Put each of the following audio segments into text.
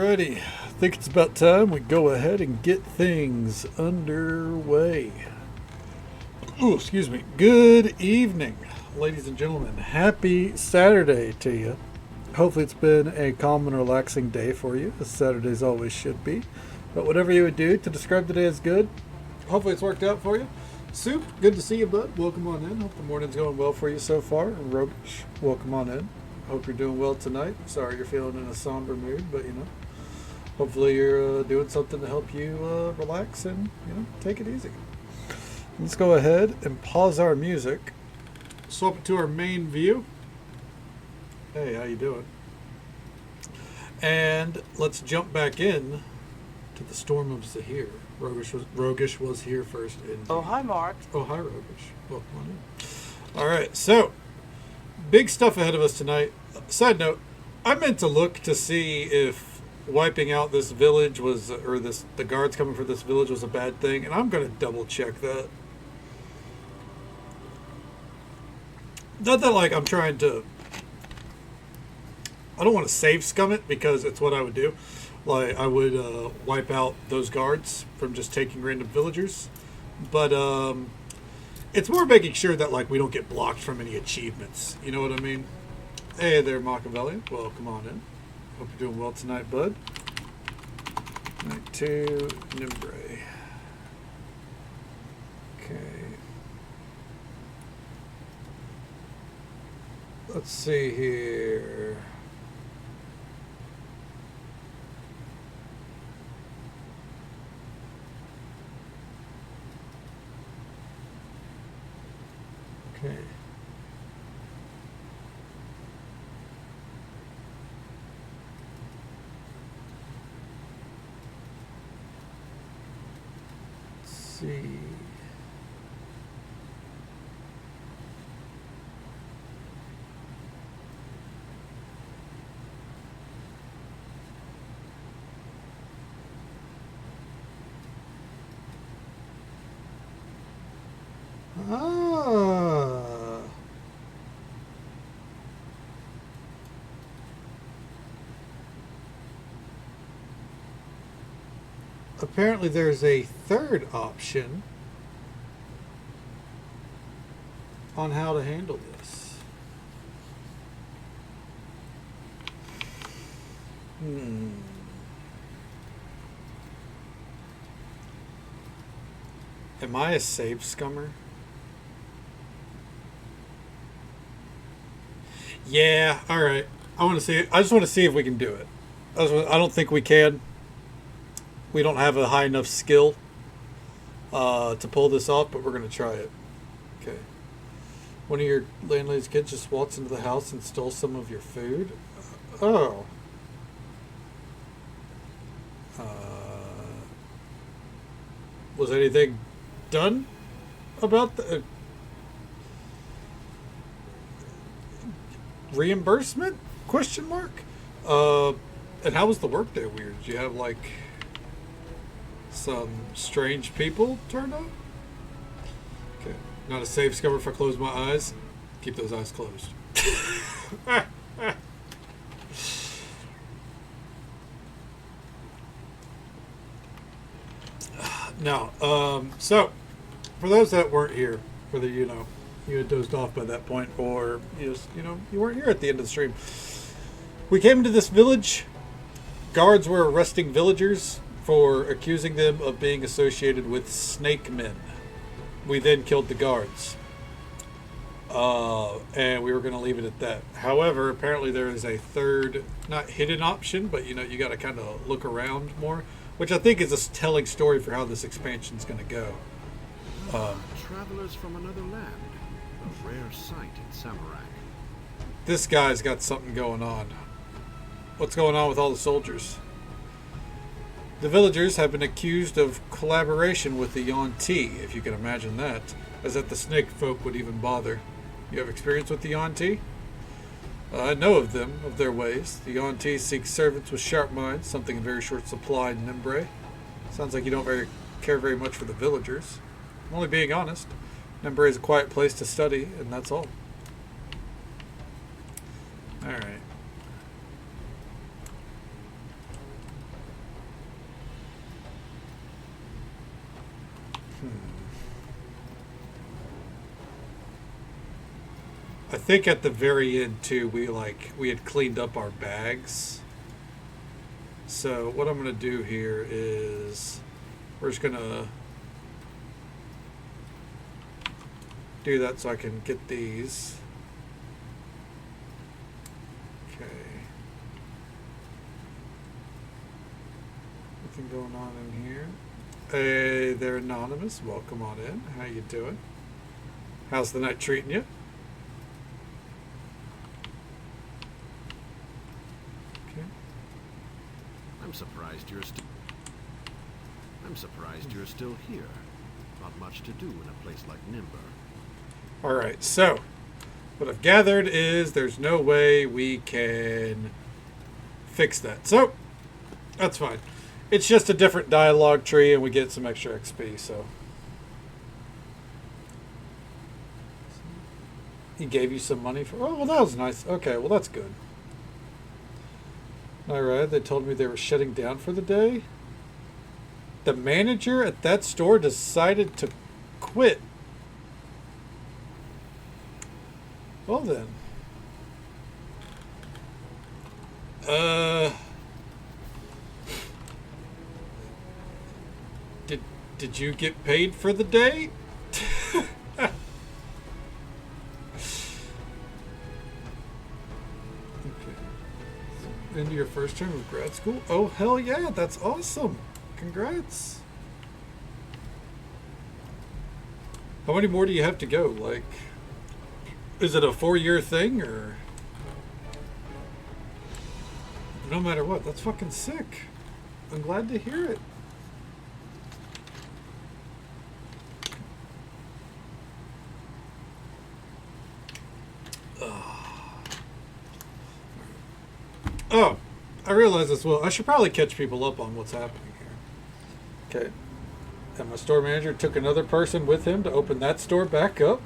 Alrighty, I think it's about time we go ahead and get things underway. Ooh, excuse me. Good evening, ladies and gentlemen. Happy Saturday to you. Hopefully it's been a calm and relaxing day for you, as Saturdays always should be. But whatever you would do to describe the day as good, hopefully it's worked out for you. Soup, good to see you, bud. Welcome on in. Hope the morning's going well for you so far. And Robish, welcome on in. Hope you're doing well tonight. Sorry you're feeling in a somber mood, but hopefully you're doing something to help you relax and take it easy. Let's go ahead and pause our music. Swap it to our main view. Hey, how you doing? And let's jump back in to the storm of Zahir. Rogish was here first. Oh, hi, Mark. Oh, hi, Rogish. Welcome on in. All right, so big stuff ahead of us tonight. Side note, I meant to look to see if wiping out this village was, or the guards coming for this village was a bad thing, and I'm going to double check that. Not that like I'm trying to, I don't want to save scum it because it's what I would do. Like I would wipe out those guards from just taking random villagers, but it's more making sure that like we don't get blocked from any achievements. You know what I mean? Hey there, Machiavelli. Well, come on in. Hope you're doing well tonight, bud. Night 2, Nimbre. Okay. Let's see here. Okay. Let's see. Ah. Apparently there's a third option on how to handle this. Am I a save scummer? Yeah, alright. I just want to see if we can do it. I don't think we can. We don't have a high enough skill to pull this off, but we're going to try it. Okay. One of your landlady's kids just waltzed into the house and stole some of your food. Oh. Was anything done about the reimbursement? Question mark. And how was the workday weird? Did you have like some strange people turn up? Okay. Not a safe scummer if I close my eyes. Keep those eyes closed. No. So, for those that weren't here, whether you had dozed off by that point, or you weren't here at the end of the stream, we came into this village. Guards were arresting villagers for accusing them of being associated with snake men. We then killed the guards, and we were going to leave it at that. However, apparently there is a third, not hidden option, but you got to kind of look around more, which I think is a telling story for how this expansion is going to go. Travelers from another land, a rare sight in Samarak. This guy's got something going on. What's going on with all the soldiers? The villagers have been accused of collaboration with the Yuan-Ti, if you can imagine that, as that the snake folk would even bother. You have experience with the Yuan-Ti? I know of them, of their ways. The Yuan-Ti seek servants with sharp minds, something in very short supply in Nimbre. Sounds like you don't care very much for the villagers. I'm only being honest. Nimbre is a quiet place to study, and that's all. Alright. I think at the very end too, we had cleaned up our bags. So what I'm gonna do here is we're just gonna do that so I can get these. Okay. Nothing going on in here. Hey, they're anonymous. Welcome on in. How you doing? How's the night treating you? Okay. I'm surprised you're still here. Not much to do in a place like Nimber. All right. So, what I've gathered is there's no way we can fix that. So, that's fine. It's just a different dialogue tree, and we get some extra XP. So, he gave you some money for. Oh, well, that was nice. Okay, well, that's good. All right. They told me they were shutting down for the day. The manager at that store decided to quit. Well then. Did you get paid for the day? Okay. Into your first term of grad school? Oh hell yeah, that's awesome. Congrats. How many more do you have to go? Like, is it a 4-year thing or? No matter what, that's fucking sick. I'm glad to hear it. Oh, I realize as well. I should probably catch people up on what's happening here. Okay. And my store manager took another person with him to open that store back up.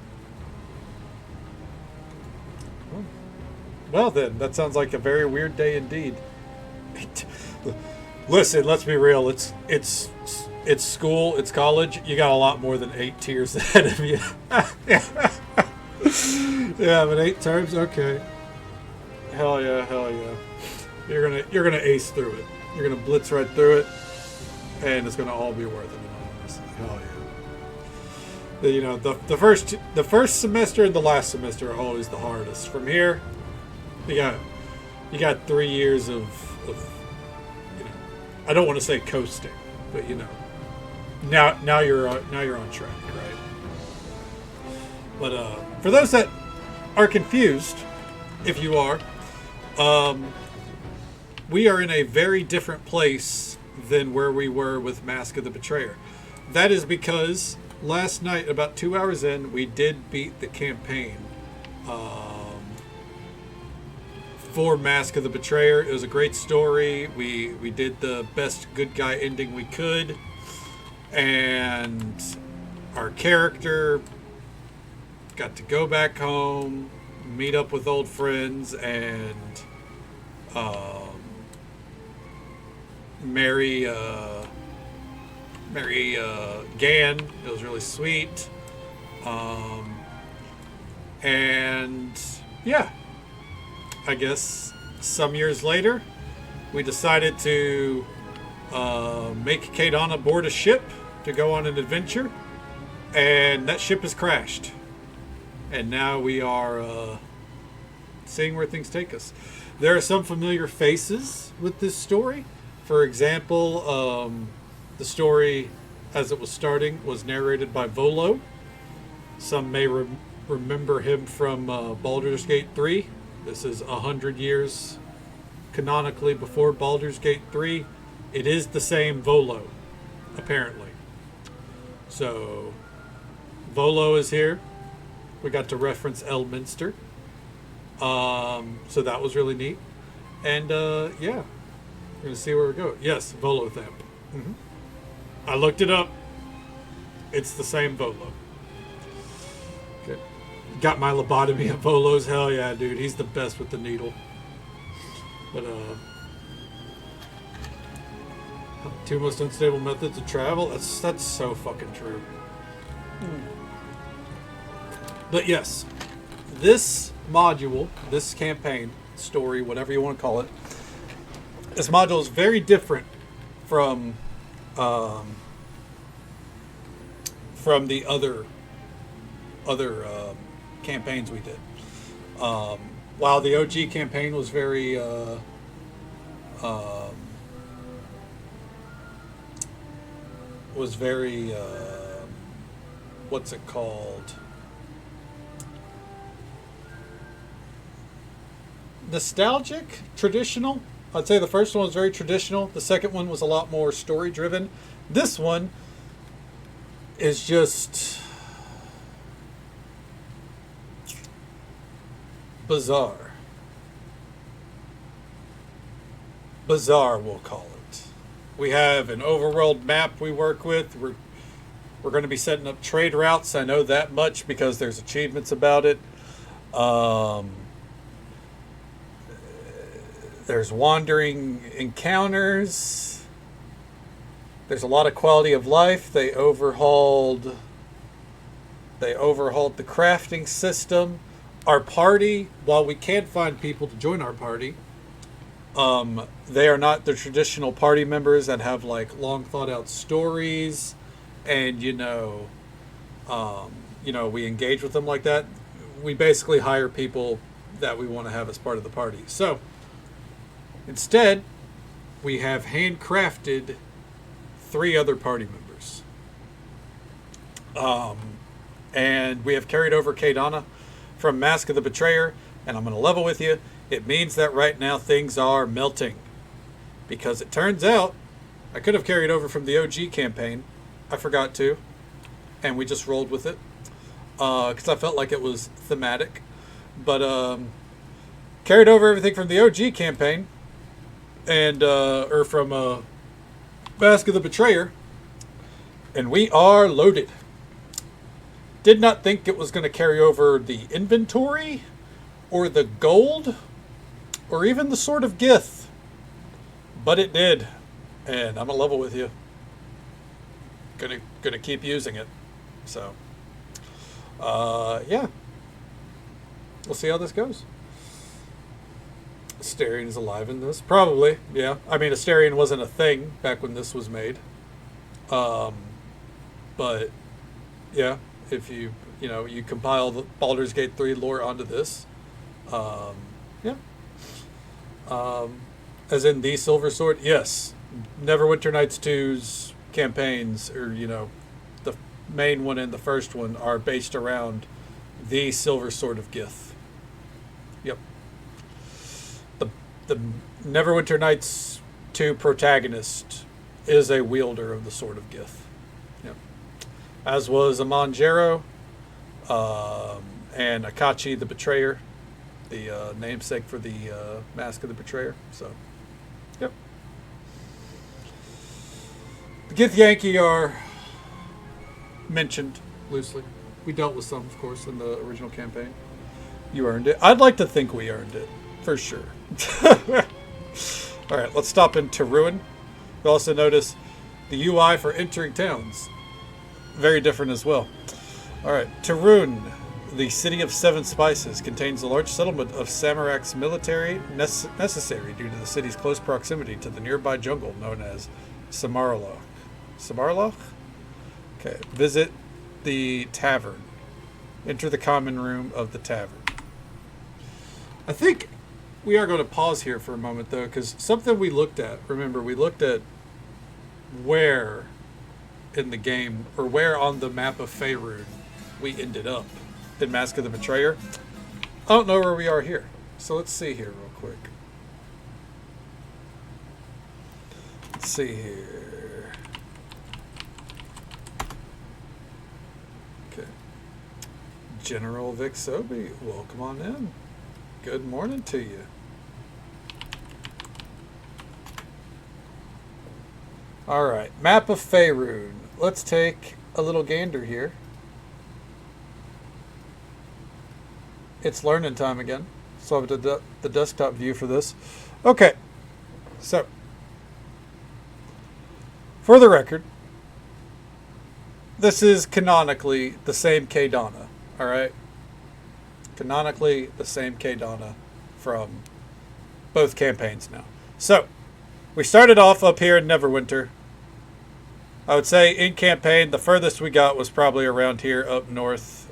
Well then, that sounds like a very weird day indeed. Listen, let's be real. It's school, it's college. You got a lot more than 8 tiers ahead of you. Yeah, but 8 terms, okay. Hell yeah, hell yeah. You're gonna ace through it. You're gonna blitz right through it, and it's gonna all be worth it. Hell yeah. You know, the first semester and the last semester are always the hardest. From here, you got 3 years of you know, I don't want to say coasting, but you know, now you're on track, right? But for those that are confused, if you are, we are in a very different place than where we were with Mask of the Betrayer. That is because last night, about 2 hours in, we did beat the campaign for Mask of the Betrayer. It was a great story. We did the best good guy ending we could. And our character got to go back home, meet up with old friends, and marry Gan. It was really sweet. And yeah, I guess some years later, we decided to make Kadana board a ship to go on an adventure, and that ship has crashed. And now we are seeing where things take us. There are some familiar faces with this story. For example, the story, as it was starting, was narrated by Volo. Some may remember him from Baldur's Gate 3. This is 100 years canonically before Baldur's Gate 3. It is the same Volo, apparently. So, Volo is here. We got to reference Elminster. So that was really neat. And, yeah. We're going to see where we go. Yes, Volothamp. Mm-hmm. I looked it up. It's the same Volo. Okay. Got my lobotomy at Volo's. Hell yeah, dude. He's the best with the needle. But, 2 most unstable methods of travel. That's so fucking true. But yes, This module, this campaign, story, whatever you want to call it, this module is very different from the other campaigns we did. While the OG campaign was very what's it called? Nostalgic, traditional. I'd say the first one was very traditional. The second one was a lot more story driven. This one is just bizarre. Bizarre, we'll call it. We have an overworld map we work with. We're going to be setting up trade routes. I know that much because there's achievements about it. There's wandering encounters. There's a lot of quality of life. They overhauled the crafting system. Our party, while we can't find people to join our party, they are not the traditional party members that have like long thought out stories, and we engage with them like that. We basically hire people that we want to have as part of the party. So instead, we have handcrafted 3 other party members. And we have carried over Kadana from Mask of the Betrayer, and I'm going to level with you. It means that right now things are melting. Because it turns out, I could have carried over from the OG campaign. I forgot to. And we just rolled with it. Because I felt like it was thematic. But carried over everything from the OG campaign. And or from Mask of the Betrayer, and we are loaded. Did not think it was going to carry over the inventory, or the gold, or even the Sword of Gith, but it did, and I'm gonna level with you. Gonna keep using it, so yeah, we'll see how this goes. Astarion is alive in this? Probably, yeah. I mean, Astarion wasn't a thing back when this was made. But, yeah, if you compile the Baldur's Gate 3 lore onto this, yeah. As in the Silver Sword, yes. Neverwinter Nights 2's campaigns, or, the main one and the first one are based around the Silver Sword of Gith. Yep. The Neverwinter Nights 2 protagonist is a wielder of the Sword of Gith. Yep. As was Amon Jero, and Akachi the Betrayer, the namesake for the Mask of the Betrayer. So, yep. The Gith Yankee are mentioned loosely. We dealt with some, of course, in the original campaign. You earned it. I'd like to think we earned it. For sure. Alright, let's stop in Teruin. You'll also notice the UI for entering towns. Very different as well. Alright, Teruin, the city of 7 spices, contains a large settlement of Samarak's military necessary due to the city's close proximity to the nearby jungle known as Samarloch. Samarloch? Okay, visit the tavern. Enter the common room of the tavern. I think we are going to pause here for a moment, though, because something we looked at, remember, we looked at where in the game, or where on the map of Faerun we ended up in Mask of the Betrayer. I don't know where we are here. So let's see here real quick. Let's see here. Okay. General Vixobi, welcome on in. Good morning to you. Alright, map of Faerun. Let's take a little gander here. It's learning time again. So I have the desktop view for this. Okay, so for the record, this is canonically the same Kadana, alright? Canonically, the same Kadana from both campaigns now. So, we started off up here in Neverwinter. I would say in campaign, the furthest we got was probably around here up north,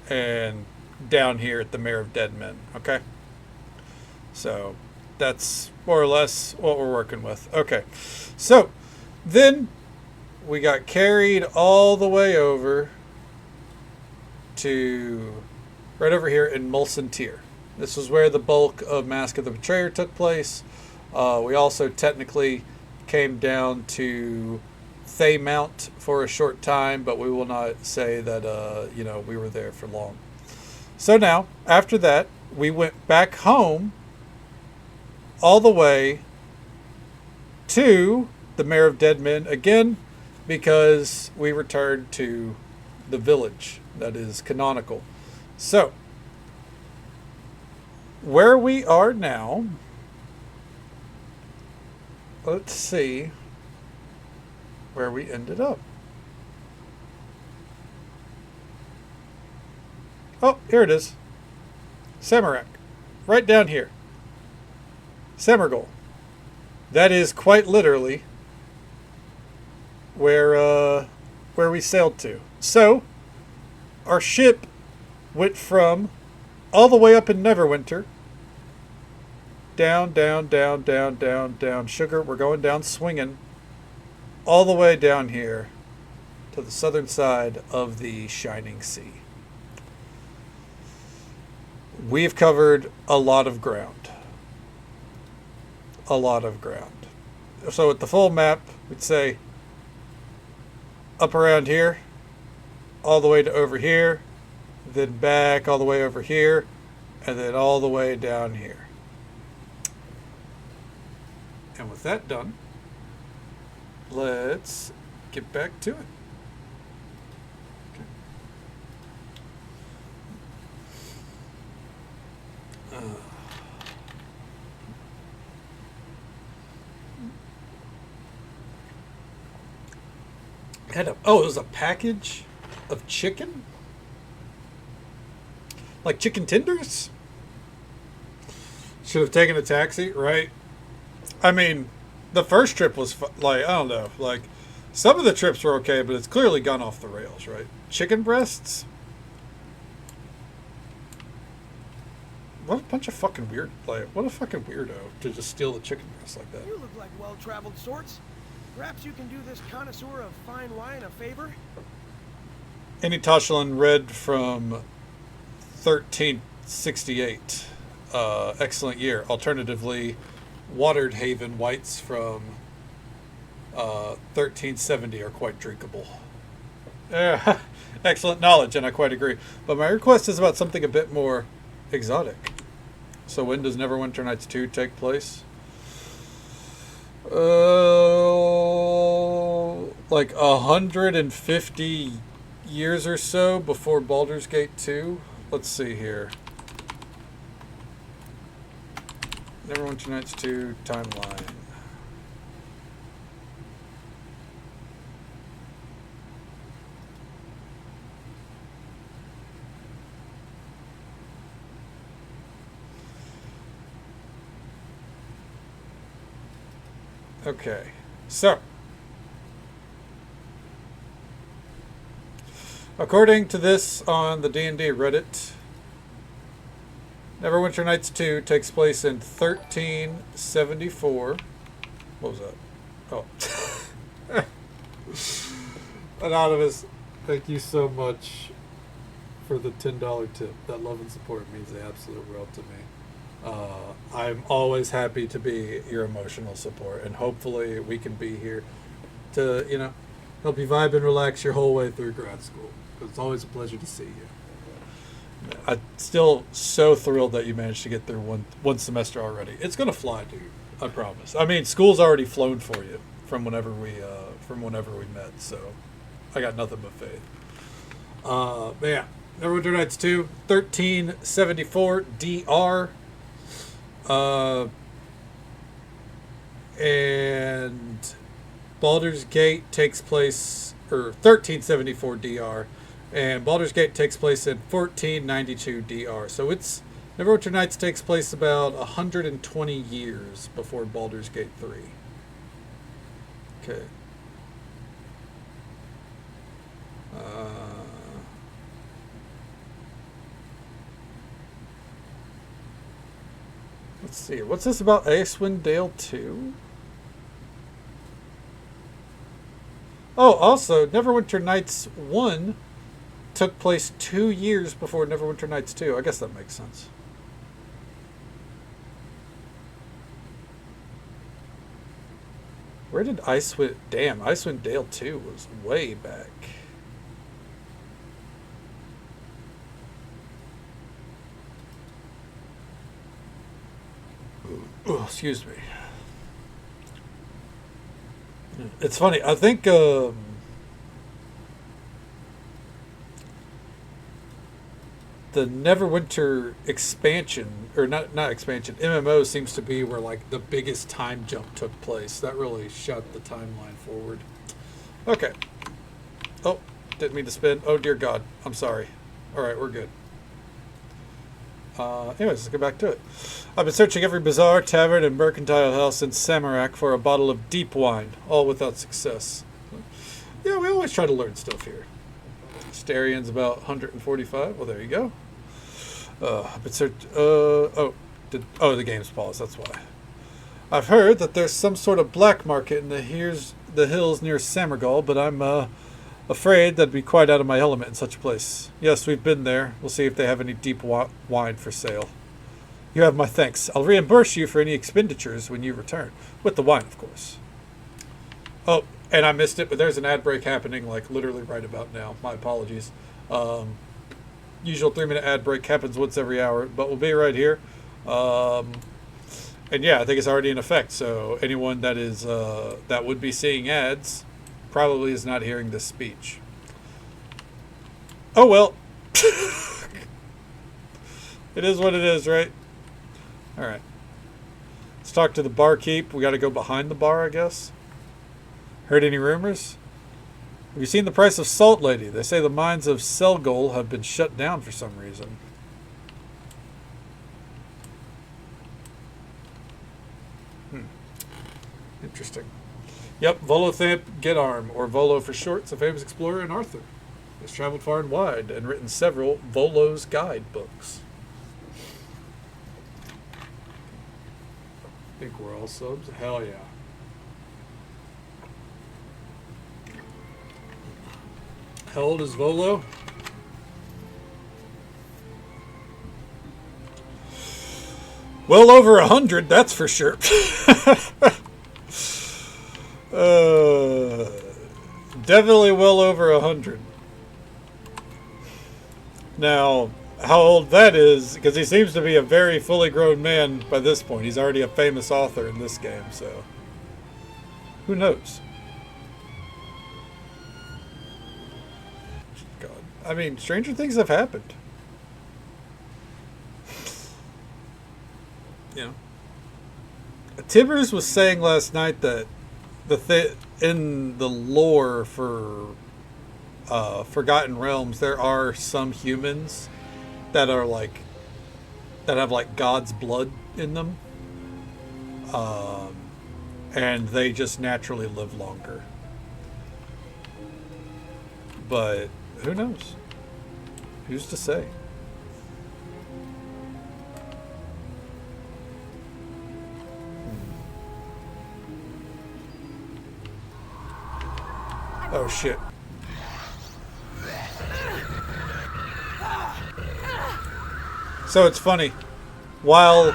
and down here at the Mare of Dead Men. Okay? So, that's more or less what we're working with. Okay. So, then we got carried all the way over to right over here in Mulson Tier. This was where the bulk of Mask of the Betrayer took place. We also technically came down to Mount for a short time, but we will not say that we were there for long. So now, after that, we went back home all the way to the Mare of Dead Men again, because we returned to the village that is canonical. So, where we are now, let's see where we ended up. Oh, here it is. Samarak. Right down here. Samargol. That is quite literally where we sailed to. So, our ship went from all the way up in Neverwinter, down, sugar. We're going down swinging, all the way down here to the southern side of the Shining Sea. We've covered a lot of ground. So with the full map, we'd say up around here, all the way to over here, then back all the way over here, and then all the way down here. And with that done, let's get back to it. It was a package of chicken? Like chicken tenders? Should have taken a taxi, right? I mean, the first trip was I don't know, like some of the trips were okay, but it's clearly gone off the rails, right? Chicken breasts? What a bunch of fucking weird, what a fucking weirdo to just steal the chicken breasts like that. You look like well-traveled sorts. Perhaps you can do this connoisseur of fine wine a favor? Any Toshlin Red from 1368. Excellent year. Alternatively, Watered Haven Whites from 1370 are quite drinkable. Excellent knowledge, and I quite agree. But my request is about something a bit more exotic. So when does Neverwinter Nights 2 take place? Like 150 years or so before Baldur's Gate 2. Let's see here. Neverwinter Nights 2 timeline. Okay, so according to this on the D&D Reddit, Neverwinter Nights 2 takes place in 1374. What was that? Oh. Anonymous, thank you so much for the $10 tip. That love and support means the absolute world to me. I'm always happy to be your emotional support, and hopefully we can be here to, help you vibe and relax your whole way through grad school. It's always a pleasure to see you. I'm still so thrilled that you managed to get through one semester already. It's gonna fly, dude. I promise. I mean, school's already flown for you from whenever we met, so I got nothing but faith. But yeah, Neverwinter Nights 2, 1374 DR. And Baldur's Gate takes place, or 1374 DR, And Baldur's Gate takes place in 1492 DR. So it's Neverwinter Nights takes place about 120 years before Baldur's Gate 3. Okay. Let's see. What's this about Icewind Dale 2? Oh, also, Neverwinter Nights 1 took place 2 years before Neverwinter Nights 2. I guess that makes sense. Where did Icewind... Damn, Icewind Dale 2 was way back. Oh, excuse me. It's funny. I think the Neverwinter expansion, or not expansion, MMO seems to be where like the biggest time jump took place. That really shot the timeline forward. Okay. Oh, didn't mean to spin. Oh dear God, I'm sorry. All right, we're good. Anyways, let's get back to it. I've been searching every bazaar, tavern, and mercantile house in Samarak for a bottle of deep wine, all without success. Yeah, we always try to learn stuff here. Starian's about 145. Well, there you go. I've been searching. The game's paused. That's why. I've heard that there's some sort of black market in the hills near Samargal, but I'm afraid that'd be quite out of my element in such a place. Yes, we've been there. We'll see if they have any deep wine for sale. You have my thanks. I'll reimburse you for any expenditures when you return. With the wine, of course. Oh, and I missed it, but there's an ad break happening, like, literally right about now. My apologies. Usual 3-minute ad break happens once every hour, but we'll be right here. And yeah, I think it's already in effect, so anyone that is that would be seeing ads probably is not hearing this speech. Oh well. It is what it is, right? Alright. Let's talk to the barkeep. We gotta go behind the bar, I guess. Heard any rumors? Have you seen the price of salt, lady? They say the mines of Selgol have been shut down for some reason. Interesting. Yep, Volothamp Gedarm, or Volo for short, is a famous explorer in Arthur. He's traveled far and wide and written several Volo's guide books. I think we're all subs. Hell yeah. How old is Volo? Well over 100, that's for sure. Definitely well over 100. Now, how old that is, because he seems to be a very fully grown man by this point. He's already a famous author in this game, so who knows? God, I mean, stranger things have happened. You know, Tibbers was saying last night that in the lore for Forgotten Realms, there are some humans that are like that have like God's blood in them, and they just naturally live longer. But who knows? Who's to say? Oh shit. So it's funny. While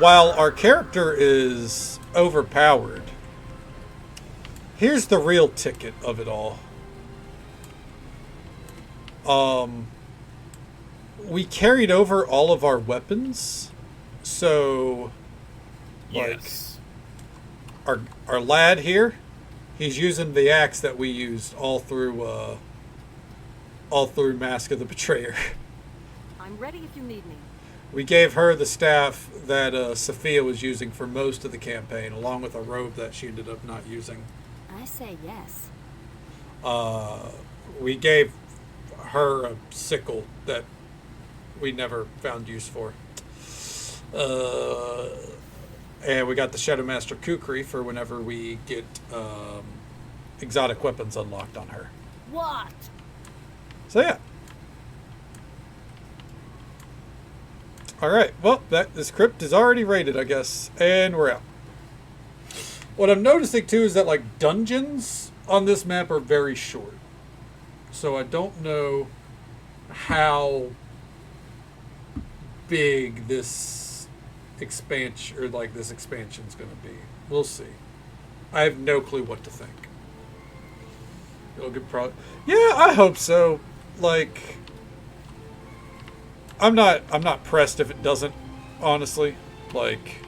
our character is overpowered, here's the real ticket of it all. We carried over all of our weapons, so Yes. like our lad here, he's using the axe that we used all through Mask of the Betrayer. I'm ready if you need me. We gave her the staff that Sophia was using for most of the campaign, along with a robe that she ended up not using. I say yes. we gave her a sickle that we never found use for. And we got the Shadow Master Kukri for whenever we get exotic weapons unlocked on her. What? So yeah. Alright, well, this crypt is already raided, I guess. And we're out. What I'm noticing, too, is that, like, dungeons on this map are very short. So I don't know how big this expansion, or, like, this expansion's going to be. We'll see. I have no clue what to think. It'll get yeah, I hope so. Like, I'm not pressed if it doesn't, honestly. Like,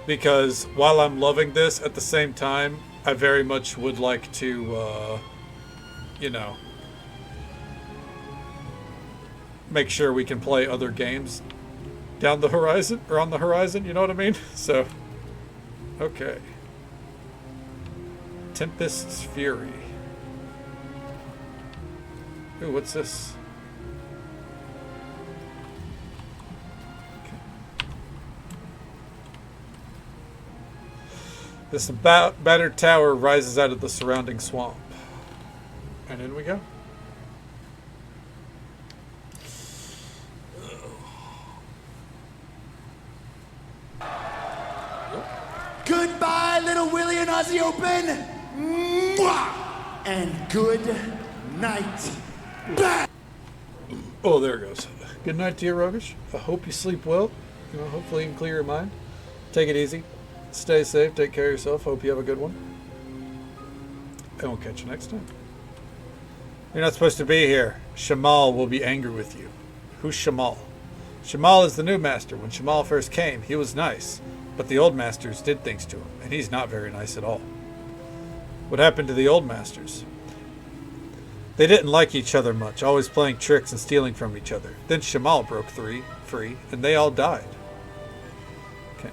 because while I'm loving this, at the same time, I very much would like to, you know, make sure we can play other games down the horizon, or on the horizon, you know what I mean? So, okay. Tempest's Fury. Ooh, what's this? This battered tower rises out of the surrounding swamp. And in we go. Goodbye, little Willie and Ozzy Open. Mwah! And good night. Bye. Oh, there it goes. Good night to you, Rogish. I hope you sleep well. You know, hopefully you can clear your mind. Take it easy. Stay safe. Take care of yourself. Hope you have a good one. And we'll catch you next time. You're not supposed to be here. Shamal will be angry with you. Who's Shamal? Shamal is the new master. When Shamal first came, he was nice. But the old masters did things to him, and he's not very nice at all. What happened to the old masters? They didn't like each other much, always playing tricks and stealing from each other. Then Shamal broke free, and they all died. Okay.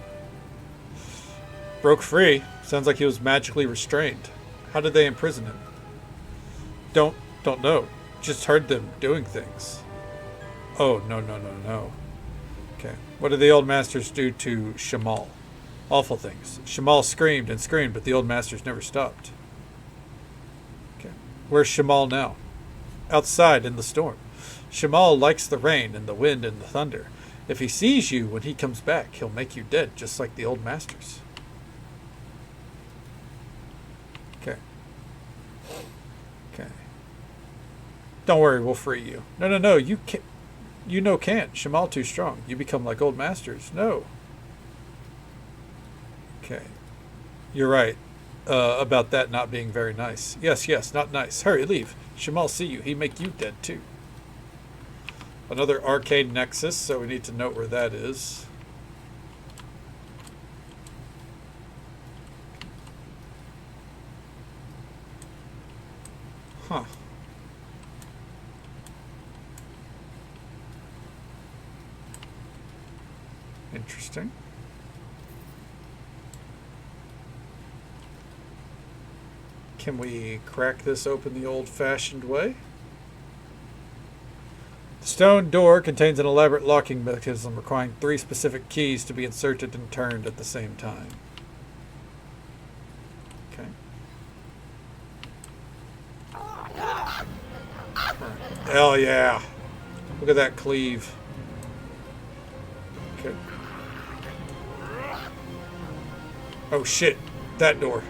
Broke free? Sounds like he was magically restrained. How did they imprison him? Don't know. Just heard them doing things. Oh, no. Okay. What did the old masters do to Shamal? Awful things. Shamal screamed and screamed, but the old masters never stopped. Okay. Where's Shamal now? Outside in the storm. Shamal likes the rain and the wind and the thunder. If he sees you when he comes back, he'll make you dead, just like the old masters. Okay. Don't worry, we'll free you. No, you can't. You can't. Shamal too strong. You become like old masters. No. Okay. You're right. About that not being very nice. Yes, not nice. Hurry, leave. Shamal see you. He make you dead too. Another arcade nexus, so we need to note where that is. Huh. Interesting. Can we crack this open the old-fashioned way? The stone door contains an elaborate locking mechanism requiring 3 specific keys to be inserted and turned at the same time. Okay. Hell yeah. Look at that cleave. Okay. Oh shit, that door.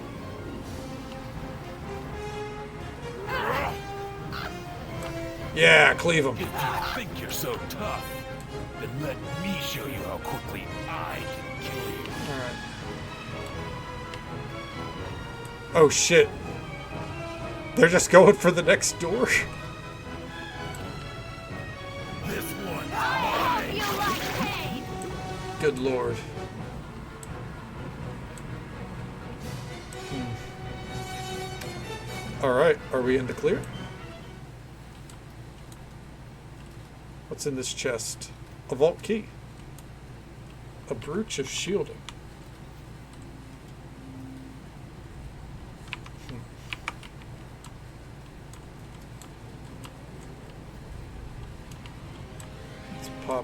Yeah, cleave him. If you think you're so tough, then let me show you how quickly I can kill you. Alright. Oh shit. They're just going for the next door. This one's mine. You like pain? Good lord. Alright, are we in the clear? What's in this chest? A vault key. A brooch of shielding.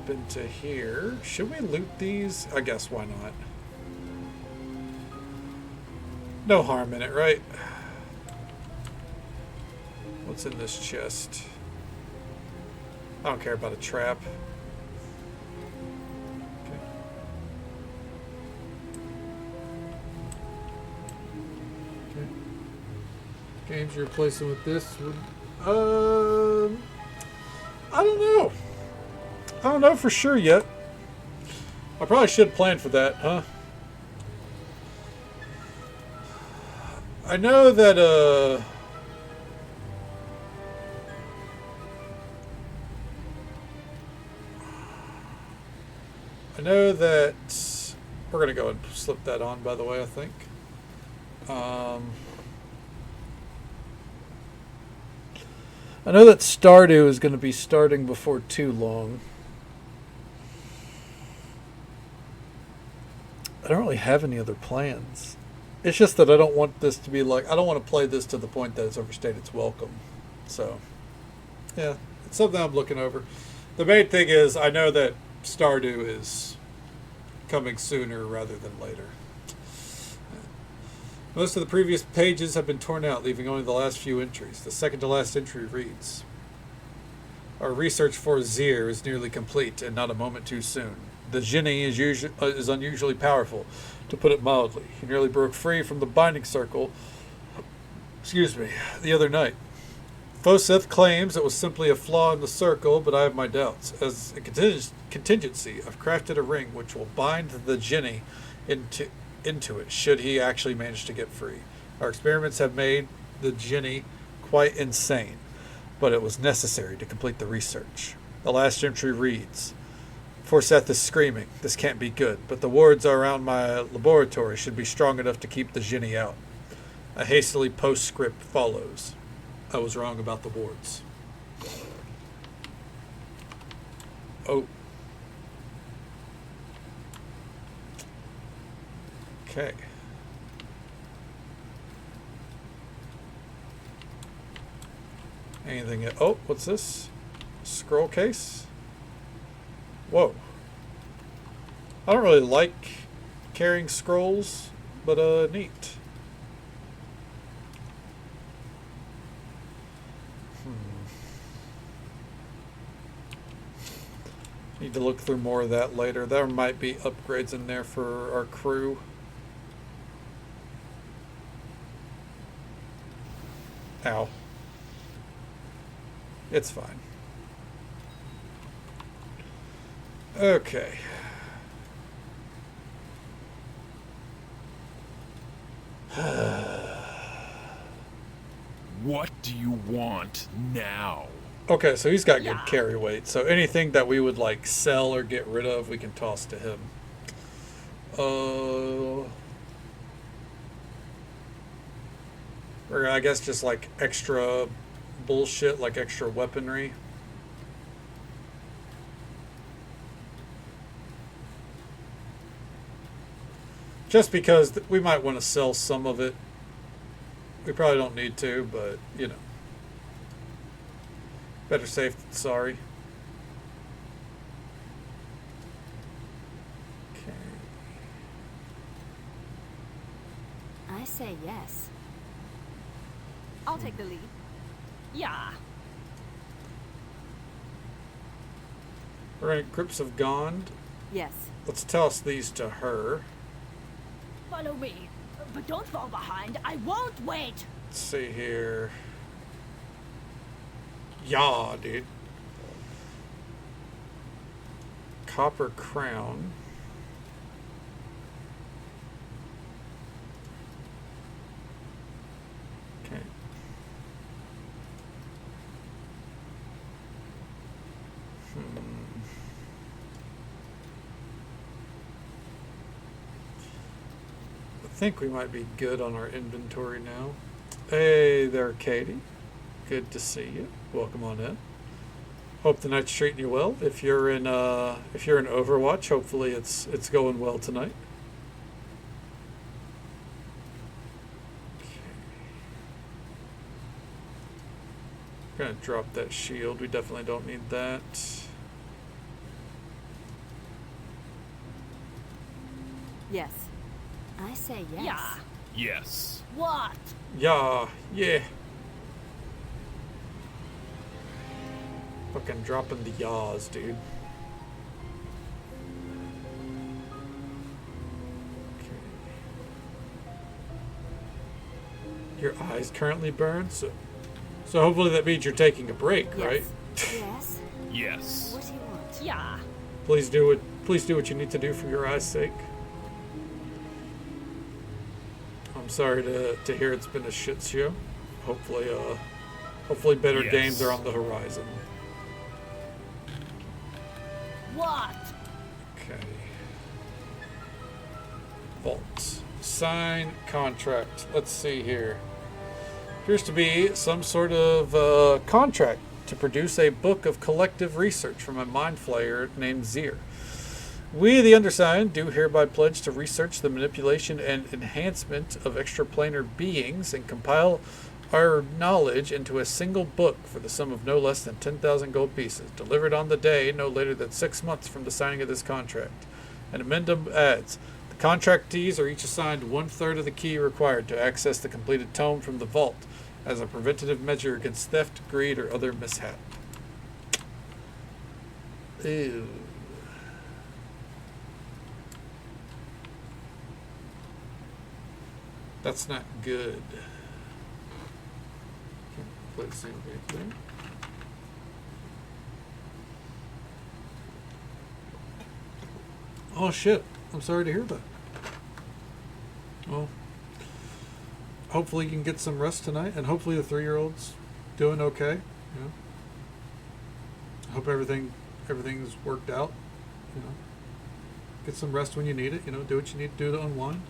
drop into here. Should we loot these? I guess why not? No harm in it, right? What's in this chest? I don't care about a trap. Okay. Okay. Games you're replacing with this would... I don't know. I don't know for sure yet. I probably should plan for that, huh? I know that, I know that we're going to go and slip that on, by the way, I think. I know that Stardew is going to be starting before too long. I don't really have any other plans. It's just that I don't want this to be like, I don't want to play this to the point that it's overstayed its welcome. So, yeah, it's something I'm looking over. The main thing is, I know that Stardew is coming sooner rather than later. Most of the previous pages have been torn out, leaving only the last few entries. The second to last entry reads, "Our research for Zir is nearly complete, and not a moment too soon. The Jinni is unusually powerful, to put it mildly. He nearly broke free from the binding circle, the other night. Foseth claims it was simply a flaw in the circle, but I have my doubts. As a contingency, I've crafted a ring which will bind the Jinni into it, should he actually manage to get free. Our experiments have made the Jinni quite insane, but it was necessary to complete the research." The last entry reads, "Forseth is screaming. This can't be good, but the wards around my laboratory should be strong enough to keep the Jinni out." A hastily postscript follows. I was wrong about the wards. Oh. Okay. Anything? Oh, what's this? Scroll case? Whoa. I don't really like carrying scrolls, but neat. Need to look through more of that later. There might be upgrades in there for our crew. Ow. It's fine. Okay. What do you want now? Okay, so he's got good carry weight. So anything that we would like sell or get rid of, we can toss to him. Or I guess just like extra bullshit, like extra weaponry. Just because we might want to sell some of it. We probably don't need to, but you know. Better safe than sorry. Okay. I say yes. I'll take the lead. Yeah. We're in Crypts of Gond. Yes. Let's toss these to her. Follow me, but don't fall behind. I won't wait. Let's see here. Yeah, dude. Copper crown. Okay. I think we might be good on our inventory now. Hey there, Katie. Good to see you. Welcome on in. Hope the night's treating you well. If you're in Overwatch, hopefully it's going well tonight. Okay. Gonna drop that shield. We definitely don't need that. Yes. I say yes. Yeah. Yes. What? Yeah. Fucking dropping the yaws, dude. Your eyes currently burn, so hopefully that means you're taking a break, Yes. right? Yes. Yes. What do you want? Yeah. Please do what you need to do for your eyes' sake. I'm sorry to hear it's been a shit show. Hopefully better Yes. games are on the horizon. What? Okay. Vault. Sign contract. Let's see here. Appears to be some sort of contract to produce a book of collective research from a mind flayer named Zir. We, the undersigned, do hereby pledge to research the manipulation and enhancement of extraplanar beings and compile our knowledge into a single book for the sum of no less than 10,000 gold pieces, delivered on the day no later than 6 months from the signing of this contract. And addendum adds, the contractees are each assigned 1/3 of the key required to access the completed tome from the vault as a preventative measure against theft, greed, or other mishap. Ew. That's not good. Play the same game thing. Oh shit. I'm sorry to hear that. Well, hopefully you can get some rest tonight, and hopefully the 3-year-old's doing okay. You know? I hope everything's worked out. You know, get some rest when you need it. You know, do what you need to do to unwind.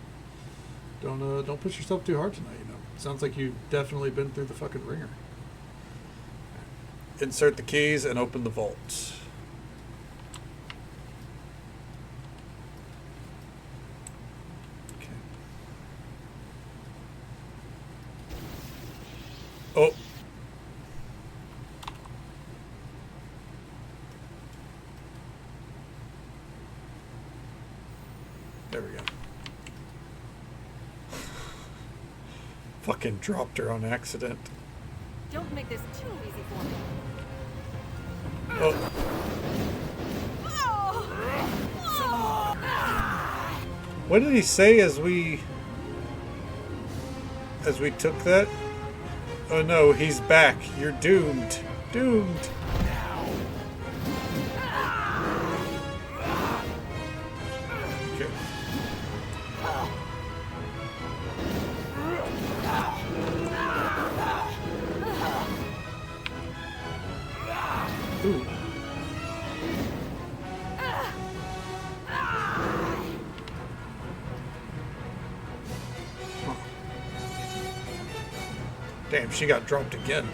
Don't push yourself too hard tonight. You know, sounds like you've definitely been through the fucking ringer. Insert the keys and open the vault. Okay. Oh. There we go. Fucking dropped her on accident. Don't make this too easy for me. Oh. What did he say as we took that? Oh no, he's back. You're doomed. Doomed. Okay. Ooh. Huh. Damn, she got dropped again.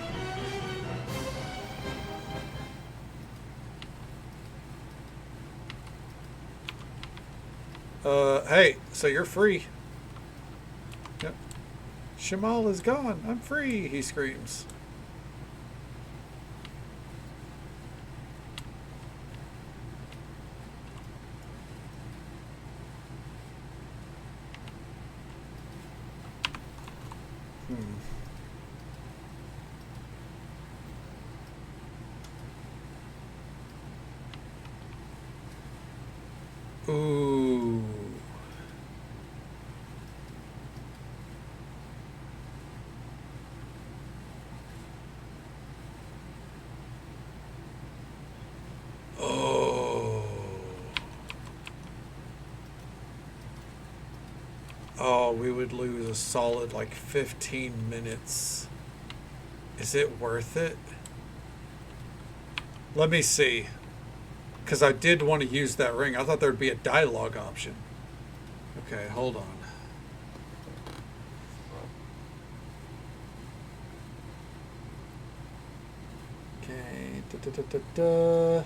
Hey, so you're free. Yep. Shamal is gone. I'm free, he screams. Ooh. Oh. Oh, we would lose a solid like 15 minutes. Is it worth it? Let me see. Because I did want to use that ring. I thought there would be a dialogue option. Okay, hold on. Okay. Da. Okay.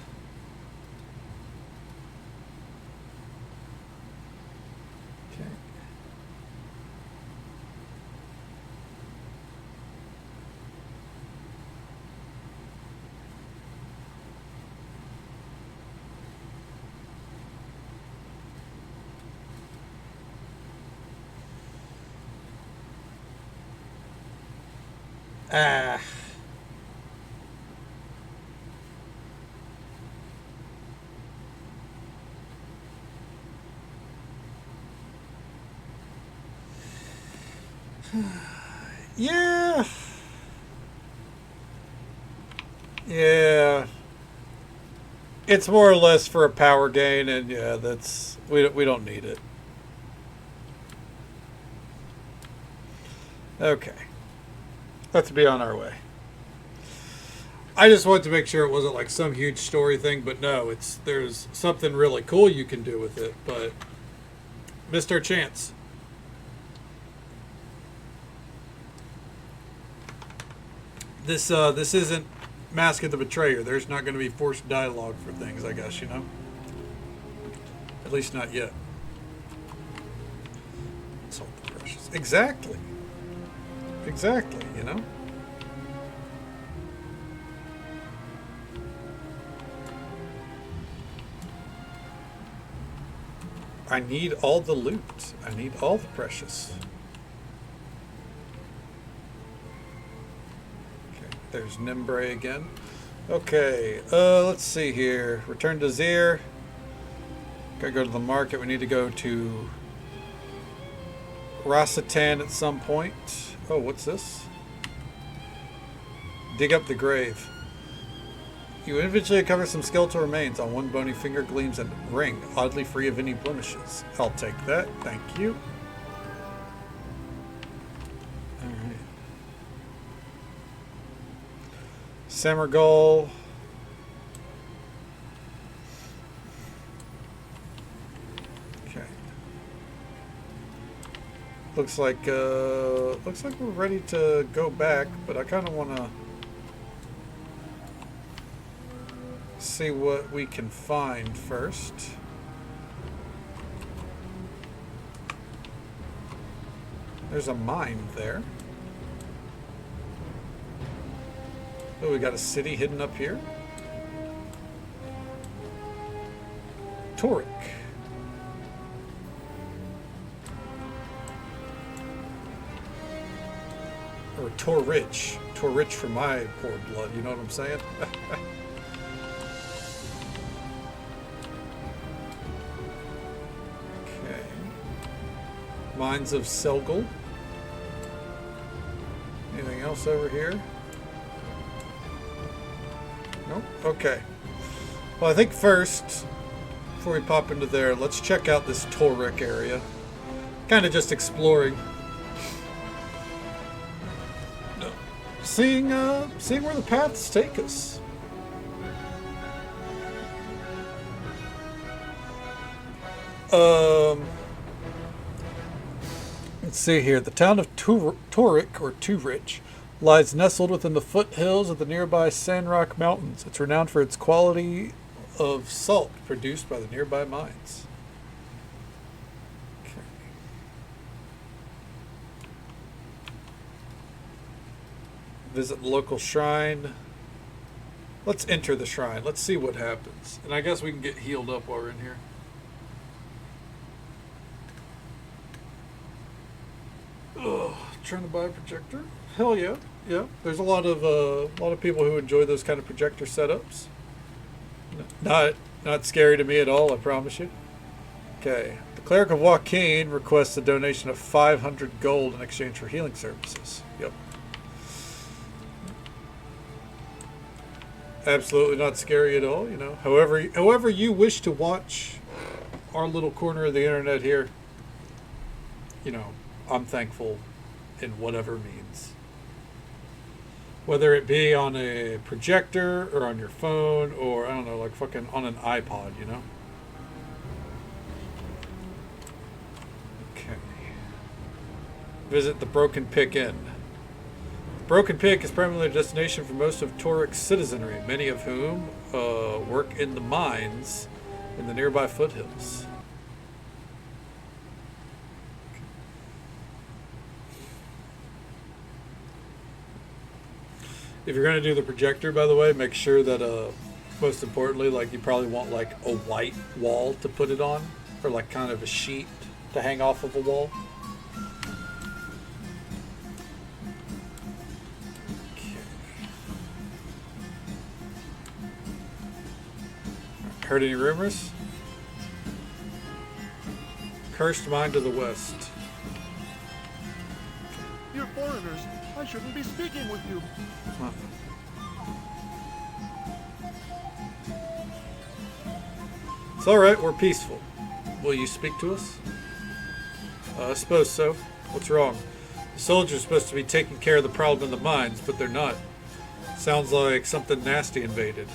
Ah. Yeah. Yeah. It's more or less for a power gain, and yeah, that's we don't need it. Okay. Let's be on our way. I just wanted to make sure it wasn't like some huge story thing, but no, there's something really cool you can do with it, but missed our chance. This isn't Mask of the Betrayer. There's not going to be forced dialogue for things, I guess, you know? At least not yet. Salt the precious. Exactly. Exactly, you know? I need all the loot. I need all the precious. Okay, there's Nimbre again. Okay, let's see here. Return to Zir. Gotta go to the market. We need to go to Rossatan at some point. Oh, what's this? Dig up the grave. You eventually uncover some skeletal remains. On one bony finger gleams a ring, oddly free of any blemishes. I'll take that. Thank you. Alright. Samargol. Okay. Looks like we're ready to go back, but I kind of want to see what we can find first. There's a mine there. Oh, we got a city hidden up here. Toric. Or Torrich. Torrich for my poor blood, you know what I'm saying? Mines of Selgul. Anything else over here? Nope. Okay. Well, I think first, before we pop into there, let's check out this Torric area. Kind of just exploring. Seeing where the paths take us. Let's see here. The town of Toric, or Turich, lies nestled within the foothills of the nearby Sandrock Mountains. It's renowned for its quality of salt produced by the nearby mines. Okay. Visit the local shrine. Let's enter the shrine. Let's see what happens. And I guess we can get healed up while we're in here. Ugh, trying to buy a projector? Hell yeah, yeah. There's a lot of people who enjoy those kind of projector setups. Not scary to me at all, I promise you. Okay, the cleric of Joaquin requests a donation of 500 gold in exchange for healing services. Yep. Absolutely not scary at all. You know, however you wish to watch our little corner of the internet here. You know. I'm thankful in whatever means. Whether it be on a projector or on your phone or, I don't know, like fucking on an iPod, you know? Okay. Visit the Broken Pick Inn. The Broken Pick is primarily a destination for most of Toric's citizenry, many of whom work in the mines in the nearby foothills. If you're going to do the projector, by the way, make sure that, most importantly, like you probably want like a white wall to put it on, or like kind of a sheet to hang off of a wall. Heard any rumors? Cursed mine to the west. You're foreigners. I shouldn't be speaking with you. Huh. It's alright, we're peaceful. Will you speak to us? I suppose so. What's wrong? The soldiers are supposed to be taking care of the problem in the mines, but they're not. Sounds like something nasty invaded.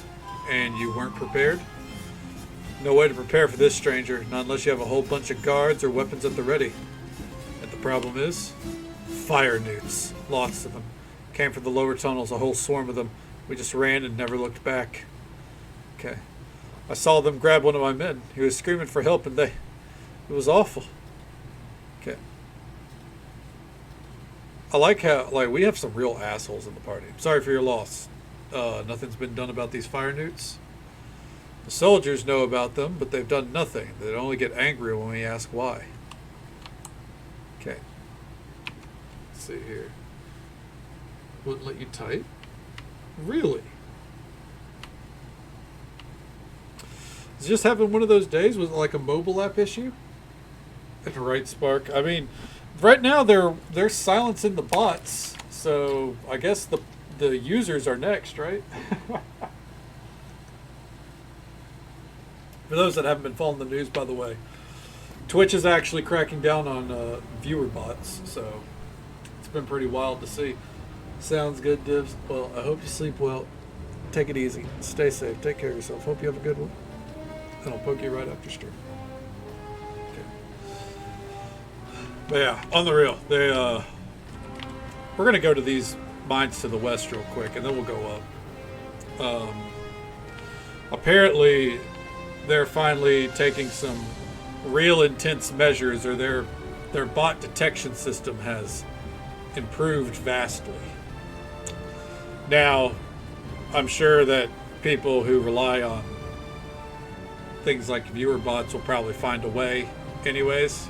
And you weren't prepared? No way to prepare for this, stranger, not unless you have a whole bunch of guards or weapons at the ready. And the problem is? Fire newts. Lots of them. Came from the lower tunnels, a whole swarm of them. We just ran and never looked back. Okay. I saw them grab one of my men. He was screaming for help and it was awful. Okay. I like how, we have some real assholes in the party. I'm sorry for your loss. Nothing's been done about these fire newts. The soldiers know about them, but they've done nothing. They only get angry when we ask why. Okay. Let's see here. Wouldn't let you type? Really? Is it just having one of those days? Was it like a mobile app issue? Right, Spark. I mean, right now they're silencing the bots, so I guess the users are next, right? For those that haven't been following the news, by the way, Twitch is actually cracking down on viewer bots, so it's been pretty wild to see. Sounds good, Divs. Well, I hope you sleep well. Take it easy. Stay safe. Take care of yourself. Hope you have a good one. And I'll poke you right after stream. Okay. But yeah, on the real, we're gonna go to these mines to the west real quick, and then we'll go up. Apparently, they're finally taking some real intense measures, or their bot detection system has improved vastly. Now, I'm sure that people who rely on things like viewer bots will probably find a way anyways.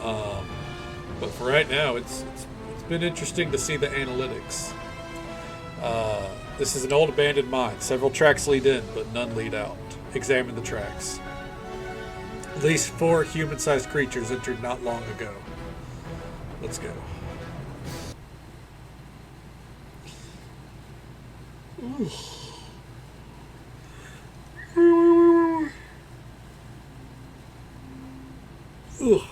But for right now, it's been interesting to see the analytics. This is an old abandoned mine. Several tracks lead in, but none lead out. Examine the tracks. At least 4 human-sized creatures entered not long ago. Let's go. Ooh. Ooh.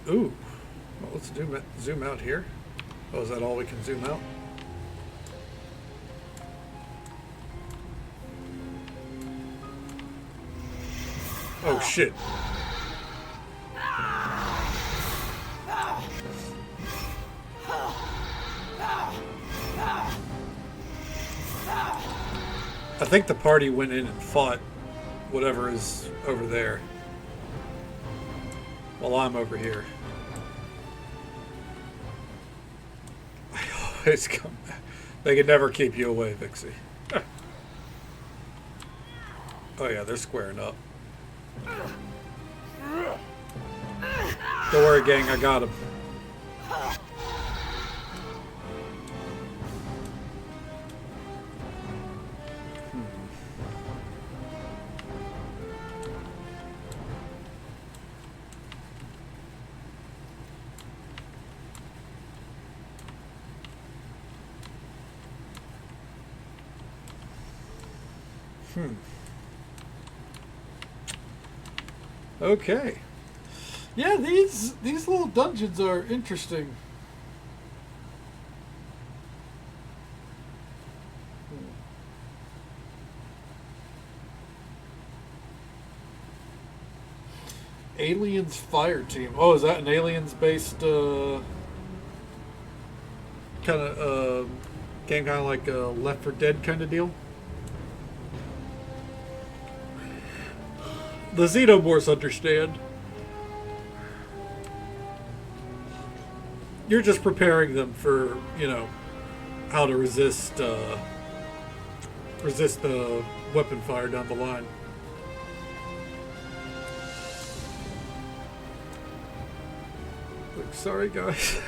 Ooh. Well, let's zoom out here. Oh, is that all we can zoom out? Oh shit. I think the party went in and fought whatever is over there while I'm over here. I always come back. They can never keep you away, Vixie. Oh yeah, they're squaring up. Don't worry, gang, I got him. Okay. Yeah, these little dungeons are interesting. Aliens Fire Team. Oh, is that an Aliens based kind of game, kind of like a Left 4 Dead kind of deal? The Xenomorphs understand. You're just preparing them for, how to resist the weapon fire down the line. Like, sorry guys.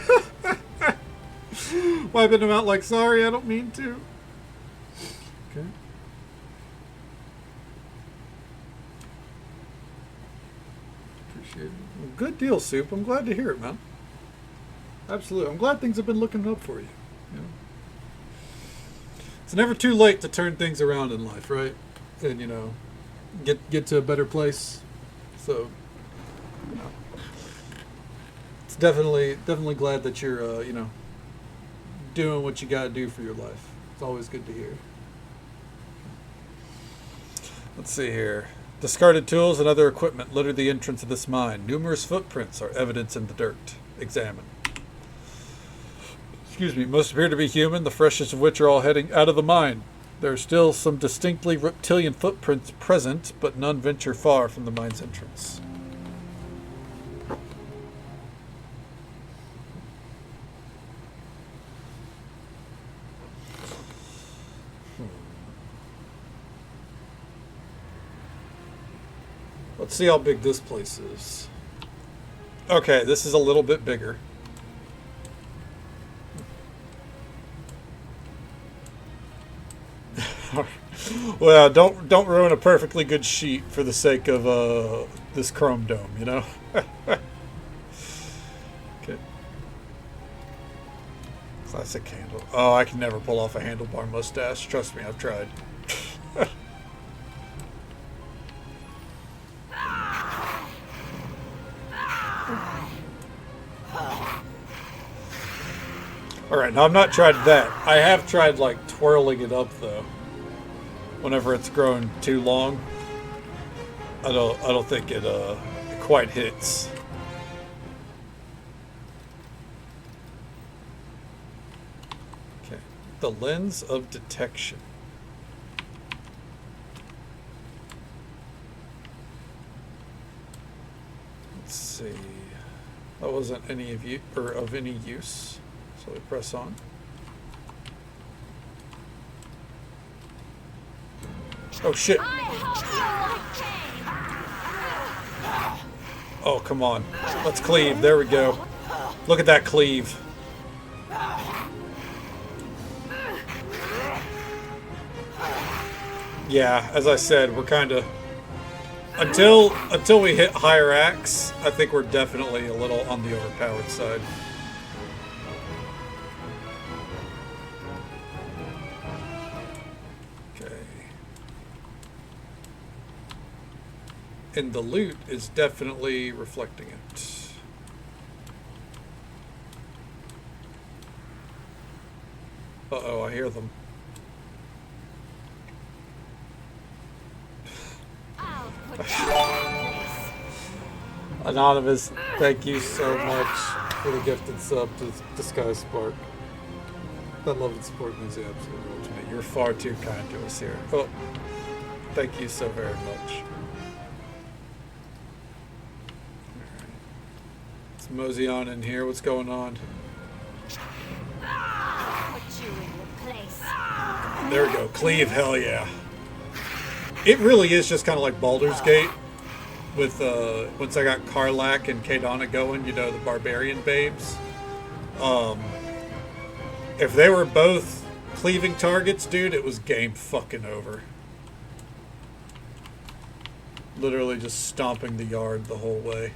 Wiping them out like, sorry, I don't mean to. Okay. Appreciate it. Well, good deal, Soup. I'm glad to hear it, man. Absolutely. I'm glad things have been looking up for you. You know? It's never too late to turn things around in life, right? And, you know, get to a better place. So, you know, it's definitely glad that you're, you know, doing what you got to do for your life. It's always good to hear. Let's see here. Discarded tools and other equipment litter the entrance of this mine. Numerous footprints are evidence in the dirt. Examine. Excuse me. Most appear to be human, the freshest of which are all heading out of the mine. There are still some distinctly reptilian footprints present, but none venture far from the mine's entrance. Let's see how big this place is. Okay, this is a little bit bigger. Well, don't ruin a perfectly good sheet for the sake of this chrome dome, you know? Okay. Classic handle. Oh, I can never pull off a handlebar mustache. Trust me, I've tried. Alright, now I've not tried that. I have tried, like, twirling it up, though. Whenever it's grown too long. I don't think it quite hits. Okay. The lens of detection. Let's see. That wasn't any of you or of any use. So we press on. Oh shit. Oh, come on. Let's cleave. There we go. Look at that cleave. Yeah, as I said, we're kind of until we hit higher axe, I think we're definitely a little on the overpowered side. And the loot is definitely reflecting it. Uh-oh, I hear them. Anonymous, thank you so much for the gifted sub to Sky Spark. That love and support means the absolute world to me. You're far too kind to us here. Oh, thank you so very much. Let's mosey on in here. What's going on? Put you in your place. There we go. Cleave, hell yeah. It really is just kind of like Baldur's Gate. With, once I got Karlach and Kadana going, you know, the barbarian babes. If they were both cleaving targets, dude, it was game fucking over. Literally just stomping the yard the whole way.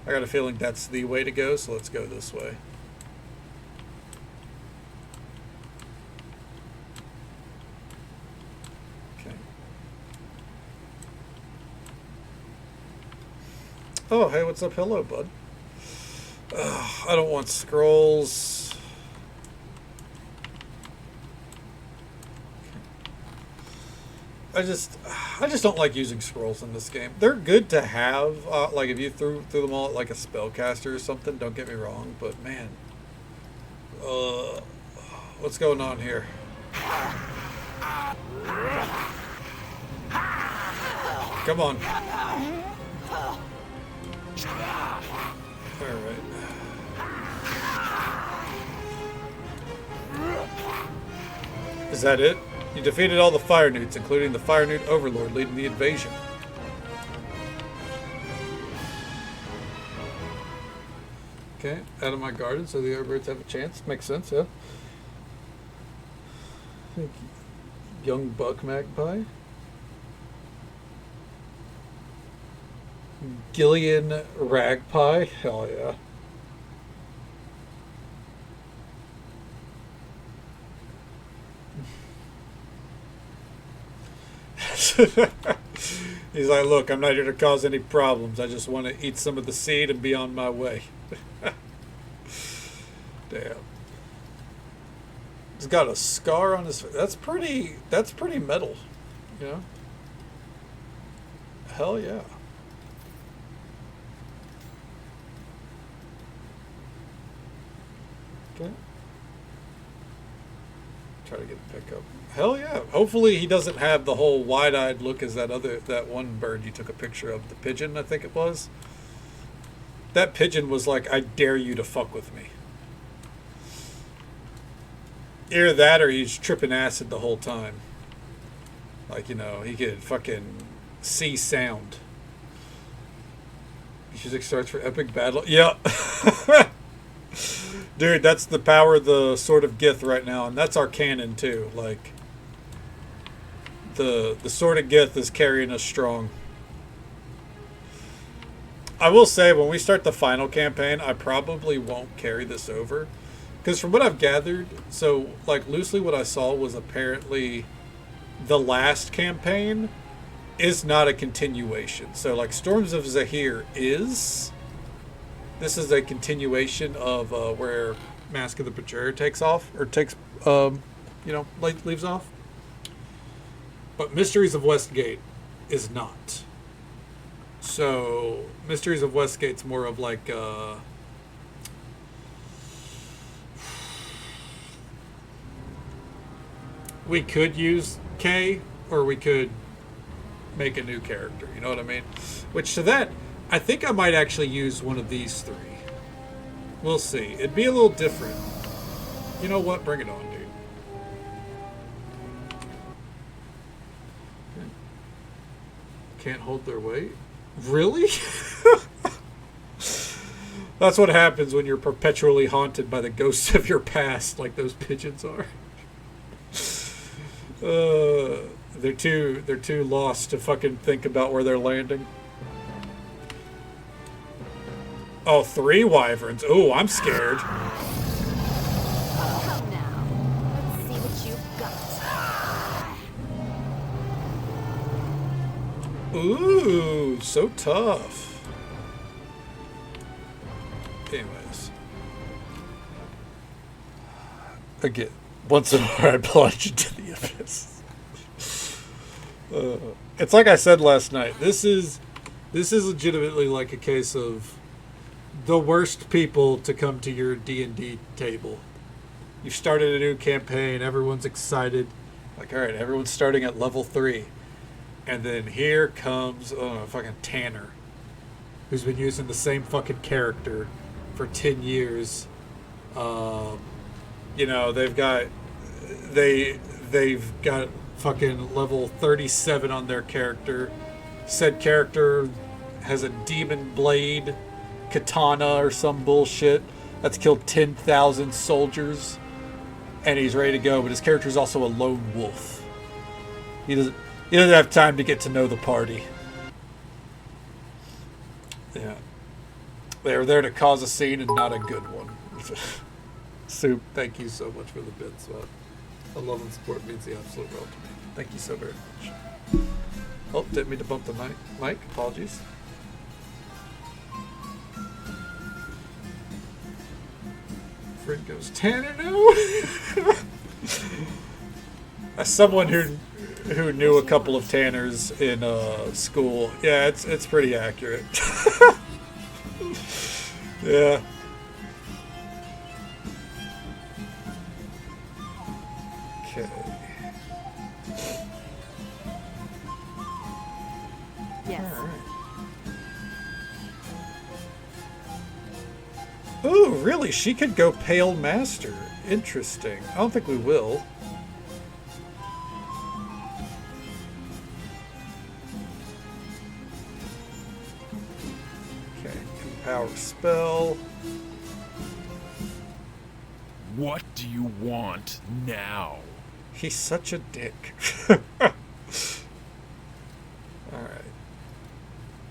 I got a feeling that's the way to go, so let's go this way. Okay. Oh, hey, what's up? Hello, bud. I don't want scrolls. I just don't like using scrolls in this game. They're good to have, like if you threw them all at like a spellcaster or something, don't get me wrong, but man. What's going on here? Come on. Alright. Is that it? You defeated all the fire newts, including the fire newt overlord leading the invasion. Okay, out of my garden so the other birds have a chance. Makes sense, yeah. Thank you. Young buck magpie. Gillian Ragpie. Hell yeah. He's like, look, I'm not here to cause any problems. I just want to eat some of the seed and be on my way. Damn. He's got a scar on his face. That's pretty metal, you know? Hell yeah. Okay. Try to get a pickup. Hell yeah. Hopefully he doesn't have the whole wide-eyed look as that one bird you took a picture of. The pigeon, I think it was. That pigeon was like, I dare you to fuck with me. Either that or he's tripping acid the whole time. Like, you know, he could fucking see sound. Music starts for epic battle. Yeah. Dude, that's the power of the Sword of Gith right now, and that's our canon too. Like, the Sword of Gith is carrying us strong. I will say, when we start the final campaign, I probably won't carry this over. Because from what I've gathered, so, like, loosely what I saw was apparently the last campaign is not a continuation. So, like, Storms of Zahir is. This is a continuation of where Mask of the Betrayer takes off, or takes, leaves off. But Mysteries of Westgate is not. So, Mysteries of Westgate's more of like, we could use K, or we could make a new character, you know what I mean? Which, to that, I think I might actually use one of these three. We'll see. It'd be a little different. You know what? Bring it on, dude. Can't hold their weight? Really? That's what happens when you're perpetually haunted by the ghosts of your past, like those pigeons are. They're too lost to fucking think about where they're landing. Oh, 3 wyverns. Oh, I'm scared. Come now. Let's see what you've got. Ooh, so tough. Anyways. Again, once more I plunge into the abyss. It's like I said last night. This is legitimately like a case of the worst people to come to your D&D table. You've started a new campaign, everyone's excited. Like, alright, everyone's starting at level 3. And then here comes fucking Tanner, who's been using the same fucking character for 10 years. They've got fucking level 37 on their character. Said character has a demon blade katana or some bullshit that's killed 10,000 soldiers, and he's ready to go, but his character is also a lone wolf. He doesn't have time to get to know the party. Yeah, they're there to cause a scene and not a good one. Soup, thank you so much for the bits. A love and support means the absolute world to me. Thank you so very much. Oh, didn't mean to bump the mic. Apologies. Fred goes, Tanner, no. As someone who knew a couple of Tanners in school, yeah, it's pretty accurate. Yeah. Okay. Yes. All right. Oh, really? She could go Pale Master. Interesting. I don't think we will. Okay, Empower spell. What do you want now? He's such a dick. Alright.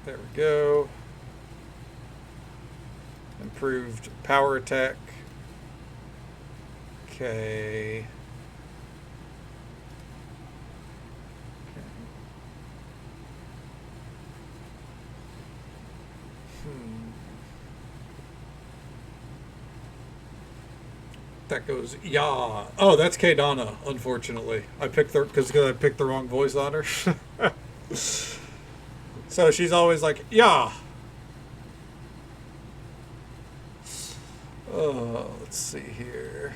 There we go. Improved power attack. Okay. That goes, yeah. Oh, that's Kaydana, unfortunately. I picked her because I picked the wrong voice on her. So she's always like, yeah. Oh, let's see here.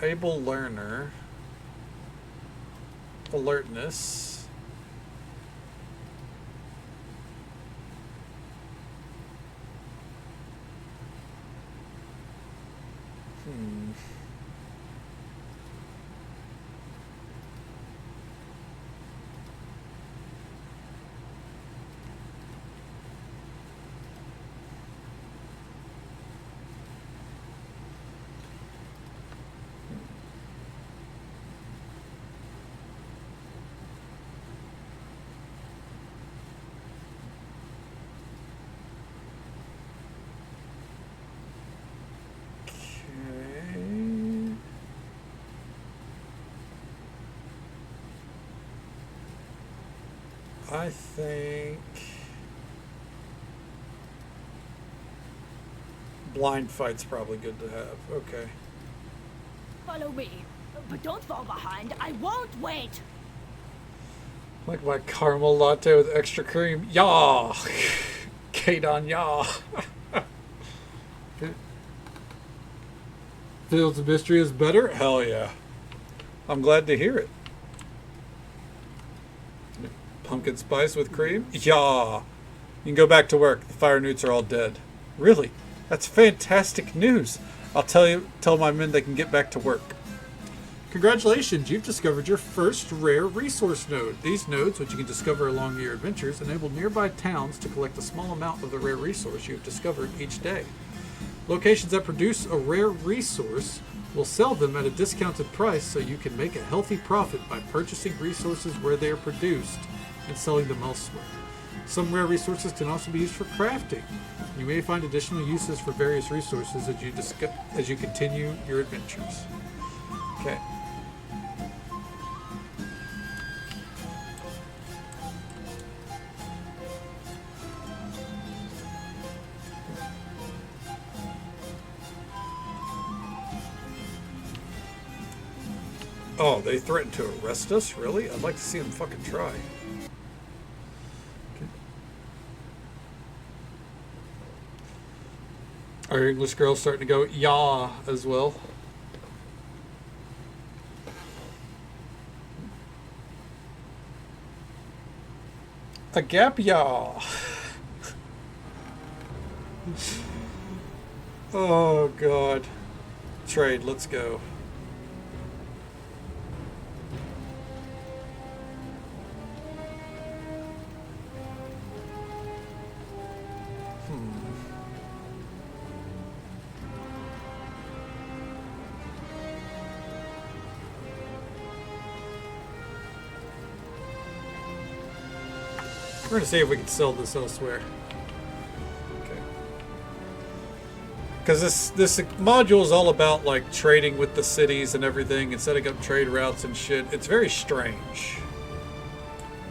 Able learner. Alertness. I think blind fight's probably good to have. Okay. Follow me. But don't fall behind. I won't wait. Like my caramel latte with extra cream. Yah! Kadon, yah! Fields of Mystery is better? Hell yeah. I'm glad to hear it. Pumpkin spice with cream? Yeah. You can go back to work. The fire newts are all dead. Really? That's fantastic news. I'll tell my men they can get back to work. Congratulations, you've discovered your first rare resource node. These nodes, which you can discover along your adventures, enable nearby towns to collect a small amount of the rare resource you have discovered each day. Locations that produce a rare resource will sell them at a discounted price so you can make a healthy profit by purchasing resources where they are produced and selling them elsewhere. Some rare resources can also be used for crafting. You may find additional uses for various resources as you continue your adventures. Okay. Oh, they threatened to arrest us? Really? I'd like to see them fucking try. Our English girl's starting to go, yaw, as well. A gap yaw. Oh, God. Trade, let's go. We're going to see if we can sell this elsewhere. Okay. Because this module is all about, like, trading with the cities and everything and setting up trade routes and shit. It's very strange.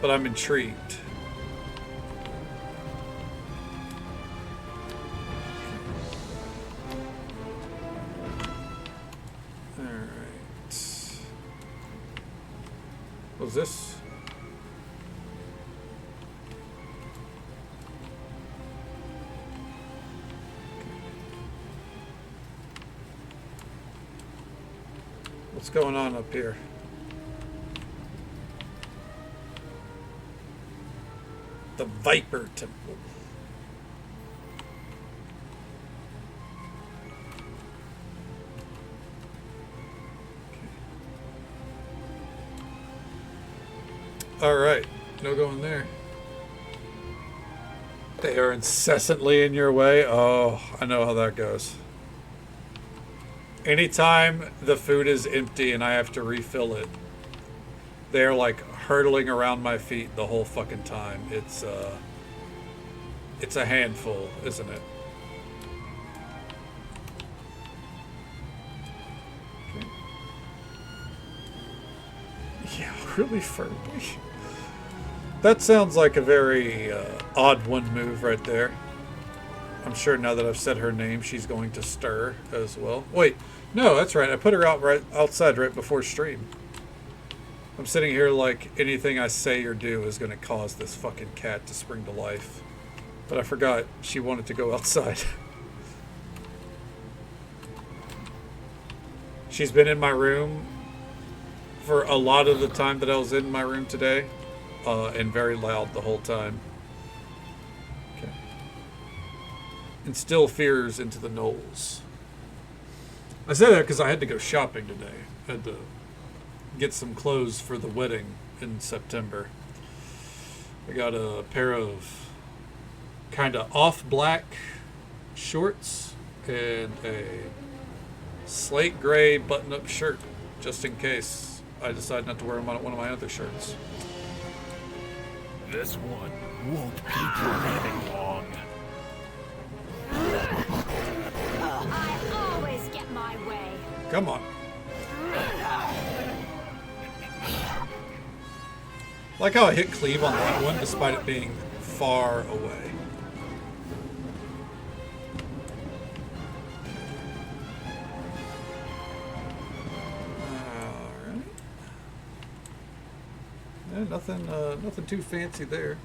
But I'm intrigued. Alright. What was this? What's going on up here? The Viper Temple. All right, no going there. They are incessantly in your way. Oh, I know how that goes. Anytime the food is empty and I have to refill it, they're like hurtling around my feet the whole fucking time. It's a handful, isn't it? Okay. Yeah, really firmly. That sounds like a very odd one move right there. I'm sure now that I've said her name, she's going to stir as well. Wait, no, that's right. I put her out right outside right before stream. I'm sitting here like anything I say or do is going to cause this fucking cat to spring to life. But I forgot she wanted to go outside. She's been in my room for a lot of the time that I was in my room today. And very loud the whole time. Okay. Instill fears into the Knolls. I say that because I had to go shopping today. I had to get some clothes for the wedding in September. I got a pair of kind of off black shorts and a slate gray button-up shirt, just in case I decide not to wear them on one of my other shirts. This one won't keep you waiting long. I always get my way. Come on. Like how I hit cleave on that one despite it being far away. Alright. Yeah, nothing too fancy there.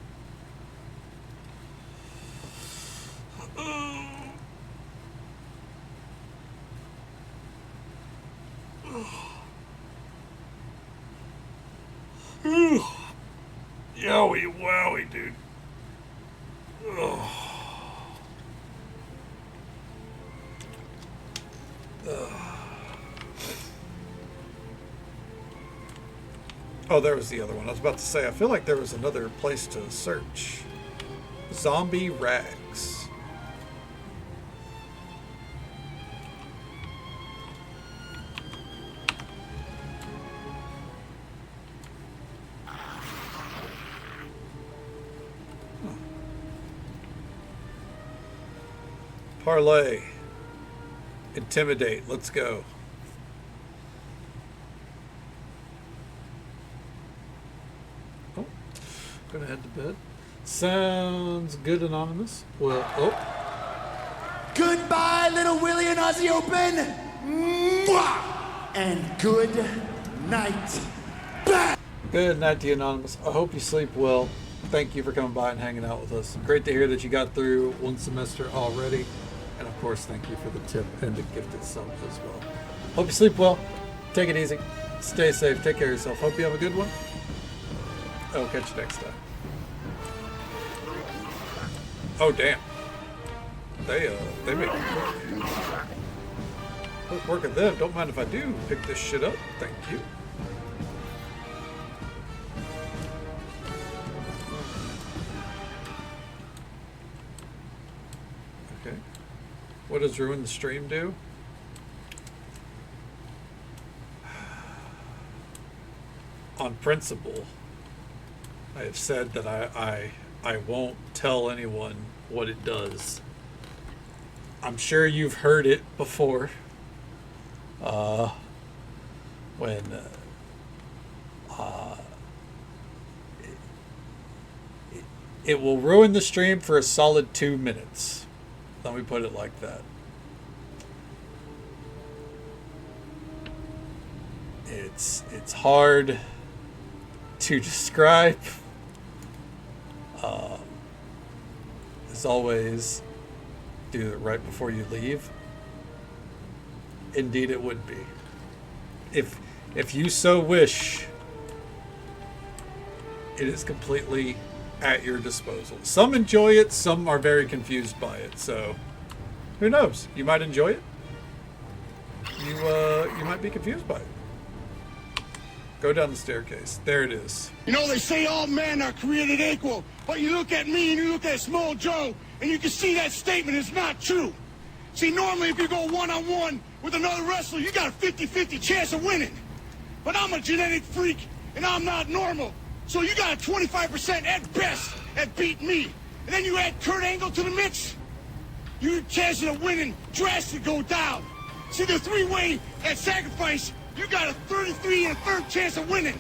Yowie wowie, dude. Ugh. Oh, there was the other one. I was about to say, I feel like there was another place to search. Zombie rags. Parlay. Intimidate. Let's go. Oh, gonna head to bed. Sounds good, Anonymous. Well, oh. Goodbye, little Willie and Aussie Open. Mwah! And good night. Bye. Good night to you, Anonymous. I hope you sleep well. Thank you for coming by and hanging out with us. Great to hear that you got through one semester already. And of course, thank you for the tip and the gifted sub as well. Hope you sleep well. Take it easy. Stay safe. Take care of yourself. Hope you have a good one. I'll catch you next time. Oh, damn. They make quick work of them. Don't mind if I do pick this shit up. Thank you. Okay. What does ruin the stream do? On principle, I have said that I won't tell anyone what it does. I'm sure you've heard it before. When it will ruin the stream for a solid 2 minutes. Let me put it like that. It's hard to describe. As always, do it right before you leave. Indeed, it would be. If you so wish, it is completely at your disposal. Some enjoy it, some are very confused by it. So, who knows? You might enjoy it. You might be confused by it. Go down the staircase. There it is. You know, they say all men are created equal, but you look at me and you look at Small Joe, and you can see that statement is not true. See, normally if you go one-on-one, with another wrestler, you got a 50-50 chance of winning. But I'm a genetic freak, and I'm not normal. So you got a 25% at best at beating me. And then you add Kurt Angle to the mix, your chances of winning drastically go down. See, the three-way at Sacrifice, you got a 33 and a third chance of winning.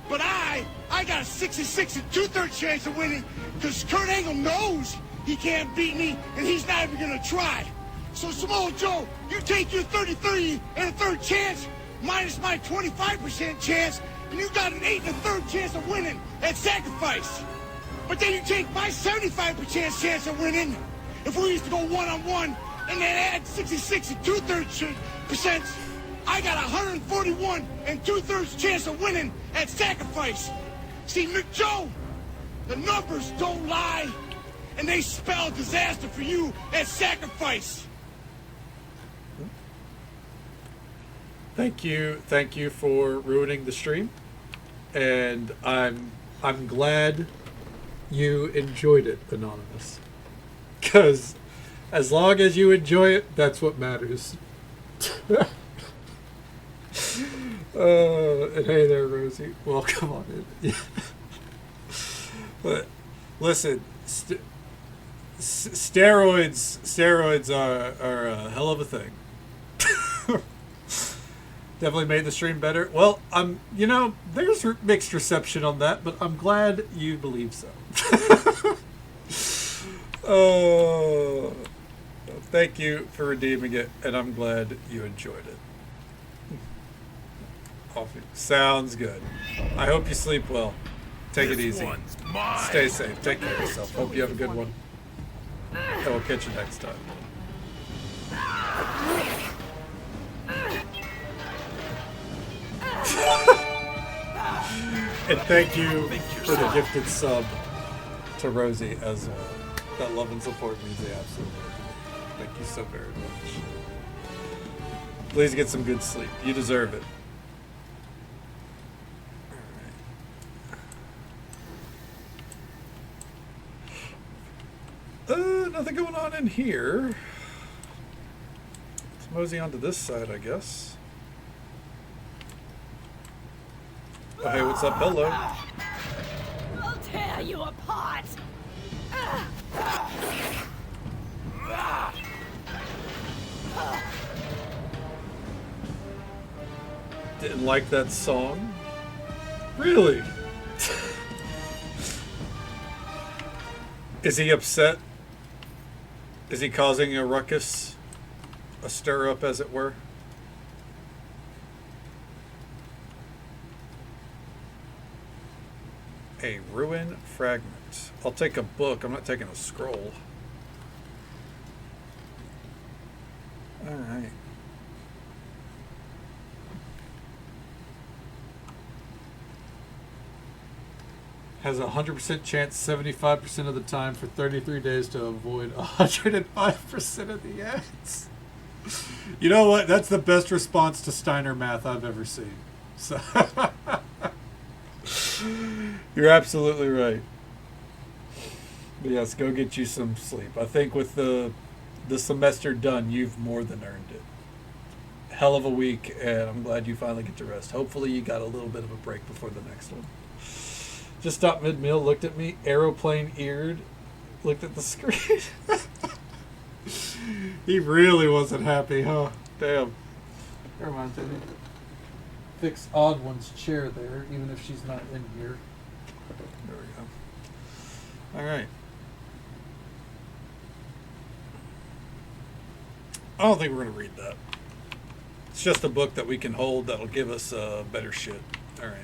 But I got a 66 and 2/3 chance of winning because Kurt Angle knows he can't beat me and he's not even gonna try. So Samoa Joe, you take your 33 and a third chance minus my 25% chance and you got an 8 and a third chance of winning at Sacrifice. But then you take my 75% chance of winning if we used to go one-on-one and then add 66 and 2/3%. I got 141 and 2/3 chance of winning at Sacrifice. See, Joe, the numbers don't lie, and they spell disaster for you at Sacrifice. Thank you for ruining the stream, and I'm glad you enjoyed it, Anonymous. Because as long as you enjoy it, that's what matters. And hey there, Rosie. Welcome on in. But listen, steroids are a hell of a thing. Definitely made the stream better. Well, there's mixed reception on that, but I'm glad you believe so. Thank you for redeeming it, and I'm glad you enjoyed it. Coffee. Sounds good. I hope you sleep well. Take it easy. One's mine. Stay safe. Take care of yourself. Hope you have a good one. And we'll catch you next time. And thank you for the gifted sub to Rosie as well. That love and support means the absolute world to me. Thank you so very much. Please get some good sleep. You deserve it. Nothing going on in here. Let's mosey onto this side, I guess. Oh, hey, what's up? Hello. I'll tear you apart. Didn't like that song? Really? Is he upset? Is he causing a ruckus? A stir up, as it were? A ruin fragment. I'll take a book. I'm not taking a scroll. Alright. Has a 100% chance 75% of the time for 33 days to avoid 105% of the ads. You know what? That's the best response to Steiner math I've ever seen. So you're absolutely right. But yes, go get you some sleep. I think with the semester done, you've more than earned it. Hell of a week, and I'm glad you finally get to rest. Hopefully you got a little bit of a break before the next one. Just stopped mid-meal, looked at me, aeroplane eared, looked at the screen. He really wasn't happy, huh? Damn. Never mind, Timmy. Fix Odd One's chair there, even if she's not in here. There we go. Alright. I don't think we're going to read that. It's just a book that we can hold that'll give us better shit. Alright.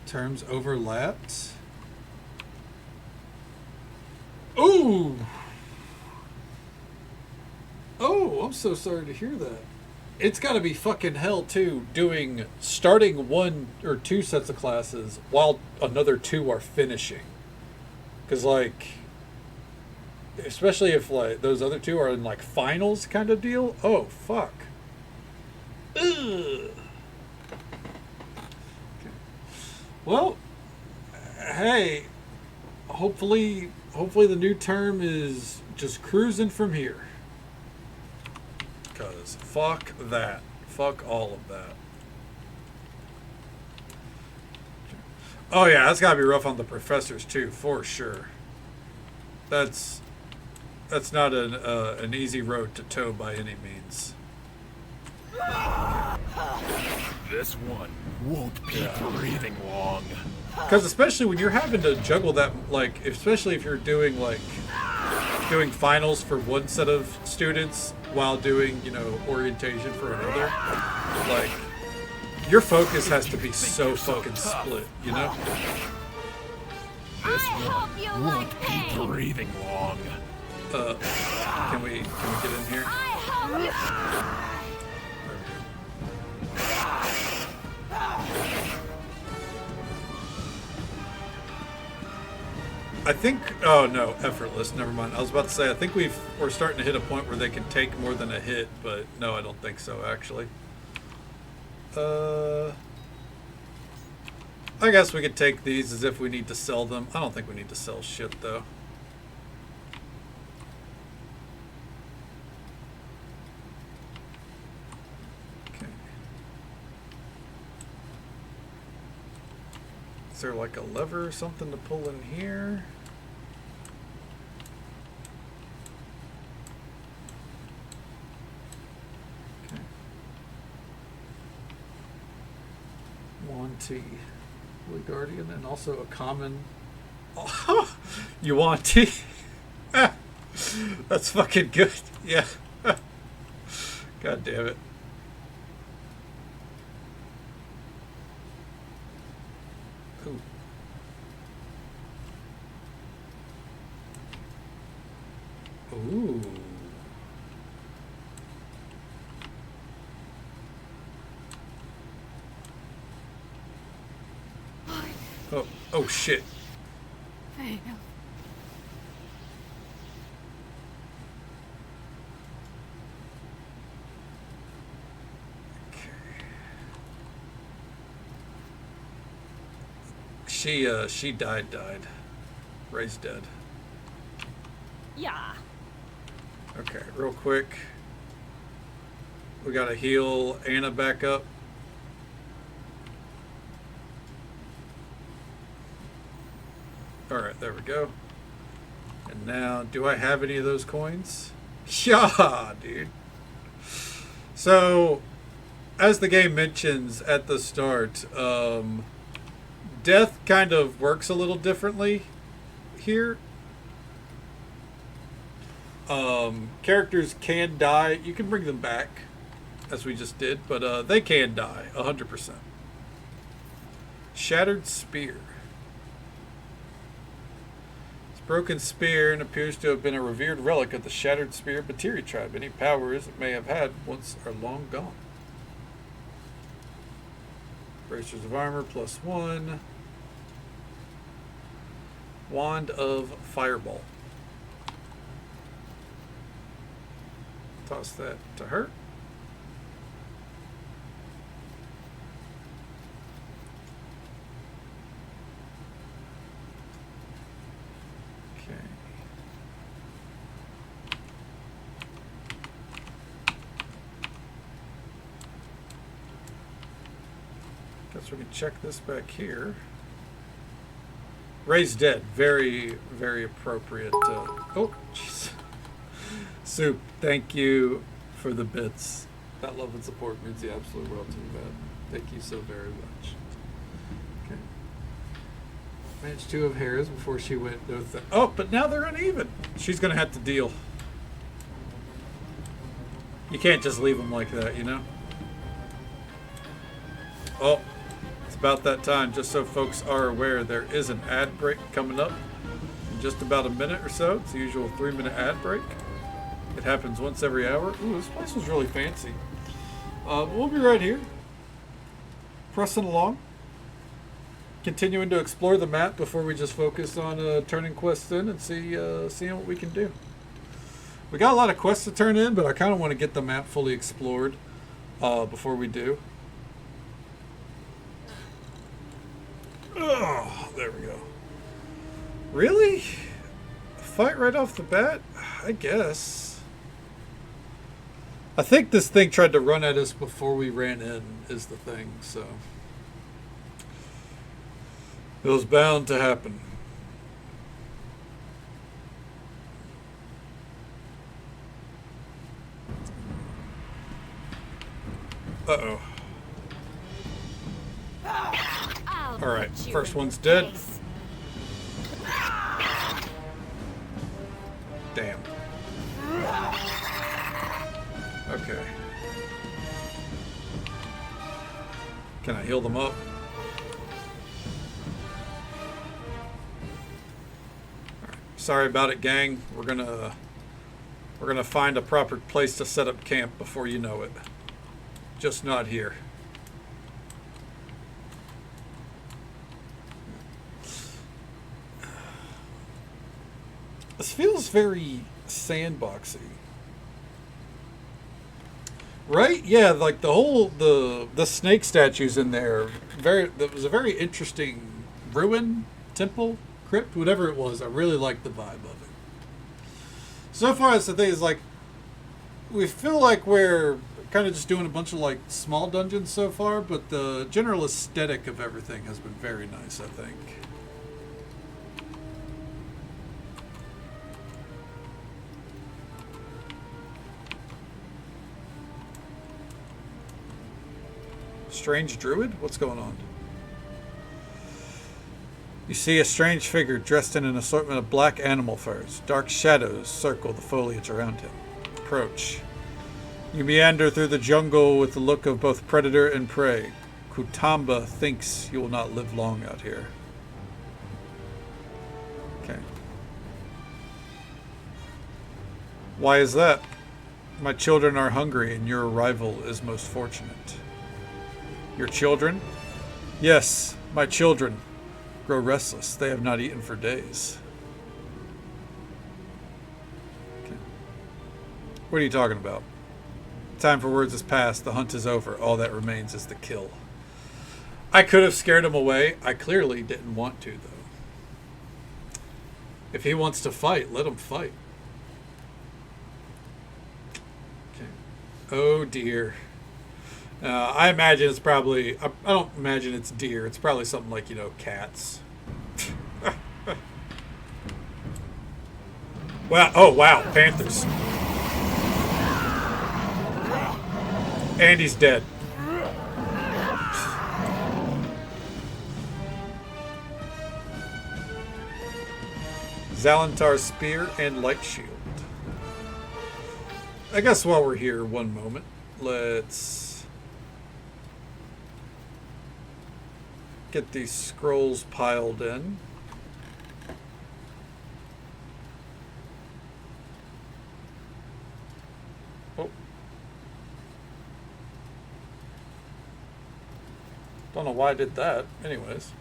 Terms overlapped. Ooh! Oh, I'm so sorry to hear that. It's got to be fucking hell too, starting 1 or 2 sets of classes while another 2 are finishing. Because especially if those other 2 are in finals kind of deal. Oh fuck. Ugh. Well, hey, hopefully the new term is just cruising from here. Because fuck that. Fuck all of that. Oh yeah, that's gotta be rough on the professors too, for sure. That's not an easy road to toe by any means. This one won't be breathing long. Because especially when you're having to juggle that, like, especially if you're doing finals for one set of students while doing, orientation for another, like, your focus has to be so fucking split, you know? This one won't be breathing long. Can we get in here? I think, oh no, effortless, never mind. I was about to say, I think we're starting to hit a point where they can take more than a hit, but no, I don't think so, actually. I guess we could take these as if we need to sell them. I don't think we need to sell shit, though. Okay. Is there like a lever or something to pull in here? Yuan-Ti, Holy Guardian, and also a common Yuan-Ti. That's fucking good. Yeah. God damn it. Ooh. Ooh. Oh shit. Fail. She died. Ray's dead. Yeah. Okay, real quick. We gotta heal Anna back up. Alright, there we go. And now, do I have any of those coins? Yeah, dude. So, as the game mentions at the start, death kind of works a little differently here. Characters can die. You can bring them back, as we just did, but they can die, 100%. Shattered Spear. Broken spear and appears to have been a revered relic of the Shattered Spear Batiri tribe. Any powers it may have had once are long gone. Bracers of armor +1. Wand of Fireball. Toss that to her. Guess we can check this back here. Ray's dead. Very, very appropriate. Oh, jeez. Soup, thank you for the bits. That love and support means the absolute world to me, man. Thank you so very much. Okay. Managed 2 of Harris before she went. Oh, but now they're uneven. She's going to have to deal. You can't just leave them like that, you know? Oh. About that time, just so folks are aware, there is an ad break coming up in just about a minute or so. It's the usual 3-minute ad break. It happens once every hour. Ooh, this place was really fancy. We'll be right here, pressing along, continuing to explore the map before we just focus on turning quests in and seeing what we can do. We got a lot of quests to turn in, but I kind of want to get the map fully explored before we do. Oh, there we go. Really? Fight right off the bat? I guess. I think this thing tried to run at us before we ran in, is the thing, so. It was bound to happen. Uh-oh. Alright, first one's dead. Damn. Okay. Can I heal them up? Alright. Sorry about it, gang. We're gonna find a proper place to set up camp before you know it. Just not here. This feels very sandboxy. Right? Yeah, like the whole the snake statues in there. That was a very interesting ruin, temple, crypt, whatever it was. I really liked the vibe of it. So far, as the thing is, like, we feel like we're kind of just doing a bunch of like small dungeons so far, but the general aesthetic of everything has been very nice, I think. Strange druid? What's going on? You see a strange figure dressed in an assortment of black animal furs. Dark shadows circle the foliage around him. Approach. You meander through the jungle with the look of both predator and prey. Kutamba thinks you will not live long out here. Okay. Why is that? My children are hungry and your arrival is most fortunate. Your children? Yes, my children grow restless. They have not eaten for days. Okay. What are you talking about? Time for words has passed. The hunt is over. All that remains is the kill. I could have scared him away. I clearly didn't want to, though. If he wants to fight, let him fight. Okay. Oh, dear. I imagine it's probably... I don't imagine it's deer. It's probably something like, you know, cats. Wow. Oh, wow. Panthers. And he's dead. Zalantar's spear and light shield. I guess while we're here, one moment, let's get these scrolls piled in. Oh. Don't know why I did that. Anyways.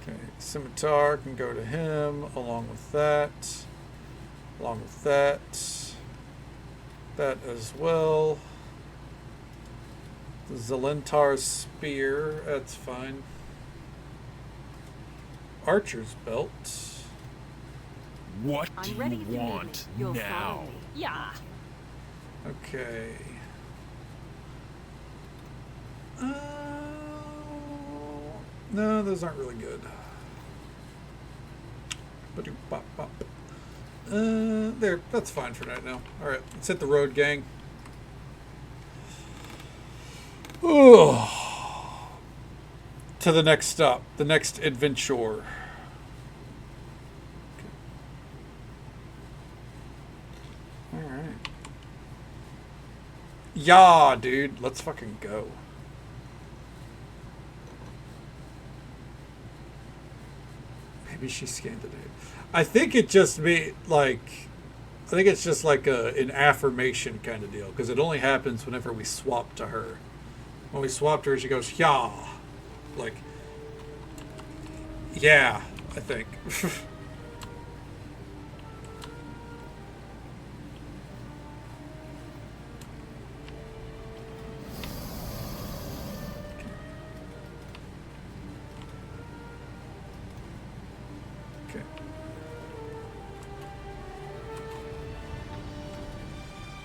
Okay, scimitar can go to him along with that. Along with that. That as well. The Zalentar's spear, that's fine. Archer's belt. What do I'm ready you if you need me. want You'll now? follow me. Yeah. Okay. No, those aren't really good. Ba-doop-bop-bop. There, that's fine for right now. Alright, let's hit the road, gang. Ooh. To the next stop, the next adventure. Okay. Alright. Yeah, dude, let's fucking go. Maybe she scanned it. I think it just I think it's just like an affirmation kind of deal, because it only happens whenever we swap to her. When we swap to her, she goes, yeah. Like, yeah, I think.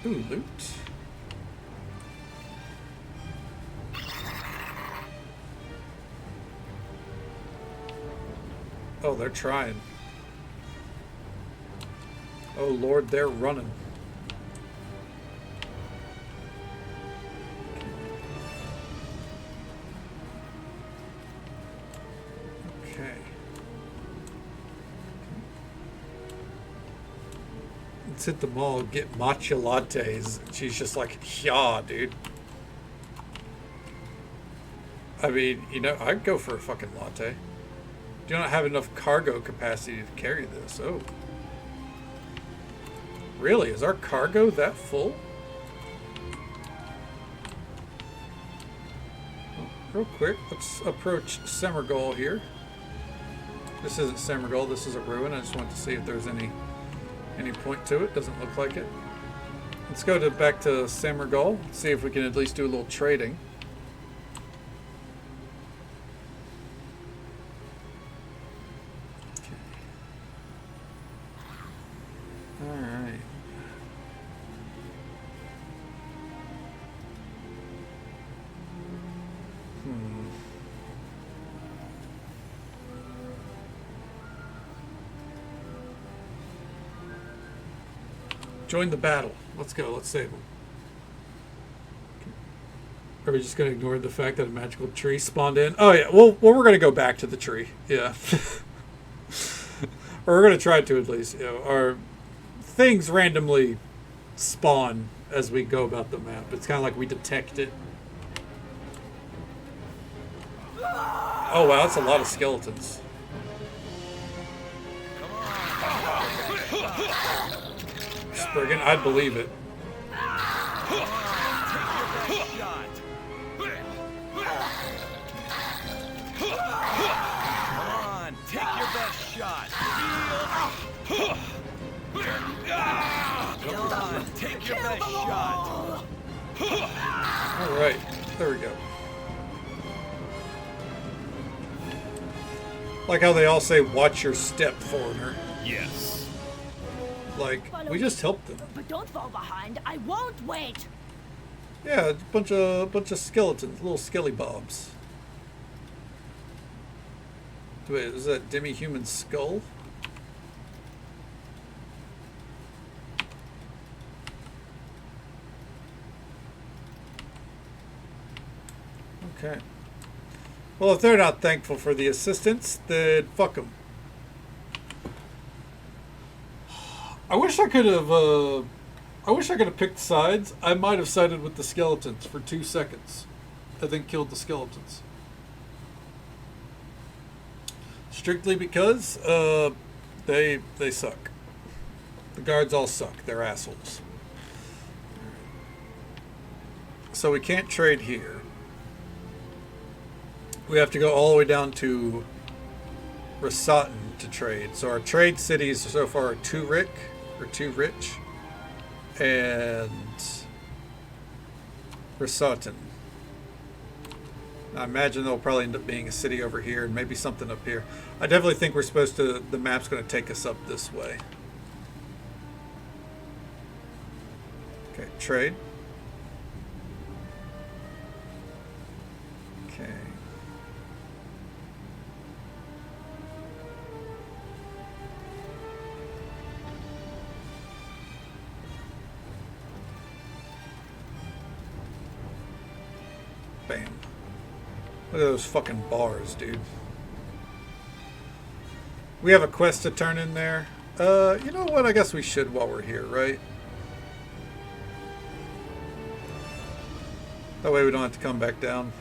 Ooh, loot. Oh, they're trying. Oh Lord, they're running. Okay. Let's hit the mall, get matcha lattes. She's just like, yeah, dude. I mean, you know, I'd go for a fucking latte. Do not have enough cargo capacity to carry this. Oh. Really? Is our cargo that full? Oh, real quick, let's approach Semergol here. This isn't Semergol, this is a ruin. I just wanted to see if there's any point to it. Doesn't look like it. Let's go back to Semergol. See if we can at least do a little trading. Join the battle. Let's go. Let's save them. Are we just going to ignore the fact that a magical tree spawned in? Oh, yeah. Well we're going to go back to the tree. Yeah. Or we're going to try to at least. You know, our things randomly spawn as we go about the map. It's kind of like we detect it. Oh, wow. That's a lot of skeletons. Spriggan, I'd believe it. Come on, take your best shot. Come on, take your best shot. All right, there we go. Like how they all say, "Watch your step, foreigner." Yes. Like, we just helped them. But don't fall behind. I won't wait. Yeah, a bunch of skeletons, little skelly bobs. Wait, is that demi-human skull? Okay. Well, if they're not thankful for the assistance, then fuck them. I wish I could have picked sides. I might have sided with the skeletons for 2 seconds, and then killed the skeletons. Strictly because they suck. The guards all suck. They're assholes. So we can't trade here. We have to go all the way down to Rasaten to trade. So our trade cities so far are Turik. Or too rich, and Rasaten. I imagine there'll probably end up being a city over here and maybe something up here. I definitely think we're supposed to, the map's going to take us up this way. Okay, trade. Okay. Bam. Look at those fucking bars, dude. We have a quest to turn in there. You know what? I guess we should while we're here, right? That way we don't have to come back down.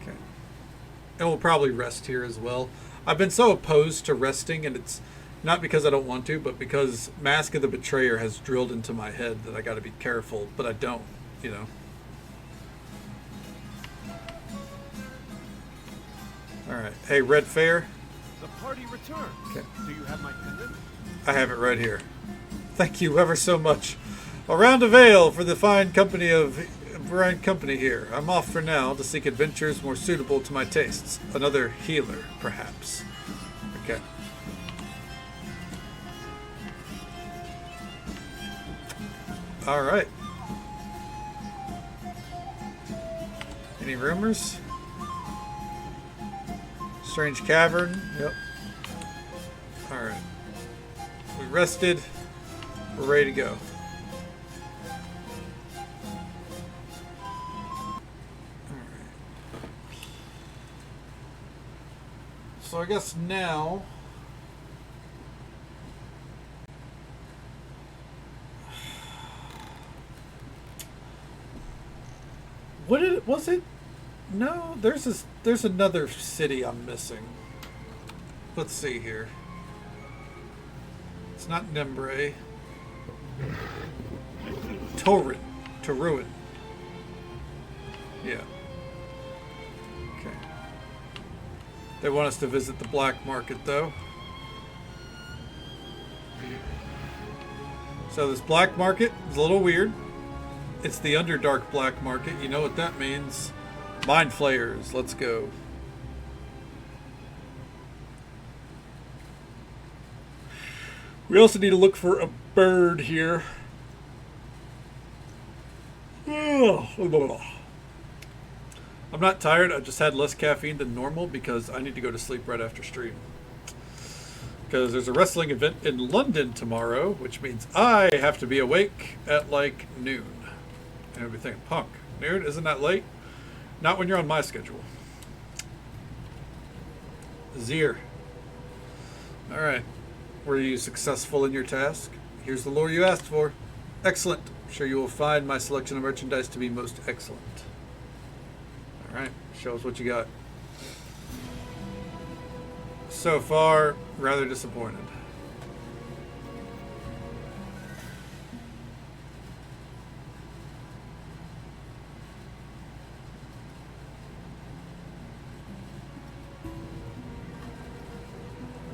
Okay. And we'll probably rest here as well. I've been so opposed to resting, and it's not because I don't want to, but because Mask of the Betrayer has drilled into my head that I gotta be careful, but I don't, you know. Alright. Hey, Red Fair. The party returns. Okay. Do you have my pendant? I have it right here. Thank you ever so much. A round of ale for the fine company here. I'm off for now to seek adventures more suitable to my tastes. Another healer, perhaps. Okay. All right. Any rumors? Strange cavern. Yep. All right. We rested. We're ready to go. So I guess now was it? No, there's another city I'm missing. Let's see here. It's not Nembre. Torin. Toruin. Yeah. Okay. They want us to visit the black market, though. So this black market is a little weird. It's the Underdark black market. You know what that means. Mind flayers. Let's go. We also need to look for a bird here. I'm not tired. I just had less caffeine than normal because I need to go to sleep right after stream. Because there's a wrestling event in London tomorrow, which means I have to be awake at like noon. And I'll be thinking, punk, noon? Isn't that late? Not when you're on my schedule. Zir. Alright. Were you successful in your task? Here's the lore you asked for. Excellent. I'm sure you will find my selection of merchandise to be most excellent. Alright, show us what you got. So far, rather disappointed.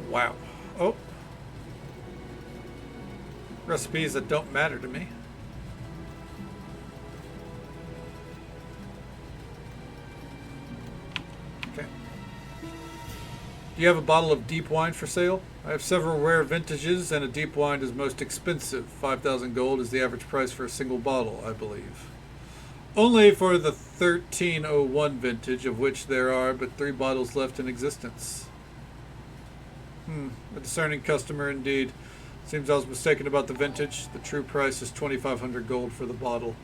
Wow. Oh. Recipes that don't matter to me. Okay. Do you have a bottle of deep wine for sale? I have several rare vintages, and a deep wine is most expensive. 5,000 gold is the average price for a single bottle, I believe. Only for the 1301 vintage, of which there are but 3 bottles left in existence. A discerning customer indeed. Seems I was mistaken about the vintage. The true price is 2,500 gold for the bottle.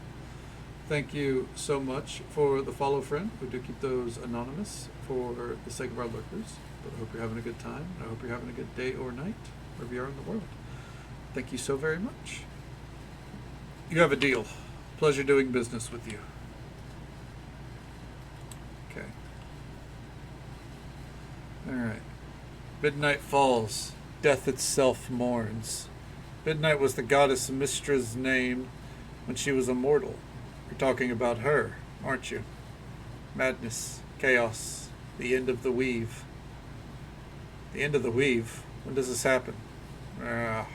Thank you so much for the follow, friend. We do keep those anonymous for the sake of our lurkers. But I hope you're having a good time. I hope you're having a good day or night, wherever you are in the world. Thank you so very much. You have a deal. Pleasure doing business with you. Okay. Alright. Midnight falls. Death itself mourns. Midnight was the goddess Mistra's name when she was immortal. You're talking about her, aren't you? Madness, chaos, the end of the weave. The end of the weave? When does this happen? The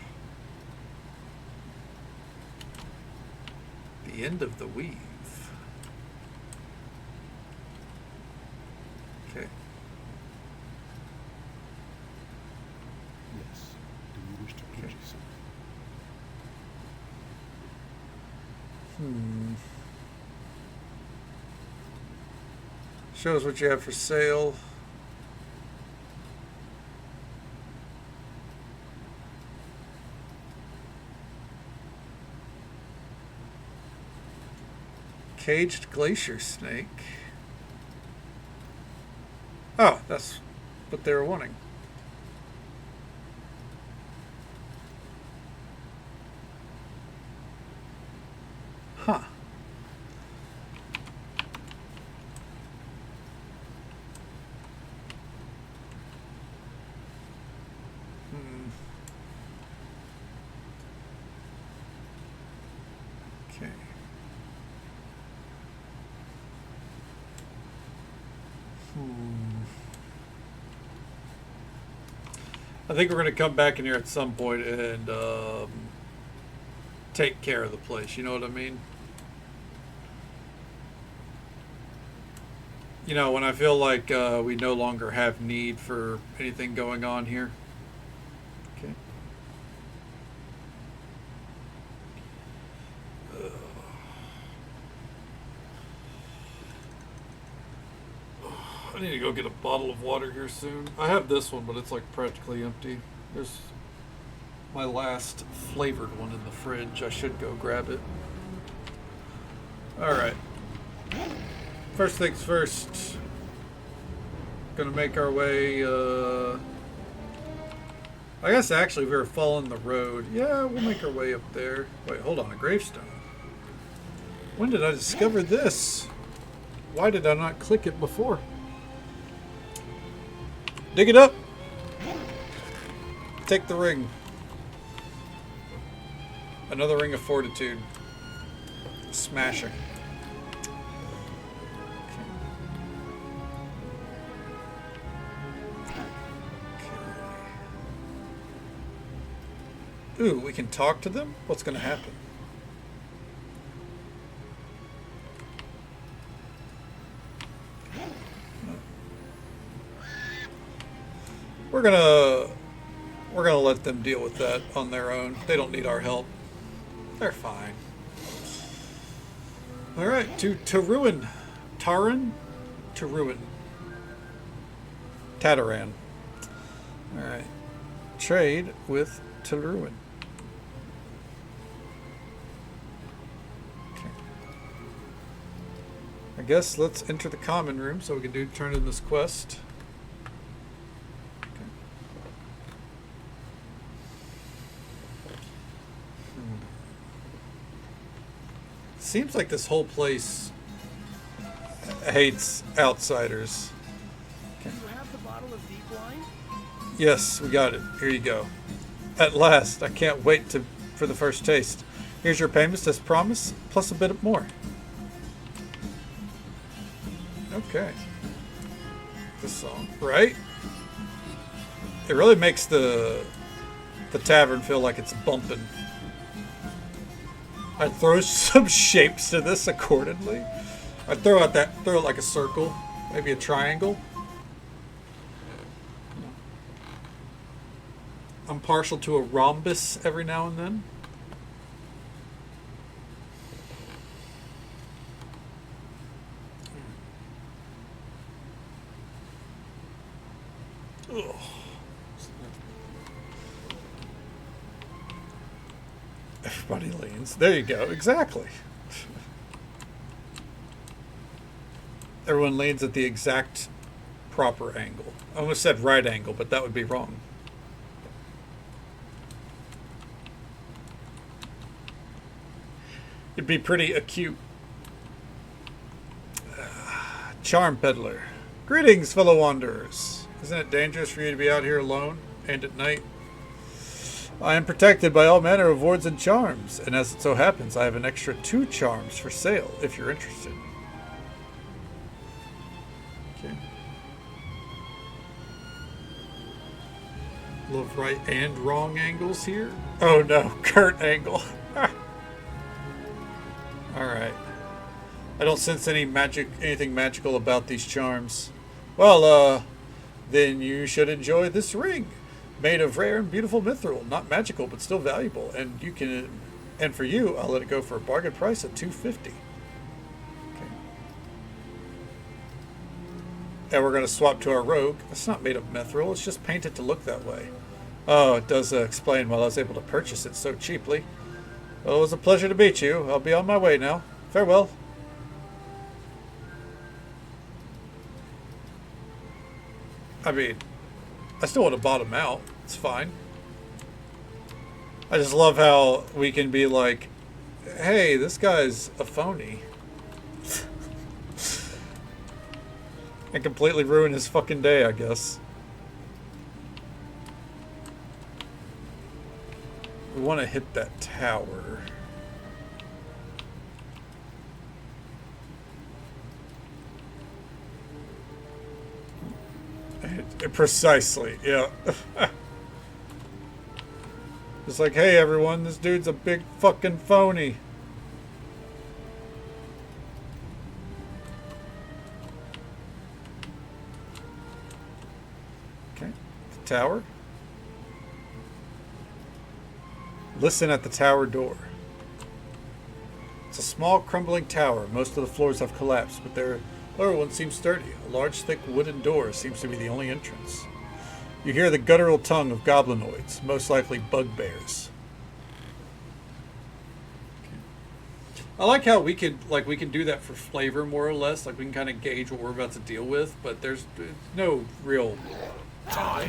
end of the weave. Okay. Yes. Do you wish to purchase something? Shows what you have for sale. Caged glacier snake. Oh, that's what they were wanting. Huh. Okay. I think we're going to come back in here at some point and take care of the place. You know what I mean? You know, when I feel like we no longer have need for anything going on here. Okay. I need to go get a bottle of water here soon. I have this one, but it's like practically empty. There's my last flavored one in the fridge. I should go grab it. Alright. First things first. Gonna make our way, I guess actually we were following the road. Yeah, we'll make our way up there. Wait, hold on, a gravestone. When did I discover this? Why did I not click it before? Dig it up! Take the ring. Another ring of fortitude. Smashing. Ooh, we can talk to them? What's going to happen? We're gonna let them deal with that on their own. They don't need our help. They're fine. Alright, to ruin. Taran? To ruin. Tataran. Alright. Trade with to ruin. Okay. I guess let's enter the common room so we can turn in this quest. Seems like this whole place hates outsiders. Do you have the bottle of deep wine? Yes, we got it. Here you go. At last, I can't wait for the first taste. Here's your payment as promised, plus a bit more. Okay. This song, right? It really makes the tavern feel like it's bumping. I'd throw some shapes to this accordingly. I'd throw it like a circle, maybe a triangle. I'm partial to a rhombus every now and then. Ugh. Everybody leans. There you go. Exactly. Everyone leans at the exact proper angle. I almost said right angle, but that would be wrong. It'd be pretty acute. Charm Peddler. Greetings, fellow wanderers. Isn't it dangerous for you to be out here alone and at night? I am protected by all manner of wards and charms, and as it so happens, I have an extra 2 charms for sale, if you're interested. Okay. Love right and wrong angles here. Oh no, Kurt angle. Alright. I don't sense anything magical about these charms. Well, then you should enjoy this ring. Made of rare and beautiful mithril, not magical but still valuable, and for you, I'll let it go for a bargain price of $250. Okay. And we're going to swap to our rogue. It's not made of mithril; it's just painted to look that way. Oh, it does explain why I was able to purchase it so cheaply. Well, it was a pleasure to meet you. I'll be on my way now. Farewell. I mean, I still want to bottom out. It's fine. I just love how we can be like, hey, this guy's a phony. And completely ruin his fucking day, I guess. We want to hit that tower. Precisely, yeah. It's like, hey everyone, this dude's a big fucking phony. Okay, the tower. Listen at the tower door. It's a small crumbling tower. Most of the floors have collapsed, but Lower one seems sturdy. A large, thick wooden door seems to be the only entrance. You hear the guttural tongue of goblinoids, most likely bugbears. I like how we can do that for flavor more or less. Like we can kind of gauge what we're about to deal with, but there's no real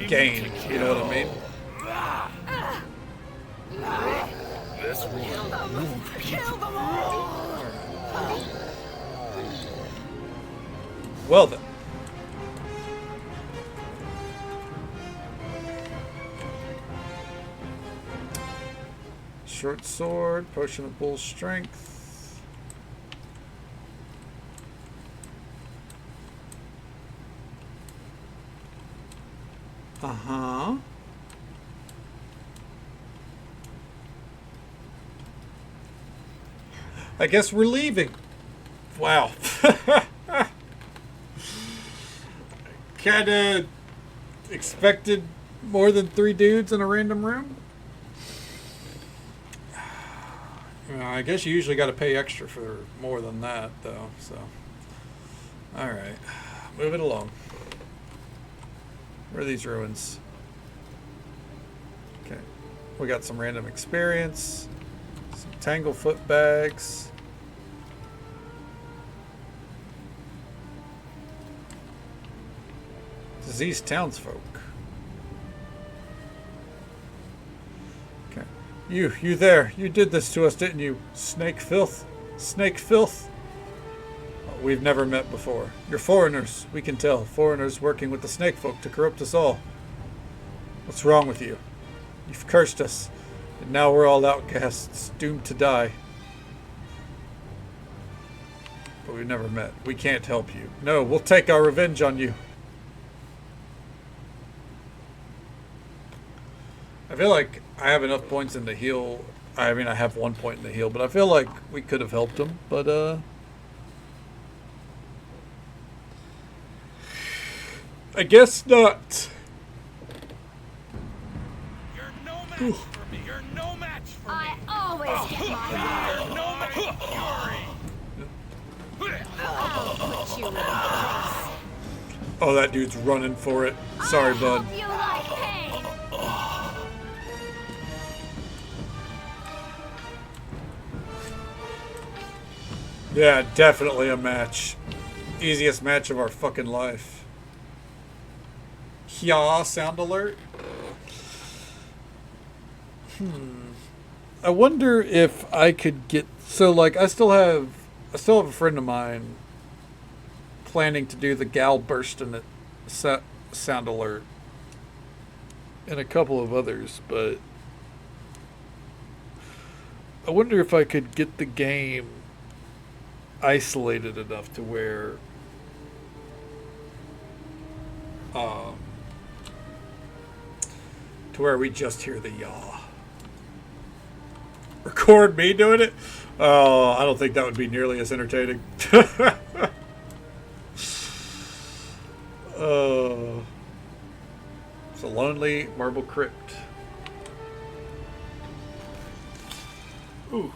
gain. You know what I mean? This one. Kill them all! Well then. Short sword, potion of bull strength. Uh-huh. I guess we're leaving. Wow. Kinda expected more than 3 dudes in a random room. I guess you usually got to pay extra for more than that, though. So, all right, move it along. Where are these ruins? Okay, we got some random experience, some Tanglefoot bags. Diseased townsfolk. Okay. You there. You did this to us, didn't you? Snake filth. Snake filth. Oh, we've never met before. You're foreigners. We can tell. Foreigners working with the snake folk to corrupt us all. What's wrong with you? You've cursed us. And now we're all outcasts, doomed to die. But we've never met. We can't help you. No, we'll take our revenge on you. I feel like I have enough points in the heal. I mean, I have 1 point in the heal, but I feel like we could have helped him. But, I guess not. You're no match for me. You're no match for me. I always get my You're no match for me. I'll put you in place. Oh, that dude's running for it. Sorry, bud. You like pain. Yeah, definitely a match. Easiest match of our fucking life. Yeah, sound alert. I wonder if I could get so like I still have a friend of mine planning to do the gal bursting it sound alert and a couple of others, but I wonder if I could get the game isolated enough to where we just hear the yaw. Record me doing it? Oh, I don't think that would be nearly as entertaining. It's a lonely marble crypt. Ooh.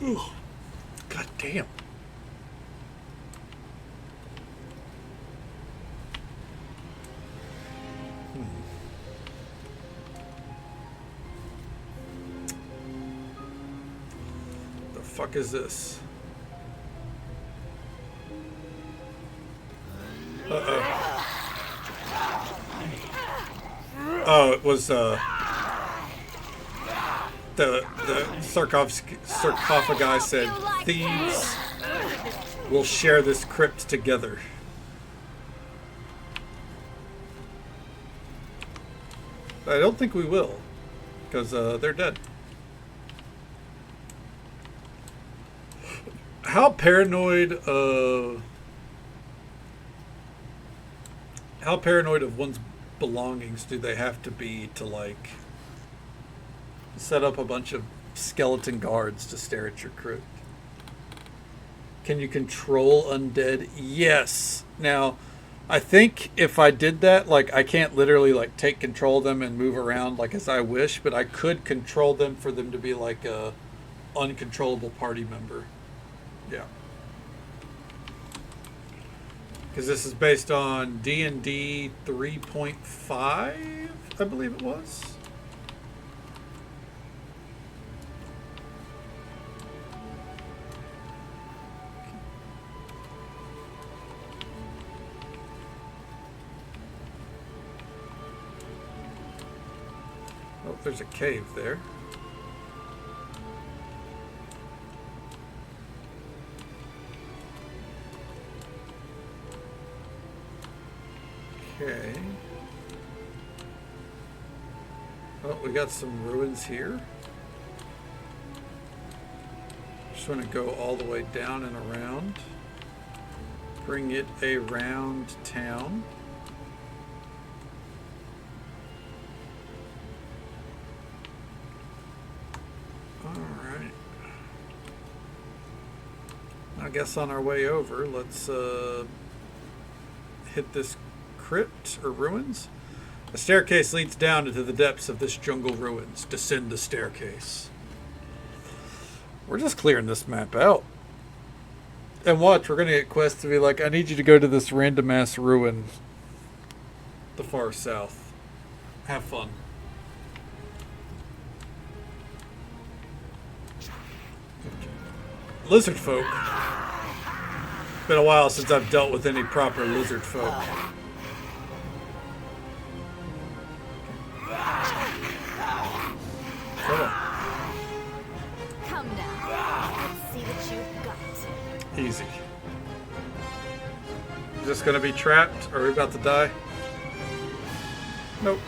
Ooh. God damn. The fuck is this? Uh-oh. Oh, it was, the sarcophagi said, thieves will share this crypt together. I don't think we will, because they're dead. How paranoid of one's belongings do they have to be to like set up a bunch of skeleton guards to stare at your crypt? Can you control undead? Yes. Now, I think if I did that, like, I can't literally like take control of them and move around like as I wish, but I could control them for them to be like a uncontrollable party member. Yeah. Because this is based on D&D 3.5, I believe it was. Oh, there's a cave there. Okay. Oh, we got some ruins here. Just want to go all the way down and around. Bring it around town. Alright. I guess on our way over, let's hit this crypt or ruins. A staircase leads down into the depths of this jungle ruins. Descend the staircase. We're just clearing this map out. And watch, we're going to get quests to be like, I need you to go to this random ass ruin the far south. Have fun. Lizard folk. Been a while since I've dealt with any proper lizard folk. Come on. Come now. Let's see what you've got. Easy. Is this gonna be trapped? Are we about to die? Nope.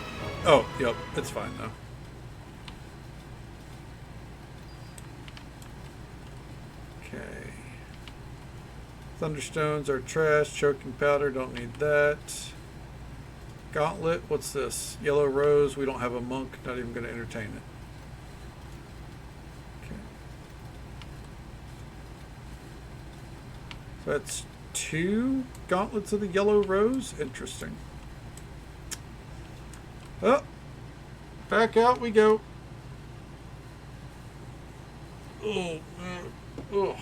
Oh, yep. It's fine though. Okay. Thunderstones are trash. Choking powder, don't need that. Gauntlet, what's this? Yellow rose, we don't have a monk, not even going to entertain it. Okay. So that's 2 gauntlets of the yellow rose. Interesting. Oh, back out we go. Oh, man. Oh.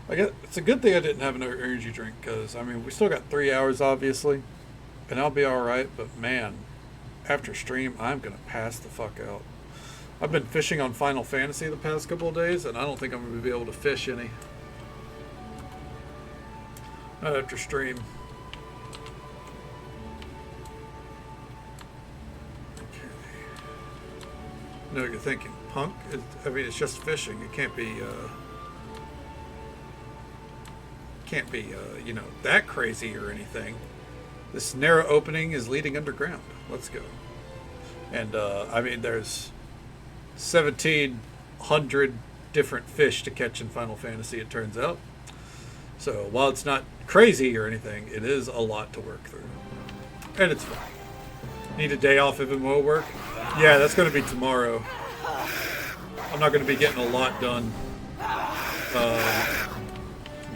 I guess it's a good thing I didn't have another energy drink, because, I mean, we still got 3 hours, obviously, and I'll be alright, but man, after stream, I'm going to pass the fuck out. I've been fishing on Final Fantasy the past couple of days, and I don't think I'm going to be able to fish any. Not after stream. Okay. No, you're thinking, punk? I mean, it's just fishing. It can't be, you know, that crazy or anything. This narrow opening is leading underground. Let's go. And, I mean, there's 1,700 different fish to catch in Final Fantasy, it turns out. So, while it's not crazy or anything, it is a lot to work through. And it's fun. Need a day off of MMO work? Yeah, that's going to be tomorrow. I'm not going to be getting a lot done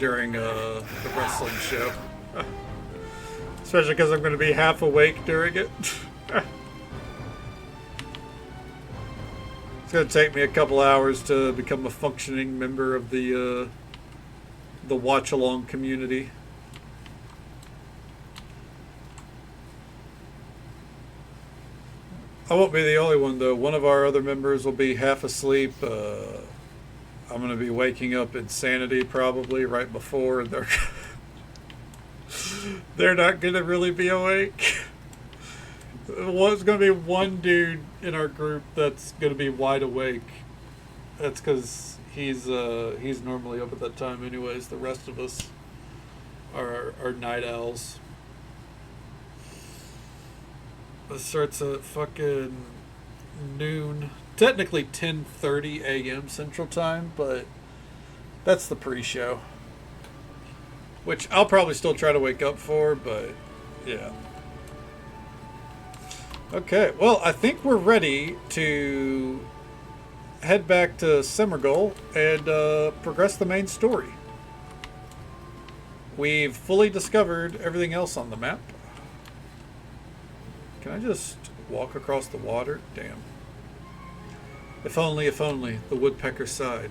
during the wrestling show. Especially because I'm going to be half awake during it. It's going to take me a couple hours to become a functioning member of the watch-along community. I won't be the only one, though. One of our other members will be half asleep. I'm going to be waking up insanity probably right before. They're not going to really be awake. There's going to be one dude in our group that's going to be wide awake. That's because he's normally up at that time anyways. The rest of us are night owls. It starts at fucking noon. Technically 10:30 a.m. Central Time, but that's the pre-show. Which I'll probably still try to wake up for, but yeah. Okay, well, I think we're ready to head back to Semergol and progress the main story. we've fully discovered everything else on the map. Can I just walk across the water? Damn. If only, the woodpecker sighed.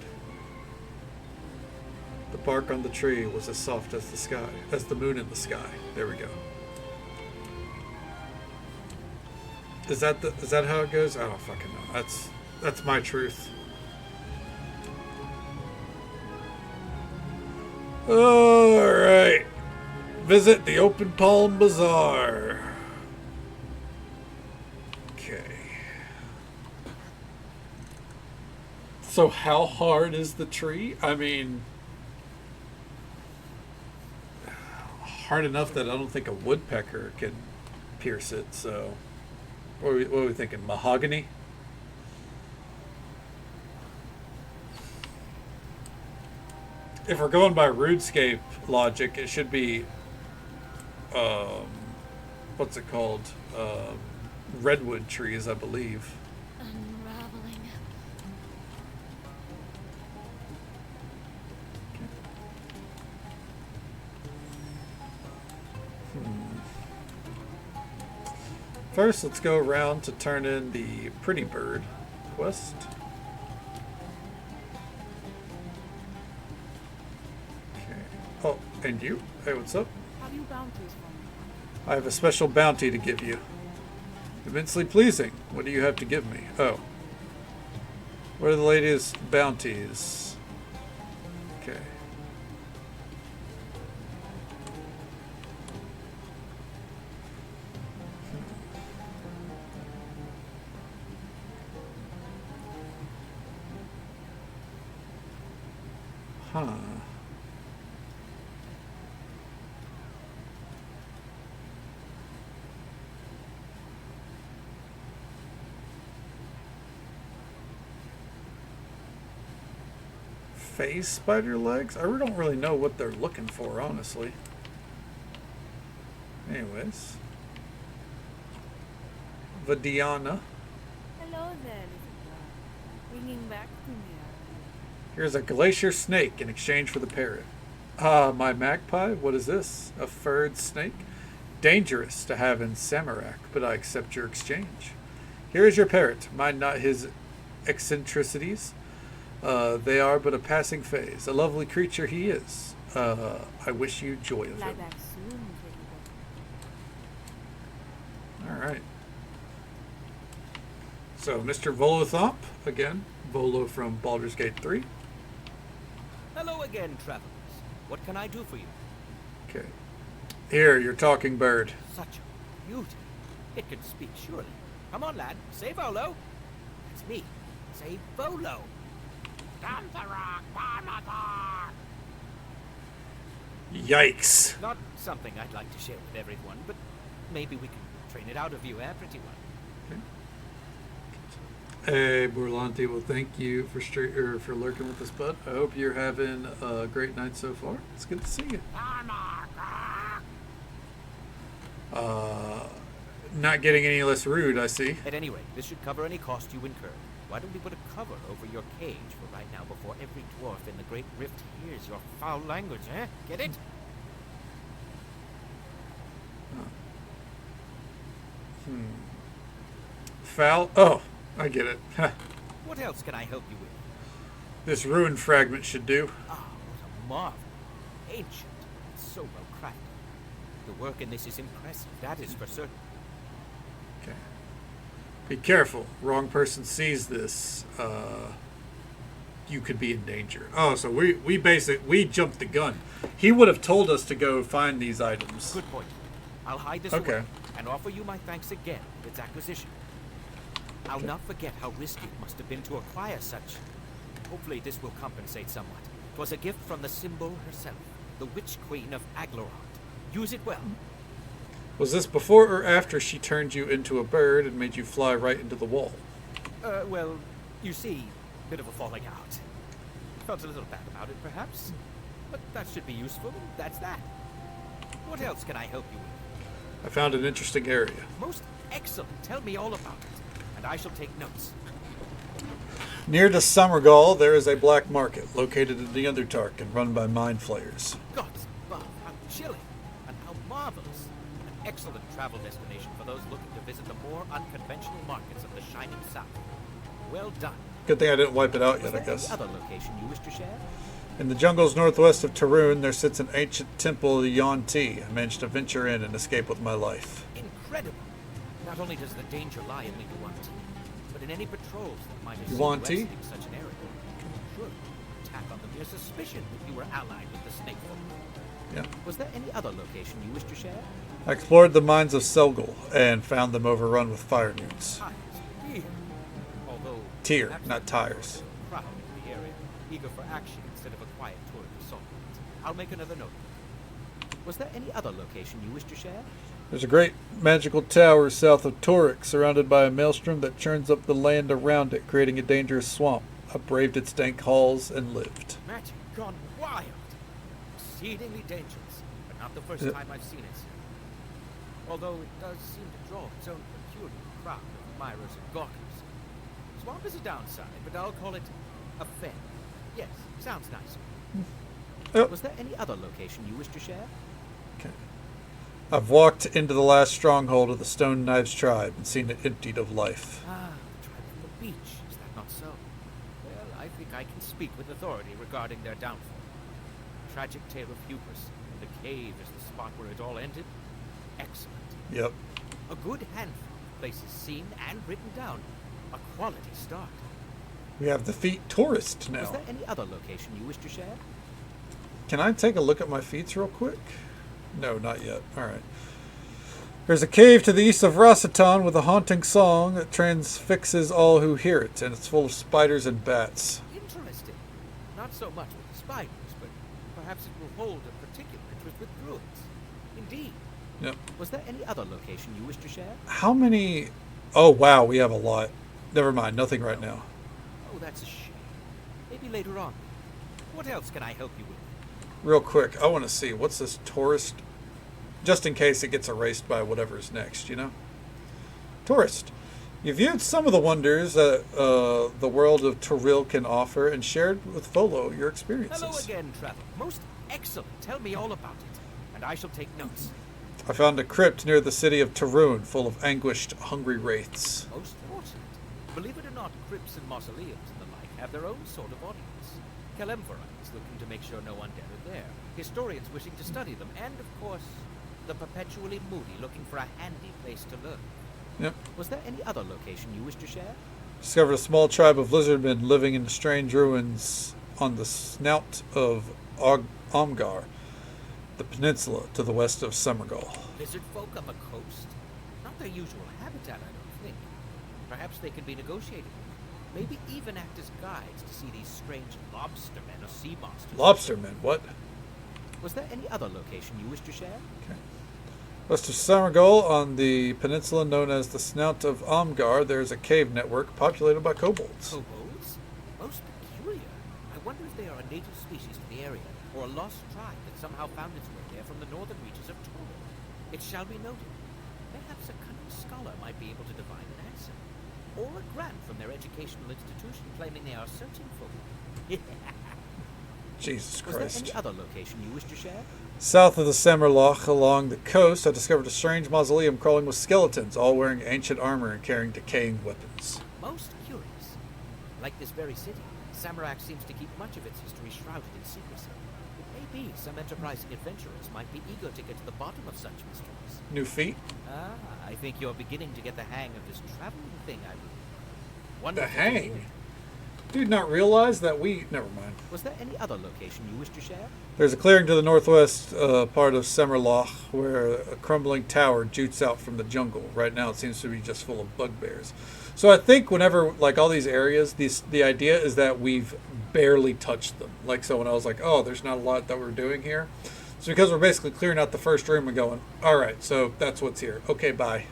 The bark on the tree was as soft as the sky, as the moon in the sky. There we go. Is that how it goes? I don't fucking know. That's my truth. Alright. Visit the Open Palm Bazaar. Okay. So how hard is the tree? I mean, hard enough that I don't think a woodpecker can pierce it, so... What are we thinking? Mahogany? If we're going by RuneScape logic, it should be, what's it called? Redwood trees, I believe. Unraveling. First, let's go around to turn in the Pretty Bird quest. Okay. Oh, and you? Hey, what's up? Have you bounties for me? I have a special bounty to give you. Immensely pleasing. What do you have to give me? Oh. What are the latest bounties? Okay. Huh. Phase spider legs? I don't really know what they're looking for, honestly. Anyways. Vadiana. Hello there, little girl. Bringing back to me. Here's a glacier snake in exchange for the parrot. Ah, my magpie? What is this? A furred snake? Dangerous to have in Samarak, but I accept your exchange. Here is your parrot. Mind not his eccentricities. They are but a passing phase. A lovely creature he is. I wish you joy of Fly him. back soon, little girl. Alright. So, Mr. Volothomp, again. Volo from Baldur's Gate 3. Hello again, travelers. What can I do for you? Okay. Here, your talking bird. Such a beauty. It can speak, surely. Come on, lad. Say Volo. It's me. Say Volo. Yikes. Not something I'd like to share with everyone, but maybe we can train it out of you, pretty well. Hey, Burlanti, well, thank you for lurking with us, bud. I hope you're having a great night so far. It's good to see you. Not getting any less rude, I see. At any rate, this should cover any cost you incur. Why don't we put a cover over your cage for right now before every dwarf in the Great Rift hears your foul language, eh? Get it? Foul? Oh, I get it. What else can I help you with? This ruin fragment should do. Ah, what a marvel. Ancient. It's so well crafted. The work in this is impressive, that is for certain. Okay. Be careful. Wrong person sees this. You could be in danger. Oh, so we jumped the gun. He would have told us to go find these items. Good point. I'll hide this Okay. away and offer you my thanks again for its acquisition. I'll not forget how risky it must have been to acquire such. Hopefully this will compensate somewhat. 'Twas a gift from the symbol herself, the Witch Queen of Aglarond. Use it well. Was this before or after she turned you into a bird and made you fly right into the wall? Well, you see, bit of a falling out. Felt a little bad about it, perhaps. But that should be useful, and that's that. What else can I help you with? I found an interesting area. Most excellent. Tell me all about it, and I shall take notes. Near to Summergall, there is a black market located in the Underdark and run by mind flayers. Gods above, how chilling, and how marvelous. An excellent travel destination for those looking to visit the more unconventional markets of the Shining South. Well done. Good thing I didn't wipe it out Was yet, I there guess. any other location you wish to share? In the jungles northwest of Tarun, there sits an ancient temple of Yuan-Ti. I managed to venture in and escape with my life. Incredible. Not only does the danger lie in the Yuan-Ti, but in any patrols that might assume Yuan-Ti? exiting such an area. Should attack on the mere suspicion that you were allied with the snake folk. Yeah. Was there any other location you wish to share? I explored the mines of Selgul and found them overrun with fire newts. Tires, dear. Although Tier, perhaps not there are tires. a crowd in the area, eager for action instead of a quiet tour of the salt. I'll make another note. Was there any other location you wish to share? There's a great magical tower south of Torek, surrounded by a maelstrom that churns up the land around it, creating a dangerous swamp. I braved its dank halls and lived. Magic gone wild. Exceedingly dangerous, but not the first Yep. time I've seen it. Although it does seem to draw its own peculiar crowd of admirers and gawkers. Swamp is a downside, but I'll call it a fen. Yes, sounds nice. Yep. Was there any other location you wish to share? Okay. I've walked into the last stronghold of the Stone Knives tribe and seen it emptied of life. Ah, the tribe from the beach. Is that not so? Well, I think I can speak with authority regarding their downfall. Tragic tale of hubris. The cave is the spot where it all ended. Excellent. Yep. A good handful of places seen and written down. A quality start. We have the feet tourist now. Was there any other location you wish to share? Can I take a look at my feats real quick? No, not yet. Alright. There's a cave to the east of Rossatan with a haunting song that transfixes all who hear it, and it's full of spiders and bats. Interesting. Not so much with the spiders, but perhaps it will hold a particular interest with druids. Indeed. Yep. Was there any other location you wish to share? How many... Oh, wow, we have a lot. Never mind, nothing right now. Oh, that's a shame. Maybe later on. What else can I help you with? Real quick, I want to see, what's this tourist? Just in case it gets erased by whatever's next, you know? Tourist. You viewed some of the wonders that the world of Toril can offer and shared with Volo your experiences. Hello again, traveler. Most excellent. Tell me all about it, and I shall take notes. I found a crypt near the city of Tarun full of anguished, hungry wraiths. Most fortunate. Believe it or not, crypts and mausoleums and the like have their own sort of audience. Kalemvorites looking to make sure no undead are there. Historians wishing to study them, and of course, the perpetually moody looking for a handy place to learn. Yep. Was there any other location you wish to share? Discovered a small tribe of lizardmen living in strange ruins on the snout of Omgar, the peninsula to the west of Summergall. Lizard folk on the coast? Not their usual habitat, I don't think. Perhaps they could be negotiated. Maybe even act as guides to see these strange lobstermen or sea monsters. Lobstermen, what? Was there any other location you wish to share? Okay. West of Summergall, on the peninsula known as the Snout of Omgar, there's a cave network populated by kobolds. Kobolds? Most peculiar. I wonder if they are a native species to the area, or a lost tribe that somehow found its way there from the northern reaches of Toril. It shall be noted. Perhaps a cunning scholar might be able to divine an answer. Or a grant from their educational institution claiming they are searching for one. Jesus Was Christ. there any other location you wish to share? South of the Semerloch, along the coast, I discovered a strange mausoleum crawling with skeletons, all wearing ancient armor and carrying decaying weapons. Most curious. Like this very city, Samarak seems to keep much of its history shrouded in secrecy. It may be some enterprising adventurers might be eager to get to the bottom of such mysteries. New feet? Ah, I think you're beginning to get the hang of this traveling thing, I believe. The Wonderful to hang? hear. Did not realize that we... Never mind. Was there any other location you wish to share? There's a clearing to the northwest part of Semerloch where a crumbling tower jutes out from the jungle. Right now it seems to be just full of bugbears. So I think whenever, like, all these areas, the idea is that we've barely touched them. Like, so when I was like, oh, there's not a lot that we're doing here. It's because we're basically clearing out the first room and going, all right, so that's what's here. Okay, bye.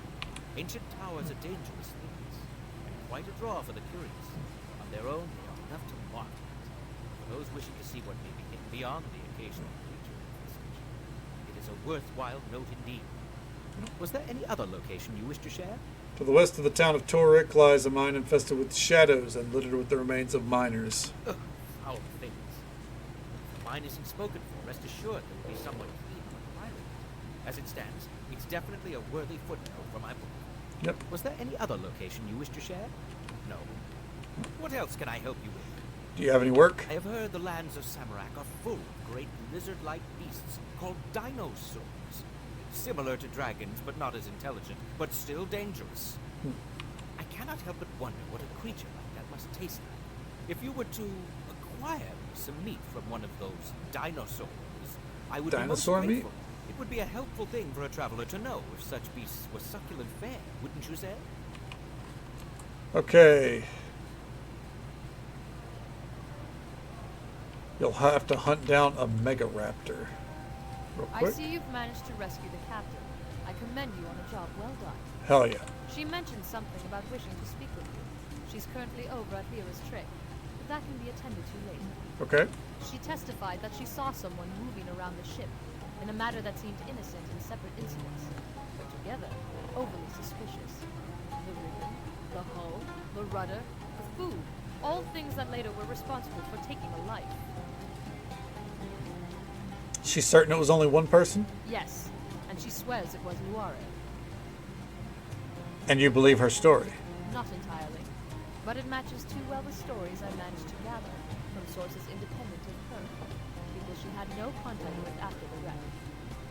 Ancient towers are dangerous things, and quite a draw for the curious. On their own, they are enough to marvel at. For those wishing to see what may be hidden beyond the occasional creature infestation, it is a worthwhile note indeed. Was there any other location you wish to share? To the west of the town of Torek lies a mine infested with shadows and littered with the remains of miners. Ugh, foul things. If the mine isn't spoken for, rest assured there will be someone keen on As it stands, it's definitely a worthy footnote for my book. Yep. Was there any other location you wish to share? No. What else can I help you with? Do you have any work? I have heard the lands of Samarak are full of great lizard-like beasts called dinosaurs. Similar to dragons, but not as intelligent, but still dangerous. I cannot help but wonder what a creature like that must taste like. If you were to acquire some meat from one of those dinosaurs, I would Dinosaur be most meat? grateful. It would be a helpful thing for a traveler to know if such beasts were succulent fare, wouldn't you say? Okay. You'll have to hunt down a mega raptor. Real I quick. see you've managed to rescue the captain. I commend you on a job well done. Hell yeah. She mentioned something about wishing to speak with you. She's currently over at Lyra's trick, but that can be attended to later. Okay. She testified that she saw someone moving around the ship in a matter that seemed innocent in separate incidents, but together, overly suspicious. The ribbon, the hull, the rudder, the food, all things that later were responsible for taking a life. She's certain it was only one person? Yes, and she swears it was Luare. And you believe her story? Not entirely, but it matches too well the stories I managed to gather from sources independent of her, people she had no contact with after the wreck.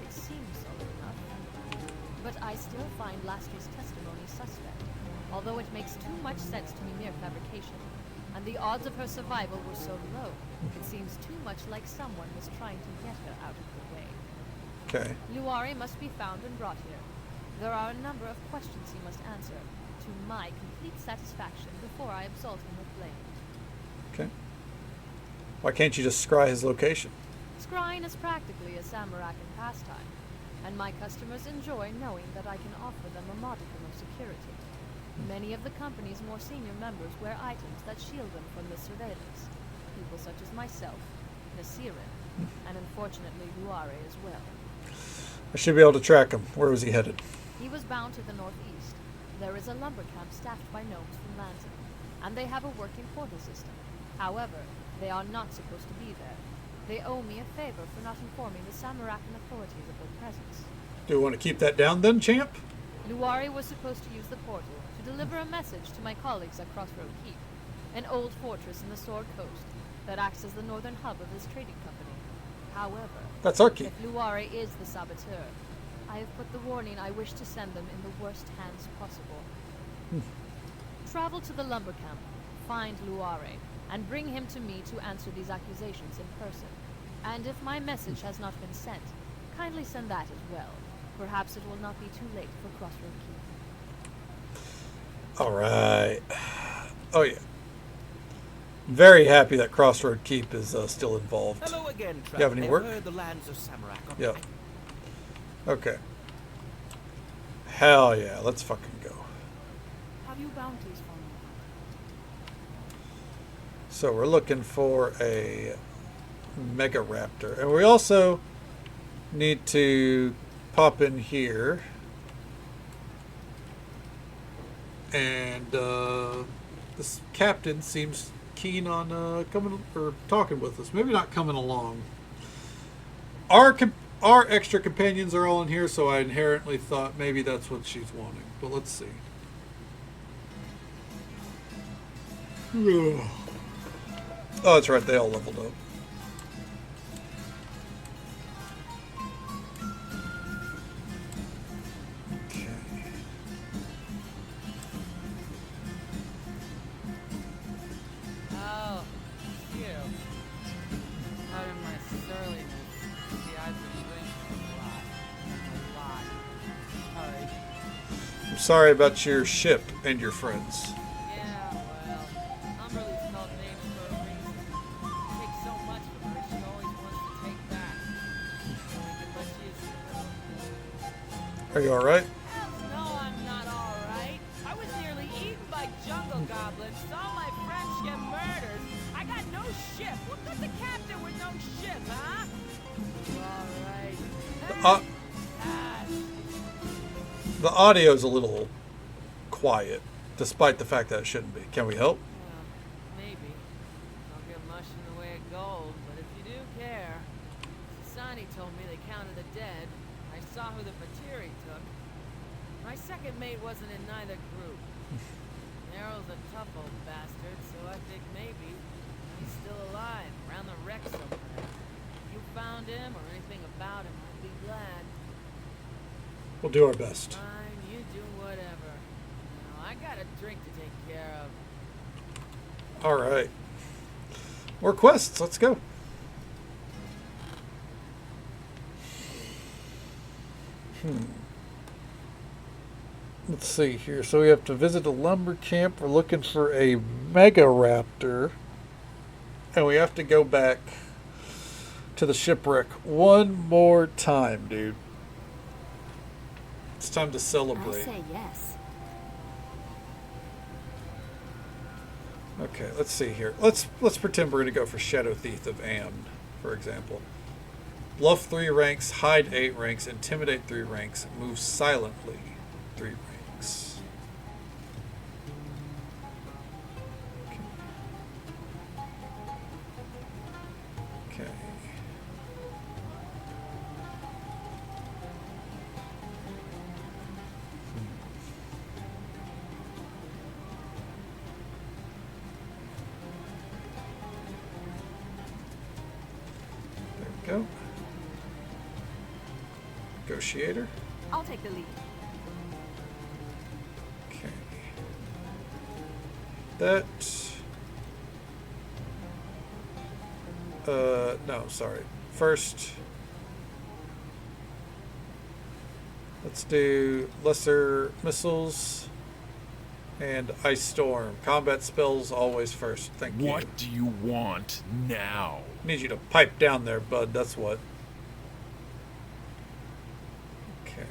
It seems solid enough, but I still find Lastri's testimony suspect, although it makes too much sense to be mere fabrication, and the odds of her survival were so low, it seems too much like someone was trying to get her out of the way. Okay. Luare must be found and brought here. There are a number of questions he must answer, to my complete satisfaction, before I absolve him of blame. Okay. Why can't you just scry his location? Scrying is practically a Samarakan pastime, and my customers enjoy knowing that I can offer them a modicum of security. Many of the company's more senior members wear items that shield them from the surveillance. People such as myself, Nasirin, and unfortunately Luare as well. I should be able to track him. Where was he headed? He was bound to the northeast. There is a lumber camp staffed by gnomes from Lansing, and they have a working portal system. However, they are not supposed to be there. They owe me a favor for not informing the Samarakan authorities of their presence. Do you want to keep that down then, champ? Luare was supposed to use the portal to deliver a message to my colleagues at Crossroad Keep, an old fortress in the Sword Coast that acts as the northern hub of this trading company. However, That's our keep. if Luare is the saboteur, I have put the warning I wish to send them in the worst hands possible. Travel to the lumber camp, find Luare, and bring him to me to answer these accusations in person. And if my message has not been sent, kindly send that as well. Perhaps it will not be too late for Crossroad Keep. All right. Oh, yeah. Very happy that Crossroad Keep is still involved. Hello again, You have any I've work? heard the lands of Samarak are Yeah. Okay. Hell yeah. Let's fucking go. Have you bounties for me? So we're looking for a mega raptor. And we also need to pop in here. And this captain seems keen on coming or talking with us. Maybe not coming along. Our extra companions are all in here, so I inherently thought maybe that's what she's wanting. But let's see. Oh, that's right. They all leveled up. Okay. Oh, you. Pardon my surliness. See, I've been drinking a lot. Sorry. I'm sorry about your ship and your friends. Yeah, well, Umberly's called names for a reason. You take so much from her, she always wants to take back. So we can let you. Are you all right? No, I'm not alright. I was nearly eaten by jungle goblins. Saw my friends get murdered. I got no ship. What good's a captain with no ship, huh? Alright. The audio's a little quiet, despite the fact that it shouldn't be. Can we help? Maybe. Don't get much in the way of gold, but if you do care. Sasani told me they counted the dead. I saw who the Patiri took. My second mate wasn't in neither group. Nero's a tough old bastard, so I think maybe he's still alive, around the wreck somewhere. If you found him or anything about him, I'd be glad. We'll do our best. Fine, you do whatever. Now, I got a drink to take care of. All right. More quests. Let's go. Let's see here. So we have to visit a lumber camp. We're looking for a mega raptor. And we have to go back to the shipwreck one more time, dude. It's time to celebrate. I say yes. Okay, let's see here. Let's pretend we're going to go for Shadow Thief of Amn, for example. Bluff 3 ranks, hide 8 ranks, intimidate 3 ranks, move silently 3 ranks. Okay. There we go. Negotiator. I'll take the lead. Okay. That. No, sorry. First, let's do lesser missiles and ice storm. Combat spells always first. Thank you. What do you want now? Need you to pipe down there, bud. That's what. Okay.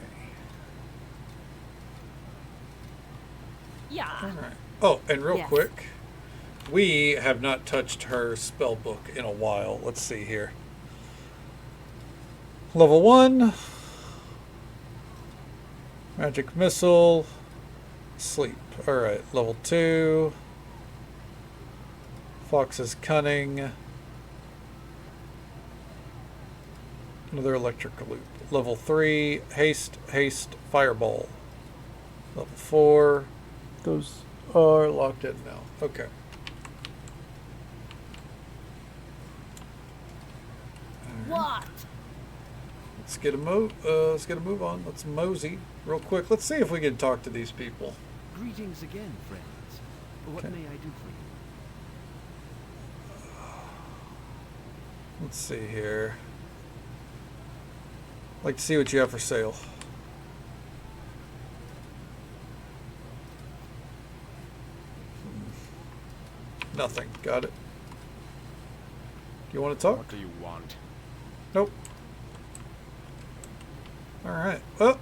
Yeah. All right. Oh, and real Yes. quick, we have not touched her spell book in a while. Let's see here. Level 1. Magic missile. Sleep. Alright, level 2. Fox's cunning. Another electric loop. Level 3. Haste, fireball. Level 4. Those are locked in now. Okay. What? Let's get a move on. Let's mosey real quick. Let's see if we can talk to these people. Greetings again, friends. What Okay. may I do for you? Let's see here. Like to see what you have for sale. Nothing. Got it. Do you want to talk? What do you want? Nope. Alright. Well.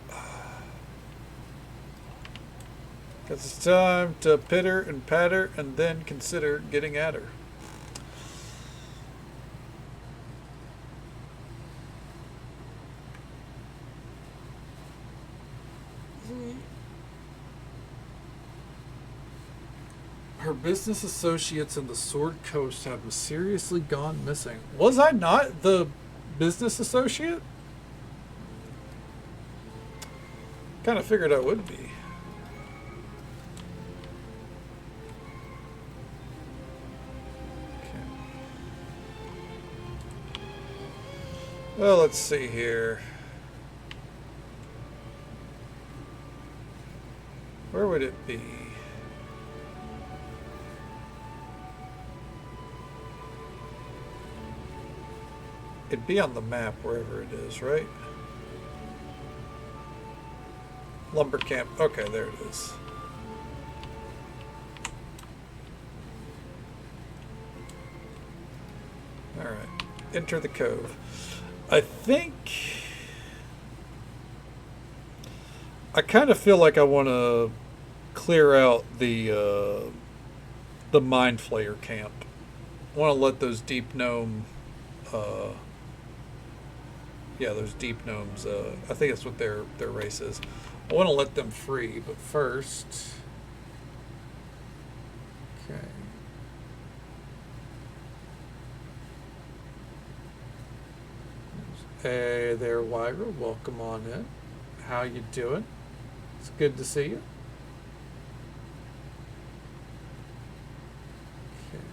Guess it's time to pitter and patter and then consider getting at her. Her business associates in the Sword Coast have mysteriously gone missing. Was I not the business associate? Kind of figured I would be. Okay. Well, let's see here. Where would it be? It'd be on the map wherever it is, right? Lumber camp. Okay, there it is. Alright. Enter the cove. I think... I kind of feel like I want to clear out the Mind Flayer camp. I want to let those deep gnome... yeah, those deep gnomes. I think that's what their race is. I want to let them free, but first, okay. Hey there, Wyra. Welcome on in. How you doing? It's good to see you. Okay.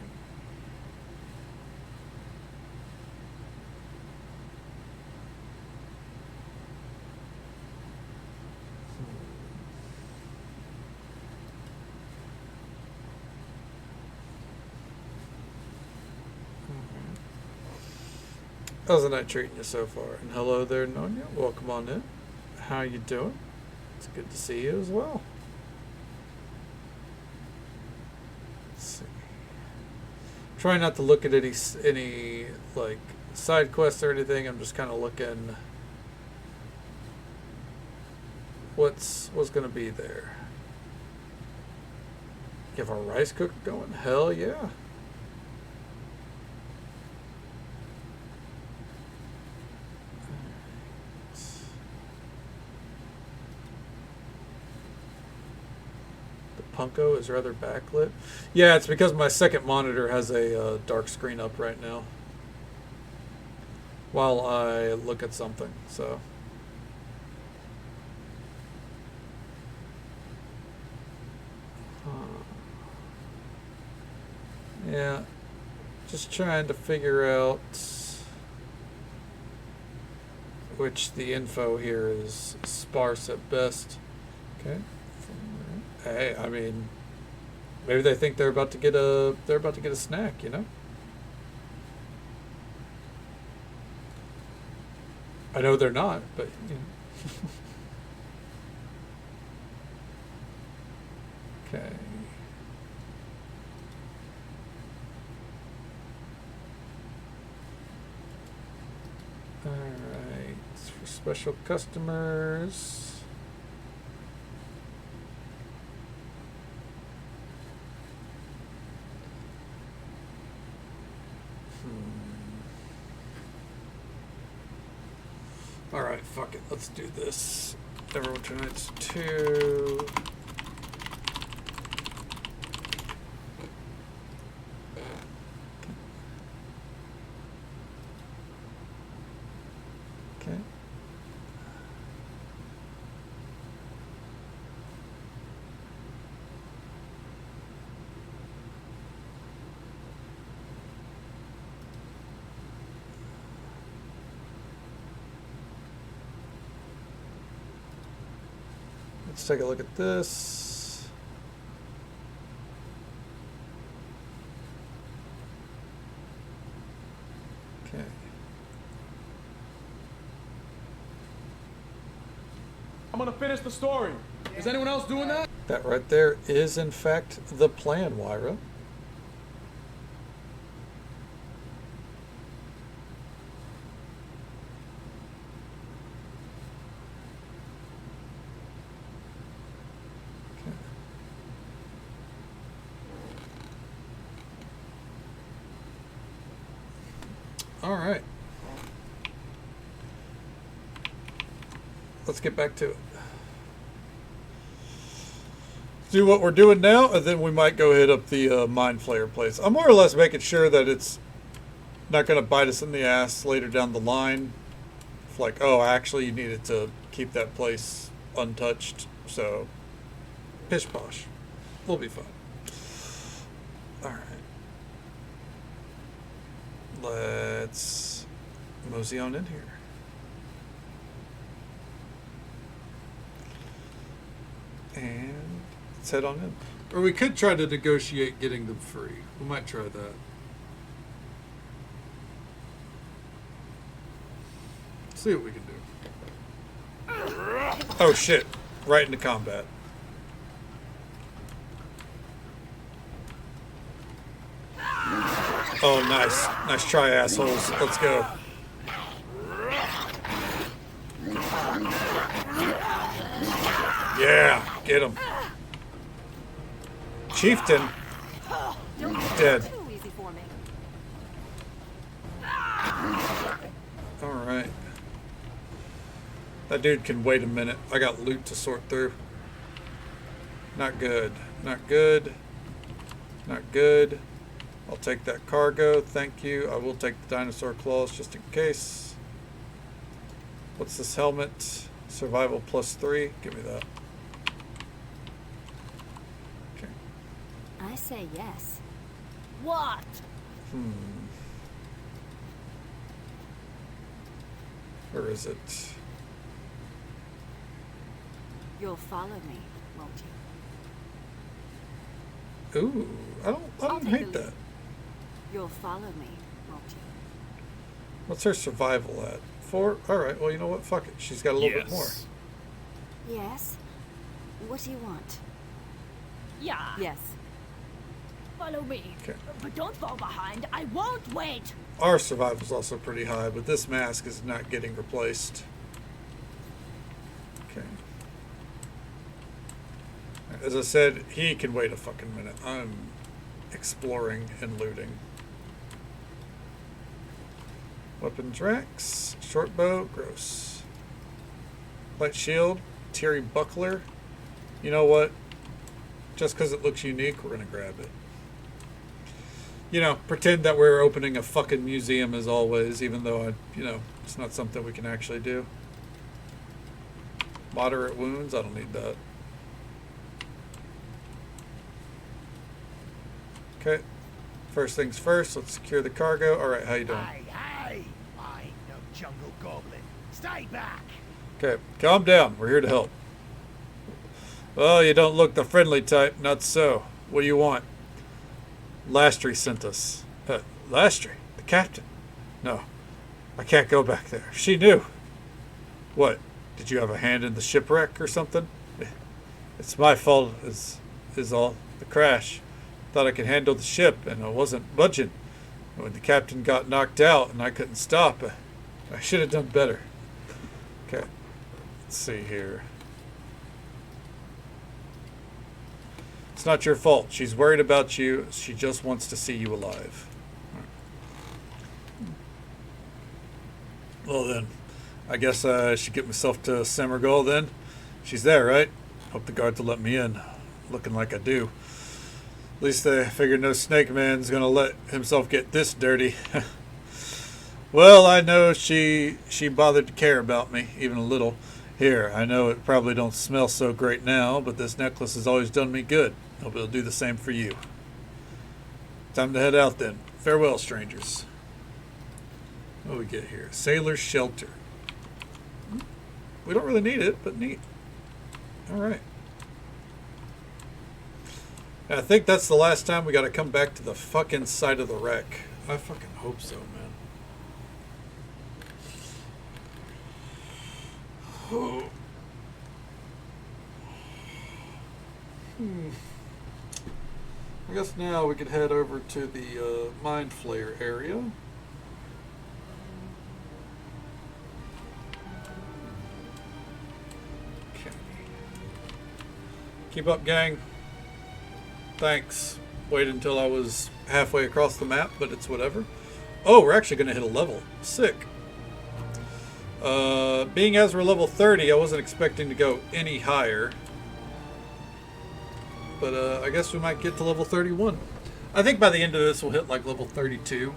How's the night treating you so far? And hello there, Nonya. Welcome on in. How you doing? It's good to see you as well. Let's see. Try not to look at any like side quests or anything. I'm just kind of looking what's going to be there. You have our rice cooker going? Hell yeah. Punko is rather backlit. Yeah, it's because my second monitor has a dark screen up right now while I look at something, so. Yeah, just trying to figure out which the info here is sparse at best. Okay. Hey, I mean, maybe they think they're about to get a snack, you know? I know they're not, but you know. Okay. All right, it's for special customers. Alright, fuck it. Let's do this. Neverwinter Nights 2. Okay. Let's take a look at this. Okay. I'm gonna finish the story. Is anyone else doing that? That right there is, in fact, the plan, Wyra. All right. Let's get back to it. Do what we're doing now, and then we might go hit up the Mind Flayer place. I'm more or less making sure that it's not going to bite us in the ass later down the line. If like, oh, actually, you needed to keep that place untouched. So, pish posh. We'll be fine. All right. Let's mosey on in here. And let's head on in. Or we could try to negotiate getting them free. We might try that. See what we can do. Oh shit. Right into combat. Oh, nice. Nice try, assholes. Let's go. Yeah, get him. Chieftain. Dead. Alright. That dude can wait a minute. I got loot to sort through. Not good. Not good. Not good. I'll take that cargo. Thank you. I will take the dinosaur claws just in case. What's this helmet? Survival +3. Give me that. Okay. I say yes. What? Where is it? You'll follow me, won't you? Ooh, I don't take hate a that. look. You'll follow me, won't you? What's her survival at? 4? Alright, well, you know what? Fuck it. She's got a little bit more. Yes. What do you want? Yeah. Yes. Follow me. Okay. But don't fall behind. I won't wait. Our survival's also pretty high, but this mask is not getting replaced. Okay. As I said, he can wait a fucking minute. I'm exploring and looting. Weapons racks, short bow, gross. Light shield, Terry buckler. You know what? Just because it looks unique, we're gonna grab it. You know, pretend that we're opening a fucking museum as always, even though it's not something we can actually do. Moderate wounds, I don't need that. Okay. First things first, let's secure the cargo. Alright, how you doing? Hey, hey! I ain't no jungle goblin. Stay back! Okay, calm down. We're here to help. Well, you don't look the friendly type. Not so. What do you want? Lastry sent us. Lastry? The captain? No. I can't go back there. She knew. What? Did you have a hand in the shipwreck or something? It's my fault, is all. The crash. Thought I could handle the ship, and I wasn't budging. When the captain got knocked out and I couldn't stop, I should have done better. Okay. Let's see here. It's not your fault. She's worried about you. She just wants to see you alive. Well then, I guess I should get myself to Semergol then. She's there, right? Hope the guards will let me in. Looking like I do. At least they figure no snake man's gonna let himself get this dirty. Well, I know she bothered to care about me, even a little. Here, I know it probably don't smell so great now, but this necklace has always done me good. Hope it'll do the same for you. Time to head out then. Farewell, strangers. What do we get here? Sailor's shelter. We don't really need it, but neat. Alright. I think that's the last time we gotta come back to the fucking side of the wreck. I fucking hope so, man. Oh. I guess now we could head over to the Mind Flayer area. Okay. Keep up, gang. Thanks. Wait until I was halfway across the map, but it's whatever. Oh, we're actually going to hit a level. Sick. Being as we're level 30, I wasn't expecting to go any higher. But I guess we might get to level 31. I think by the end of this we'll hit like level 32.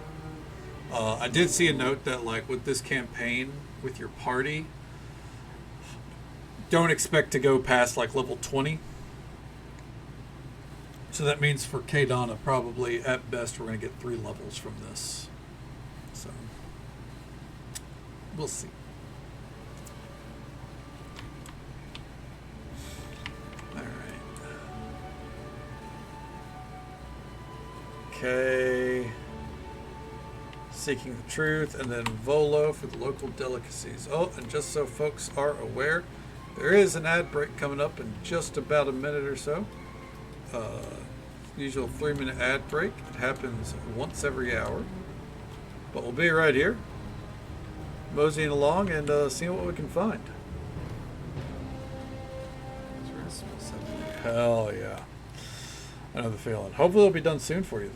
I did see a note that like with this campaign, with your party, don't expect to go past like level 20. So that means for Kadana, probably at best we're going to get 3 levels from this. So we'll see. Okay. Seeking the truth, and then Volo for the local delicacies. Oh, and just so folks are aware, there is an ad break coming up in just about a minute or so. Usual 3-minute ad break. It happens once every hour. But we'll be right here, moseying along and seeing what we can find. Hell yeah. I know the feeling. Hopefully it'll be done soon for you,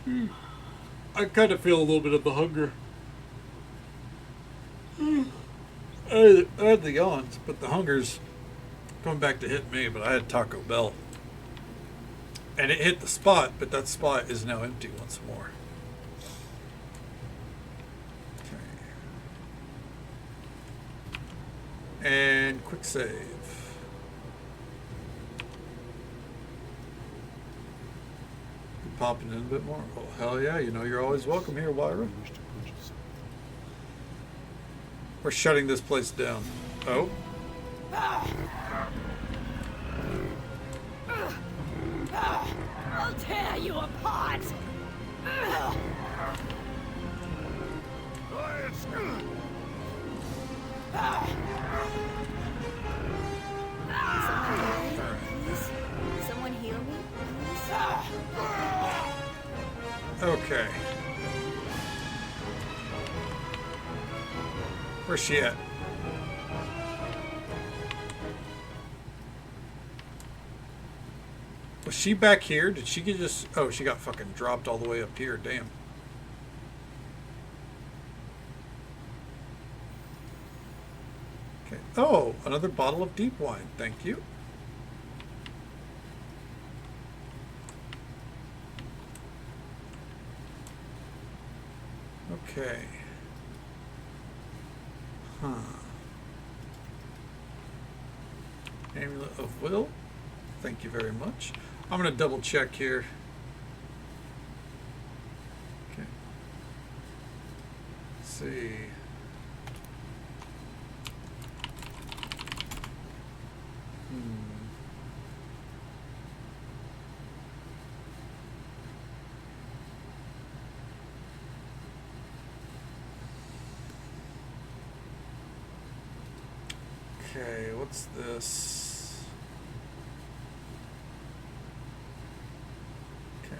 though. I kind of feel a little bit of the hunger. I had the yawns, but the hunger's coming back to hit me. But I had Taco Bell. And it hit the spot, but that spot is now empty once more. Okay. quick save. Popping in a bit more. Oh, hell yeah. You know, you're always welcome here, Wyra. We're shutting this place down. Oh. I'll tear you apart! Someone heal me, please? Okay. Where's she at? Was she back here? Did she get just... Oh, she got fucking dropped all the way up here. Damn. Okay. Oh, another bottle of deep wine. Thank you. Okay. Huh. Amulet of Will. Thank you very much. I'm going to double check here. Okay. Let's see. Okay, what's this? Okay.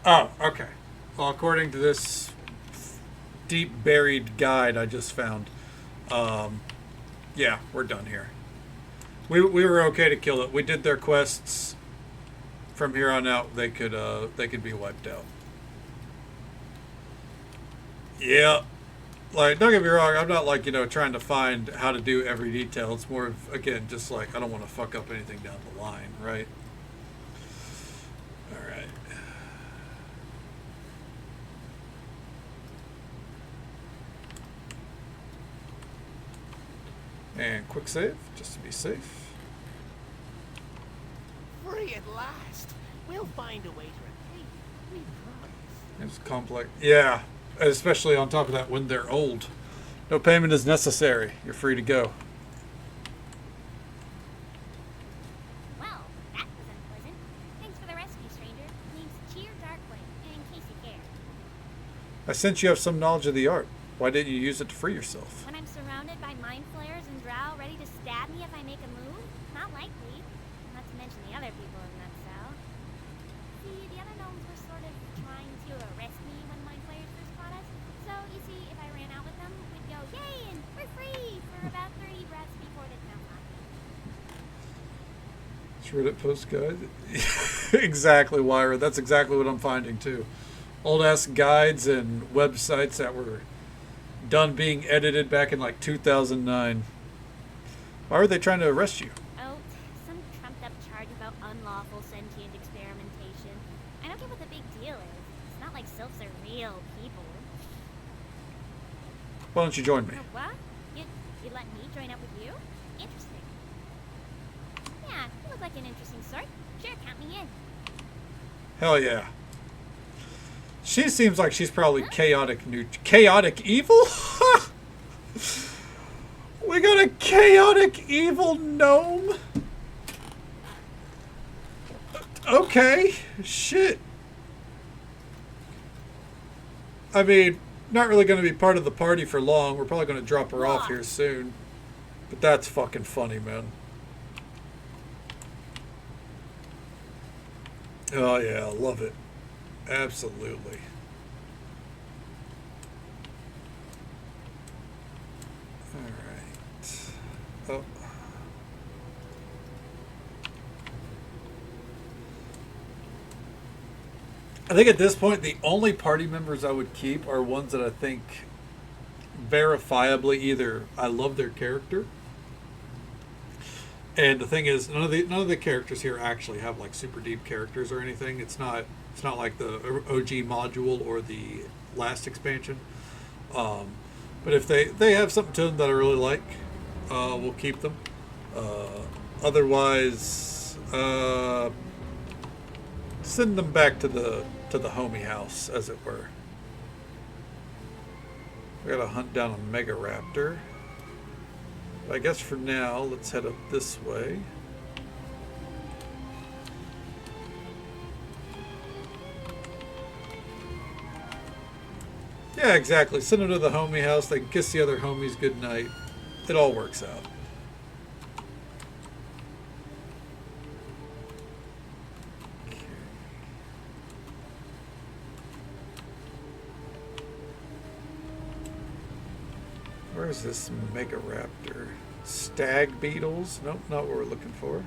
Oh, okay. Well, according to this deep buried guide I just found, yeah, we're done here. We were okay to kill it. We did their quests. From here on out, they could be wiped out. Yeah, like don't get me wrong, I'm not like trying to find how to do every detail. It's more of again just like I don't want to fuck up anything down the line, right? All right. And quick save just to be safe. Free at last. We'll find a way to repay you. We promise. It's complex. Yeah, especially on top of that when they're old. No payment is necessary. You're free to go. Well, that was unpleasant. Thanks for the rescue, stranger. Name's Cheer Darkwing, in case you care. I sense you have some knowledge of the art. Why didn't you use it to free yourself? When I'm surrounded by mind flayers and drow ready to stab me if I make a move? Not likely. Not to mention the other people in that cell. See, the other gnomes were sort of trying to arrest me when mind flayers first caught us. So, you see, if I ran out with them, we'd go, yay, and we're free for about 30 breaths before the town locked me. It's Reddit post guide. Exactly, Wyra. That's exactly what I'm finding too. Old ass guides and websites that were done being edited back in like 2009. Why are they trying to arrest you? Oh, some trumped up charge about unlawful sentient experimentation. I don't get what the big deal is. It's not like sylphs are real people. Why don't you join me? What? You let me join up with you? Interesting. Yeah, you look like an interesting sort. Sure, count me in. Hell yeah. She seems like she's probably chaotic evil? We got a chaotic evil gnome? Okay, shit. I mean, not really going to be part of the party for long. We're probably going to drop her off here soon. But that's fucking funny, man. Oh yeah, I love it. Absolutely. All right. Oh. I think at this point, the only party members I would keep are ones that I think verifiably either I love their character And the thing is, none of the characters here actually have like super deep characters or anything. It's not like the OG module or the last expansion. But if they have something to them that I really like, we'll keep them. Otherwise, send them back to the homie house, as it were. We gotta hunt down a Mega Raptor. I guess for now, let's head up this way. Yeah, exactly. Send them to the homie house. They can kiss the other homies goodnight. It all works out. Okay. Where's this Mega Raptor? Stag beetles? Nope, not what we're looking for.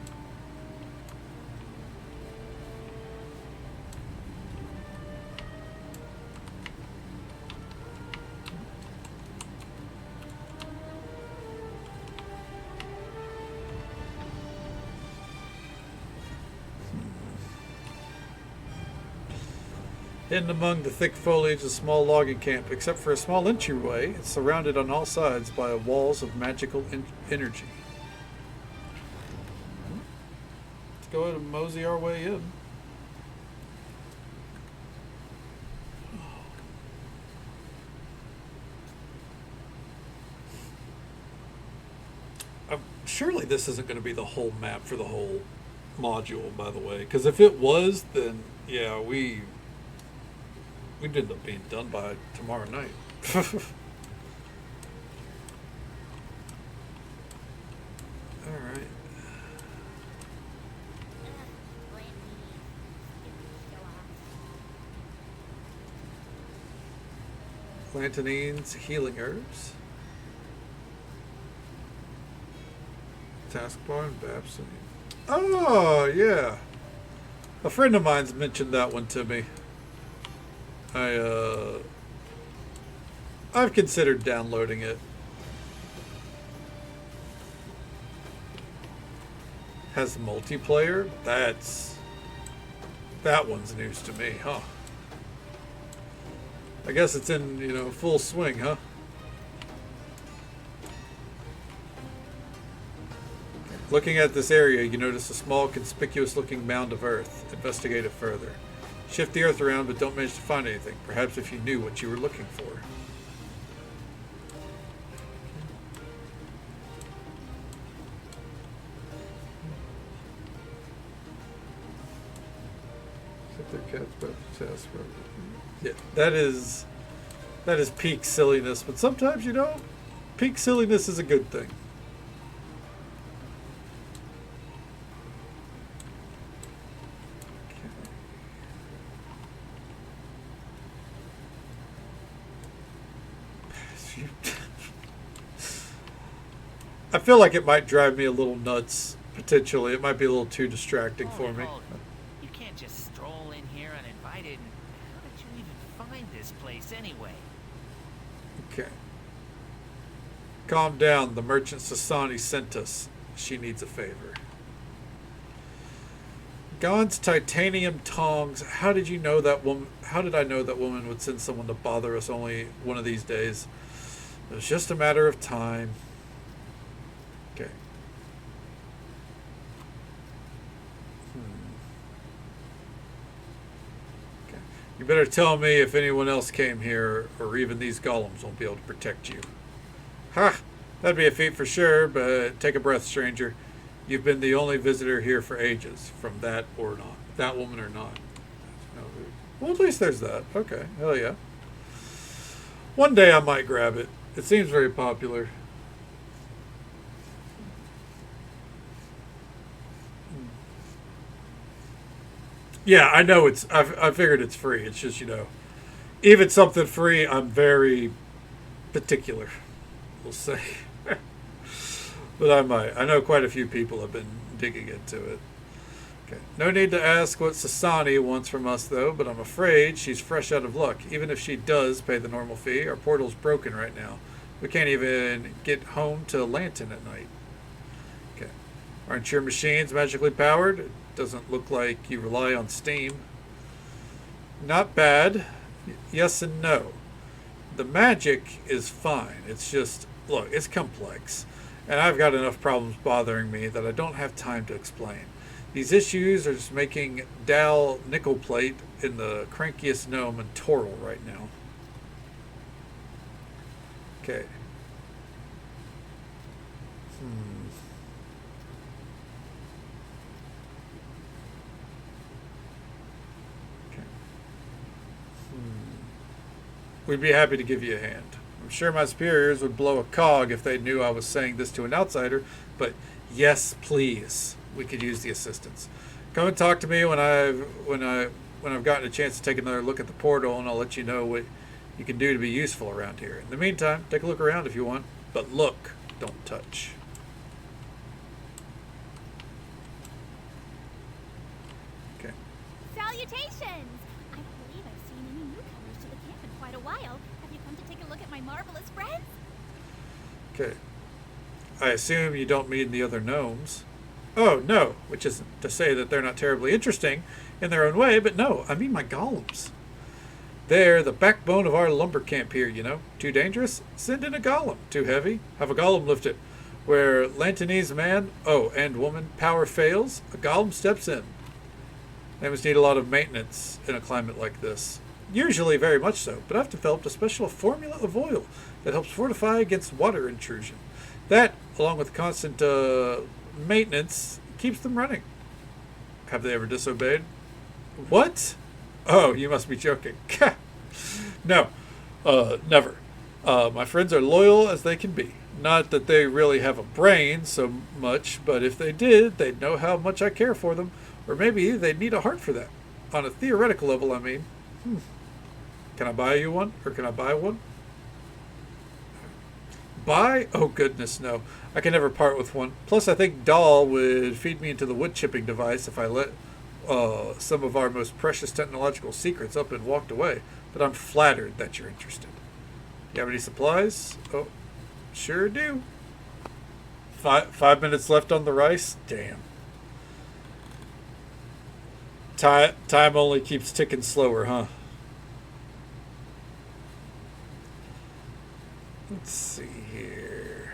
Hidden among the thick foliage of a small logging camp, except for a small entryway, it's surrounded on all sides by walls of magical energy. Let's go ahead and mosey our way in. Surely this isn't going to be the whole map for the whole module, by the way, because if it was, then yeah, we'd end up being done by tomorrow night. Alright. Lantanines, healing herbs. Taskbar and Babson. Oh, yeah. A friend of mine's mentioned that one to me. I've considered downloading it. Has multiplayer? That one's news to me, huh? I guess it's in, full swing, huh? Looking at this area, you notice a small, conspicuous-looking mound of earth. Investigate it further. Shift the earth around, but don't manage to find anything. Perhaps if you knew what you were looking for. Yeah, that is peak silliness. But sometimes, peak silliness is a good thing. I feel like it might drive me a little nuts, potentially. It might be a little too distracting for me. You can't just stroll in here uninvited. How did you even find this place anyway? Okay. Calm down. The merchant Sasani sent us. She needs a favor. Gon's titanium tongs. How did I know that woman would send someone to bother us only one of these days? It was just a matter of time. Okay. Okay. You better tell me if anyone else came here, or even these golems won't be able to protect you. Ha! That'd be a feat for sure, but take a breath, stranger. You've been the only visitor here for ages, from that or not. That woman or not. Well, at least there's that. Okay, hell yeah. One day I might grab it. It seems very popular. Yeah, I know I figured it's free. It's just, if it's something free, I'm very particular, we'll say. But I might. I know quite a few people have been digging into it. Okay. No need to ask what Sasani wants from us, though, but I'm afraid she's fresh out of luck. Even if she does pay the normal fee, our portal's broken right now. We can't even get home to Lantern at night. Okay. Aren't your machines magically powered? It doesn't look like you rely on steam. Not bad. Yes and no. The magic is fine. It's just, look, it's complex. And I've got enough problems bothering me that I don't have time to explain. These issues are just making Dal nickel plate in the crankiest gnome in Toril right now. Okay. We'd be happy to give you a hand. I'm sure my superiors would blow a cog if they knew I was saying this to an outsider, but yes, please, we could use the assistance. Come and talk to me when I've gotten a chance to take another look at the portal, and I'll let you know what you can do to be useful around here. In the meantime, take a look around if you want, but look, don't touch. Okay. Salutations! I don't believe I've seen any newcomers to the camp in quite a while. Have you come to take a look at my marvelous friends? Okay. I assume you don't mean the other gnomes. Oh, no, which isn't to say that they're not terribly interesting in their own way, but no, I mean my golems. They're the backbone of our lumber camp here, you know. Too dangerous? Send in a golem. Too heavy? Have a golem lift it. Where Lantanese man, and woman, power fails, a golem steps in. They must need a lot of maintenance in a climate like this. Usually very much so, but I've developed a special formula of oil that helps fortify against water intrusion. That, along with constant maintenance, keeps them running. Have they ever disobeyed? What? Oh, you must be joking. No, never. My friends are loyal as they can be. Not that they really have a brain so much, but if they did, they'd know how much I care for them. Or maybe they'd need a heart for that. On a theoretical level, I mean. Can I buy you one? Or can I buy one? Buy? Oh, goodness, no. I can never part with one. Plus, I think Dahl would feed me into the wood chipping device if I let some of our most precious technological secrets up and walked away. But I'm flattered that you're interested. You have any supplies? Oh, sure do. 5 minutes left on the rice? Damn. Time only keeps ticking slower, huh? Let's see here.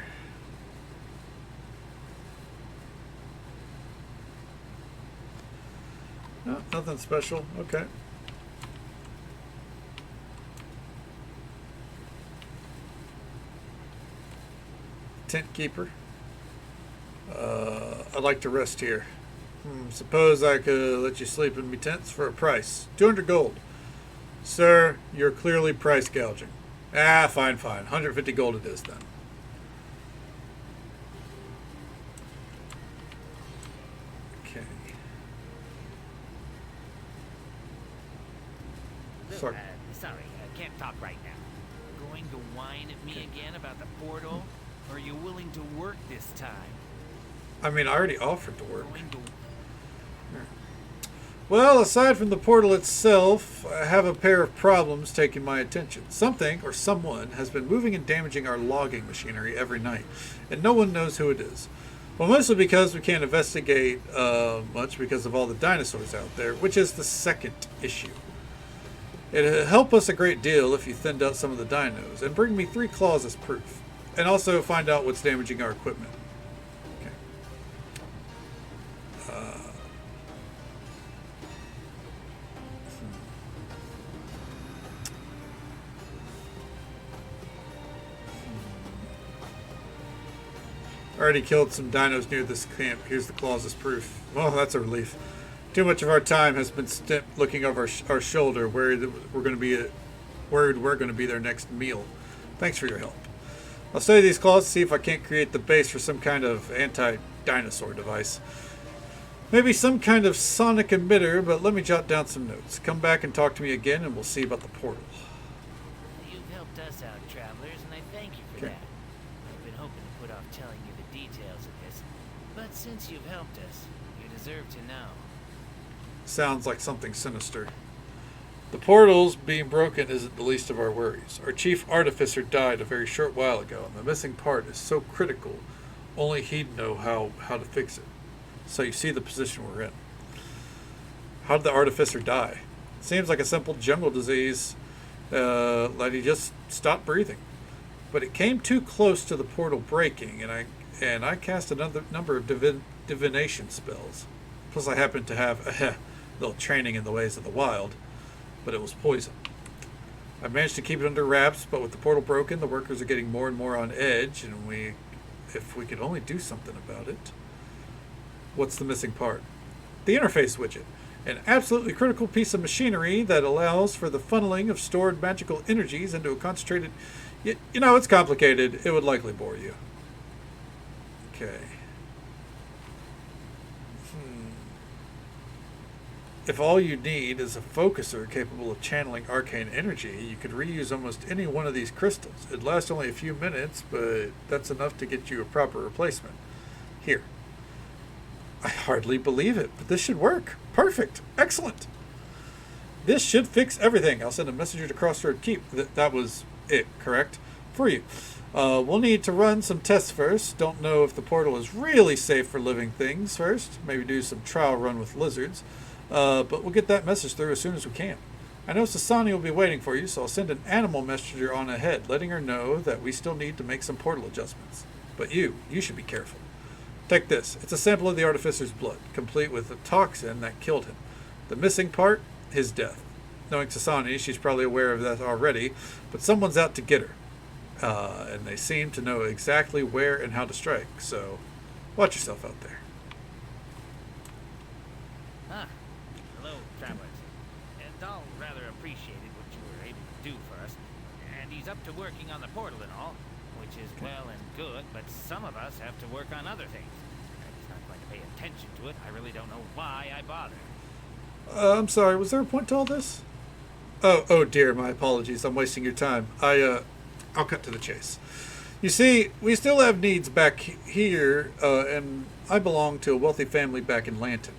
No, nothing special. Okay. Tent keeper. I'd like to rest here. Suppose I could let you sleep in me tents for a price. 200 gold. Sir, you're clearly price gouging. Fine. 150 gold it is then. Okay. Sorry, I can't talk right now. Going to whine at me again about the portal? Or are you willing to work this time? I mean, I already offered to work. Well, aside from the portal itself, I have a pair of problems taking my attention. Something, or someone, has been moving and damaging our logging machinery every night, and no one knows who it is. Well, mostly because we can't investigate much because of all the dinosaurs out there, which is the second issue. It'd help us a great deal if you thinned out some of the dinos, and bring me 3 claws as proof. And also find out what's damaging our equipment. Okay. Already killed some dinos near this camp. Here's the claws as proof. Well, that's a relief. Too much of our time has been spent looking over our shoulder, worried that we're going to be their next meal. Thanks for your help. I'll study these claws to see if I can't create the base for some kind of anti-dinosaur device. Maybe some kind of sonic emitter, but let me jot down some notes. Come back and talk to me again, and we'll see about the portal. You've helped us out, travelers, and I thank you for that. I've been hoping to put off telling you the details of this, but since you've helped us, you deserve to know. Sounds like something sinister. The portals being broken isn't the least of our worries. Our chief artificer died a very short while ago, and the missing part is so critical, only he'd know how to fix it. so you see the position we're in. How did the artificer die? Seems like a simple jungle disease, like he just stopped breathing. But it came too close to the portal breaking, and I cast another number of divination spells. Plus I happened to have a little training in the ways of the wild, but it was poison. I managed to keep it under wraps, but with the portal broken, the workers are getting more and more on edge, and if we could only do something about it. What's the missing part? The interface widget, an absolutely critical piece of machinery that allows for the funneling of stored magical energies into a concentrated... You know, it's complicated. It would likely bore you. Okay. If all you need is a focuser capable of channeling arcane energy, you could reuse almost any one of these crystals. It'd last only a few minutes, but that's enough to get you a proper replacement. Here. I hardly believe it, but this should work. Perfect. Excellent. This should fix everything. I'll send a messenger to Crossroad Keep. That was it, correct? For you. We'll need to run some tests first. Don't know if the portal is really safe for living things first. Maybe do some trial run with lizards. But we'll get that message through as soon as we can. I know Sasani will be waiting for you, so I'll send an animal messenger on ahead, letting her know that we still need to make some portal adjustments. But you should be careful. Take this. It's a sample of the Artificer's blood, complete with the toxin that killed him. The missing part, his death. Knowing Sasani, she's probably aware of that already, but someone's out to get her. And they seem to know exactly where and how to strike, so watch yourself out there. Dahl rather appreciated what you were able to do for us, and he's up to working on the portal and all, which is well and good, but some of us have to work on other things. He's not going to pay attention to it. I really don't know why I bother. I'm sorry, was there a point to all this? Oh dear, my apologies. I'm wasting your time. I'll cut to the chase. You see, we still have needs back here, and I belong to a wealthy family back in Lanton.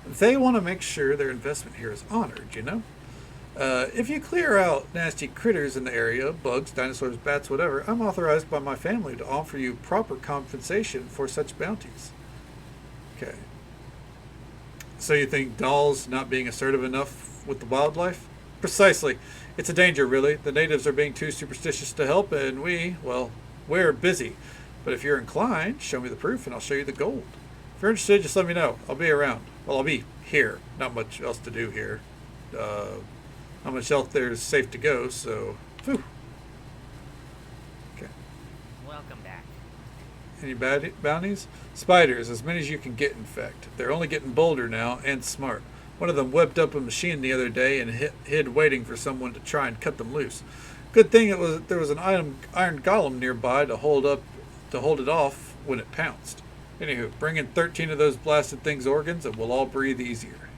They want to make sure their investment here is honored, you know? If you clear out nasty critters in the area, bugs, dinosaurs, bats, whatever, I'm authorized by my family to offer you proper compensation for such bounties. Okay. So you think Dahl's not being assertive enough with the wildlife? Precisely. It's a danger, really. The natives are being too superstitious to help, and we're busy. But if you're inclined, show me the proof and I'll show you the gold. If you're interested, just let me know. I'll be around. Well, I'll be here. Not much else to do here. Not much else there is safe to go, so... Whew. Okay. Welcome back. Any bounties? Spiders, as many as you can get, in fact. They're only getting bolder now, and smart. One of them webbed up a machine the other day and hid waiting for someone to try and cut them loose. Good thing there was an iron golem nearby to hold it off when it pounced. Anywho, bring in 13 of those blasted things' organs and we'll all breathe easier.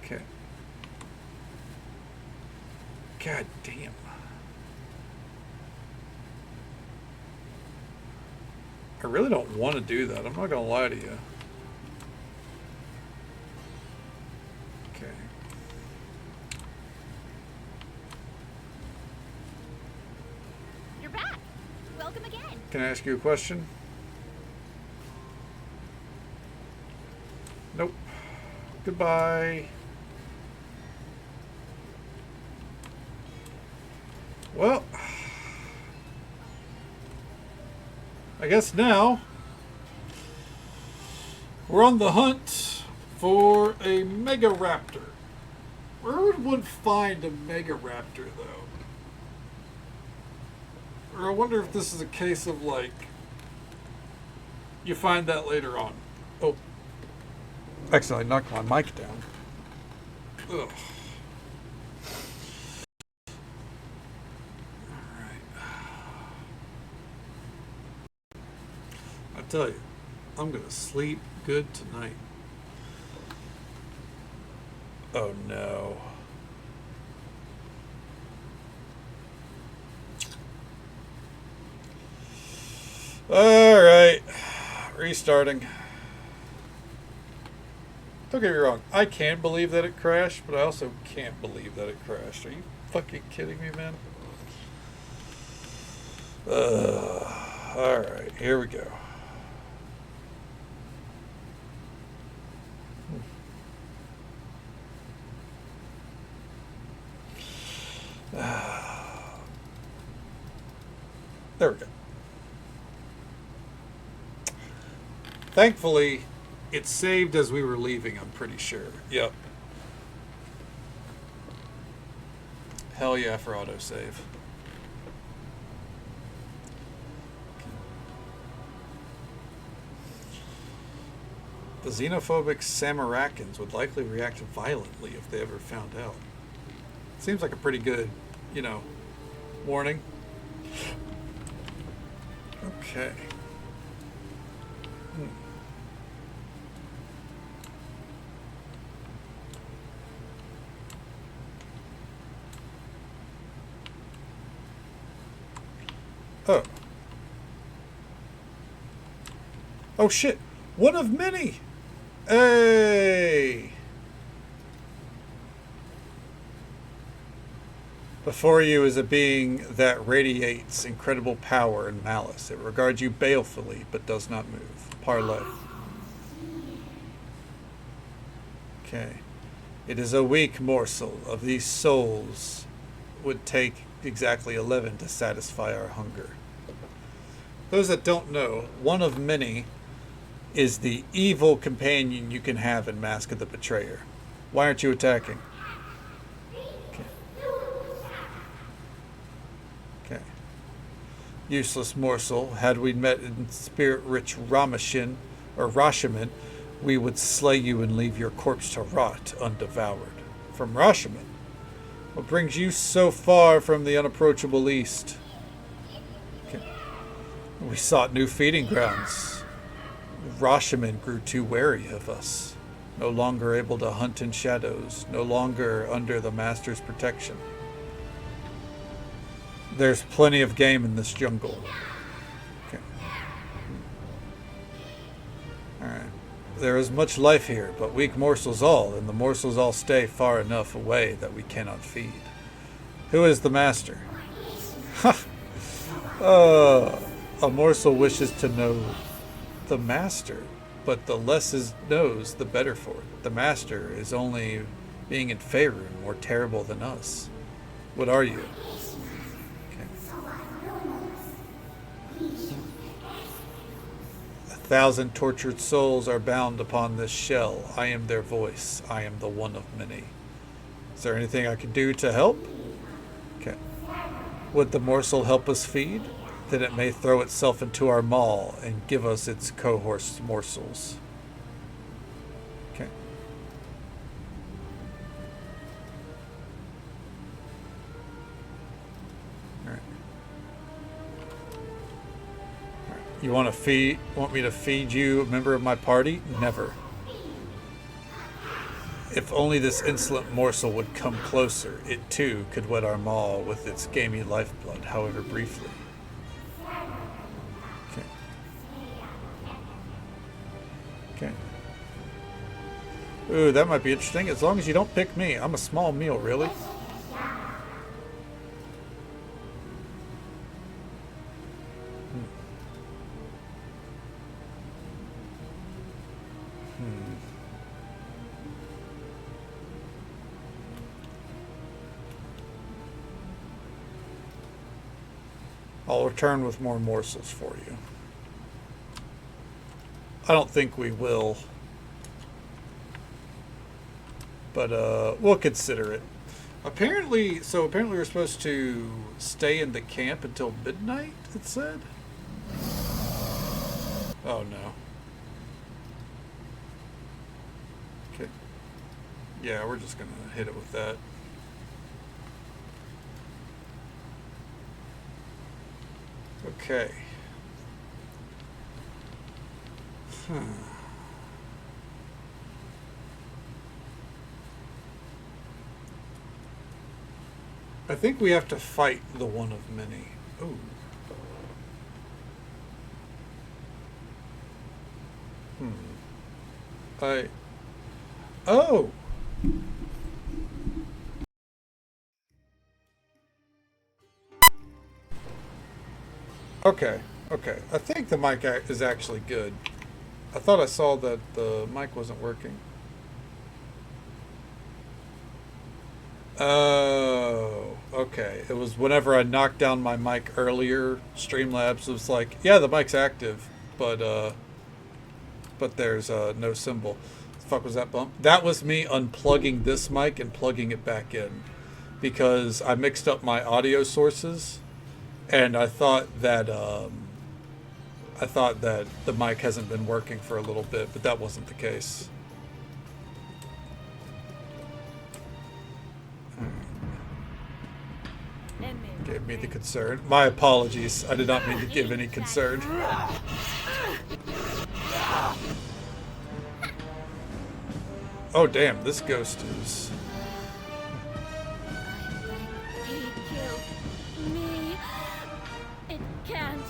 Okay. God damn. I really don't want to do that. I'm not going to lie to you. Okay. You're back. Welcome again. Can I ask you a question? Nope. Goodbye. Well, I guess now we're on the hunt for a Mega Raptor. Where would one find a Mega Raptor, though? Or I wonder if this is a case of, like, you find that later on. Oh. Actually, I knocked my mic down. Ugh. I tell you, I'm gonna sleep good tonight. Oh no. Alright. Restarting. Don't get me wrong, I can believe that it crashed, but I also can't believe that it crashed. Are you fucking kidding me, man? Alright, here we go. There we go. Thankfully, it saved as we were leaving, I'm pretty sure. Yep. Hell yeah for autosave. The xenophobic Samarakans would likely react violently if they ever found out. Seems like a pretty good, you know, warning. Okay. Oh. Oh shit. One of many. Hey. Before you is a being that radiates incredible power and malice. It regards you balefully, but does not move. Parlay. Okay. It is a weak morsel. Of these souls would take exactly 11 to satisfy our hunger. Those that don't know, one of many is the evil companion you can have in Mask of the Betrayer. Why aren't you attacking? Okay. Useless morsel. Had we met in spirit-rich Ramashin or Rashaman, we would slay you and leave your corpse to rot undevoured. From Rashaman? What brings you so far from the unapproachable east? Okay. We sought new feeding grounds. Rashaman grew too wary of us. No longer able to hunt in shadows. No longer under the Master's protection. There's plenty of game in this jungle. Okay. Alright. There is much life here, but weak morsels all, and the morsels all stay far enough away that we cannot feed. Who is the Master? A morsel wishes to know the Master, but the less it knows, the better for it. The Master is only being in Faerun, more terrible than us. What are you? Okay. 1,000 tortured souls are bound upon this shell. I am their voice. I am the one of many. Is there anything I can do to help? Okay. Would the morsel help us feed? Then it may throw itself into our maw and give us its cohorts morsels. Okay. Alright. You want me to feed you a member of my party? Never. If only this insolent morsel would come closer, it too could wet our maw with its gamey lifeblood, however briefly. Okay. Okay. Ooh, that might be interesting. As long as you don't pick me. I'm a small meal, really. I'll return with more morsels for you. I don't think we will. But we'll consider it. Apparently we're supposed to stay in the camp until midnight, it said? Oh no. Okay. Yeah, we're just gonna hit it with that. Okay. I think we have to fight the one of many. Ooh. Oh! Okay, okay. I think the mic is actually good. I thought I saw that the mic wasn't working. Oh. Okay, it was whenever I knocked down my mic earlier, Streamlabs was like, yeah, the mic's active, but there's no symbol. The fuck was that bump? That was me unplugging this mic and plugging it back in because I mixed up my audio sources, and I thought that the mic hasn't been working for a little bit, but that wasn't the case. Gave me the concern. My apologies. I did not mean to give any concern. Oh damn, this ghost is... He killed me. It can't.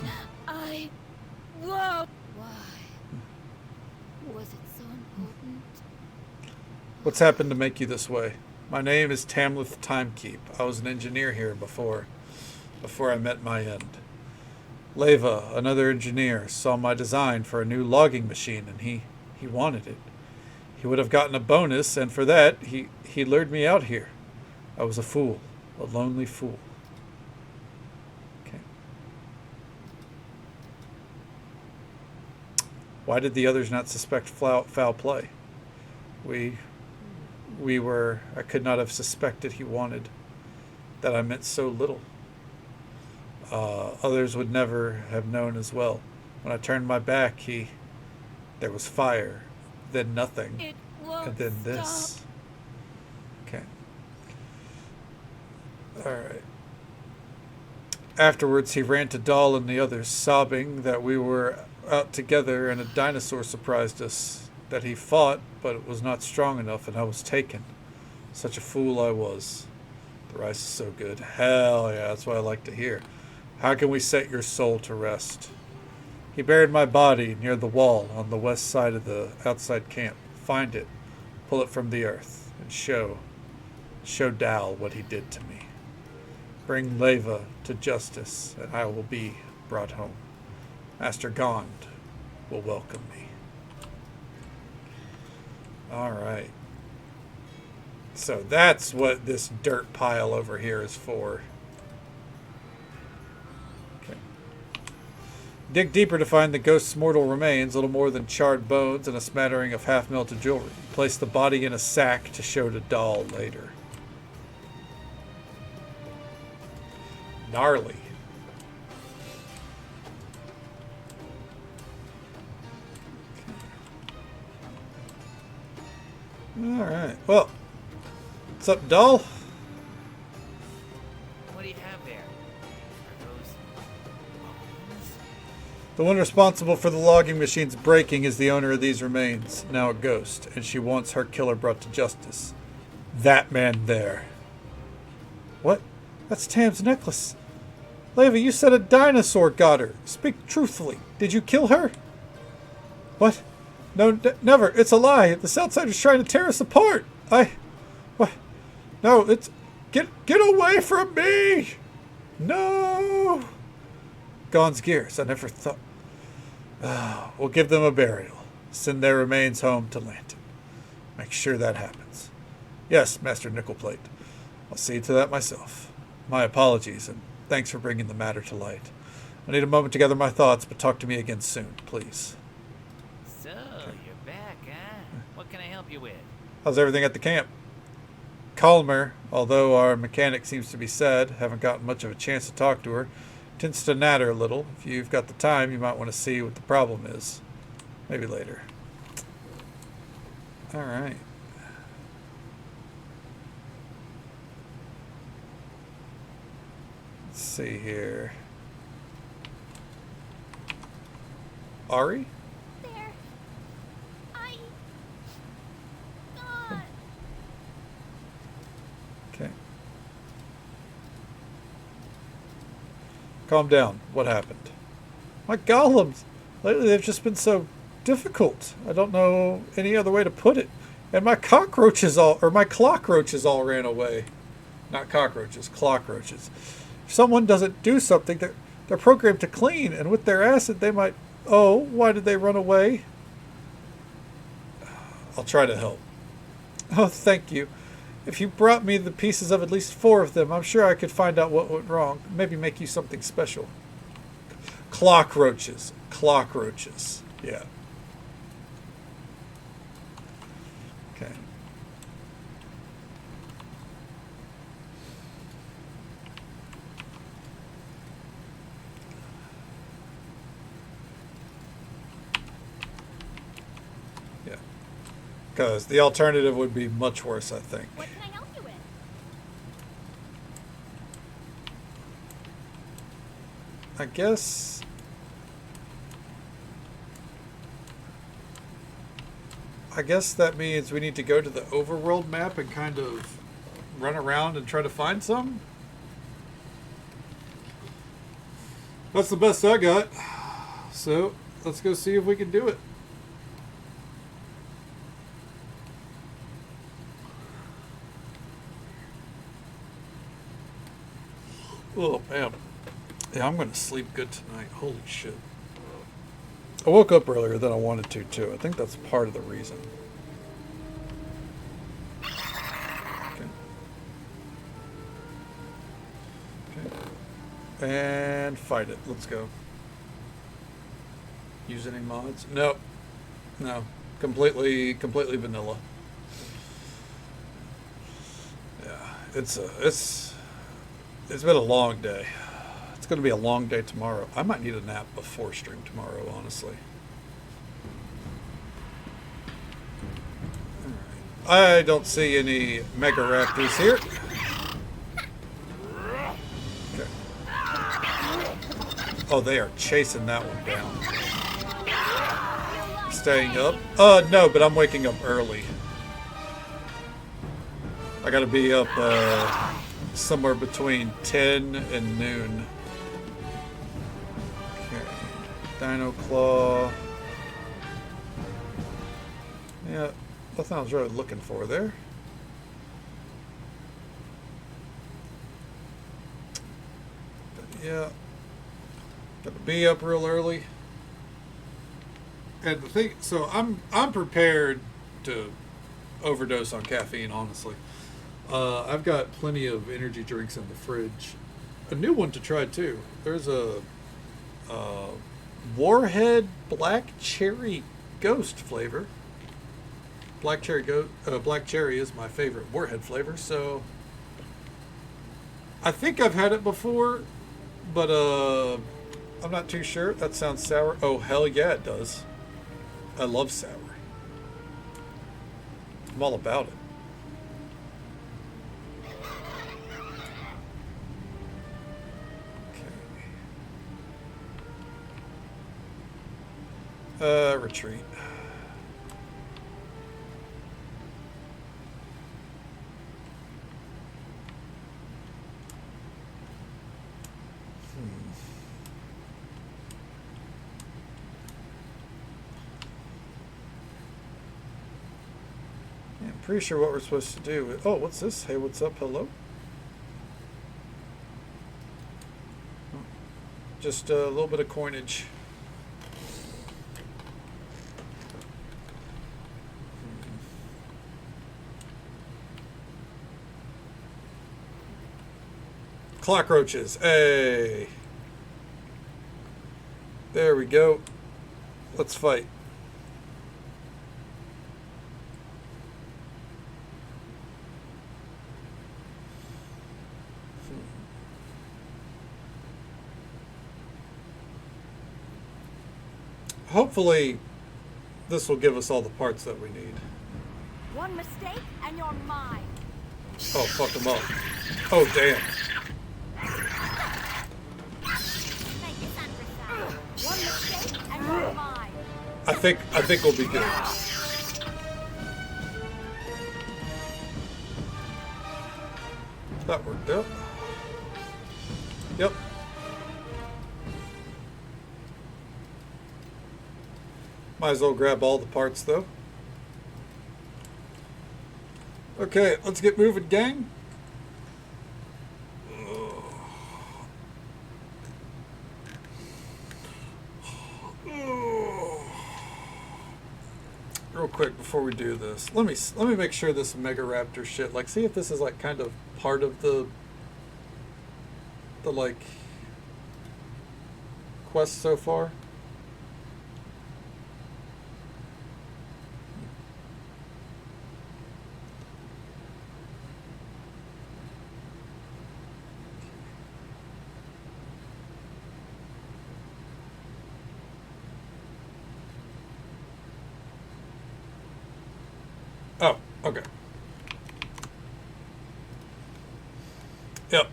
I won't. Why? Was it so important? What's happened to make you this way? My name is Tamlith Timekeep. I was an engineer here before I met my end. Leva, another engineer, saw my design for a new logging machine, and he wanted it. He would have gotten a bonus, and for that, he lured me out here. I was a fool, a lonely fool. Okay. Why did the others not suspect foul play? I could not have suspected he wanted, that I meant so little. Others would never have known as well. When I turned my back, there was fire, then nothing, and then this. Okay. Alright. Afterwards, he ran to Dahl and the others, sobbing that we were out together and a dinosaur surprised us, that he fought, but it was not strong enough and I was taken. Such a fool I was. The rice is so good. Hell yeah, that's what I like to hear. How can we set your soul to rest? He buried my body near the wall on the west side of the outside camp. Find it, pull it from the earth, and show Dal what he did to me. Bring Leva to justice, and I will be brought home. Master Gond will welcome me. Alright. So that's what this dirt pile over here is for. Okay. Dig deeper to find the ghost's mortal remains, little more than charred bones and a smattering of half-melted jewelry. Place the body in a sack to show to Dahl later. Gnarly. Alright, well, what's up, Dahl? What do you have there? Are those bones? The one responsible for the logging machine's breaking is the owner of these remains, now a ghost, and she wants her killer brought to justice. That man there. What? That's Tam's necklace. Leva, you said a dinosaur got her. Speak truthfully. Did you kill her? What? No, never. It's a lie. The Southsider's trying to tear us apart. What? No, it's... Get away from me! No! Gond's gears. I never thought... we'll give them a burial. Send their remains home to Lanton. Make sure that happens. Yes, Master Nickelplate. I'll see to that myself. My apologies, and thanks for bringing the matter to light. I need a moment to gather my thoughts, but talk to me again soon, please. So, you're back, huh? What can I help you with? How's everything at the camp? Calmer, although our mechanic seems to be sad. Haven't gotten much of a chance to talk to her. Tends to natter a little. If you've got the time, you might want to see what the problem is. Maybe later. Alright. Let's see here. Ari? There. God. Okay. Calm down. What happened? My golems! Lately they've just been so difficult. I don't know any other way to put it. And my cockroaches my clockroaches all ran away. Not cockroaches, clockroaches. If someone doesn't do something, they're programmed to clean, and with their acid they might... Oh, why did they run away? I'll try to help. Oh, thank you. If you brought me the pieces of at least 4 of them, I'm sure I could find out what went wrong. Maybe make you something special. Cockroaches. Cockroaches. Yeah. Okay. Yeah. Because the alternative would be much worse, I think. What can I help you with? I guess... that means we need to go to the overworld map and kind of run around and try to find some. That's the best I got. So, let's go see if we can do it. Oh, man. Yeah, I'm going to sleep good tonight. Holy shit. I woke up earlier than I wanted to, too. I think that's part of the reason. Okay. Okay. And fight it. Let's go. Use any mods? Nope. No. Completely vanilla. Yeah. It's been a long day. It's going to be a long day tomorrow. I might need a nap before stream tomorrow, honestly. Alright. I don't see any Mega Raptors here. Okay. Oh, they are chasing that one down. Staying up? No, but I'm waking up early. I gotta be up, somewhere between 10 and noon. Okay. Dino Claw. Yeah, nothing I was really looking for there. But yeah. Gotta be up real early. And the thing, so I'm prepared to overdose on caffeine, honestly. I've got plenty of energy drinks in the fridge. A new one to try too. There's a Warhead Black Cherry Ghost flavor. Black Cherry is my favorite Warhead flavor, so I think I've had it before, but I'm not too sure. That sounds sour. Oh, hell yeah, it does. I love sour. I'm all about it. Retreat. Yeah, I'm pretty sure what we're supposed to do. Oh, what's this? Hey, what's up? Hello? Just a little bit of coinage. Cockroaches. Hey. There we go. Let's fight. Hopefully, this will give us all the parts that we need. One mistake and you're mine. Oh, fuck them up. Oh, damn. One mistake and you're mine. I think we'll be good. That worked out. Yep. Might as well grab all the parts, though. Okay, let's get moving, gang. Real quick, before we do this. Let me make sure this Mega Raptor shit. Like, see if this is like kind of part of the like quest so far. Oh, okay. Yep.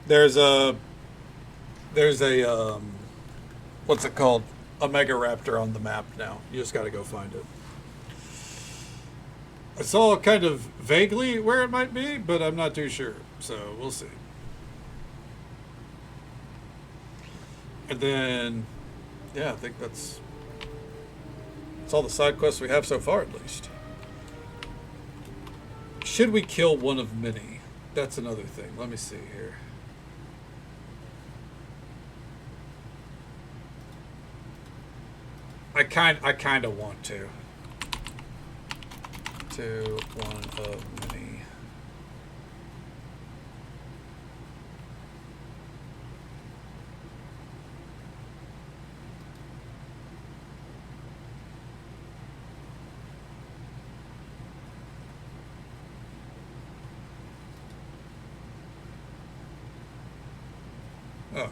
There's a what's it called? A Mega Raptor on the map now. You just got to go find it. I saw kind of vaguely where it might be, but I'm not too sure. So we'll see. And then, yeah, I think that's all the side quests we have so far, at least. Should we kill one of many? That's another thing. Let me see here. I kind of want to. To one of many. Oh.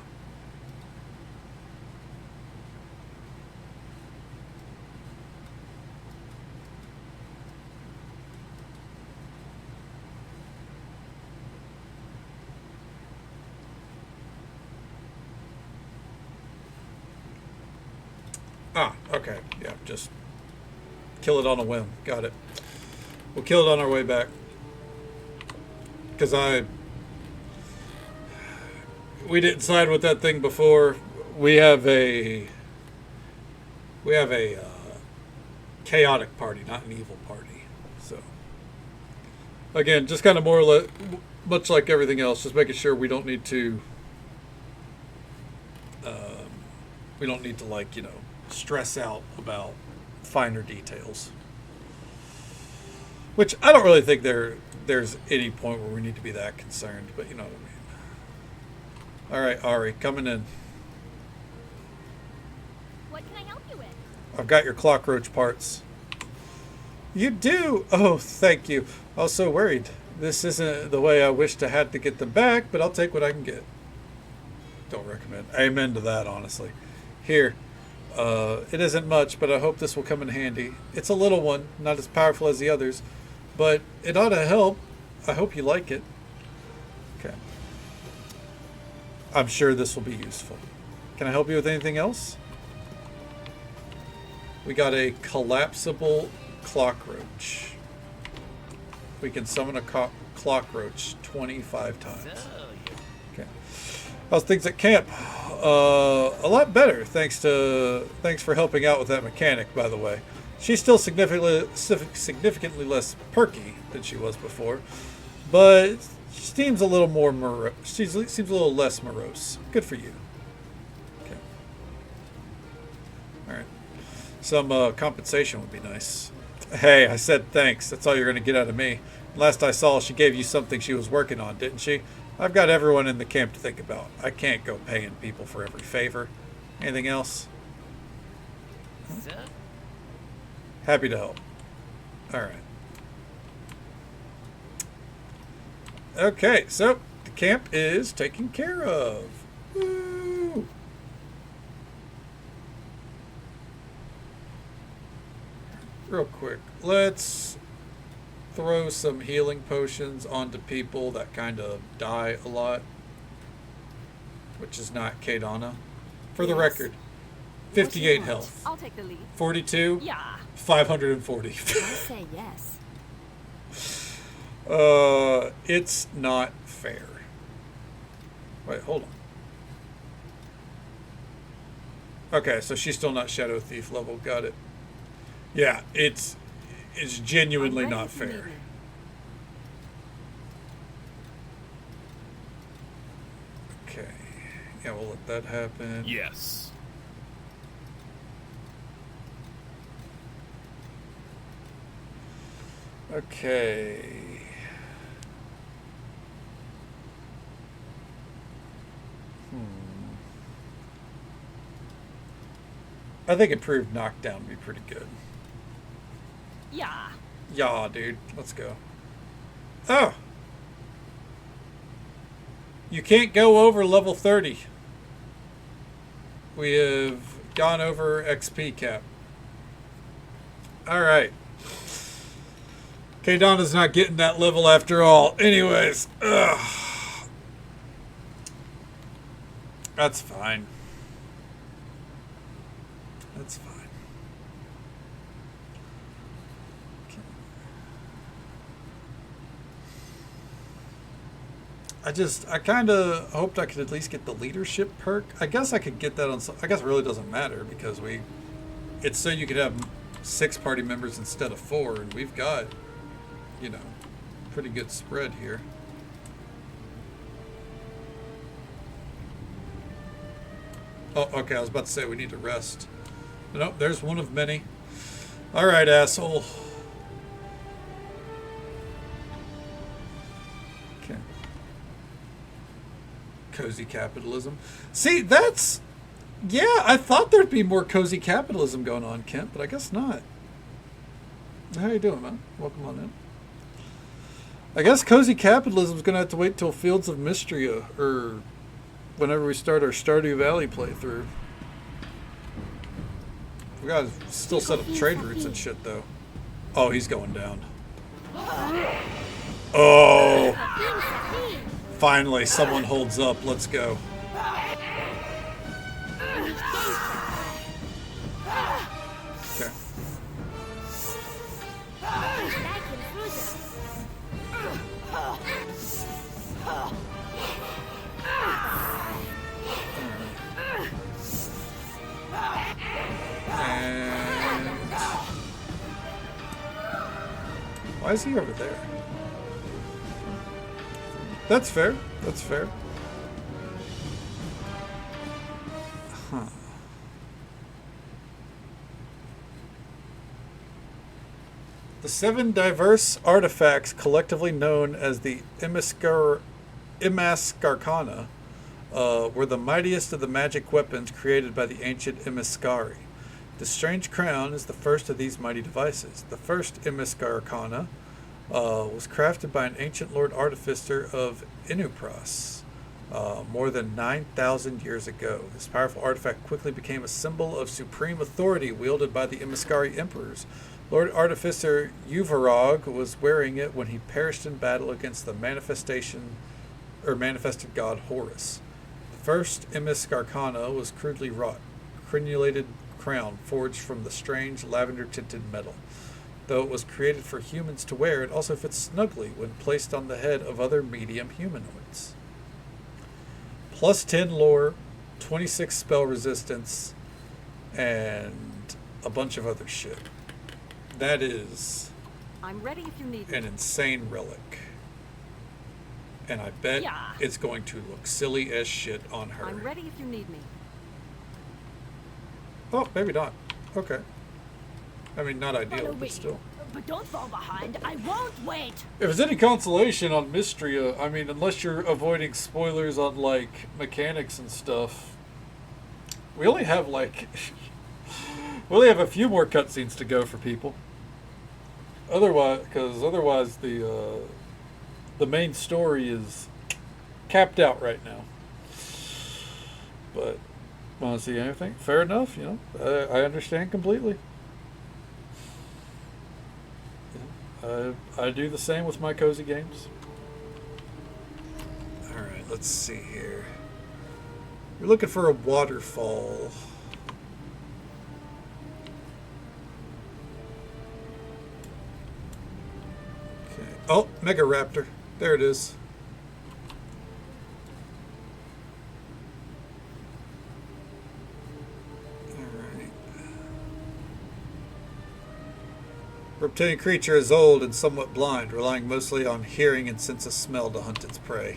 Ah, okay. Yeah, just kill it on a whim. Got it. We'll kill it on our way back. Because we didn't side with that thing before. We have a chaotic party, not an evil party. So again, just kind of more or less, much like everything else, just making sure we don't need to like, you know, stress out about finer details. Which I don't really think there's any point where we need to be that concerned, but you know what I mean. All right, Ari, coming in. What can I help you with? I've got your clockroach parts. You do? Oh, thank you. I was so worried. This isn't the way I wished I had to get them back, but I'll take what I can get. Don't recommend. Amen to that, honestly. Here. It isn't much, but I hope this will come in handy. It's a little one, not as powerful as the others, but it ought to help. I hope you like it. Okay. I'm sure this will be useful. Can I help you with anything else? We got a collapsible clockroach. We can summon a clockroach 25 times. Okay. How's things at camp? A lot better, thanks for helping out with that mechanic, by the way. She's still significantly less perky than she was before, but she seems a little more morose. She seems a little less morose. Good for you. Okay. All right. Some compensation would be nice. Hey, I said thanks. That's all you're going to get out of me. Last I saw, she gave you something she was working on, didn't she? I've got everyone in the camp to think about. I can't go paying people for every favor. Anything else? Happy to help. All right. Okay, so the camp is taken care of. Woo! Real quick, let's throw some healing potions onto people that kind of die a lot, which is not Kadana. For the record, 58 health. I'll take the lead. 42? Yeah. 540. I say yes. It's not fair. Wait, hold on. Okay, so she's still not Shadow Thief level. Got it. Yeah, it's genuinely not fair. Okay. Yeah, we'll let that happen. Yes. Okay. I think improved knockdown would be pretty good. Yeah. Yeah, dude. Let's go. Oh! You can't go over level 30. We have gone over XP cap. Alright. Okay, Donna's not getting that level after all. Anyways. Ugh. That's fine. That's fine. Okay. I kind of hoped I could at least get the leadership perk. I guess I could get that on some, I guess it really doesn't matter because it's so you could have 6 party members instead of 4, and we've got, you know, pretty good spread here. Oh, okay, I was about to say we need to rest. Nope, there's one of many. All right, asshole. Okay. Cozy capitalism. See, that's... Yeah, I thought there'd be more cozy capitalism going on, Kent, but I guess not. How you doing, man? Welcome on in. I guess cozy capitalism is going to have to wait till Fields of Mystria, or whenever we start our Stardew Valley playthrough. We gotta still set up trade routes and shit, though. Oh, he's going down. Oh! Finally, someone holds up. Let's go. Okay. And why is he over there? That's fair. That's fair. Huh. The 7 diverse artifacts collectively known as the Imascarcana were the mightiest of the magic weapons created by the ancient Imascari. The strange crown is the first of these mighty devices. The first Imascarcana was crafted by an ancient lord artificer of Inupras more than 9,000 years ago. This powerful artifact quickly became a symbol of supreme authority wielded by the Imascari emperors. Lord Artificer Uvarog was wearing it when he perished in battle against the manifested god Horus. The first Imascarcana was crudely wrought, crenulated crown forged from the strange lavender-tinted metal. Though it was created for humans to wear, it also fits snugly when placed on the head of other medium humanoids. Plus 10 lore, 26 spell resistance, and a bunch of other shit. That is I'm ready if you need me. an insane relic. And I bet it's going to look silly as shit on her. I'm ready if you need me. Oh, maybe not. Okay. I mean, not ideal, Follow but me. still. But don't fall behind. I won't wait. If it's any consolation on Mystria, I mean, unless you're avoiding spoilers on, like, mechanics and stuff, we only have, like... we only have a few more cutscenes to go for people. Otherwise, the main story is capped out right now. But, want to see anything? Fair enough, you know. I understand completely. I do the same with my cozy games. Alright, let's see here. You're looking for a waterfall. Okay. Oh, Mega Raptor. There it is. Reptilian creature is old and somewhat blind, relying mostly on hearing and sense of smell to hunt its prey.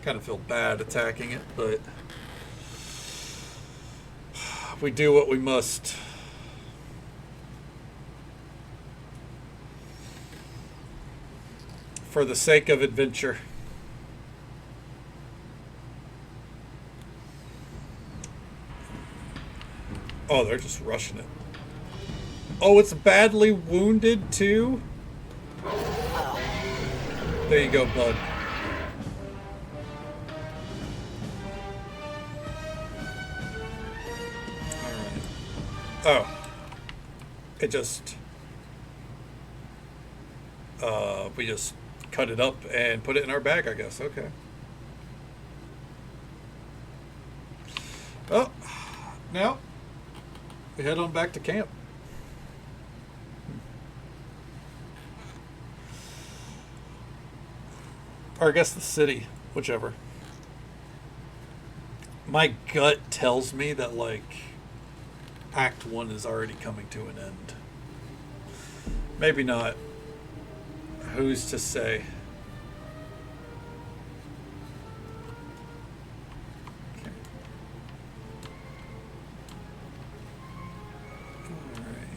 Kind of feel bad attacking it, but we do what we must. for the sake of adventure. Oh, they're just rushing it. Oh, it's badly wounded too? There you go, bud. Alright. Oh. It just... we just cut it up and put it in our bag, I guess. Okay. Well, now we head on back to camp. Or I guess the city, whichever. My gut tells me that, like, Act 1 is already coming to an end. Maybe not. Who's to say? Okay. All right.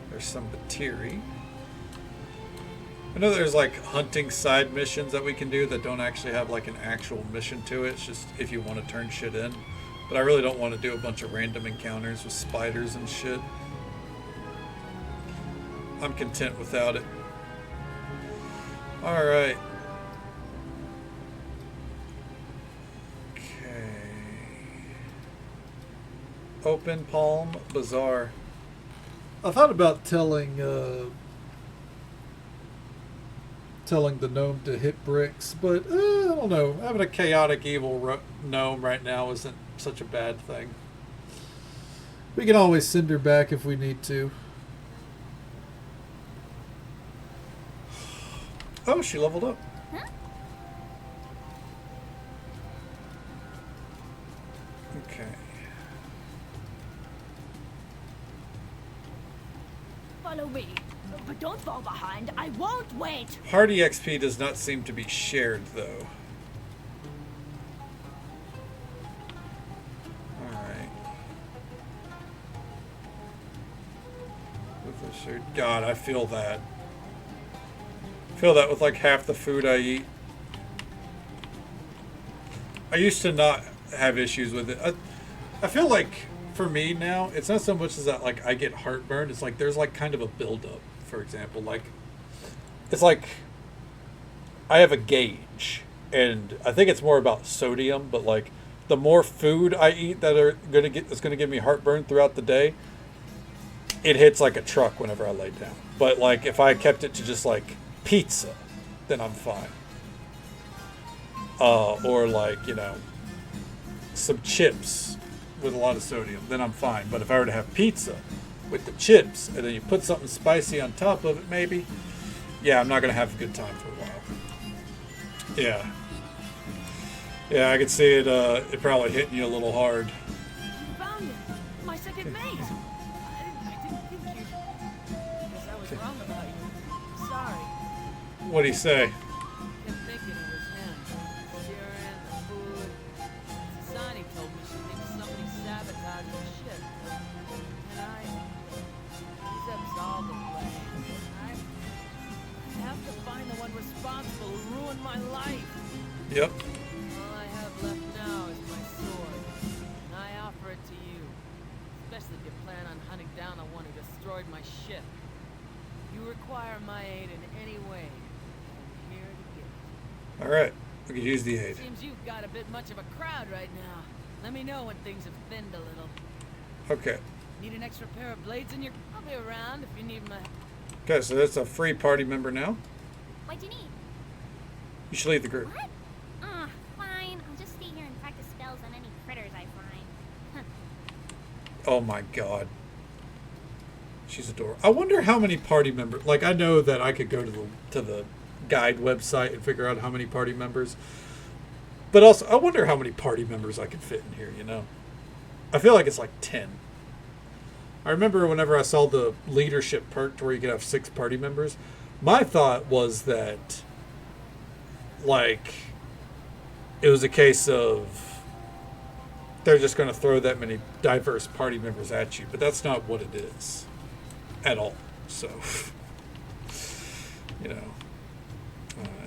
There's some Batiri. I know there's like hunting side missions that we can do that don't actually have like an actual mission to it. It's just if you want to turn shit in. But I really don't want to do a bunch of random encounters with spiders and shit. I'm content without it. Alright. Okay. Open Palm Bazaar. I thought about telling the gnome to hit bricks, but I don't know. Having a chaotic evil gnome right now isn't such a bad thing. We can always send her back if we need to. Oh, she leveled up. Huh? Okay. Follow me. But don't fall behind. I won't wait. Party XP does not seem to be shared, though. Alright. With the shared... God, I feel that. I feel that with like half the food I eat. I used to not have issues with it. I feel like for me now, it's not so much as that like I get heartburn. It's like there's like kind of a buildup. For example, like it's like I have a gauge, and I think it's more about sodium. But like the more food I eat that's gonna give me heartburn throughout the day, it hits like a truck whenever I lay down. But like if I kept it to just like pizza, then I'm fine. Or like, you know, some chips with a lot of sodium, then I'm fine. But if I were to have pizza with the chips and then you put something spicy on top of it, maybe, yeah, I'm not gonna have a good time for a while. Yeah, I could see it. It probably hitting you a little hard. Found it. My second mate. I didn't think you. Guess I was wrong about you. Sorry. What'd he say? Kept thinking it was him. Sharon, the food. Sonny told me she thinks somebody sabotaged the ship. And he's absolved of blame. I have to find the one responsible who ruined my life. Yep. All I have left now is my sword, and I offer it to you, especially if you plan on hunting down the one who destroyed my ship. If you require my aid in any way, I'm here to give it. All right, we could use the aid. Seems you've got a bit much of a crowd right now. Let me know when things have thinned a little. Okay. Need an extra pair of blades in your... I'll be around if you need my... Okay, so that's a free party member now. What'd you need? You should leave the group. What? Fine. I'll just stay here and practice spells on any critters I find. Oh my god. She's adorable. I wonder how many party members... Like, I know that I could go to the guide website and figure out how many party members. But also, I wonder how many party members I could fit in here, you know? I feel like it's like 10. I remember whenever I saw the leadership perk to where you could have 6 party members, my thought was that, like, it was a case of they're just going to throw that many diverse party members at you. But that's not what it is at all. So, you know,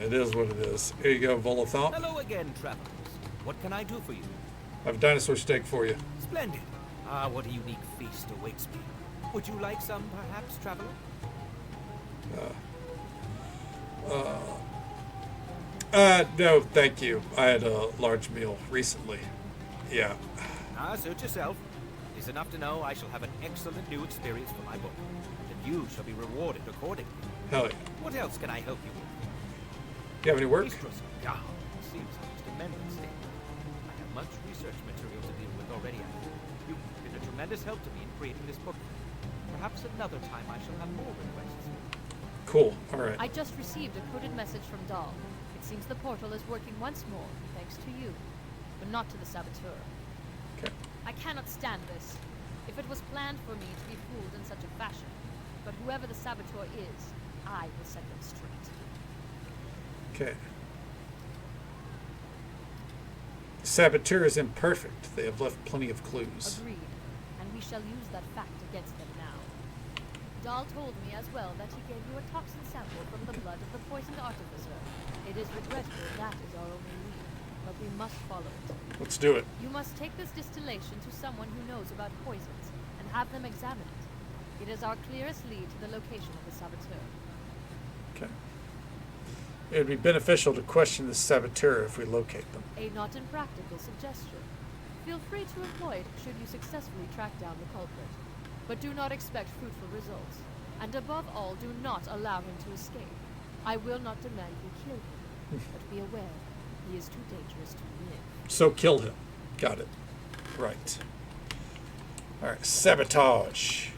it is what it is. Here you go, Volathomp. Hello again, travelers. What can I do for you? I have a dinosaur steak for you. Splendid. Ah, what a unique feast awaits me. Would you like some, perhaps, traveler? No, thank you. I had a large meal recently. Yeah. Ah, suit yourself. It is enough to know I shall have an excellent new experience for my book, and that you shall be rewarded accordingly. Hell yeah. What else can I help you with? Do you have any work? Yeah, seems like just a memory state. I have much research material to deal with already. You've been a tremendous help to me in creating this book. Perhaps another time I shall have more requests. Cool. All right. I just received a coded message from Dahl. It seems the portal is working once more, thanks to you, but not to the saboteur. Okay. I cannot stand this. If it was planned for me to be fooled in such a fashion, but whoever the saboteur is, I will set them straight. Okay. Saboteur is imperfect. They have left plenty of clues. Agreed, and we shall use that fact against them now. Dahl told me as well that he gave you a toxin sample from the blood of the poisoned artificer. It is regrettable that is our only lead, but we must follow it. Let's do it. You must take this distillation to someone who knows about poisons, and have them examine it. It is our clearest lead to the location of the saboteur. Okay. It would be beneficial to question the saboteur if we locate them. A not impractical suggestion. Feel free to employ it should you successfully track down the culprit. But do not expect fruitful results. And above all, do not allow him to escape. I will not demand you kill him, but be aware, he is too dangerous to live. So kill him. Got it. Right. All right. Sabotage.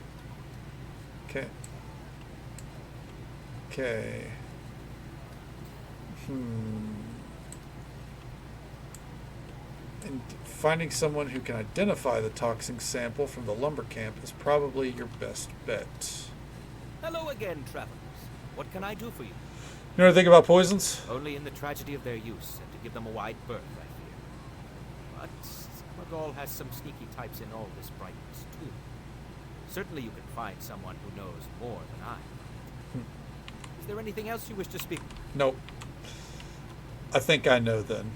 Okay. Okay. And finding someone who can identify the toxin sample from the lumber camp is probably your best bet. Hello again, travelers. What can I do for you? You know anything about poisons? Only in the tragedy of their use, and to give them a wide berth, I fear. But Samagal has some sneaky types in all this brightness, too. Certainly you can find someone who knows more than I. Is there anything else you wish to speak? Nope. I think I know then.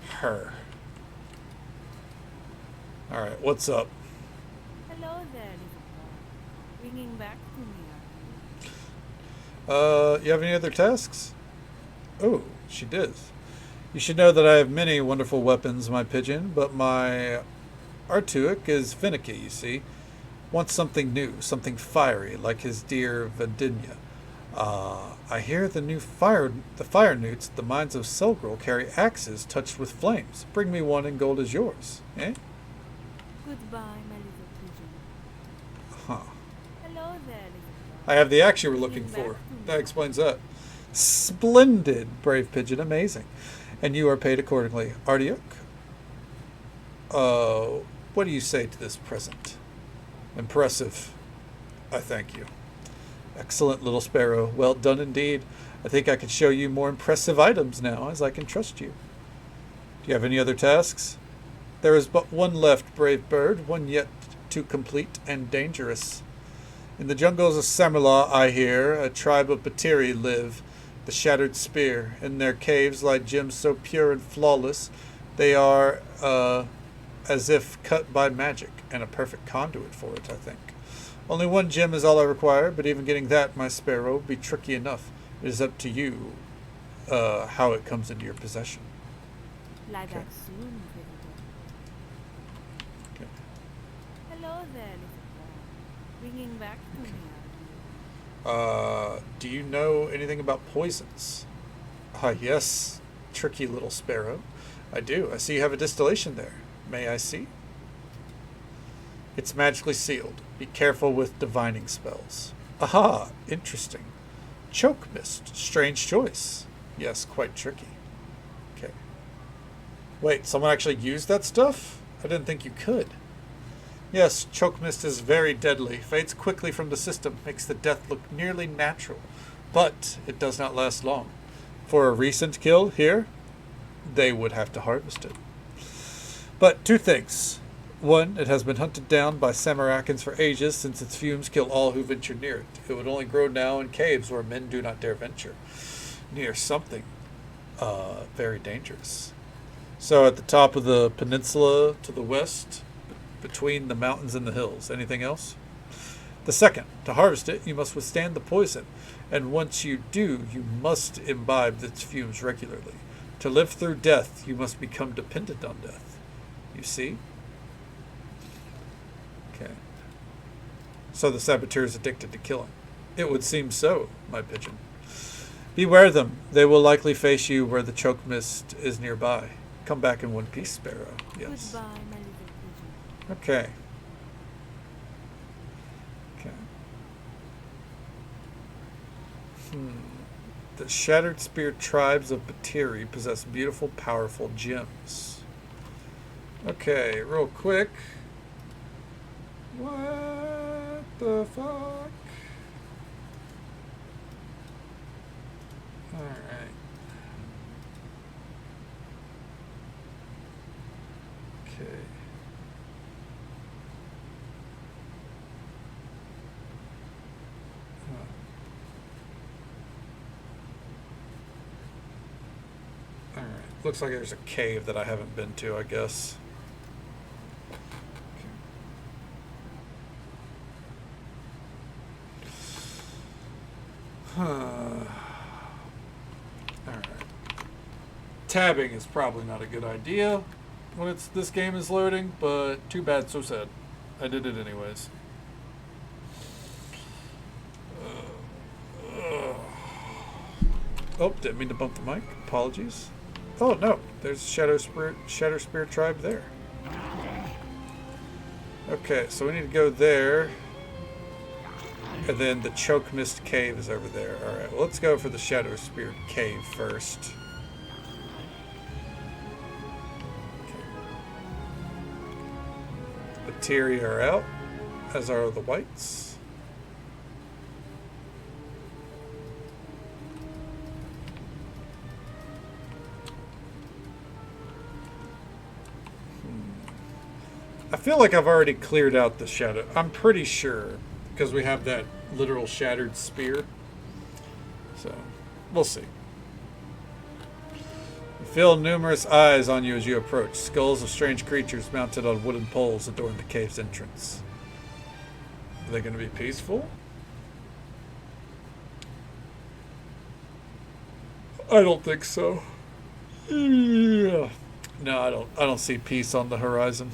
Her. Alright, what's up? Hello there, little boy. Bringing back to me. You have any other tasks? Oh, she does. You should know that I have many wonderful weapons, my pigeon, but my Artuic is finicky, you see. Wants something new, something fiery, like his dear Vandinya. I hear the fire newts at the mines of Selgrel carry axes touched with flames. Bring me one and gold is yours, eh? Goodbye, my little pigeon. Huh. Hello there, little boy. I have the axe you were looking for. That explains that. Splendid, brave pigeon, amazing. And you are paid accordingly. Artiuk? What do you say to this present? Impressive. I thank you. Excellent, little sparrow. Well done indeed. I think I can show you more impressive items now, as I can trust you. Do you have any other tasks? There is but one left, brave bird, one yet to complete and dangerous. In the jungles of Samurla, I hear, a tribe of Batiri live, the Shattered Spear. In their caves lie gems so pure and flawless, they are, as if cut by magic, and a perfect conduit for it, I think. Only one gem is all I require, but even getting that, my sparrow, will be tricky enough. It is up to you, how it comes into your possession. Lie back soon, visitor. Okay. Hello there, little boy. Bringing back to me. Do you know anything about poisons? Yes, tricky little sparrow. I do. I see you have a distillation there. May I see? It's magically sealed. Be careful with divining spells. Aha! Interesting. Choke mist. Strange choice. Yes, quite tricky. Okay. Wait, someone actually used that stuff? I didn't think you could. Yes, choke mist is very deadly. Fades quickly from the system. Makes the death look nearly natural. But it does not last long. For a recent kill here, they would have to harvest it. But two things. 1. It has been hunted down by Samarakans for ages, since its fumes kill all who venture near it. It would only grow now in caves where men do not dare venture near something very dangerous. So at the top of the peninsula to the west, between the mountains and the hills. Anything else? The 2nd, to harvest it, you must withstand the poison, and once you do, you must imbibe its fumes regularly. To live through death, you must become dependent on death. You see? Okay. So the saboteur is addicted to killing. It would seem so, my pigeon. Beware them. They will likely face you where the choke mist is nearby. Come back in one piece, Sparrow. Yes. Goodbye, my little pigeon. Okay. Okay. The Shattered Spear tribes of Batiri possess beautiful, powerful gems. Okay, real quick. What the fuck? Alright. Okay. Alright. Looks like there's a cave that I haven't been to, I guess. Alright. Tabbing is probably not a good idea when this game is loading, but too bad, so sad. I did it anyways. Oh, didn't mean to bump the mic. Apologies. Oh no, there's Shatter Spear tribe there. Okay, so we need to go there. And then the Choke Mist Cave is over there. Alright, well, let's go for the Shadow Spear Cave first. The Batiri are out, as are the whites. I feel like I've already cleared out the shadow. I'm pretty sure, because we have that literal shattered spear. So, we'll see. You feel numerous eyes on you as you approach. Skulls of strange creatures mounted on wooden poles adorn the cave's entrance. Are they going to be peaceful? I don't think so. Yeah. No, I don't see peace on the horizon.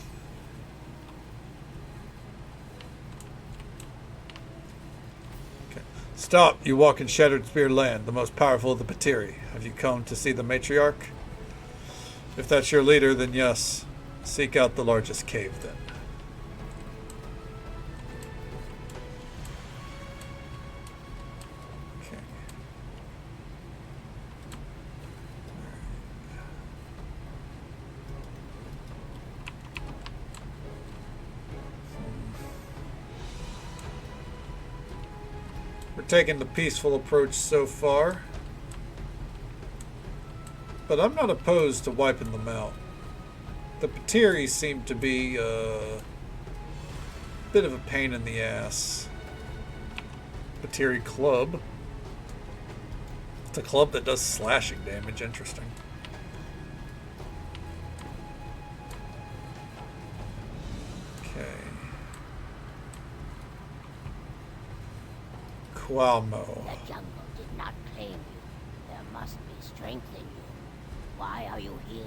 Stop! You walk in Shattered Spear land, the most powerful of the Batiri. Have you come to see the matriarch? If that's your leader, then yes. Seek out the largest cave, then. Okay. We're taking the peaceful approach so far. But I'm not opposed to wiping them out. The Batiri seem to be a bit of a pain in the ass. Batiri Club. It's a club that does slashing damage. Interesting. Okay. Qualmo. The jungle did not claim you. There must be strength in you. Why are you here?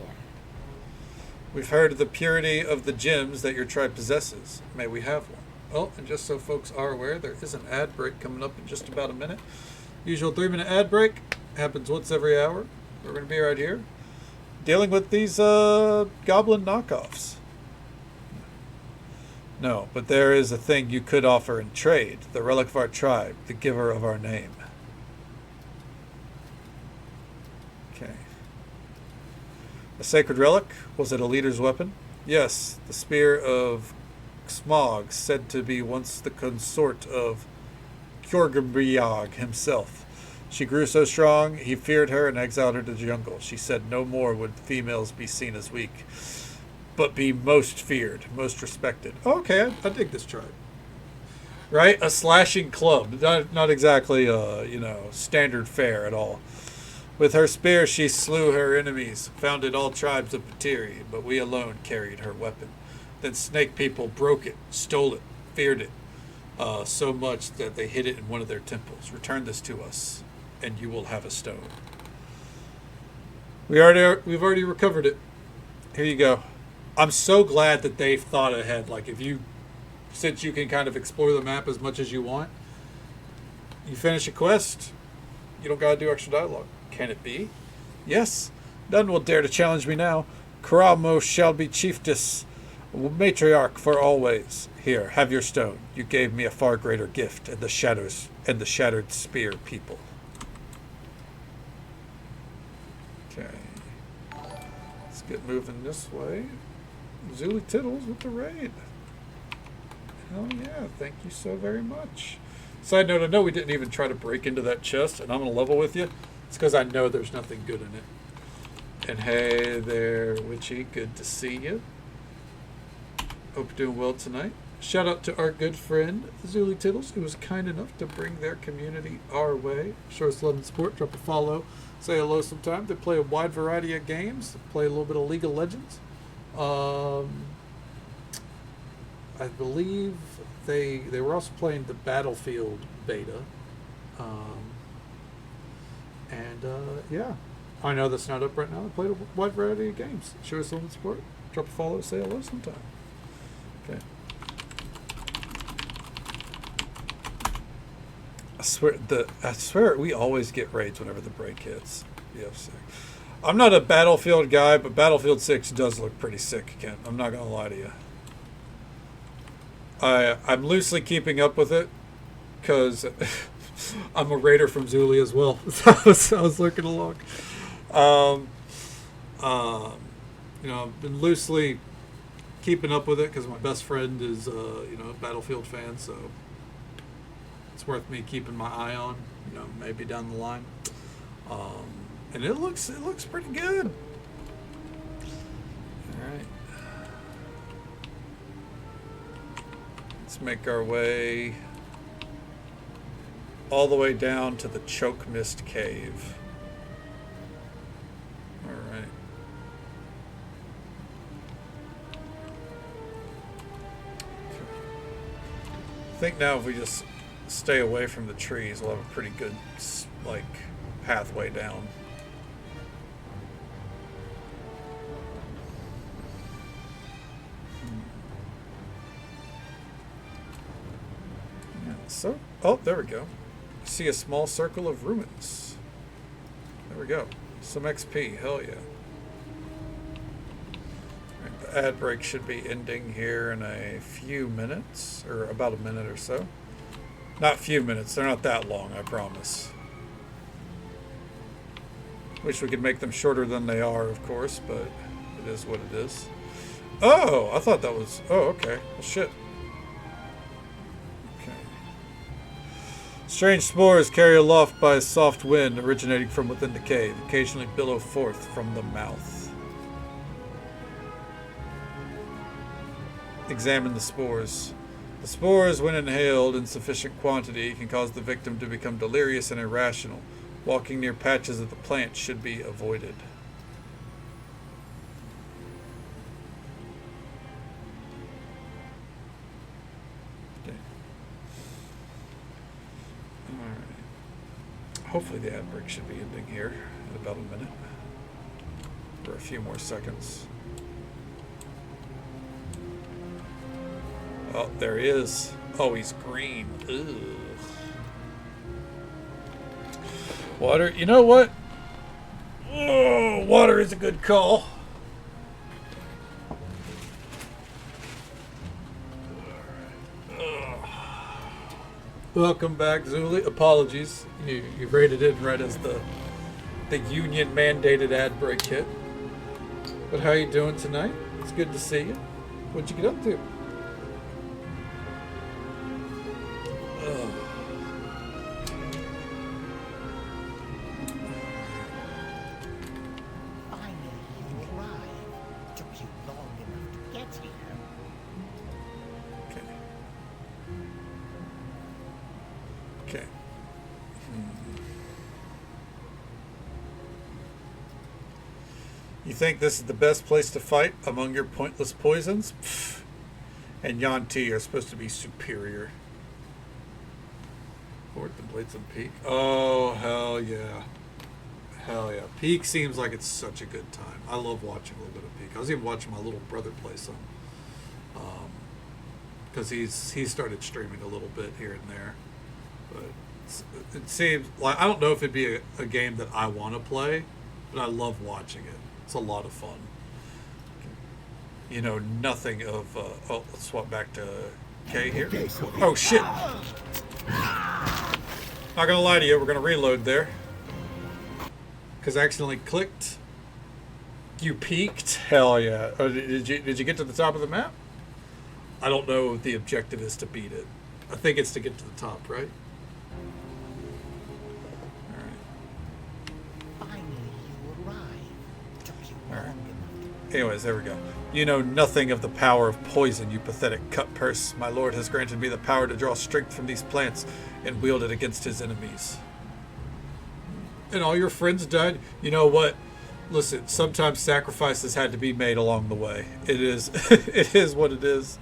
We've heard of the purity of the gems that your tribe possesses. May we have one? Oh, and just so folks are aware, there is an ad break coming up in just about a minute. Usual 3-minute ad break. Happens once every hour. We're going to be right here dealing with these goblin knockoffs. No, but there is a thing you could offer in trade. The relic of our tribe, the giver of our name. Okay. A sacred relic? Was it a leader's weapon? Yes, the spear of Smog, said to be once the consort of Kjorgenbriag himself. She grew so strong, he feared her and exiled her to the jungle. She said no more would females be seen as weak. but be most feared, most respected. Okay, I dig this tribe. Right? A slashing club. Not exactly, standard fare at all. With her spear she slew her enemies, founded all tribes of Patiri, but we alone carried her weapon. Then snake people broke it, stole it, feared it, so much that they hid it in one of their temples. Return this to us, and you will have a stone. We've already recovered it. Here you go. I'm so glad that they've thought ahead. Like, since you can kind of explore the map as much as you want, you finish a quest, you don't gotta do extra dialogue. Can it be? Yes. None will dare to challenge me now. Karamo shall be chiefess, matriarch for always. Here, have your stone. You gave me a far greater gift, and the shadows and the shattered spear people. Okay. Let's get moving this way. Zuli Tittles with the raid. Hell yeah, thank you so very much. Side note, I know we didn't even try to break into that chest, and I'm going to level with you. It's because I know there's nothing good in it. And hey there, Witchy, good to see you. Hope you're doing well tonight. Shout out to our good friend, Zuli Tittles, who was kind enough to bring their community our way. Show us love and support, drop a follow, say hello sometime. They play a wide variety of games, they play a little bit of League of Legends. I believe they were also playing the Battlefield beta. Yeah. I know that's not up right now. They played a wide variety of games. Show us some support. Drop a follow, say hello sometime. Okay. I swear we always get raids whenever the break hits. BF6. I'm not a Battlefield guy, but Battlefield 6 does look pretty sick, Kent. I'm not gonna lie to you. I'm loosely keeping up with it because I'm a raider from Zuli as well. So I was looking along. I've been loosely keeping up with it because my best friend is a Battlefield fan, so it's worth me keeping my eye on. Maybe down the line. And it looks pretty good. All right. Let's make our way all the way down to the Choke Mist Cave. All right. I think now if we just stay away from the trees, we'll have a pretty good, pathway down. So, there we go. See a small circle of ruins. There we go. Some XP, hell yeah. Right, the ad break should be ending here in a few minutes, or about a minute or so. Not few minutes, they're not that long, I promise. Wish we could make them shorter than they are, of course, but it is what it is. Oh, I thought that was, okay. Well, shit. Strange spores carry aloft by a soft wind originating from within the cave, occasionally billow forth from the mouth. Examine the spores. The spores, when inhaled in sufficient quantity, can cause the victim to become delirious and irrational. Walking near patches of the plant should be avoided. Hopefully the ad break should be ending here in about a minute. For a few more seconds. Oh, there he is. Oh, he's green. Ugh. Water, you know what? Oh, water is a good call. Welcome back, Zuli. Apologies. You rated it right as the union mandated ad break hit. But how you doing tonight? It's good to see you. What'd you get up to? Finally, you arrived. Took you long enough Okay. You think this is the best place to fight among your pointless poisons? Pfft. And Yuan-Ti are supposed to be superior. Fort the Blades on Peak. Oh, hell yeah. Hell yeah. Peak seems like it's such a good time. I love watching a little bit of Peak. I was even watching my little brother play some. Because he started streaming a little bit here and there. But it seems like, I don't know if it'd be a game that I want to play, but I love watching it. It's a lot of fun. You know, nothing of... oh, let's swap back to K here. Oh, shit. Not going to lie to you. We're going to reload there. Because I accidentally clicked. You peaked? Hell yeah. Oh, did you get to the top of the map? I don't know if the objective is to beat it. I think it's to get to the top, right? Anyways, there we go. You know nothing of the power of poison, you pathetic cut purse. My lord has granted me the power to draw strength from these plants and wield it against his enemies. And all your friends died? You know what? Listen, sometimes sacrifices had to be made along the way. It is it is what it is.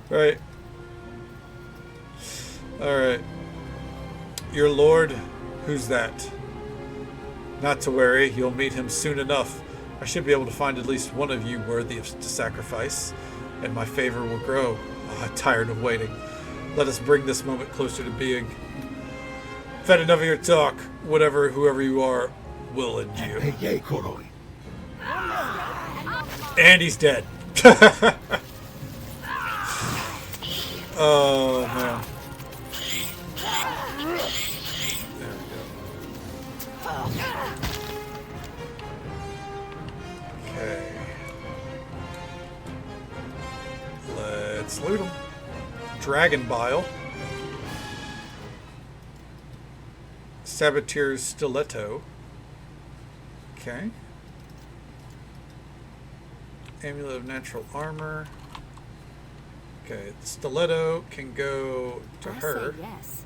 Right. Alright. Your lord, who's that? Not to worry, you'll meet him soon enough. I should be able to find at least one of you worthy of to sacrifice, and my favor will grow. Oh, I'm tired of waiting. Let us bring this moment closer to being. I've had enough of your talk. Whoever you are, will end you. And he's dead. Oh, man. There we go. Okay. Let's loot them. Dragon Bile. Saboteur's Stiletto. Okay. Amulet of Natural Armor. Okay, Stiletto can go to her. Yes.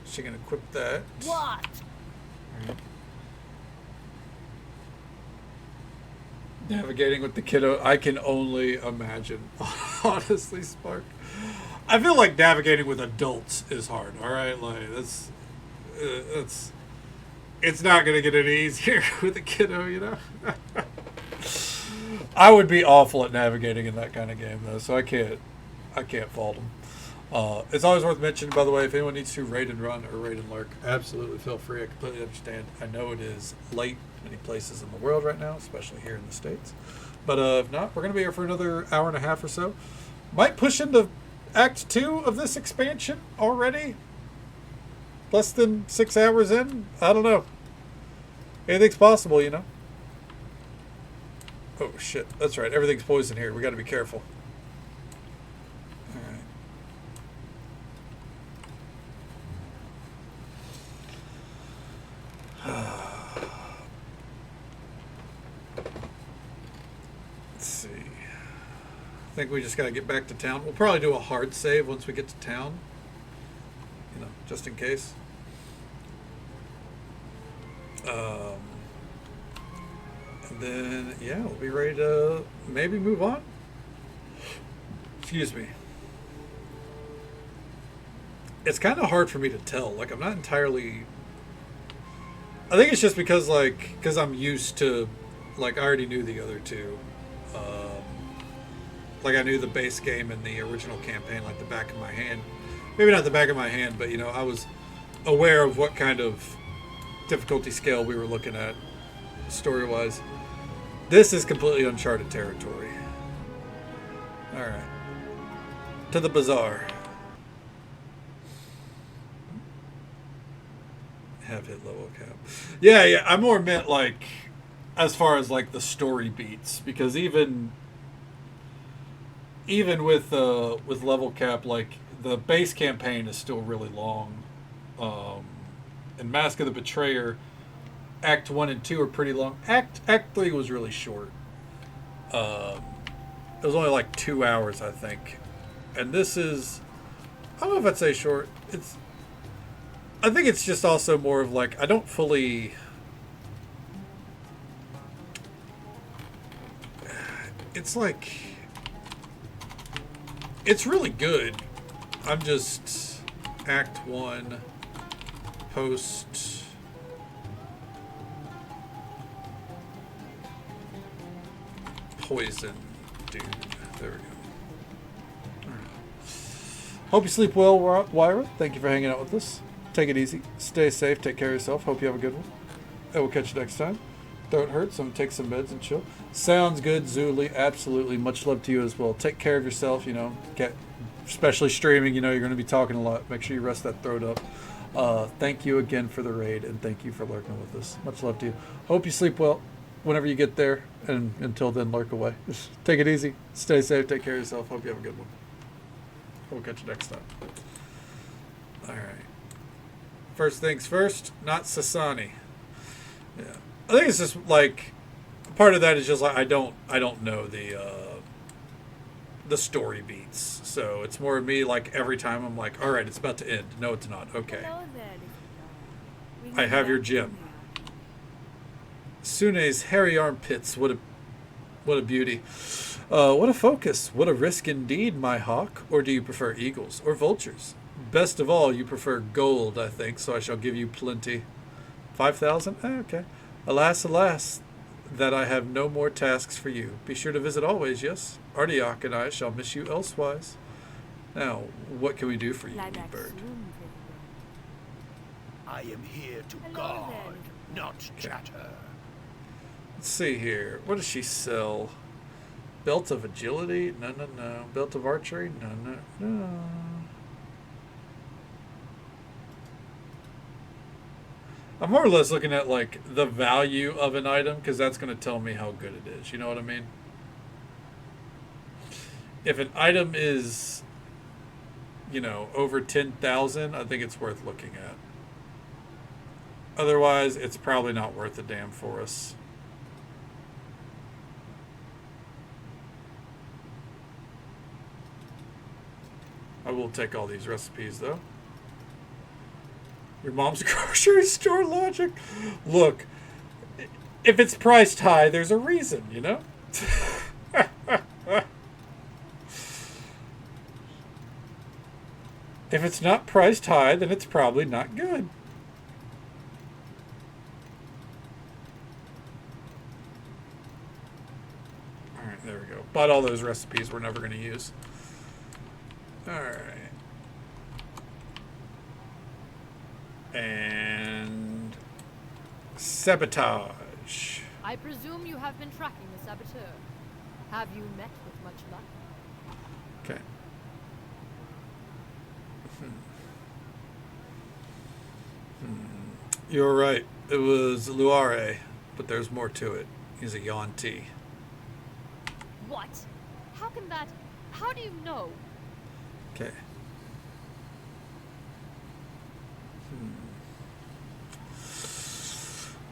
She can equip that. What? Right. Navigating with the kiddo, I can only imagine. Honestly, Spark. I feel like navigating with adults is hard. All right, like it's not gonna get any easier with a kiddo, you know. I would be awful at navigating in that kind of game, though, so I can't fault them. It's always worth mentioning, by the way, if anyone needs to raid and run or raid and lurk, absolutely feel free. I completely understand. I know it is late in many places in the world right now, especially here in the States. But if not, we're going to be here for another hour and a half or so. Might push into Act 2 of this expansion already. Less than 6 hours in. I don't know. Anything's possible, you know. Oh, shit. That's right. Everything's poison here. We got to be careful. Let's see. I think we just got to get back to town. We'll probably do a hard save once we get to town. You know, just in case. And then, yeah, we'll be ready to maybe move on. Excuse me. It's kind of hard for me to tell. Like, I'm not entirely... I think it's just because, like, because I'm used to, like, I already knew the other two. Like, I knew the base game and the original campaign like the back of my hand. Maybe not the back of my hand, but, you know, I was aware of what kind of difficulty scale we were looking at, story-wise. This is completely uncharted territory. Alright. To the bazaar. Have hit level cap. Yeah, I more meant, like, as far as, like, the story beats. Because even with level cap, like, the base campaign is still really long. And Mask of the Betrayer, Act 1 and 2 are pretty long. Act 3 was really short. It was only like 2 hours, I think. And this is, I don't know if I'd say short. I think it's just also more of like, I don't fully... It's like... It's really good. I'm just... Act 1. Post... Poison. Dude. There we go. Hope you sleep well, Wyra. Thank you for hanging out with us. Take it easy. Stay safe. Take care of yourself. Hope you have a good one. And we'll catch you next time. Throat hurts, so I'm going to take some meds and chill. Sounds good, Zuli. Absolutely. Much love to you as well. Take care of yourself, you know. Especially streaming, you know, you're going to be talking a lot. Make sure you rest that throat up. Thank you again for the raid, and thank you for lurking with us. Much love to you. Hope you sleep well whenever you get there, and until then, lurk away. Just take it easy. Stay safe. Take care of yourself. Hope you have a good one. We'll catch you next time. Alright. First things first, not Sasani. Yeah. I think it's just like part of that is just like I don't know the story beats. So it's more of me like every time I'm like, alright, it's about to end. No, it's not. Okay. I have your gem. Sune's hairy armpits, what a beauty. What a focus. What a risk indeed, my hawk. Or do you prefer eagles or vultures? Best of all, you prefer gold, I think, so I shall give you plenty. 5,000? Okay. Alas, alas, that I have no more tasks for you. Be sure to visit always, yes? Artiok and I shall miss you elsewise. Now, what can we do for you, wee bird? I am here to guard, not chatter. Let's see here. What does she sell? Belt of agility? No, no, no. Belt of archery? No, no, no. I'm more or less looking at like the value of an item because that's going to tell me how good it is. You know what I mean? If an item is, you know, over 10,000, I think it's worth looking at. Otherwise, it's probably not worth a damn for us. I will take all these recipes, though. Your mom's grocery store logic? Look, if it's priced high, there's a reason, you know? If it's not priced high, then it's probably not good. Alright, there we go. Bought all those recipes we're never going to use. Alright. And sabotage. I presume you have been tracking the saboteur. Have you met with much luck? Okay. You're right. It was Luare, but there's more to it. He's a Yuan-Ti. What? How can that... How do you know? Okay.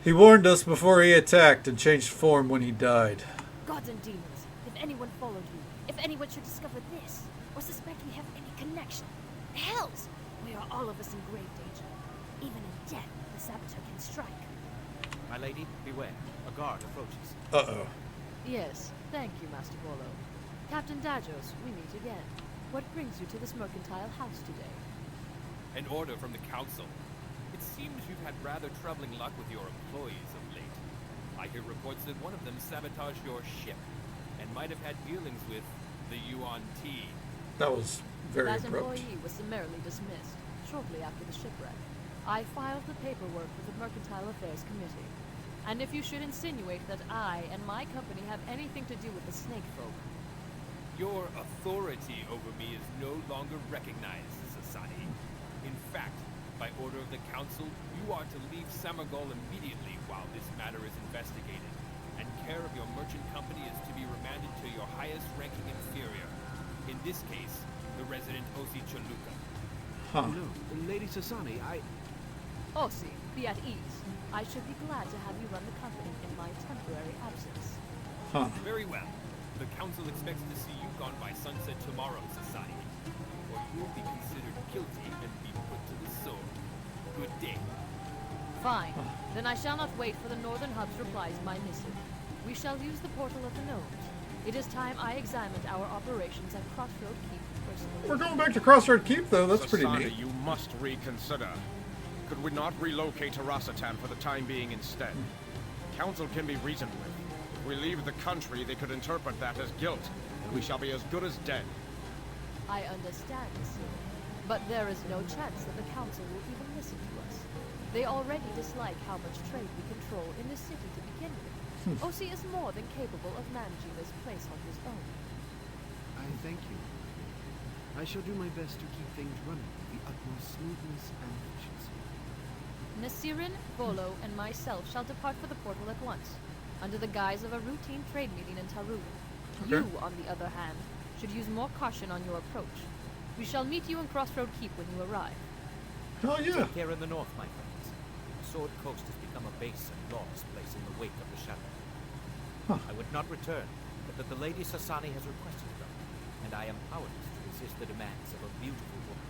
He warned us before he attacked and changed form when he died. Gods and demons, if anyone followed you, if anyone should discover this, or suspect we have any connection, hells, we are all of us in grave danger. Even in death, the saboteur can strike. My lady, beware. A guard approaches. Uh-oh. Yes, thank you, Master Bolo. Captain Dajos, we meet again. What brings you to this mercantile house today? An order from the council. It seems you've had rather troubling luck with your employees of late. I hear reports that one of them sabotaged your ship and might have had dealings with the Yuan-Ti. That was very That abrupt. employee was summarily dismissed shortly after the shipwreck. I filed the paperwork with the Mercantile Affairs Committee. And if you should insinuate that I and my company have anything to do with the snake folk... Your authority over me is no longer recognized, Sasani. In fact, by order of the council, you are to leave Samagol immediately while this matter is investigated, and care of your merchant company is to be remanded to your highest-ranking inferior. In this case, the resident Osi Choluka. Huh. No, Lady Sasani, Osi, be at ease. I should be glad to have you run the company in my temporary absence. Huh. Very well. The council expects to see you gone by sunset tomorrow, Sasani, or you will be considered guilty and be put to the sword. good day. Fine. Then I shall not wait for the Northern Hub's reply to my missive. We shall use the portal of the gnomes. It is time I examined our operations at Crossroad Keep personally. We're going back to Crossroad Keep, though. That's pretty Sasani, neat. you must reconsider. Could we not relocate to Rasatan for the time being instead? Council can be reasoned with. If we leave the country, they could interpret that as guilt, and we shall be as good as dead. I understand, sir. But there is no chance that the Council will even listen to us. They already dislike how much trade we control in this city to begin with. OC is more than capable of managing this place on his own. I thank you. I shall do my best to keep things running with the utmost smoothness and efficiency. Nasirin, Volo, and myself shall depart for the portal at once, under the guise of a routine trade meeting in Tarun. Okay. You, on the other hand, should use more caution on your approach. We shall meet you in Crossroad Keep when you arrive. Hell yeah. Take care in the north, my friends. Sword Coast has become a base and lawless place in the wake of the Shadow. Huh. I would not return, but that the Lady Sasani has requested it of me, and I am powerless to resist the demands of a beautiful woman.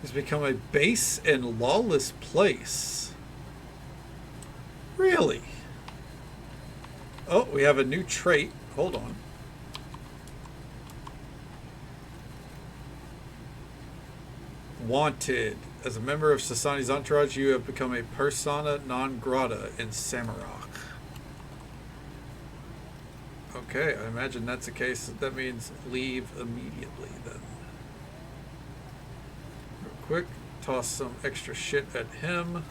It's become a base and lawless place. Really? Oh, we have a new trait. Hold on. Wanted. As a member of Sasani's entourage, you have become a persona non grata in Samurok. Okay, I imagine that's the case. That means leave immediately then. Real quick, toss some extra shit at him.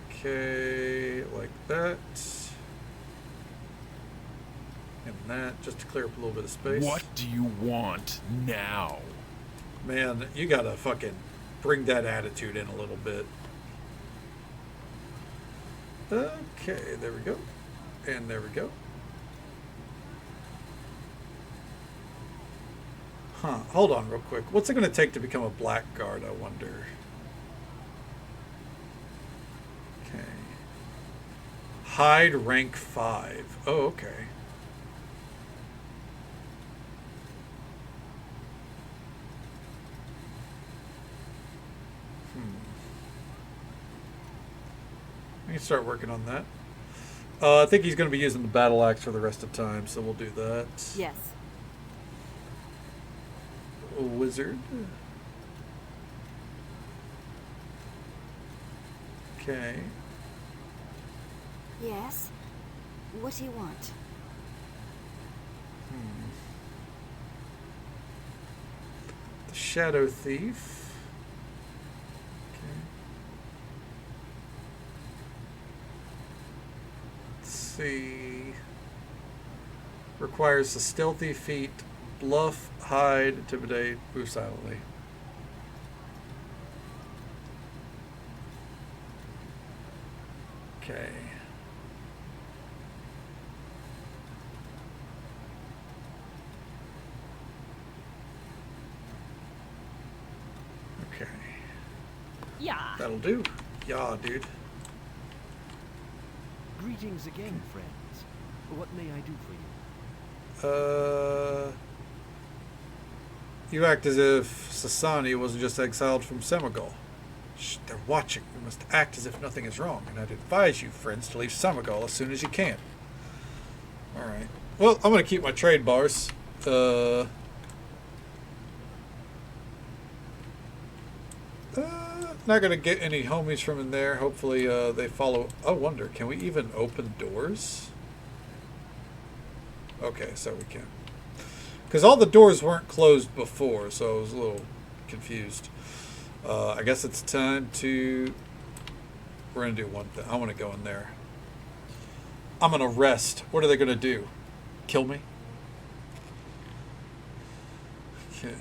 Okay, like that. And that, just to clear up a little bit of space. What do you want now? Man, you gotta fucking bring that attitude in a little bit. Okay, there we go. And there we go. Huh, hold on real quick. What's it gonna take to become a blackguard, I wonder? Okay. Hide rank 5. Oh, okay. We can start working on that. I think he's going to be using the battle axe for the rest of the time, so we'll do that. Yes. A wizard. Okay. Yes? What do you want? The Shadow Thief. See, requires a stealthy feat, bluff, hide, intimidate, move silently. Okay. Okay. Yeah. That'll do. Yeah, dude. Greetings again, friends. What may I do for you? You act as if Sasani wasn't just exiled from Semigol. Shh, they're watching. We must act as if nothing is wrong, and I'd advise you, friends, to leave Semigol as soon as you can. Alright. Well, I'm going to keep my trade bars. Not going to get any homies from in there. Hopefully they follow. I wonder, can we even open doors? Okay, so we can. Because all the doors weren't closed before, so I was a little confused. I guess it's time to... We're going to do one thing. I want to go in there. I'm going to rest. What are they going to do? Kill me? Okay.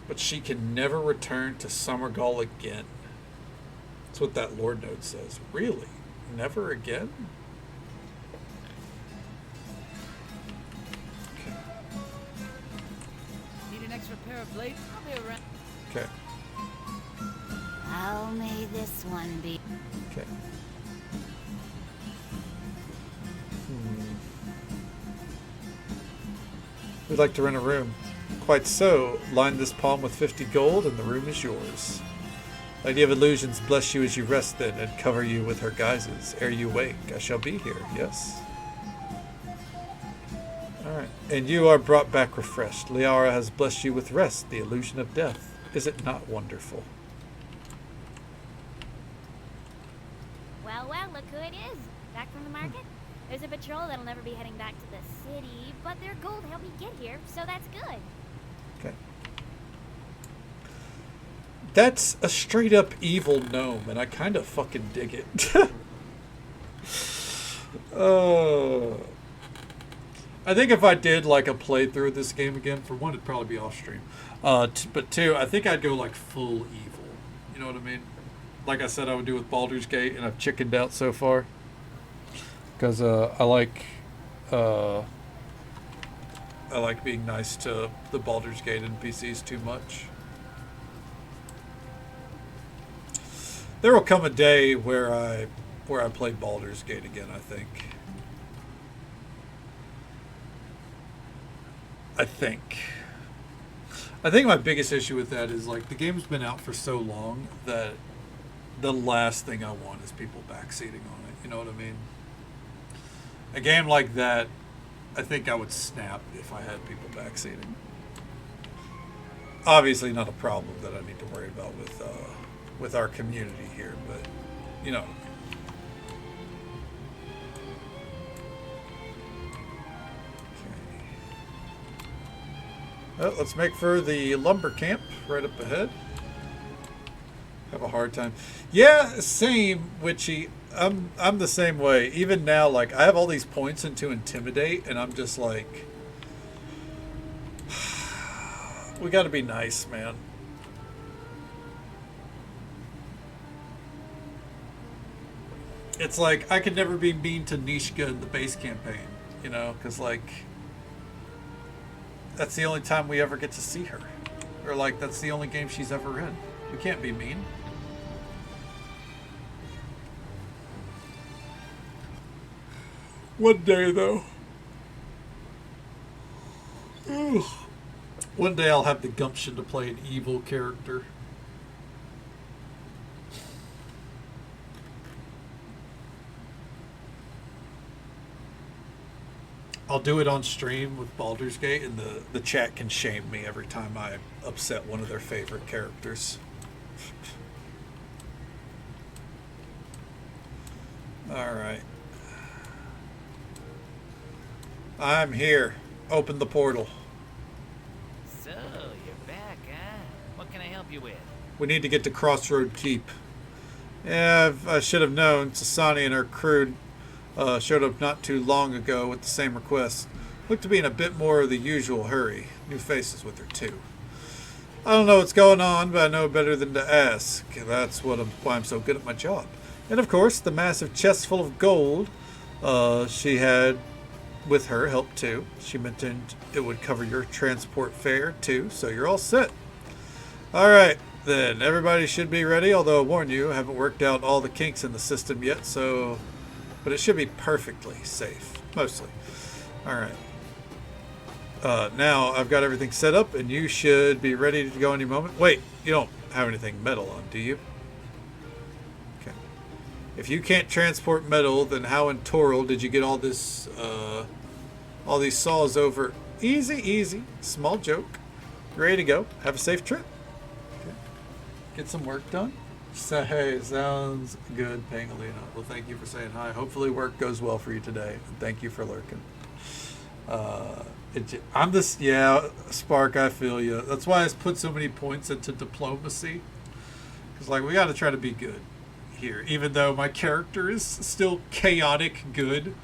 But she can never return to Summergall again. That's what that Lord Note says. Really? Never again? Okay. Need an extra pair of blades? I'll be around. Okay. How may this one be? Okay. We'd like to rent a room. Quite so. Line this palm with 50 gold, and the room is yours. Lady of Illusions, bless you as you rest then, and cover you with her guises. Ere you wake, I shall be here, yes? Alright. And you are brought back refreshed. Liara has blessed you with rest, the illusion of death. Is it not wonderful? Well, well, look who it is. Back from the market? There's a patrol that'll never be heading back to the city, but their gold helped me get here, so that's good. Okay. That's a straight up evil gnome, and I kind of fucking dig it. I think if I did like a playthrough of this game again, for one, it'd probably be off stream. But two, I think I'd go like full evil. You know what I mean? Like I said, I would do with Baldur's Gate, and I've chickened out so far. Because I like being nice to the Baldur's Gate NPCs too much. There will come a day where I play Baldur's Gate again, I think. I think my biggest issue with that is like the game's been out for so long that the last thing I want is people backseating on it. You know what I mean? A game like that, I think I would snap if I had people backseating. Obviously not a problem that I need to worry about with our community here, but you know. Well, let's make for the lumber camp right up ahead. Have a hard time. Yeah, same, Witchy. I'm the same way. Even now, like, I have all these points into Intimidate, and I'm just like, we gotta be nice, man. It's like, I could never be mean to Nishka in the base campaign, you know, because, like, that's the only time we ever get to see her. Or, like, that's the only game she's ever in. We can't be mean. One day, though. Ugh. One day I'll have the gumption to play an evil character. I'll do it on stream with Baldur's Gate, and the chat can shame me every time I upset one of their favorite characters. Alright. I'm here. Open the portal. So, you're back, huh? What can I help you with? We need to get to Crossroad Keep. Yeah, I should have known. Sasani and her crew showed up not too long ago with the same request. Looked to be in a bit more of the usual hurry. New faces with her, too. I don't know what's going on, but I know better than to ask. That's why I'm so good at my job. And of course, the massive chest full of gold she had with her helped too. She mentioned it would cover your transport fare too, so you're all set. Alright, then everybody should be ready, although I warn you, I haven't worked out all the kinks in the system yet, but it should be perfectly safe. Mostly. Alright. Now I've got everything set up, and you should be ready to go any moment. Wait, you don't have anything metal on, do you? Okay. If you can't transport metal, then how in Toril did you get all this, all these saws over? Easy, easy. Small joke. Ready to go. Have a safe trip. Okay. Get some work done. Say, sounds good, Pangolino. Well, thank you for saying hi. Hopefully work goes well for you today. Thank you for lurking. I'm this, yeah, Spark, I feel you. That's why I put so many points into diplomacy. Because, like, we got to try to be good here. Even though my character is still chaotic good.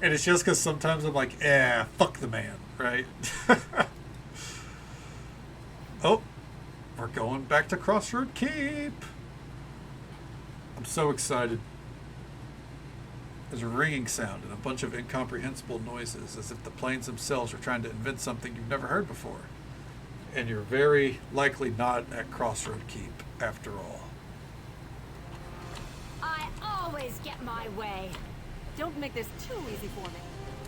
And it's just because sometimes I'm like, fuck the man, right? Oh, we're going back to Crossroad Keep. I'm so excited. There's a ringing sound and a bunch of incomprehensible noises, as if the planes themselves are trying to invent something you've never heard before. And you're very likely not at Crossroad Keep, after all. I always get my way. Don't make this too easy for me.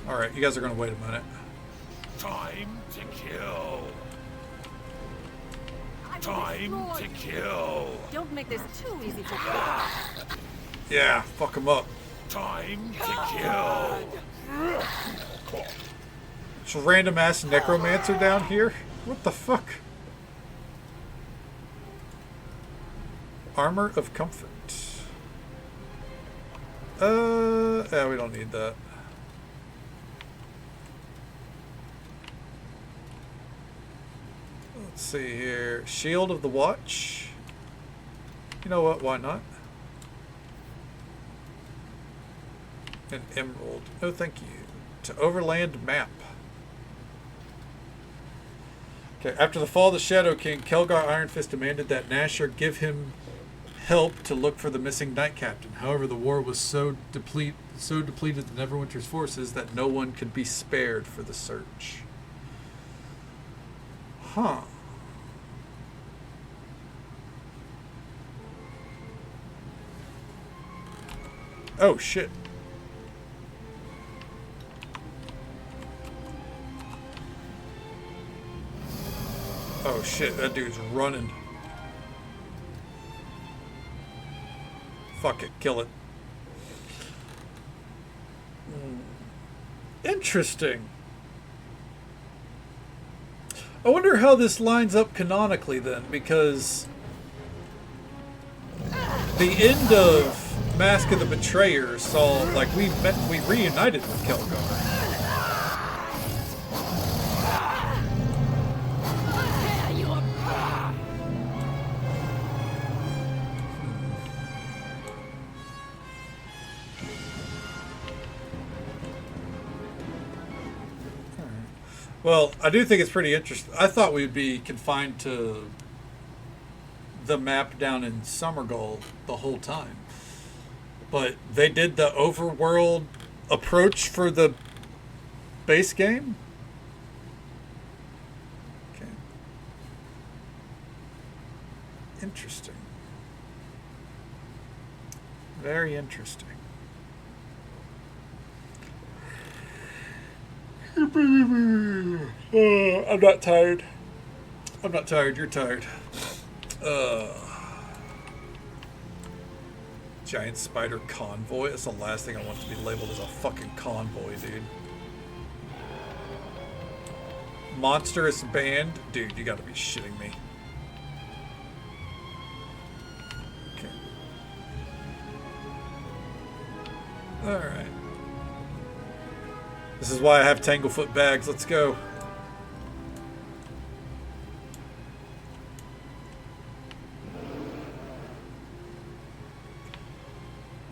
Alright, you guys are going to wait a minute. Time to kill. Time destroy to you. kill. Don't make this too easy for you. Yeah, fuck him up. Time to kill. It's a random ass necromancer down here? What the fuck? Armor of comfort. Yeah, we don't need that. Let's see here. Shield of the Watch. You know what? Why not? An emerald. No, thank you. To Overland Map. Okay, after the fall of the Shadow King, Kelgar Ironfist demanded that Nasher give him help to look for the missing Knight Captain. However, the war was so depleted the Neverwinter's forces that no one could be spared for the search. Huh. Oh, shit. Oh, shit. That dude's running. Fuck it. Kill it. Interesting. I wonder how this lines up canonically then, because the end of Mask of the Betrayer saw, like, we reunited with Kelgar. Well, I do think it's pretty interesting. I thought we'd be confined to the map down in Summergall the whole time. But they did the overworld approach for the base game? Okay. Interesting. Very interesting. I'm not tired. I'm not tired. You're tired. Giant spider convoy. That's the last thing I want to be labeled as a fucking convoy, dude. Monstrous band? Dude, you gotta be shitting me. Okay. Alright. This is why I have Tanglefoot bags. Let's go.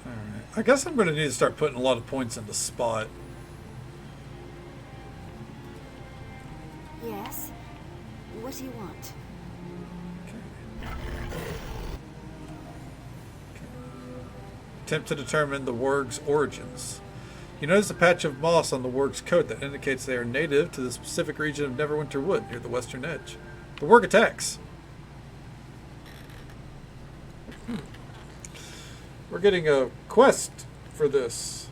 Alright. I guess I'm going to need to start putting a lot of points into Spot. Yes? What do you want? Attempt to determine the Warg's origins. You notice a patch of moss on the Warg's coat that indicates they are native to the specific region of Neverwinter Wood near the western edge. The Warg attacks. We're getting a quest for this.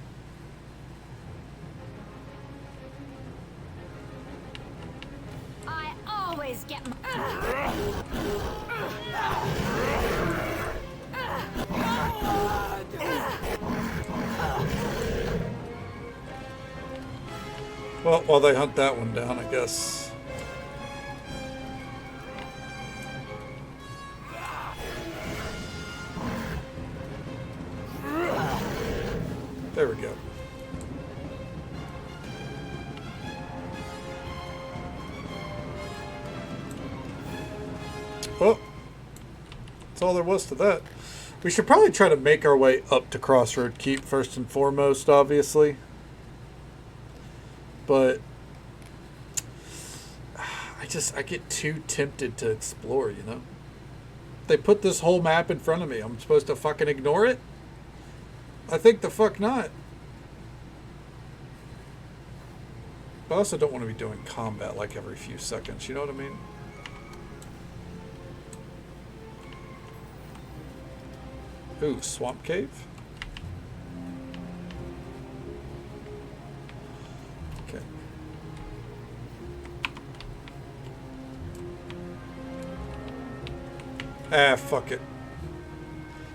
I always get my... Well, while they hunt that one down, I guess. There we go. Well, that's all there was to that. We should probably try to make our way up to Crossroad Keep first and foremost, obviously. But I get too tempted to explore, you know? They put this whole map in front of me. I'm supposed to fucking ignore it? I think the fuck not. But I also don't want to be doing combat like every few seconds, you know what I mean? Ooh, Swamp Cave? Okay. Ah, fuck it.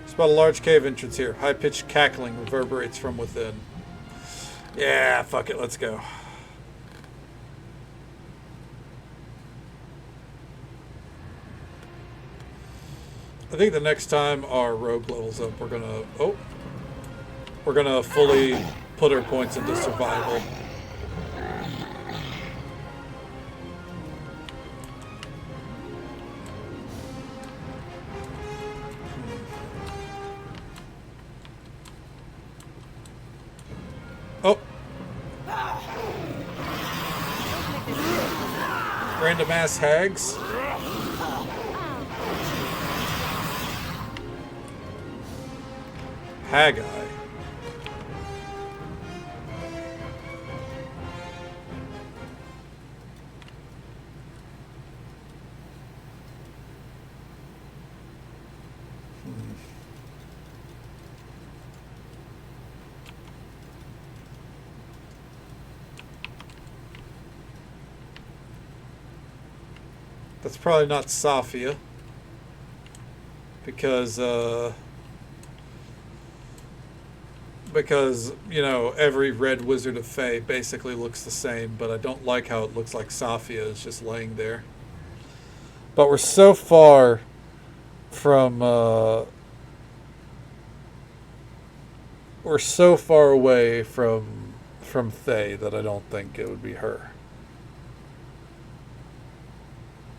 Spot a large cave entrance here. High-pitched cackling reverberates from within. Yeah, fuck it. Let's go. I think the next time our rogue levels up, we're gonna fully put our points into survival. Oh. Random ass hags. Haggai. That's probably not Safia. Because, you know, every red wizard of Fae basically looks the same, but I don't like how it looks like Safia is just laying there. But we're so far from, we're so far away from Fae that I don't think it would be her.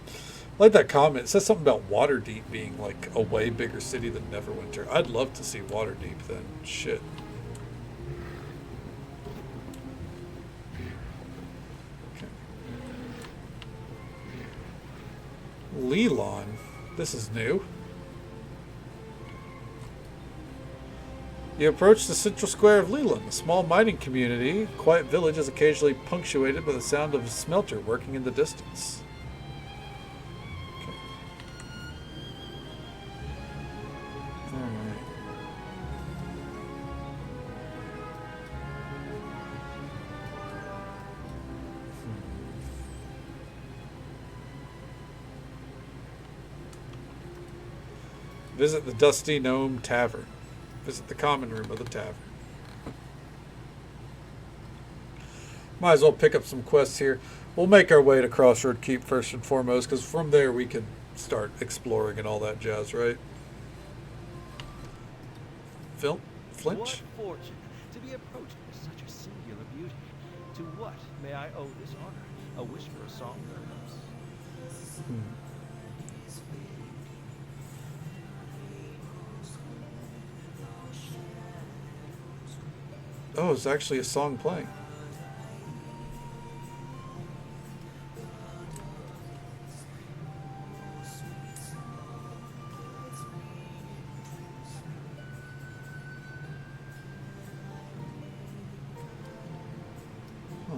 I like that comment. It says something about Waterdeep being like a way bigger city than Neverwinter. I'd love to see Waterdeep then. Shit. Okay. Lelon. This is new. You approach the central square of Leland, a small mining community. Quiet village is occasionally punctuated by the sound of a smelter working in the distance. Okay. Alright. Visit the Dusty Gnome Tavern. Visit the common room of the tavern. Might as well pick up some quests here. We'll make our way to Crossroad Keep first and foremost, because from there we can start exploring and all that jazz, right? Phil? Flinch? What fortune to be approached by such a singular beauty. To what may I owe this honor? A wish for a song, perhaps? Oh, it's actually a song playing. Huh.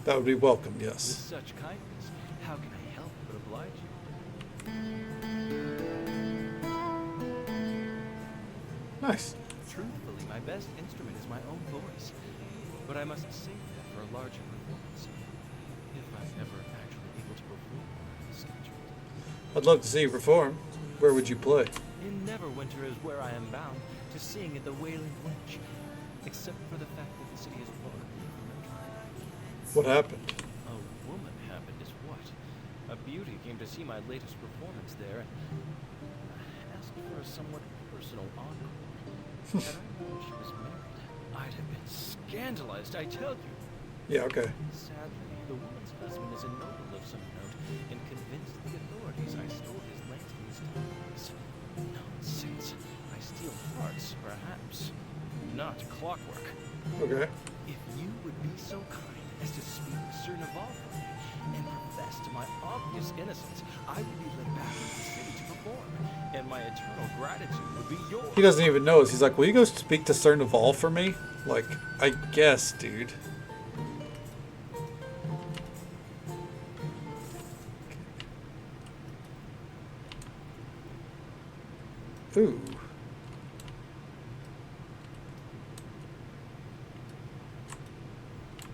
That would be welcome, yes. With such kindness, how can I help but oblige you? Nice. Truthfully, my best instrument is my own voice, but I must save that for a larger performance, if I'm ever actually able to perform as scheduled. I'd love to see you perform. Where would you play? In Neverwinter is where I am bound to sing at the Wailing Witch, except for the fact that the city is far. What happened? A woman happened is what? A beauty came to see my latest performance there and asked for a somewhat personal encore. Had I known she was married, I'd have been scandalized, I tell you. Yeah, okay. Sadly, the woman's husband is a noble of some note and convinced the authorities I stole his lands and his diamonds. Nonsense. I steal hearts, perhaps. Not clockwork. Okay. If you would be so kind as to speak to Sir Naval for me and profess to my obvious innocence, I would be led back into the city to perform, and my eternal gratitude would be yours. He doesn't even know us. He's like, will you go speak to Sir Naval for me? Like, I guess, dude. Ooh.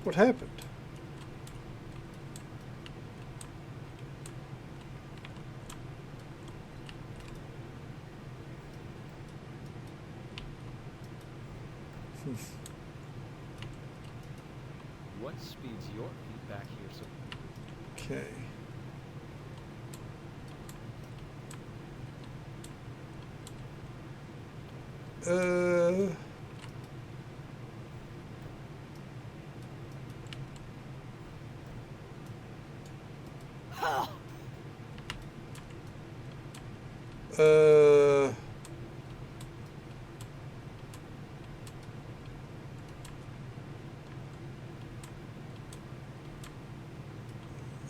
What happened? What speeds your feet back here so... Okay.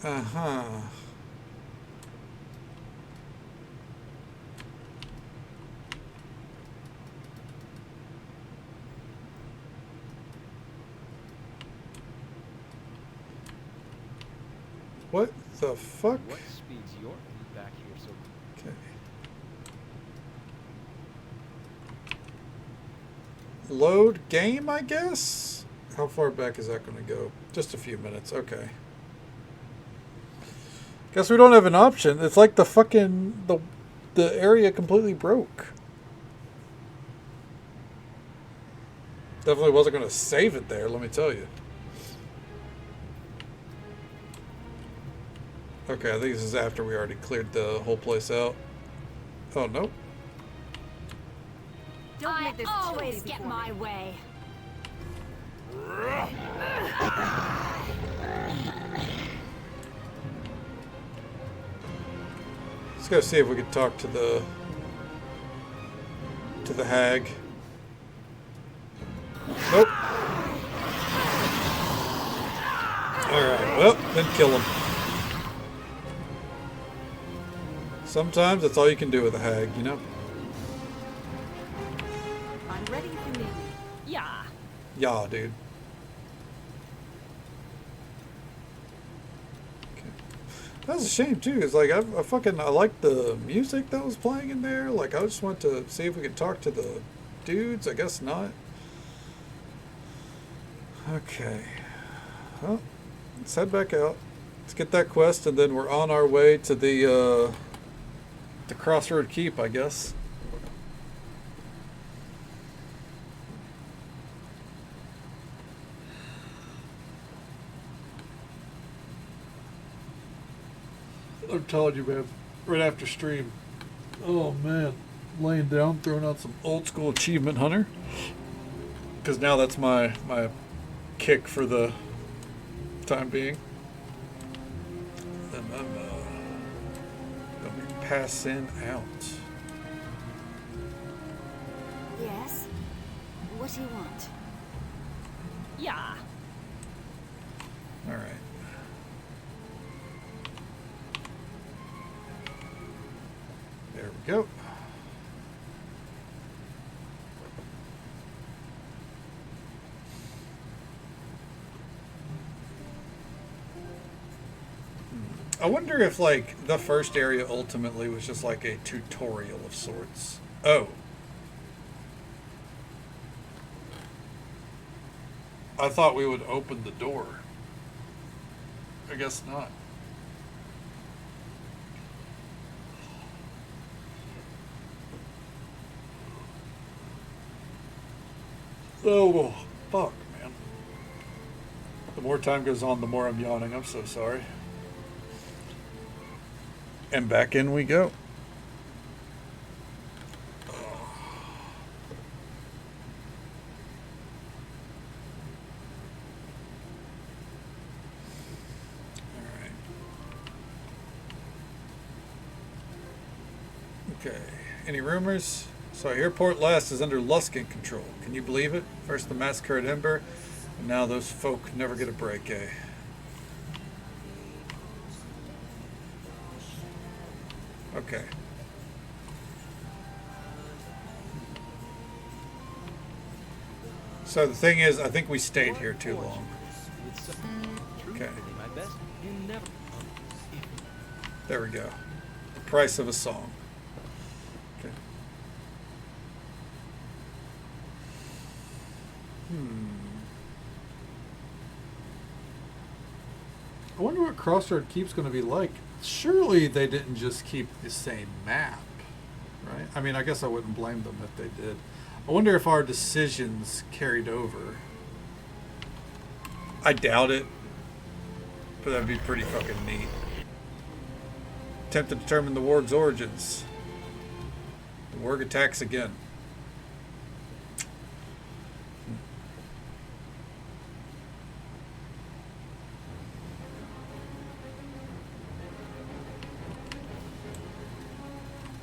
Uh-huh. What the fuck? What speeds your feet back here so... Okay. Load game, I guess? How far back is that going to go? Just a few minutes. Okay. Guess we don't have an option. It's like the fucking... The area completely broke. Definitely wasn't going to save it there, let me tell you. Okay, I think this is after we already cleared the whole place out. Oh, nope. Don't make this always get my way. Let's go see if we can talk to the hag. Nope. Alright, well, then kill him. Sometimes that's all you can do with a hag, you know? I'm ready if you need me. Yeah. Yeah, dude. Okay. That was a shame, too. It's like, I like the music that was playing in there. Like, I just wanted to see if we could talk to the dudes. I guess not. Okay. Well, let's head back out. Let's get that quest, and then we're on our way to the Crossroad Keep, I guess. I'm telling you, man, right after stream, oh man, laying down, throwing out some old school Achievement Hunter, because now that's my kick for the time being. And I'm gonna be passing out. Yes? What do you want? Yeah. All right. There we go. I wonder if, like, the first area ultimately was just like a tutorial of sorts. Oh. I thought we would open the door. I guess not. Oh, fuck, man. The more time goes on, the more I'm yawning. I'm so sorry. And back in we go. Okay. Any rumors? So I hear Port Last is under Luskin control. Can you believe it? First the massacre at Ember, and now those folk never get a break, eh? Okay. So the thing is, I think we stayed here too long. Okay. There we go. The price of a song. Okay. I wonder what Crossroad Keep's going to be like. Surely they didn't just keep the same map, right? I mean, I guess I wouldn't blame them if they did. I wonder if our decisions carried over. I doubt it, but that'd be pretty fucking neat. Attempt to determine the warg's origins. The warg attacks again.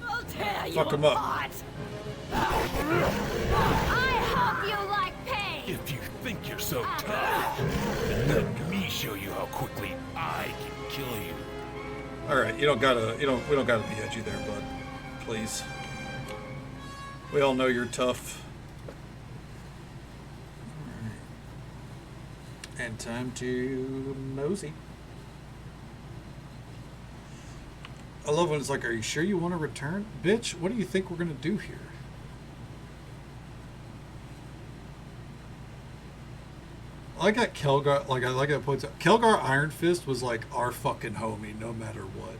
I'll tear you Fuck 'em up. apart. I hope you like pain. If you think you're so tough, then let me show you how quickly I can kill you. All right, we don't gotta be edgy there, bud. Please. We all know you're tough. And time to mosey. I love when it's like, are you sure you want to return? Bitch, what do you think we're gonna do here? I like that Kelgar, I like that points out. Kelgar Iron Fist was like our fucking homie no matter what.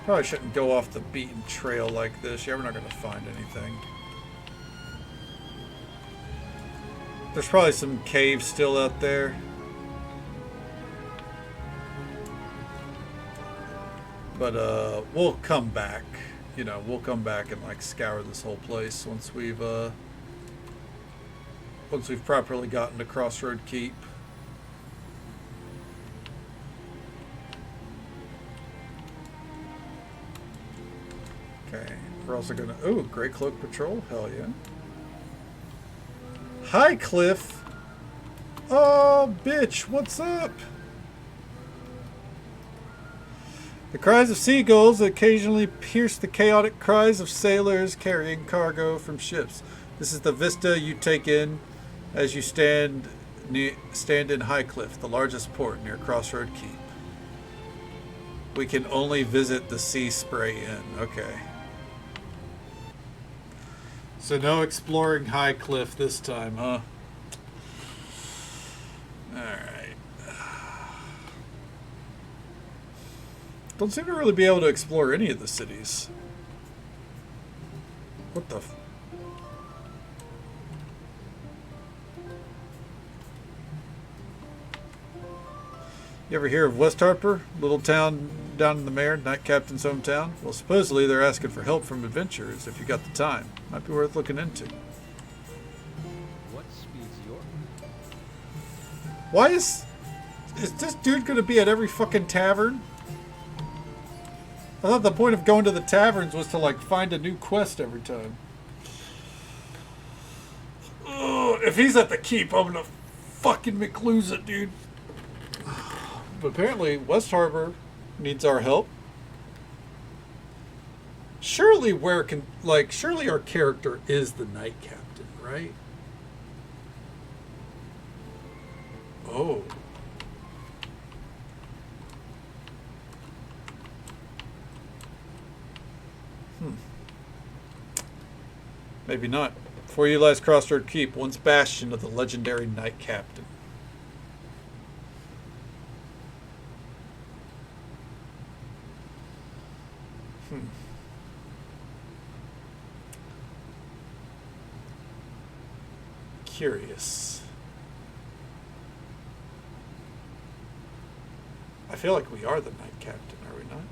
Probably shouldn't go off the beaten trail like this. Yeah, we're not going to find anything. There's probably some caves still out there. But we'll come back. You know, we'll come back and like scour this whole place once we've properly gotten to Crossroad Keep. Okay, we're also gonna... Ooh, Grey Cloak Patrol. Hell yeah. Hi, Cliff. Oh, bitch, what's up? The cries of seagulls occasionally pierce the chaotic cries of sailors carrying cargo from ships. This is the vista you take in as you stand in High Cliff, the largest port near Crossroad Keep. We can only visit the Sea Spray Inn. Okay. So no exploring High Cliff this time, huh? Alright. Don't seem to really be able to explore any of the cities. What the f... You ever hear of West Harper? Little town down in the Mare, Night Captain's hometown? Well, supposedly they're asking for help from adventurers if you got the time. Might be worth looking into. What speeds your... Why is this dude gonna be at every fucking tavern? I thought the point of going to the taverns was to like find a new quest every time. Ugh, if he's at the keep, I'm gonna fucking McLose it, dude. But apparently West Harbor needs our help. Surely surely our character is the Night Captain, right? Oh. Maybe not. Before you lies Crossroad Keep, once bastion of the legendary Night Captain. Curious. I feel like we are the Night Captain, are we not?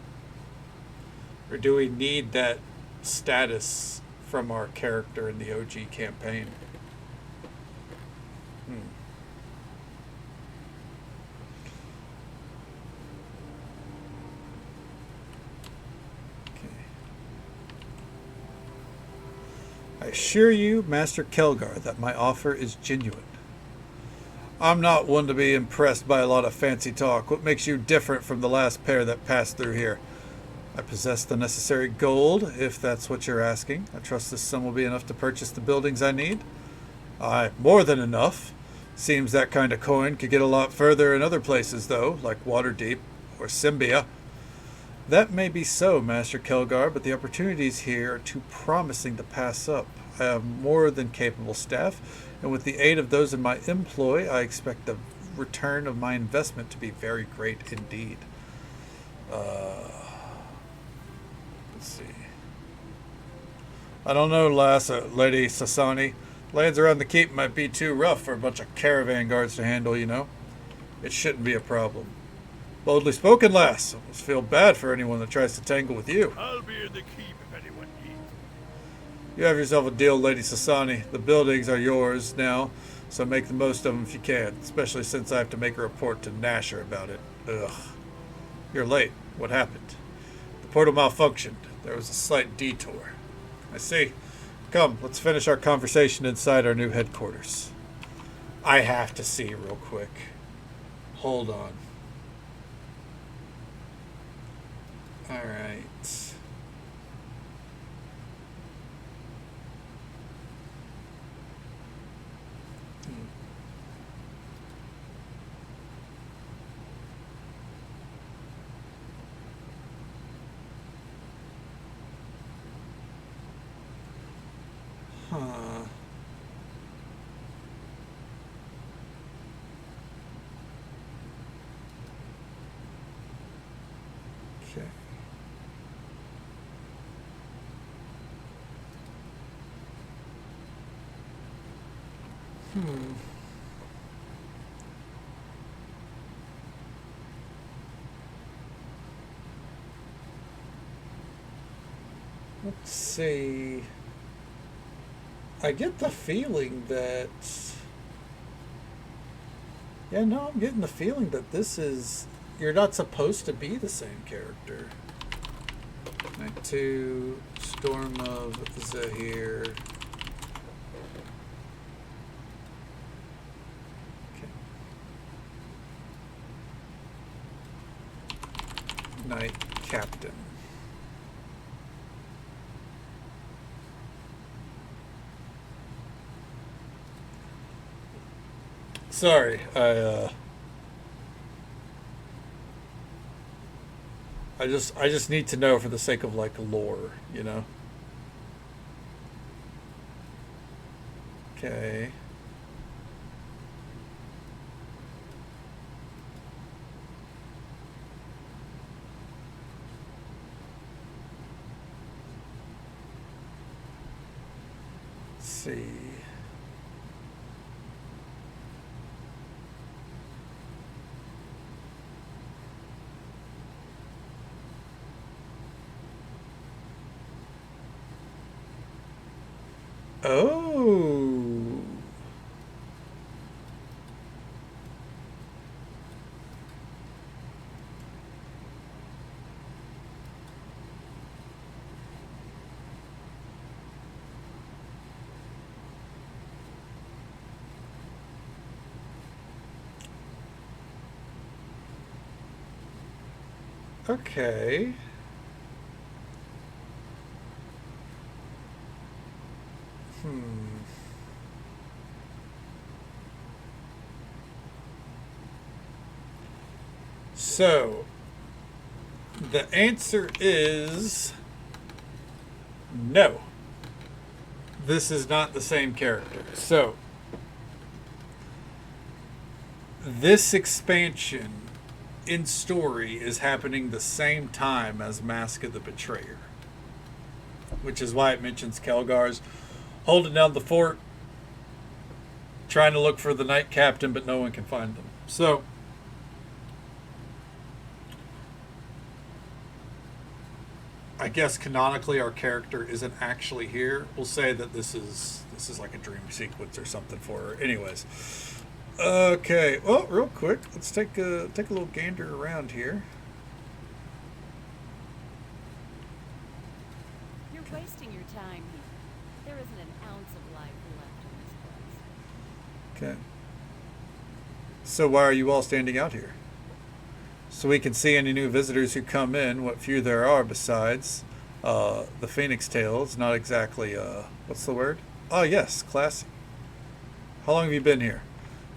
Or do we need that status from our character in the OG campaign? I assure you, Master Kelgar, that my offer is genuine. I'm not one to be impressed by a lot of fancy talk. What makes you different from the last pair that passed through here? I possess the necessary gold, if that's what you're asking. I trust this sum will be enough to purchase the buildings I need. Aye, more than enough. Seems that kind of coin could get a lot further in other places, though, like Waterdeep or Symbia. That may be so, Master Kelgar, but the opportunities here are too promising to pass up. I have more than capable staff, and with the aid of those in my employ, I expect the return of my investment to be very great indeed. Let's see. I don't know, Lady Sasani. Lands around the keep might be too rough for a bunch of caravan guards to handle, you know. It shouldn't be a problem. Boldly spoken, lass. I almost feel bad for anyone that tries to tangle with you. I'll be in the keep if anyone needs. You have yourself a deal, Lady Sasani. The buildings are yours now, so make the most of them if you can, especially since I have to make a report to Nasher about it. Ugh. You're late. What happened? The portal malfunctioned. There was a slight detour. I see. Come, let's finish our conversation inside our new headquarters. I have to see real quick. Hold on. Alright. Huh. Okay. Let's see. I get the feeling that... Yeah, no, I'm getting the feeling that this is... You're not supposed to be the same character. Night 2, Storm of Zahir. Okay. Knight Captain. Sorry, I just need to know for the sake of like lore, you know. Okay. Let's see. Oh. Okay. So, the answer is no. This is not the same character. So, this expansion in story is happening the same time as Mask of the Betrayer, which is why it mentions Kelgar's holding down the fort, trying to look for the Knight Captain, but no one can find them. So, I guess canonically our character isn't actually here. We'll say that this is like a dream sequence or something for her. Anyways. Okay. Well, real quick, let's take a little gander around here. You're wasting your time here. There isn't an ounce of life left in this place. Okay. So why are you all standing out here? So we can see any new visitors who come in, what few there are besides the Phoenix Tail. It's not exactly, what's the word? Oh, yes, classy. How long have you been here?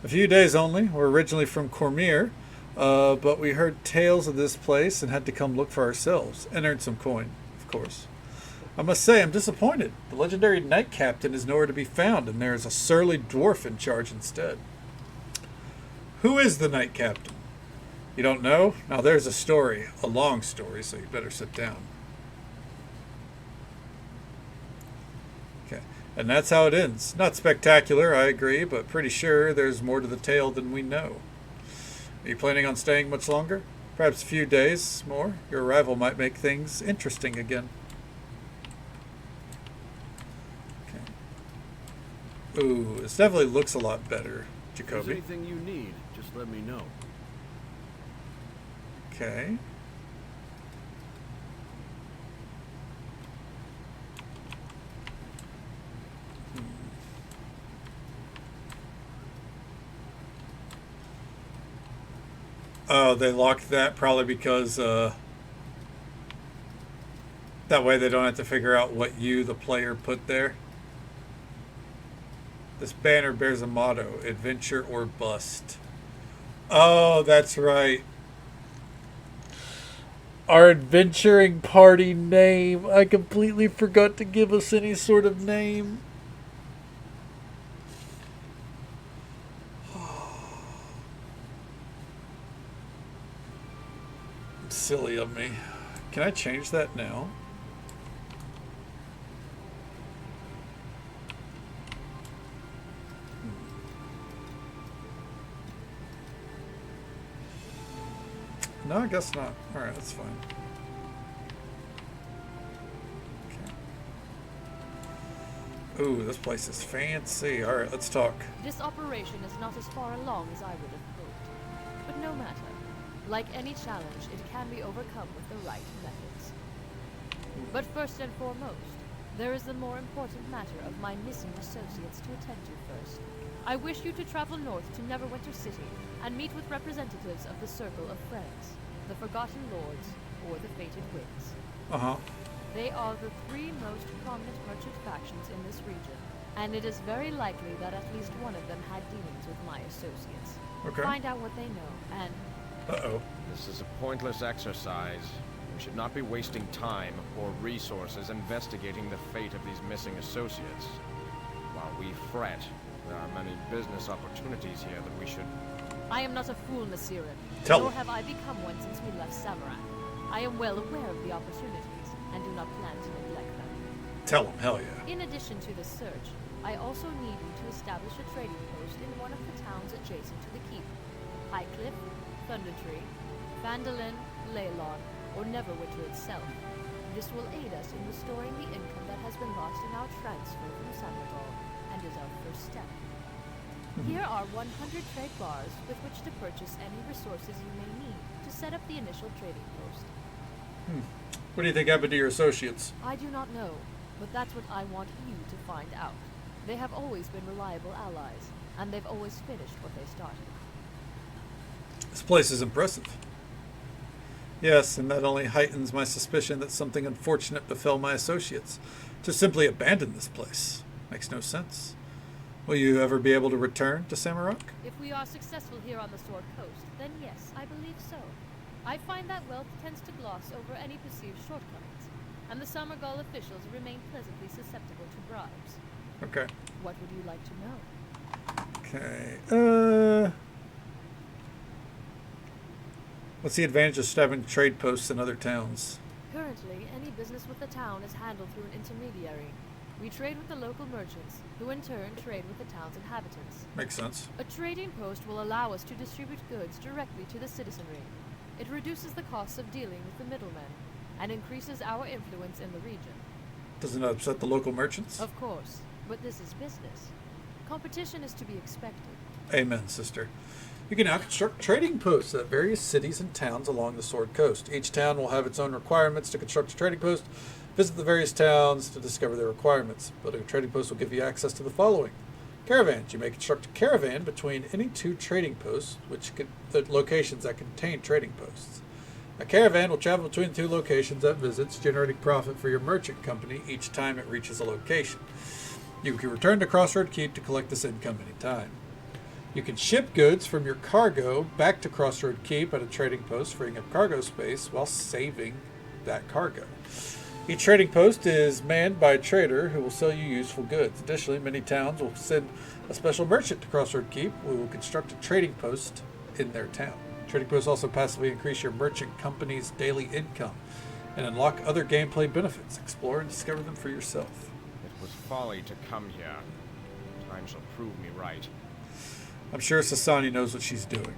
A few days only. We're originally from Cormier. But we heard tales of this place and had to come look for ourselves and earn some coin, of course. I must say I'm disappointed. The legendary knight captain is nowhere to be found, and there is a surly dwarf in charge instead. Who is the knight captain? You don't know? Now there's a story, a long story, so you better sit down. Okay, and that's how it ends. Not spectacular, I agree, but pretty sure there's more to the tale than we know. Are you planning on staying much longer? Perhaps a few days more? Your arrival might make things interesting again. Okay. Ooh, this definitely looks a lot better, If there's Jacoby. anything you need, just let me know. Okay. Oh, they locked that probably because that way they don't have to figure out what you, the player, put there. This banner bears a motto, adventure or bust. Oh, that's right. Our adventuring party name. I completely forgot to give us any sort of name. Silly of me. Can I change that now? No, I guess not. Alright, that's fine. Okay. Ooh, this place is fancy. Alright, let's talk. This operation is not as far along as I would have hoped. But no matter. Like any challenge, it can be overcome with the right methods. But first and foremost, there is the more important matter of my missing associates to attend to first. I wish you to travel north to Neverwinter City and meet with representatives of the Circle of Friends, the Forgotten Lords, or the Fated Winds. Uh-huh. They are the three most prominent merchant factions in this region, and it is very likely that at least one of them had dealings with my associates. Okay. Find out what they know, and Uh-oh. This is a pointless exercise. We should not be wasting time or resources investigating the fate of these missing associates. While we fret, there are many business opportunities here that we should... I am not a fool, Nasirin. Tell Nor him. have I become one since we left Samarak. I am well aware of the opportunities, and do not plan to neglect them. Tell him, hell yeah. In addition to the search, I also need you to establish a trading post in one of the towns adjacent to the keep. Highcliffe, Thundertree, Vandalin, Leylon, or Neverwinter itself. This will aid us in restoring the income that has been lost in our transfer from Samagal, and is our first step. Here are 100 trade bars with which to purchase any resources you may need to set up the initial trading post. What do you think happened to your associates? I do not know, but that's what I want you to find out. They have always been reliable allies, and they've always finished what they started. This place is impressive. Yes, and that only heightens my suspicion that something unfortunate befell my associates. To simply abandon this place makes no sense. Will you ever be able to return to Samarak? If we are successful here on the Sword Coast, then yes, I believe so. I find that wealth tends to gloss over any perceived shortcomings, and the Samagal officials remain pleasantly susceptible to bribes. Okay. What would you like to know? Okay. What's the advantage of establishing trade posts in other towns? Currently, any business with the town is handled through an intermediary. We trade with the local merchants, who in turn trade with the town's inhabitants. Makes sense. A trading post will allow us to distribute goods directly to the citizenry. It reduces the costs of dealing with the middlemen, and increases our influence in the region. Doesn't it upset the local merchants? Of course, but this is business. Competition is to be expected. Amen, sister. You can now construct trading posts at various cities and towns along the Sword Coast. Each town will have its own requirements to construct a trading post. Visit the various towns to discover their requirements. Building a trading post will give you access to the following. Caravans. You may construct a caravan between any two trading posts, the locations that contain trading posts. A caravan will travel between the two locations it visits, generating profit for your merchant company each time it reaches a location. You can return to Crossroad Keep to collect this income anytime. You can ship goods from your cargo back to Crossroad Keep at a trading post, freeing up cargo space while saving that cargo. Each trading post is manned by a trader who will sell you useful goods. Additionally, many towns will send a special merchant to Crossroad Keep who will construct a trading post in their town. Trading posts also passively increase your merchant company's daily income and unlock other gameplay benefits. Explore and discover them for yourself. It was folly to come here. Time shall prove me right. I'm sure Sasani knows what she's doing.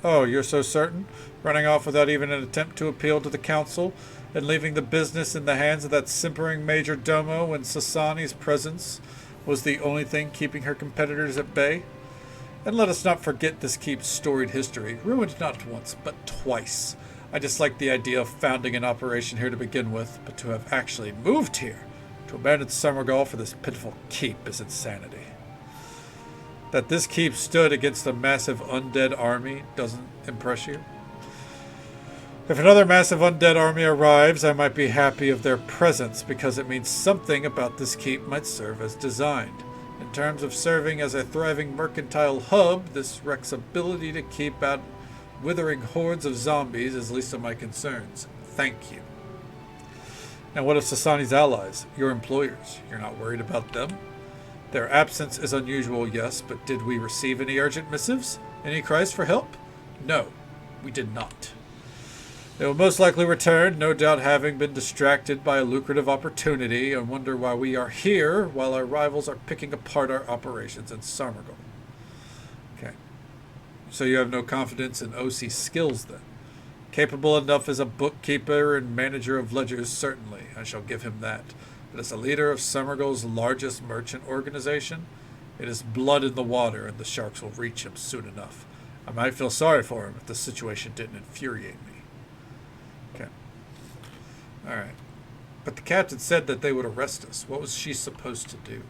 Oh, you're so certain? Running off without even an attempt to appeal to the council, and leaving the business in the hands of that simpering major domo when Sasani's presence was the only thing keeping her competitors at bay? And let us not forget this keep's storied history, ruined not once, but twice. I dislike the idea of founding an operation here to begin with, but to have actually moved here, to abandon Summergall for this pitiful keep is insanity. That this keep stood against a massive undead army doesn't impress you? If another massive undead army arrives, I might be happy of their presence because it means something about this keep might serve as designed. In terms of serving as a thriving mercantile hub, this wreck's ability to keep out withering hordes of zombies is least of my concerns. Thank you. Now what of Sasani's allies, your employers? You're not worried about them? Their absence is unusual, yes, but did we receive any urgent missives? Any cries for help? No, we did not. They will most likely return, no doubt having been distracted by a lucrative opportunity, and wonder why we are here while our rivals are picking apart our operations in Summergall. Okay. So you have no confidence in OC's skills then? Capable enough as a bookkeeper and manager of ledgers, certainly. I shall give him that. But as a leader of Summergall's largest merchant organization, it is blood in the water, and the sharks will reach him soon enough. I might feel sorry for him if the situation didn't infuriate me. Okay. Alright. But the captain said that they would arrest us. What was she supposed to do?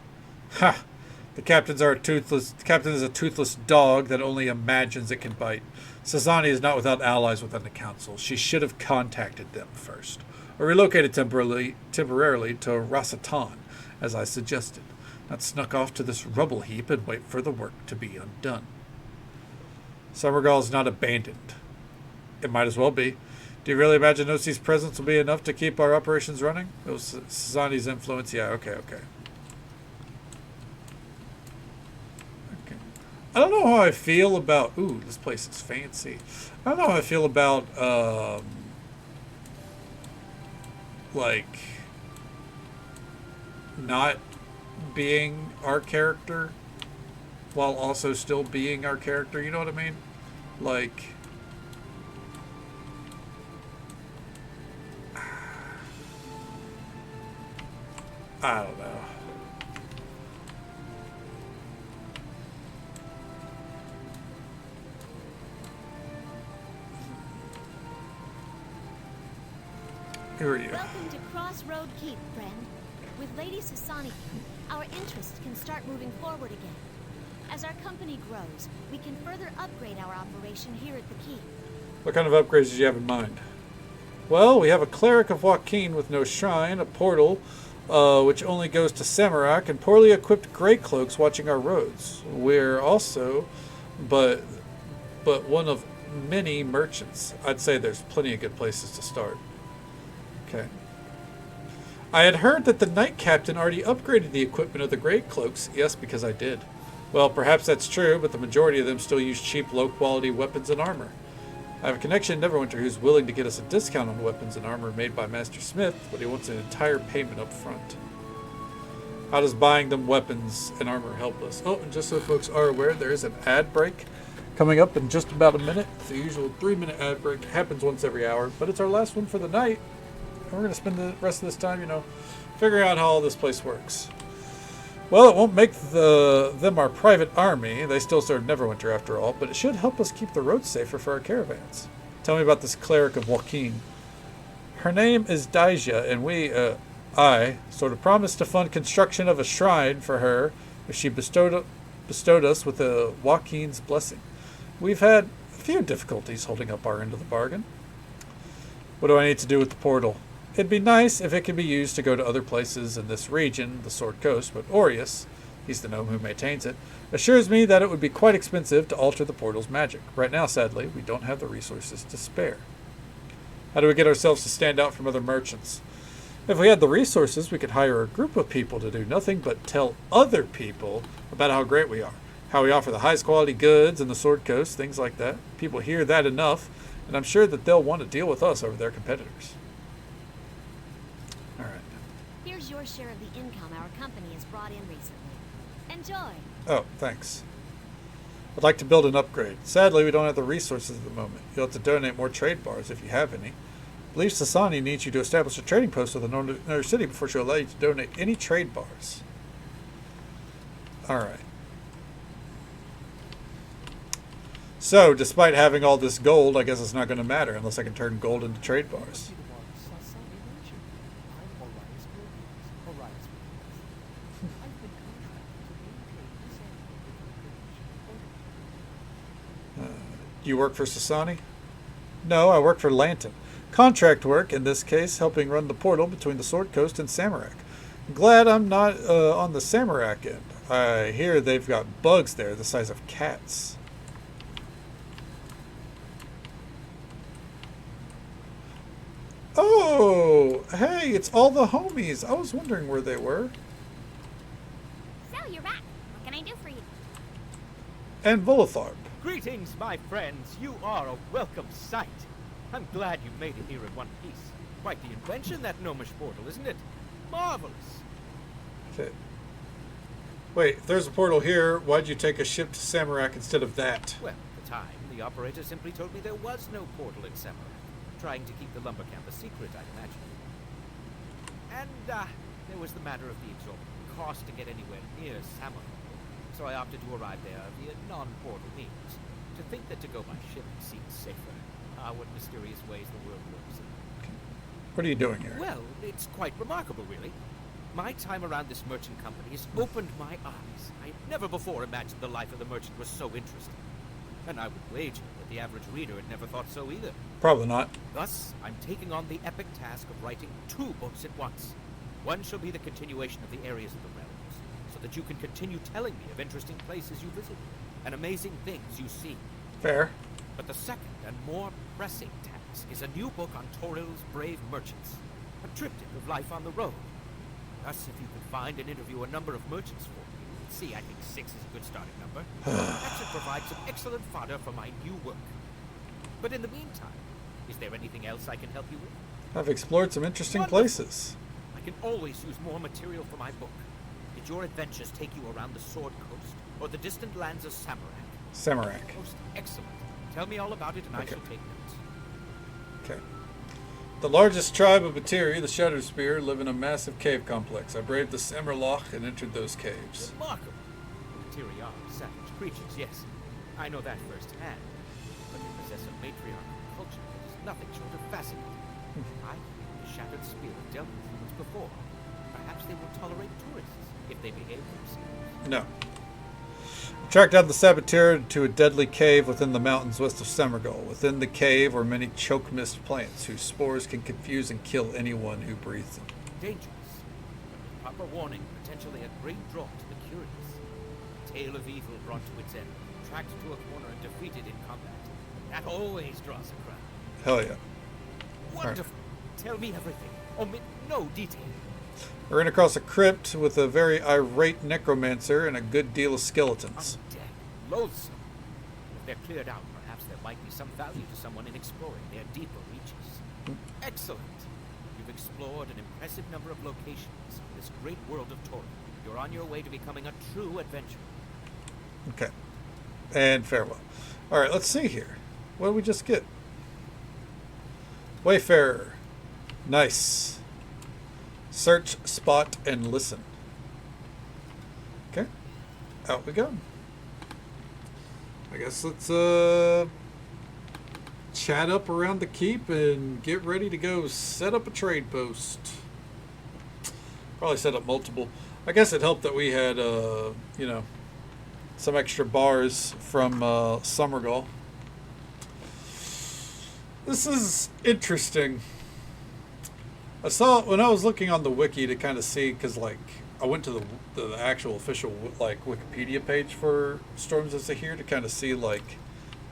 Ha! The captain is a toothless dog that only imagines it can bite. Sasani is not without allies within the council. She should have contacted them first. Or relocated temporarily to Rasatan, as I suggested. Not snuck off to this rubble heap and wait for the work to be undone. Summergall is not abandoned. It might as well be. Do you really imagine OC's presence will be enough to keep our operations running? It was Sasani's influence? Yeah, okay. I don't know how I feel about... Ooh, this place is fancy. I don't know how I feel about... like not being our character while also still being our character, you know what I mean? Like I don't know. Who are you? Welcome to Crossroad Keep, friend. With Lady Sasani, our interests can start moving forward again. As our company grows, we can further upgrade our operation here at the Keep. What kind of upgrades did you have in mind? Well, we have a cleric of Joaquin with no shrine, a portal, which only goes to Samarak, and poorly equipped grey cloaks watching our roads. We're also, but one of many merchants. I'd say there's plenty of good places to start. Okay. I had heard that the Knight Captain already upgraded the equipment of the Grey Cloaks. Yes, because I did. Well, perhaps that's true, but the majority of them still use cheap, low-quality weapons and armor. I have a connection in Neverwinter who's willing to get us a discount on weapons and armor made by Master Smith, but he wants an entire payment up front. How does buying them weapons and armor help us? Oh, and just so folks are aware, there is an ad break coming up in just about a minute. It's the usual 3-minute ad break. It happens once every hour, but it's our last one for the night. We're going to spend the rest of this time, figuring out how all this place works. Well, it won't make them our private army. They still serve Neverwinter after all, but it should help us keep the roads safer for our caravans. Tell me about this cleric of Joaquin. Her name is Daija, and I sort of promised to fund construction of a shrine for her if she bestowed us with Joaquin's blessing. We've had a few difficulties holding up our end of the bargain. What do I need to do with the portal? It'd be nice if it could be used to go to other places in this region, the Sword Coast, but Aureus, he's the gnome who maintains it, assures me that it would be quite expensive to alter the portal's magic. Right now, sadly, we don't have the resources to spare. How do we get ourselves to stand out from other merchants? If we had the resources, we could hire a group of people to do nothing but tell other people about how great we are, how we offer the highest quality goods in the Sword Coast, things like that. People hear that enough, and I'm sure that they'll want to deal with us over their competitors. All right. Here's your share of the income our company has brought in recently. Enjoy. Oh, thanks. I'd like to build an upgrade. Sadly, we don't have the resources at the moment. You'll have to donate more trade bars if you have any. I believe Sasani needs you to establish a trading post with another city before she'll allow you to donate any trade bars. Alright. So, despite having all this gold, I guess it's not going to matter unless I can turn gold into trade bars. You work for Sasani? No, I work for Lanton. Contract work, in this case, helping run the portal between the Sword Coast and Samarak. I'm glad I'm not on the Samarak end. I hear they've got bugs there the size of cats. Oh, hey, it's all the homies. I was wondering where they were. So, you're back. What can I do for you? And Volotharp. Greetings, my friends. You are a welcome sight. I'm glad you made it here in one piece. Quite the invention, that gnomish portal, isn't it? Marvelous. Okay. Wait, if there's a portal here, why'd you take a ship to Samarak instead of that? Well, at the time, the operator simply told me there was no portal in Samarak. Trying to keep the lumber camp a secret, I'd imagine. And, there was the matter of the exorbitant cost to get anywhere near Samarak. So I opted to arrive there via non-portal means. To think that to go by ship seems safer. What mysterious ways the world works in. What are you doing here? Well, it's quite remarkable, really. My time around this merchant company has opened my eyes. I never before imagined the life of the merchant was so interesting. And I would wager that the average reader had never thought so either. Probably not. Thus, I'm taking on the epic task of writing 2 books at once. One shall be the continuation of the areas of the realms, so that you can continue telling me of interesting places you visit, and amazing things you see. Fair. But the second and more pressing task is a new book on Toril's brave merchants, a triptych of life on the road. Thus, if you could find and interview a number of merchants for me, see, I think 6 is a good starting number, that should provide some excellent fodder for my new work. But in the meantime, is there anything else I can help you with? I've explored some interesting places. I can always use more material for my book. Did your adventures take you around the Sword Coast, or the distant lands of Samarak? Samarak. Most excellent. Tell me all about it, and I shall take notes. Okay. The largest tribe of Batiri, the Shadowspear, live in a massive cave complex. I braved the Samerloch and entered those caves. Remarkable. Batiri are savage creatures, yes. I know that firsthand. But they possess a matriarchal culture that is nothing short of fascinating. I think the Shattered Spear dealt with humans before. Perhaps they will tolerate tourists if they behave themselves. No. Tracked down the Saboteur to a deadly cave within the mountains west of Semergol. Within the cave are many choke mist plants whose spores can confuse and kill anyone who breathes them. Dangerous. But with proper warning, potentially a great draw to the curious. A tale of evil brought to its end, tracked to a corner and defeated in combat. That always draws a crowd. Hell yeah. Wonderful. Right. Tell me everything. Omit no detail. I ran across a crypt with a very irate necromancer and a good deal of skeletons. Undead. Loathsome. If they're cleared out, perhaps there might be some value to someone in exploring their deeper reaches. Excellent. You've explored an impressive number of locations in this great world of Toril. You're on your way to becoming a true adventurer. Okay. And farewell. Alright, let's see here. What did we just get? Wayfarer. Nice. Search, spot, and listen. Okay. Out we go. I guess let's chat up around the keep and get ready to go set up a trade post. Probably set up multiple. I guess it helped that we had you know, some extra bars from Summergall. This is interesting. I saw when I was looking on the wiki to kind of see, because like I went to the actual official like Wikipedia page for Storms of Zahir to kind of see like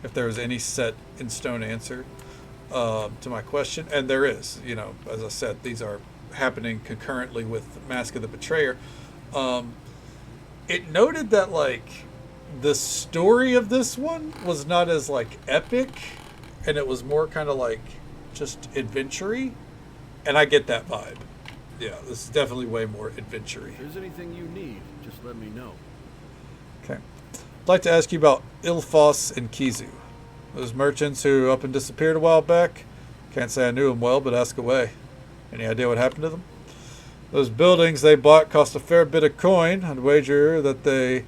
if there was any set in stone answer to my question, and there is. You know, as I said, these are happening concurrently with Mask of the Betrayer. It noted that like the story of this one was not as like epic, and it was more kind of like just adventure-y, and I get that vibe. Yeah, this is definitely way more adventure-y. If there's anything you need, just let me know. Okay. I'd like to ask you about Ilfos and Kizu. Those merchants who up and disappeared a while back. Can't say I knew them well, but ask away. Any idea what happened to them? Those buildings they bought cost a fair bit of coin. I'd wager that they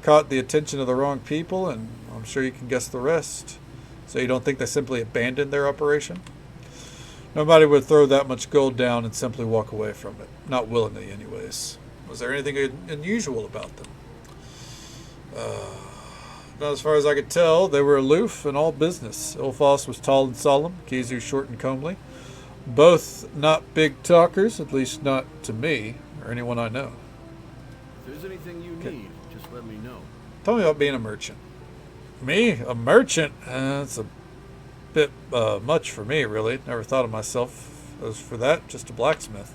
caught the attention of the wrong people, and I'm sure you can guess the rest. So you don't think they simply abandoned their operation? Nobody would throw that much gold down and simply walk away from it. Not willingly, anyways. Was there anything unusual about them? Not as far as I could tell. They were aloof and all business. Ilfos was tall and solemn, Kizu short and comely. Both not big talkers, at least not to me or anyone I know. If there's anything you need, just let me know. Tell me about being a merchant. Me? A merchant? That's a bit much for me, really. Never thought of myself as for that, just a blacksmith.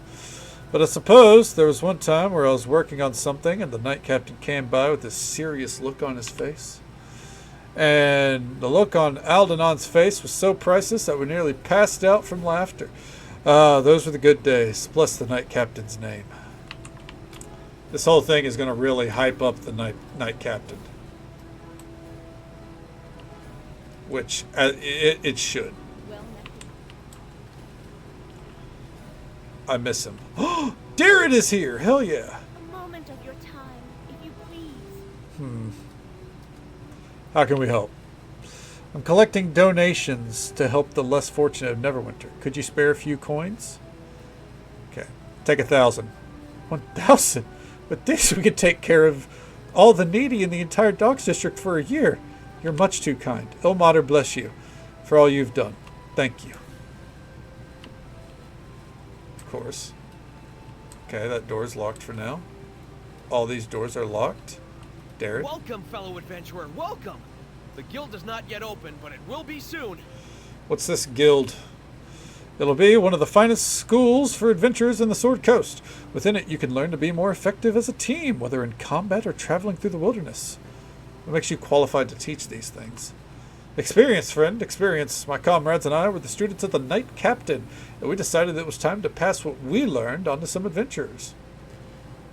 But I suppose there was one time where I was working on something and the night captain came by with this serious look on his face. And the look on Aldenon's face was so priceless that we nearly passed out from laughter. Those were the good days, plus the night captain's name. This whole thing is going to really hype up the night captain. Which it should. I miss him. Darren is here! Hell yeah! A moment of your time, if you please. How can we help? I'm collecting donations to help the less fortunate of Neverwinter. Could you spare a few coins? Okay. Take 1,000. 1,000? With this, we could take care of all the needy in the entire Docks District for a year. You're much too kind. Ilmater bless you for all you've done. Thank you. Of course. Okay, that door's locked for now. All these doors are locked. Darren? Welcome, fellow adventurer. Welcome. The guild is not yet open, but it will be soon. What's this guild? It'll be one of the finest schools for adventurers in the Sword Coast. Within it, you can learn to be more effective as a team, whether in combat or traveling through the wilderness. What makes you qualified to teach these things? Experience, friend, experience. My comrades and I were the students of the Knight Captain, and we decided it was time to pass what we learned on to some adventurers.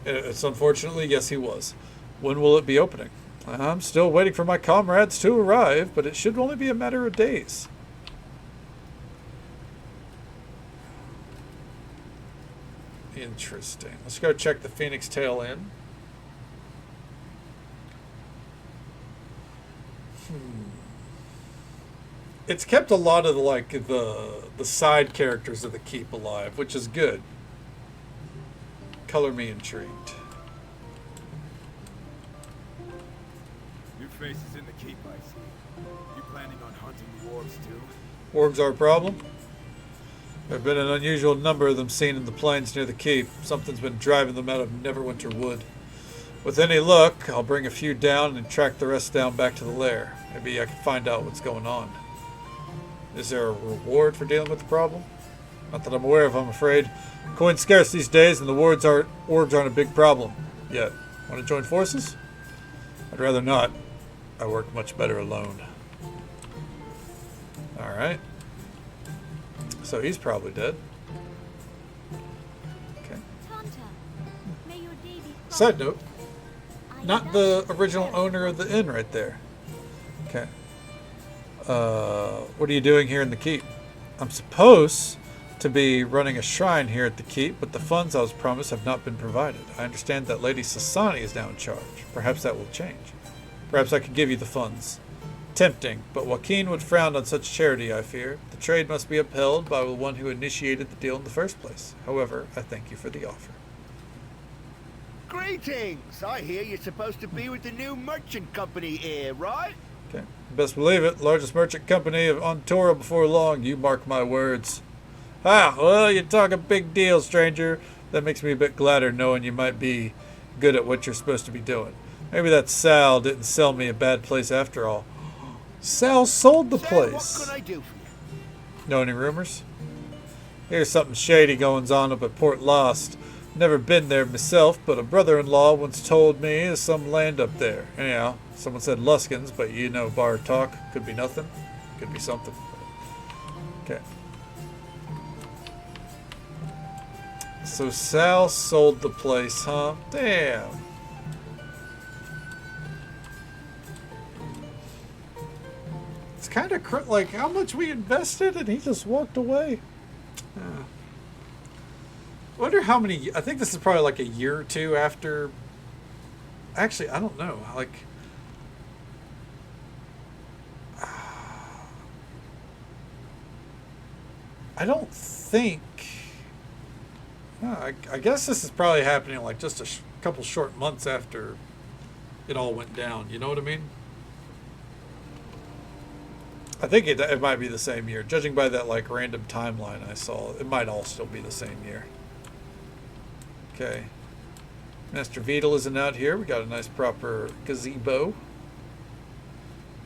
It's unfortunately, yes, he was. When will it be opening? I'm still waiting for my comrades to arrive, but it should only be a matter of days. Interesting. Let's go check the Phoenix Tail Inn. It's kept a lot of the side characters of the keep alive, which is good. Color me intrigued. New faces in the keep, I see. You planning on hunting wargs too? Wargs are a problem? There have been an unusual number of them seen in the plains near the keep. Something's been driving them out of Neverwinter Wood. With any luck, I'll bring a few down and track the rest down back to the lair. Maybe I can find out what's going on. Is there a reward for dealing with the problem? Not that I'm aware of, I'm afraid. Coin's scarce these days, and the wargs aren't a big problem yet. Want to join forces? I'd rather not. I work much better alone. Alright. So he's probably dead. Okay. Side note. Not the original owner of the inn right there. Okay. What are you doing here in the keep? I'm supposed to be running a shrine here at the keep, but the funds I was promised have not been provided. I understand that Lady Sasani is now in charge. Perhaps that will change. Perhaps I could give you the funds. Tempting, but Joaquin would frown on such charity, I fear. The trade must be upheld by the one who initiated the deal in the first place. However, I thank you for the offer. Greetings! I hear you're supposed to be with the new merchant company here, right? Okay. Best believe it. Largest merchant company on Tora before long. You mark my words. Ah, well, you talk a big deal, stranger. That makes me a bit gladder knowing you might be good at what you're supposed to be doing. Maybe that Sal didn't sell me a bad place after all. Sal sold the place. What can I do for you? Know any rumors? Here's something shady goings on up at Port Lost. Never been there myself, but a brother-in-law once told me there's some land up there. Anyhow, someone said Luskins, but you know bar talk. Could be nothing. Could be something. Okay. So Sal sold the place, huh? Damn. It's kind of like how much we invested and he just walked away. Yeah. Wonder how many. I think this is probably like a year or two after. Actually, I don't know. Like, I don't think. I guess this is probably happening like just a couple short months after it all went down. You know what I mean? I think it might be the same year. Judging by that like random timeline I saw, it might all still be the same year. Okay. Master Vidal isn't out here. We got a nice proper gazebo.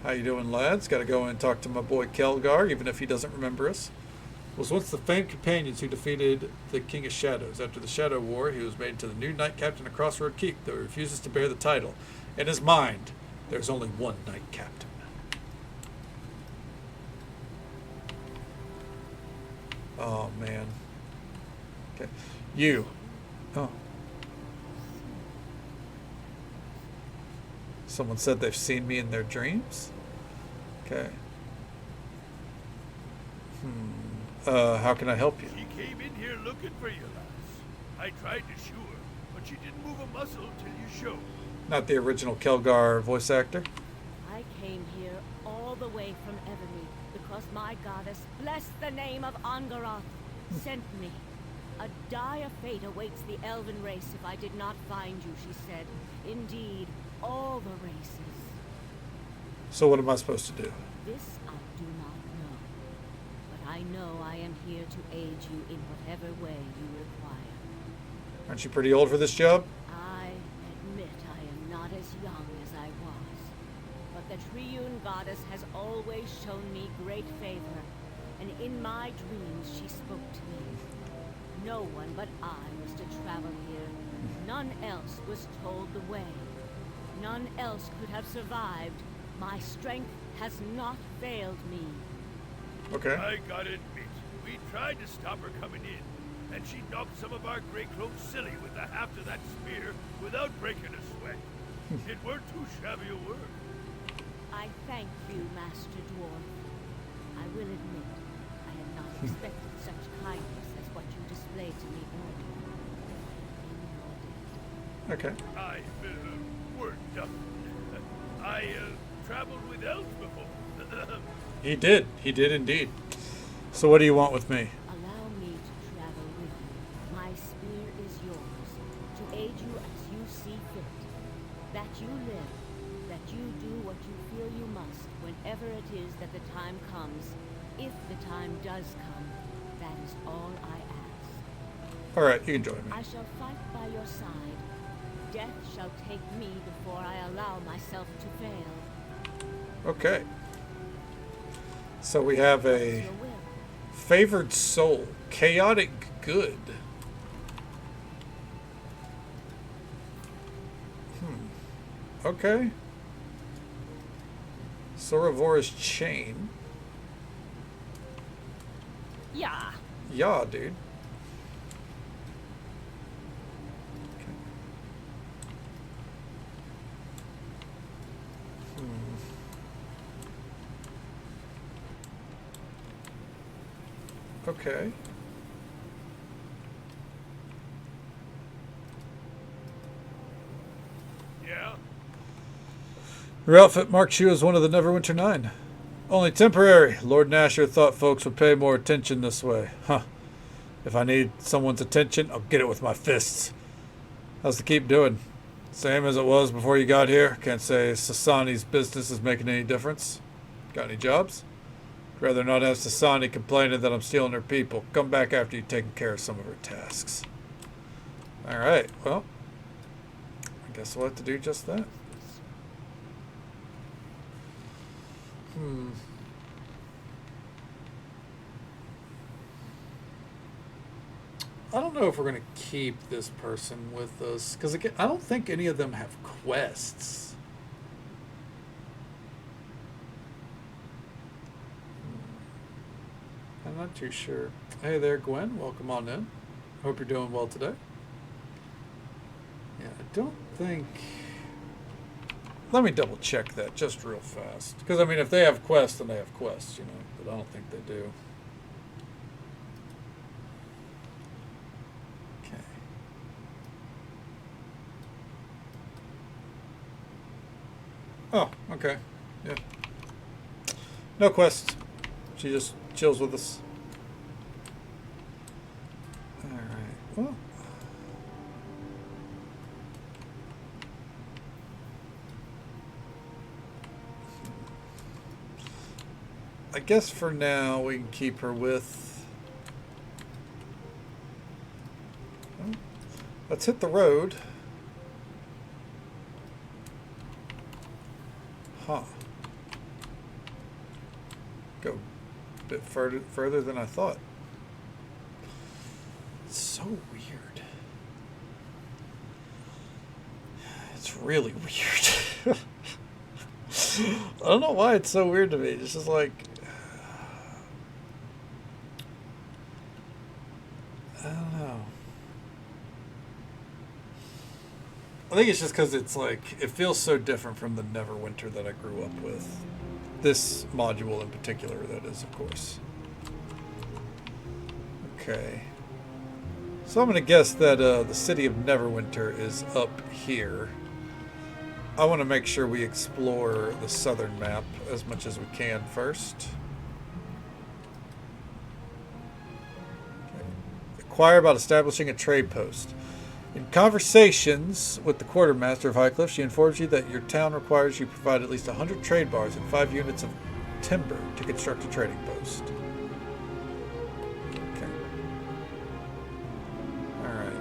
How you doing, lads? Got to go in and talk to my boy Kelgar, even if he doesn't remember us. Was once the famed companions who defeated the King of Shadows. After the Shadow War, he was made into the new Knight Captain of Crossroad Keep, though he refuses to bear the title. In his mind, there's only one Knight Captain. Oh, man. Okay. You. Oh. Someone said they've seen me in their dreams? Okay. How can I help you? She came in here looking for you, lass. I tried to shoo her, but she didn't move a muscle till you showed. Not the original Kelgar voice actor? I came here all the way from Evermead because my goddess, bless the name of Angaroth, sent me. A dire fate awaits the elven race if I did not find you, she said. Indeed, all the races. So what am I supposed to do? This I do not know. But I know I am here to aid you in whatever way you require. Aren't you pretty old for this job? I admit I am not as young as I was. But the Triune goddess has always shown me great favor. And in my dreams she spoke to me. No one but I was to travel here. None else was told the way. None else could have survived. My strength has not failed me. Okay. I gotta admit, we tried to stop her coming in, and she knocked some of our grey cloaks silly with the haft of that spear without breaking a sweat. It weren't too shabby a work. I thank you, Master Dwarf. I will admit, I had not expected such kindness as what you displayed to me earlier. Okay. I weren't nothing. I traveled with elves before. He did. He did indeed. So what do you want with me? Allow me to travel with you. My spear is yours, to aid you as you see fit. That you live, that you do what you feel you must, whenever it is that the time comes. If the time does come, that is all I ask. All right, you can join me. I shall fight by your side. Death shall take me before I allow myself to fail. Okay. So we have a favored soul, chaotic good. Okay. Soravora's chain. Yeah. Yeah, dude. Okay. Yeah? Your outfit marks you as one of the Neverwinter 9. Only temporary. Lord Nasher thought folks would pay more attention this way. Huh. If I need someone's attention, I'll get it with my fists. How's the keep doing? Same as it was before you got here? Can't say Sasani's business is making any difference. Got any jobs? Rather not have Sasani complaining that I'm stealing her people. Come back after you've taken care of some of her tasks. Alright, well, I guess we'll have to do just that. I don't know if we're going to keep this person with us, because I don't think any of them have quests. I'm not too sure. Hey there, Gwen. Welcome on in. Hope you're doing well today. Yeah, I don't think... Let me double check that just real fast. Because, I mean, if they have quests, then they have quests, you know. But I don't think they do. Okay. Oh, okay. Yeah. No quests. She just chills with us. Alright. Well. I guess for now we can keep her with... Well, let's hit the road. Huh. Go a bit further than I thought. It's so weird. It's really weird. I don't know why it's so weird to me. It's just like... I don't know. I think it's just because it's like, it feels so different from the Neverwinter that I grew up with. This module in particular, that is, of course. Okay. So I'm going to guess that the city of Neverwinter is up here. I want to make sure we explore the southern map as much as we can first. Inquire about establishing a trade post. In conversations with the quartermaster of Highcliff, she informs you that your town requires you provide at least 100 trade bars and 5 units of timber to construct a trading post. Okay. Alright.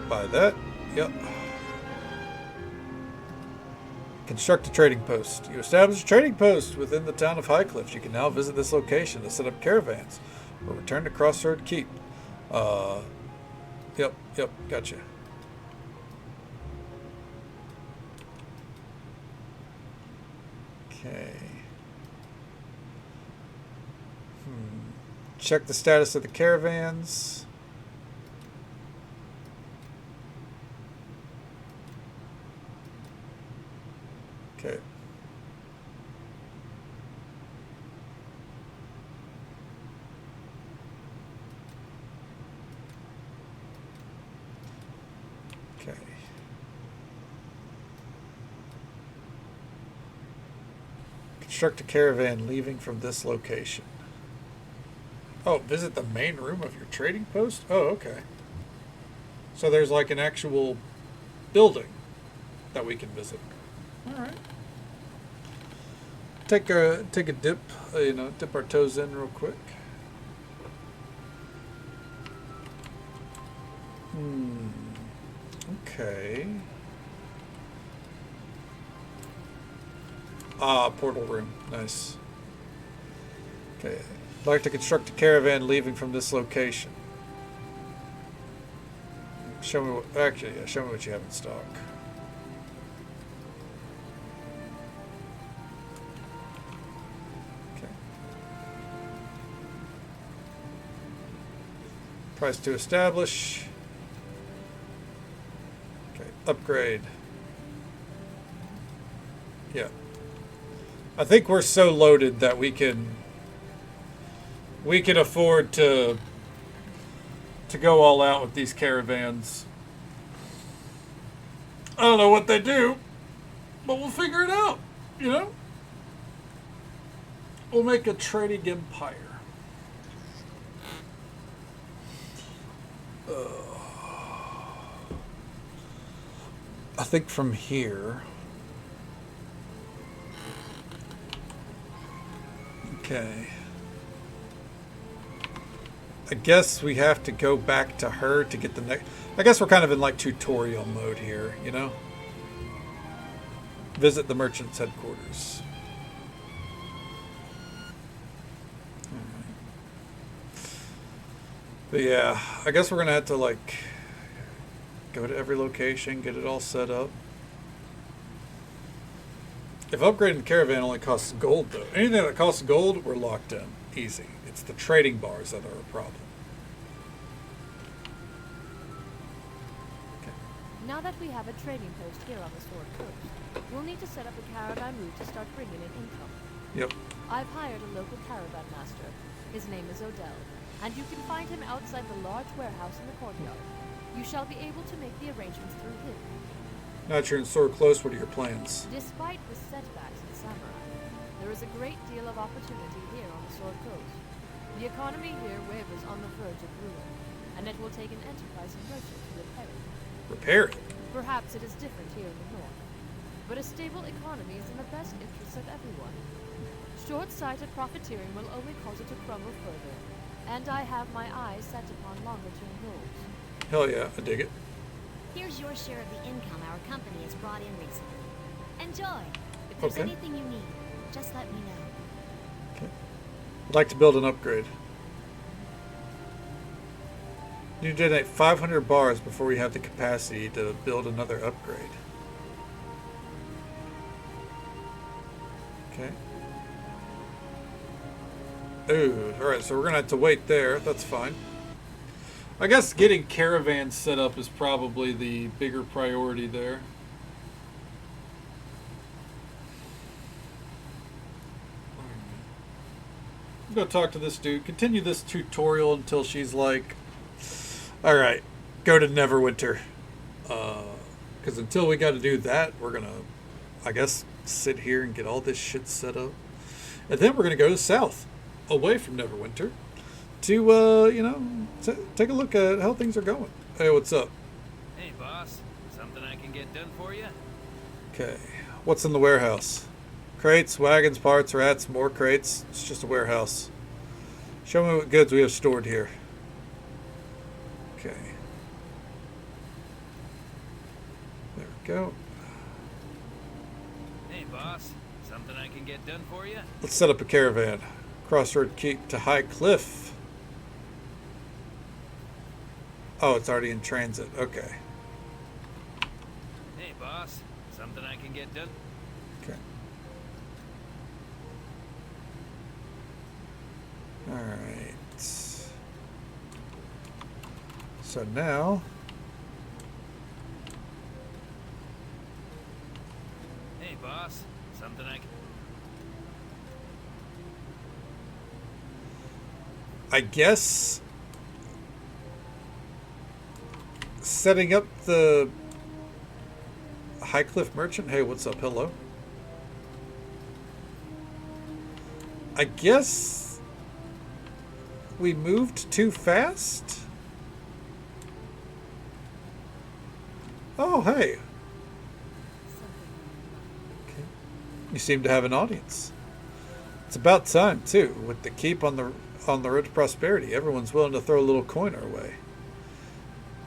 Buy that. Yep. Construct a trading post. You establish a trading post within the town of Highcliff. You can now visit this location to set up caravans or return to Crossroad Keep. Yep, gotcha. Okay. Check the status of the caravans. Okay. Okay. Construct a caravan leaving from this location. Oh, visit the main room of your trading post? Oh, okay. So there's like an actual building that we can visit. All right. Take a dip, dip our toes in real quick. Okay. Ah, portal room. Nice. Okay. I'd like to construct a caravan leaving from this location. Show me what, show me what you have in stock. Price to establish. Okay, upgrade. Yeah. I think we're so loaded that we can afford to go all out with these caravans. I don't know what they do, but we'll figure it out, you know? We'll make a trading empire. I think from here. Okay. I guess we have to go back to her to get the next... I guess we're kind of in like tutorial mode here, you know? Visit the merchant's headquarters. But yeah, I guess we're gonna have to like go to every location, get it all set up. If upgrading the caravan only costs gold though, anything that costs gold, we're locked in. Easy. It's the trading bars that are a problem. Now that we have a trading post here on the Sword Coast, we'll need to set up a caravan route to start bringing in income. Yep. I've hired a local caravan master. His name is Odell, and you can find him outside the large warehouse in the courtyard. You shall be able to make the arrangements through him. Now that you're in Sword Close, what are your plans? Despite the setbacks in Samurai, there is a great deal of opportunity here on the Sword Coast. The economy here wavers on the verge of ruin, and it will take an enterprising merchant to repair it. Repair it? Perhaps it is different here in the north, but a stable economy is in the best interests of everyone. Short-sighted profiteering will only cause it to crumble further, and I have my eyes set upon longer-term goals. Hell yeah, I dig it. Here's your share of the income our company has brought in recently. Enjoy. If there's Okay. anything you need, just let me know. Okay. I'd like to build an upgrade. You donate 500 bars before we have the capacity to build another upgrade. Okay. Ooh, alright, so we're gonna have to wait there. That's fine. I guess getting caravans set up is probably the bigger priority there. I'm gonna talk to this dude, continue this tutorial until she's like, alright, go to Neverwinter. Because until we gotta do that, we're gonna, I guess, sit here and get all this shit set up. And then we're gonna go south, away from Neverwinter, to, you know, take a look at how things are going. Hey, what's up? Hey, boss. Something I can get done for you? Okay, what's in the warehouse? Crates, wagons, parts, rats, more crates. It's just a warehouse. Show me what goods we have stored here. Okay. There we go. Hey, boss. Something I can get done for you? Let's set up a caravan. Crossroad Keep to High Cliff. Oh, it's already in transit. Okay. Hey, boss. Something I can get done? Okay. Alright. So now... Hey, boss. Something I can... I guess... setting up the High Cliff Merchant. Hey, what's up? Hello. I guess we moved too fast. Oh, hey. Okay. You seem to have an audience. It's about time too. With the keep on the road to prosperity, everyone's willing to throw a little coin our way.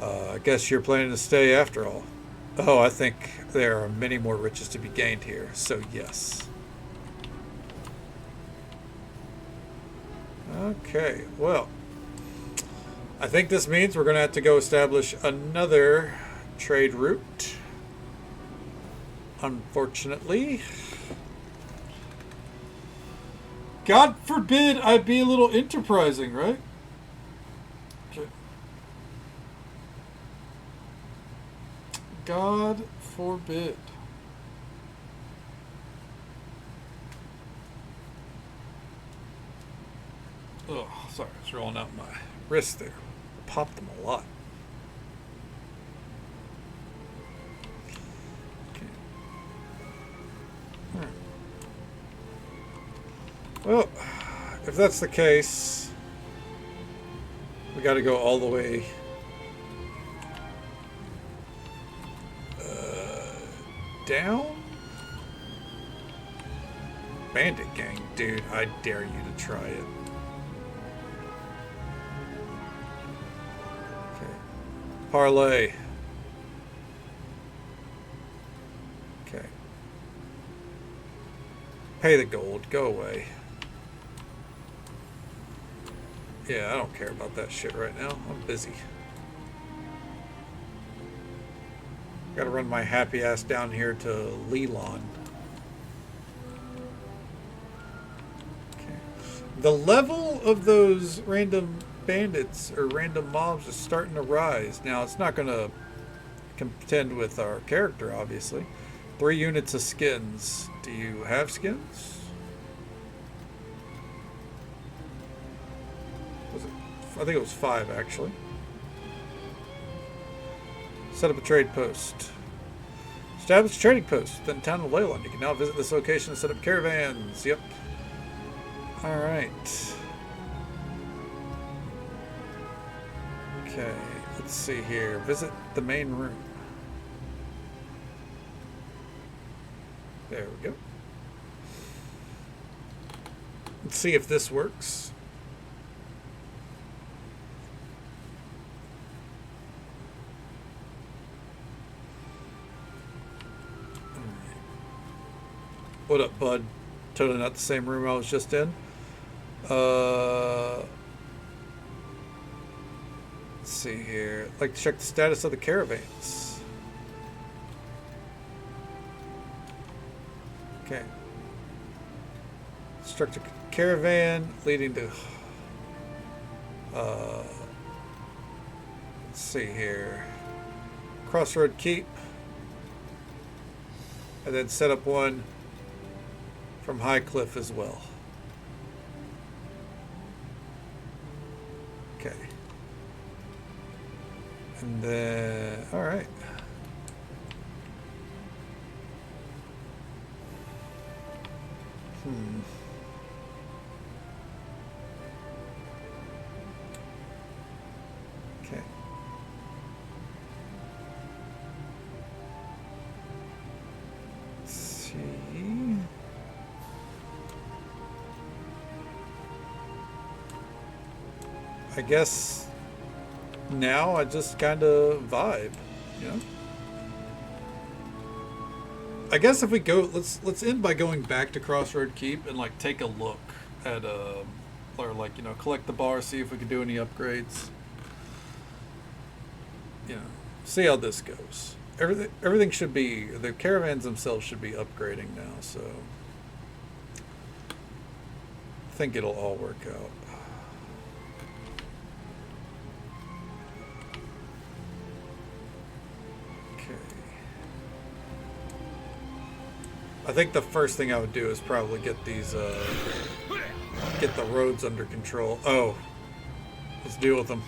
I guess you're planning to stay after all. Oh, I think there are many more riches to be gained here, so yes. Okay, well, I think this means we're going to have to go establish another trade route. Unfortunately. God forbid I be a little enterprising, right? Okay. God forbid. Oh, sorry, I was rolling out my wrist there. Popped them a lot. Okay. All right. Well, if that's the case, we got to go all the way down? Bandit gang, dude, I dare you to try it. Parlay. Okay. Pay the gold. Go away. Yeah, I don't care about that shit right now. I'm busy. Gotta run my happy ass down here to Lelon. Okay. The level of those random bandits or random mobs is starting to rise. Now, it's not gonna contend with our character, obviously. 3 units of skins. Do you have skins? I think it was 5, actually. Set up a trade post. Establish a trading post within the town of Leyland. You can now visit this location and set up caravans. Yep. Alright. Okay, let's see here. Visit the main room. There we go. Let's see if this works. What up, bud? Totally not the same room I was just in. Let's see here. I'd like to check the status of the caravans. Okay. Construct a caravan leading to... let's see here. Crossroad Keep. And then set up one from High Cliff as well. Okay. And then, all right. Okay. Let's see. I guess now I just kind of vibe, you know? I guess if we go, let's end by going back to Crossroad Keep and like take a look at or like, you know, collect the bar, see if we can do any upgrades. You know, see how this goes. Everything should be, the caravans themselves should be upgrading now, so I think it'll all work out. I think the first thing I would do is probably get these, get the roads under control. Oh, let's deal with them.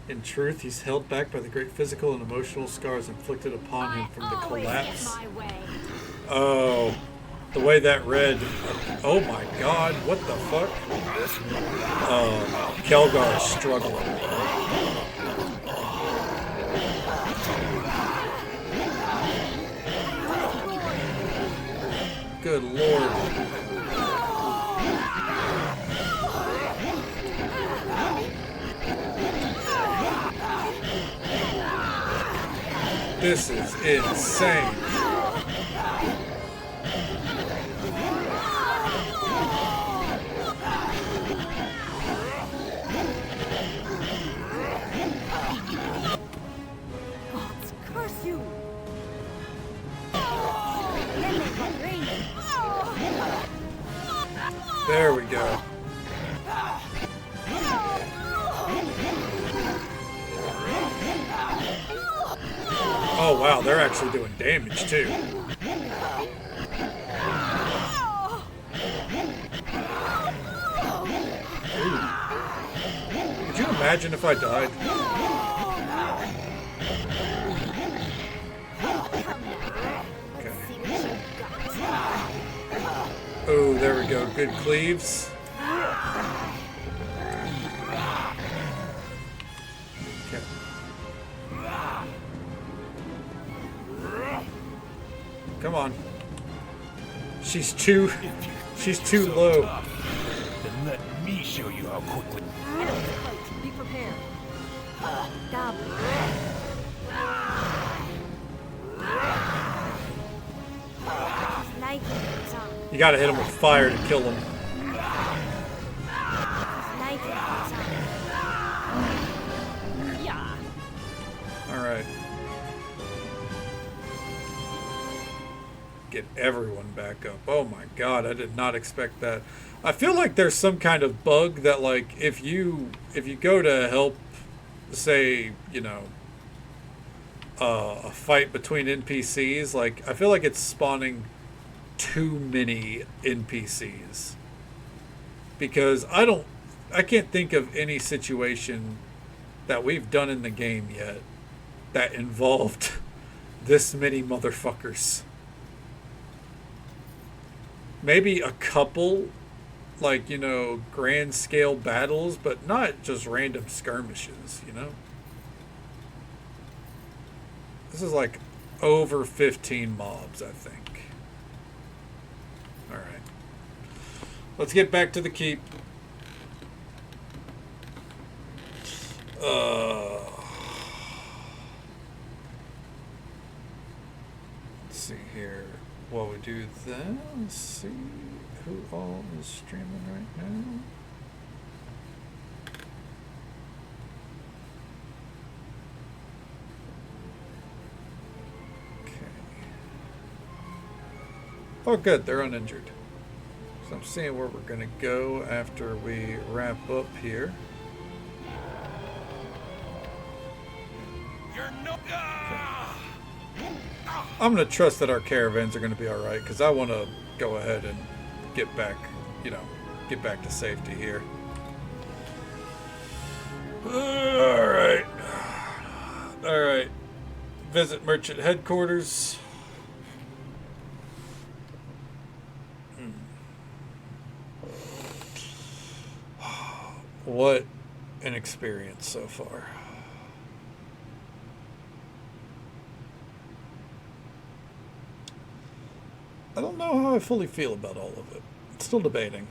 In truth, he's held back by the great physical and emotional scars inflicted upon him from the collapse. Oh, the way that read. Oh my God, what the fuck? Kelgar is struggling. Good Lord. This is insane. Gods curse you! There we go. Oh wow, they're actually doing damage too. Ooh. Could you imagine if I died? Oh, there we go. Good cleaves. Okay. Come on. She's too so low. tough, then let me show you how quickly. Be prepared. You gotta hit him with fire to kill him. Yeah. Alright. Get everyone back up. Oh my god, I did not expect that. I feel like there's some kind of bug that, like, if you go to help, say, you know, a fight between NPCs, like, I feel like it's spawning too many NPCs. Because I can't think of any situation that we've done in the game yet that involved this many motherfuckers. Maybe a couple, like, you know, grand scale battles, but not just random skirmishes, you know? This is like over 15 mobs, I think. Alright. Let's get back to the keep. Let's see here. While we do that, let's see who all is streaming right now. Okay. Oh, good. They're uninjured. So I'm seeing where we're going to go after we wrap up here. I'm going to trust that our caravans are going to be alright, because I want to go ahead and get back, you know, get back to safety here. Alright. Alright. Visit merchant headquarters. What an experience so far. I don't know how I fully feel about all of it. Still debating.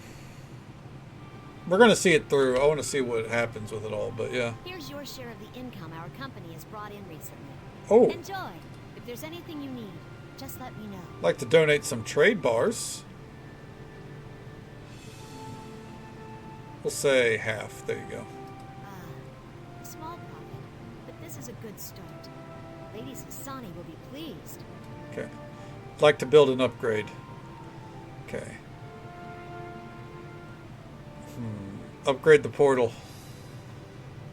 We're going to see it through. I want to see what happens with it all, but yeah. Here's your share of the income our company has brought in recently. Oh. Enjoy. If there's anything you need, just let me know. I'd like to donate some trade bars. We'll say half. There you go. A small profit, but this is a good start. Lady Sasani will be pleased. Okay. I'd like to build an upgrade. Okay. Upgrade the portal.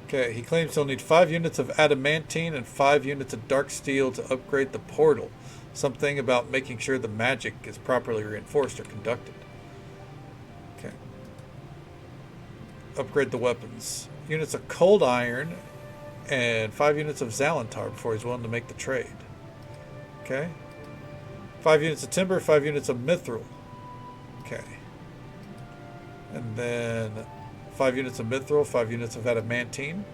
Okay, he claims he'll need 5 units of adamantine and 5 units of dark steel to upgrade the portal. Something about making sure the magic is properly reinforced or conducted. Okay. Upgrade the weapons. Units of cold iron and 5 units of Zalantar before he's willing to make the trade. Okay. 5 units of timber, 5 units of mithril. Okay. And then 5 units of mithril, 5 units of adamantine.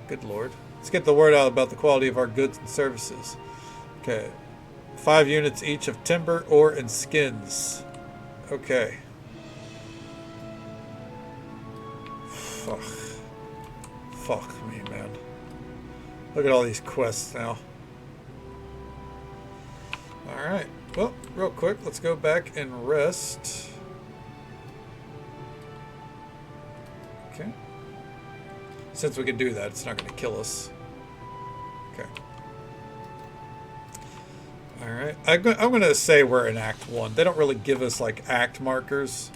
Good lord. Let's get the word out about the quality of our goods and services. Okay. 5 units each of timber, ore, and skins. Okay. Fuck me, man. Look at all these quests now. Alright. Well, real quick, let's go back and rest. Okay. Since we can do that, it's not going to kill us. Okay. Alright. I'm going to say we're in Act 1. They don't really give us, like, act markers.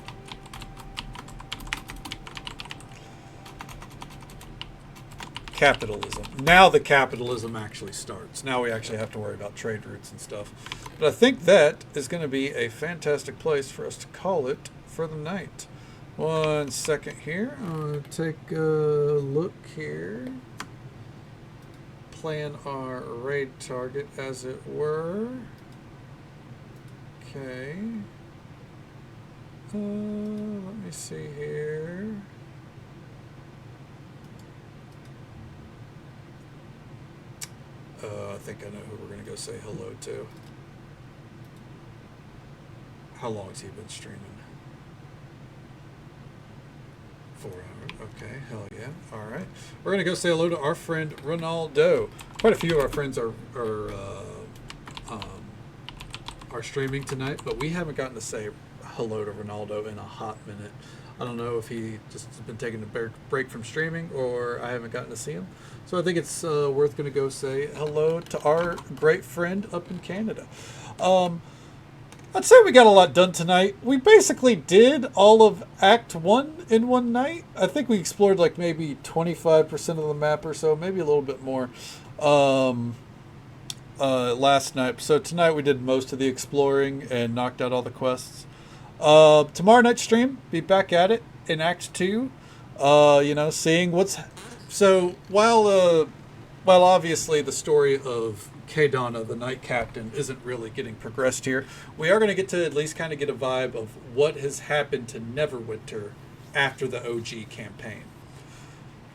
Capitalism. Now the capitalism actually starts. Now we actually have to worry about trade routes and stuff. But I think that is going to be a fantastic place for us to call it for the night. 1 second here. I'll take a look here. Plan our raid target as it were. Okay. Let me see here. I think I know who we're going to go say hello to. How long has he been streaming? 4 hours. Okay, hell yeah. All right. We're going to go say hello to our friend Ronaldo. Quite a few of our friends are streaming tonight, but we haven't gotten to say hello to Ronaldo in a hot minute. I don't know if he just has been taking a break from streaming or I haven't gotten to see him. So I think it's worth going to go say hello to our great friend up in Canada. I'd say we got a lot done tonight. We basically did all of Act 1 in one night. I think we explored like maybe 25% of the map or so, maybe a little bit more last night. So tonight we did most of the exploring and knocked out all the quests. Tomorrow night stream, be back at it in Act 2. Seeing what's... So while obviously the story of Kadana, the Knight Captain, isn't really getting progressed here, we are going to get to at least kind of get a vibe of what has happened to Neverwinter after the OG campaign.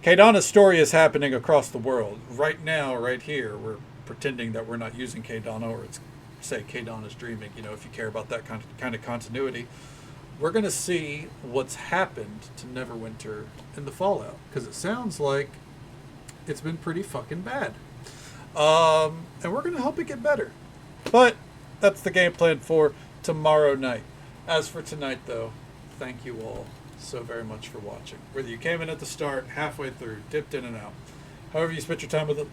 Kadana's story is happening across the world. Right now, right here, we're pretending that we're not using Kadana, or it's, say, Kadana's dreaming, if you care about that kind of continuity. We're going to see what's happened to Neverwinter in the Fallout, because it sounds like it's been pretty fucking bad. And we're going to help it get better. But that's the game plan for tomorrow night. As for tonight, though, thank you all so very much for watching. Whether you came in at the start, halfway through, dipped in and out, however you spent your time with us,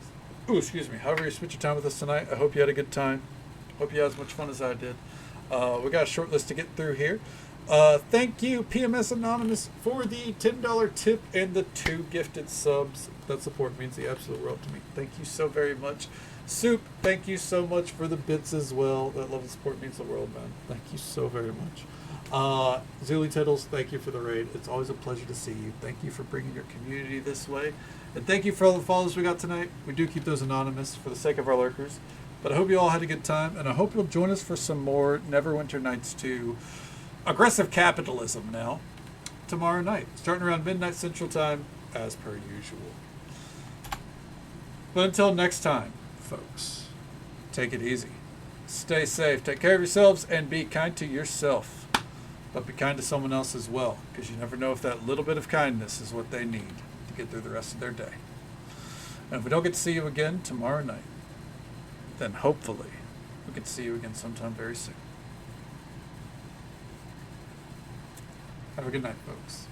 however you spent your time with us tonight, I hope you had a good time. Hope you had as much fun as I did. We got a short list to get through here. Thank you, PMS Anonymous, for the $10 tip and the 2 gifted subs. That support means the absolute world to me. Thank you so very much. Soup, thank you so much for the bits as well. That love and support means the world, man. Thank you so very much. Zuli Tittles, thank you for the raid. It's always a pleasure to see you. Thank you for bringing your community this way. And thank you for all the follows we got tonight. We do keep those anonymous for the sake of our lurkers. But I hope you all had a good time, and I hope you'll join us for some more Neverwinter Nights 2 Aggressive Capitalism now tomorrow night, starting around midnight Central Time, as per usual. But until next time, folks, take it easy. Stay safe, take care of yourselves, and be kind to yourself. But be kind to someone else as well, because you never know if that little bit of kindness is what they need to get through the rest of their day. And if we don't get to see you again tomorrow night, then hopefully we can see you again sometime very soon. Have a good night, folks.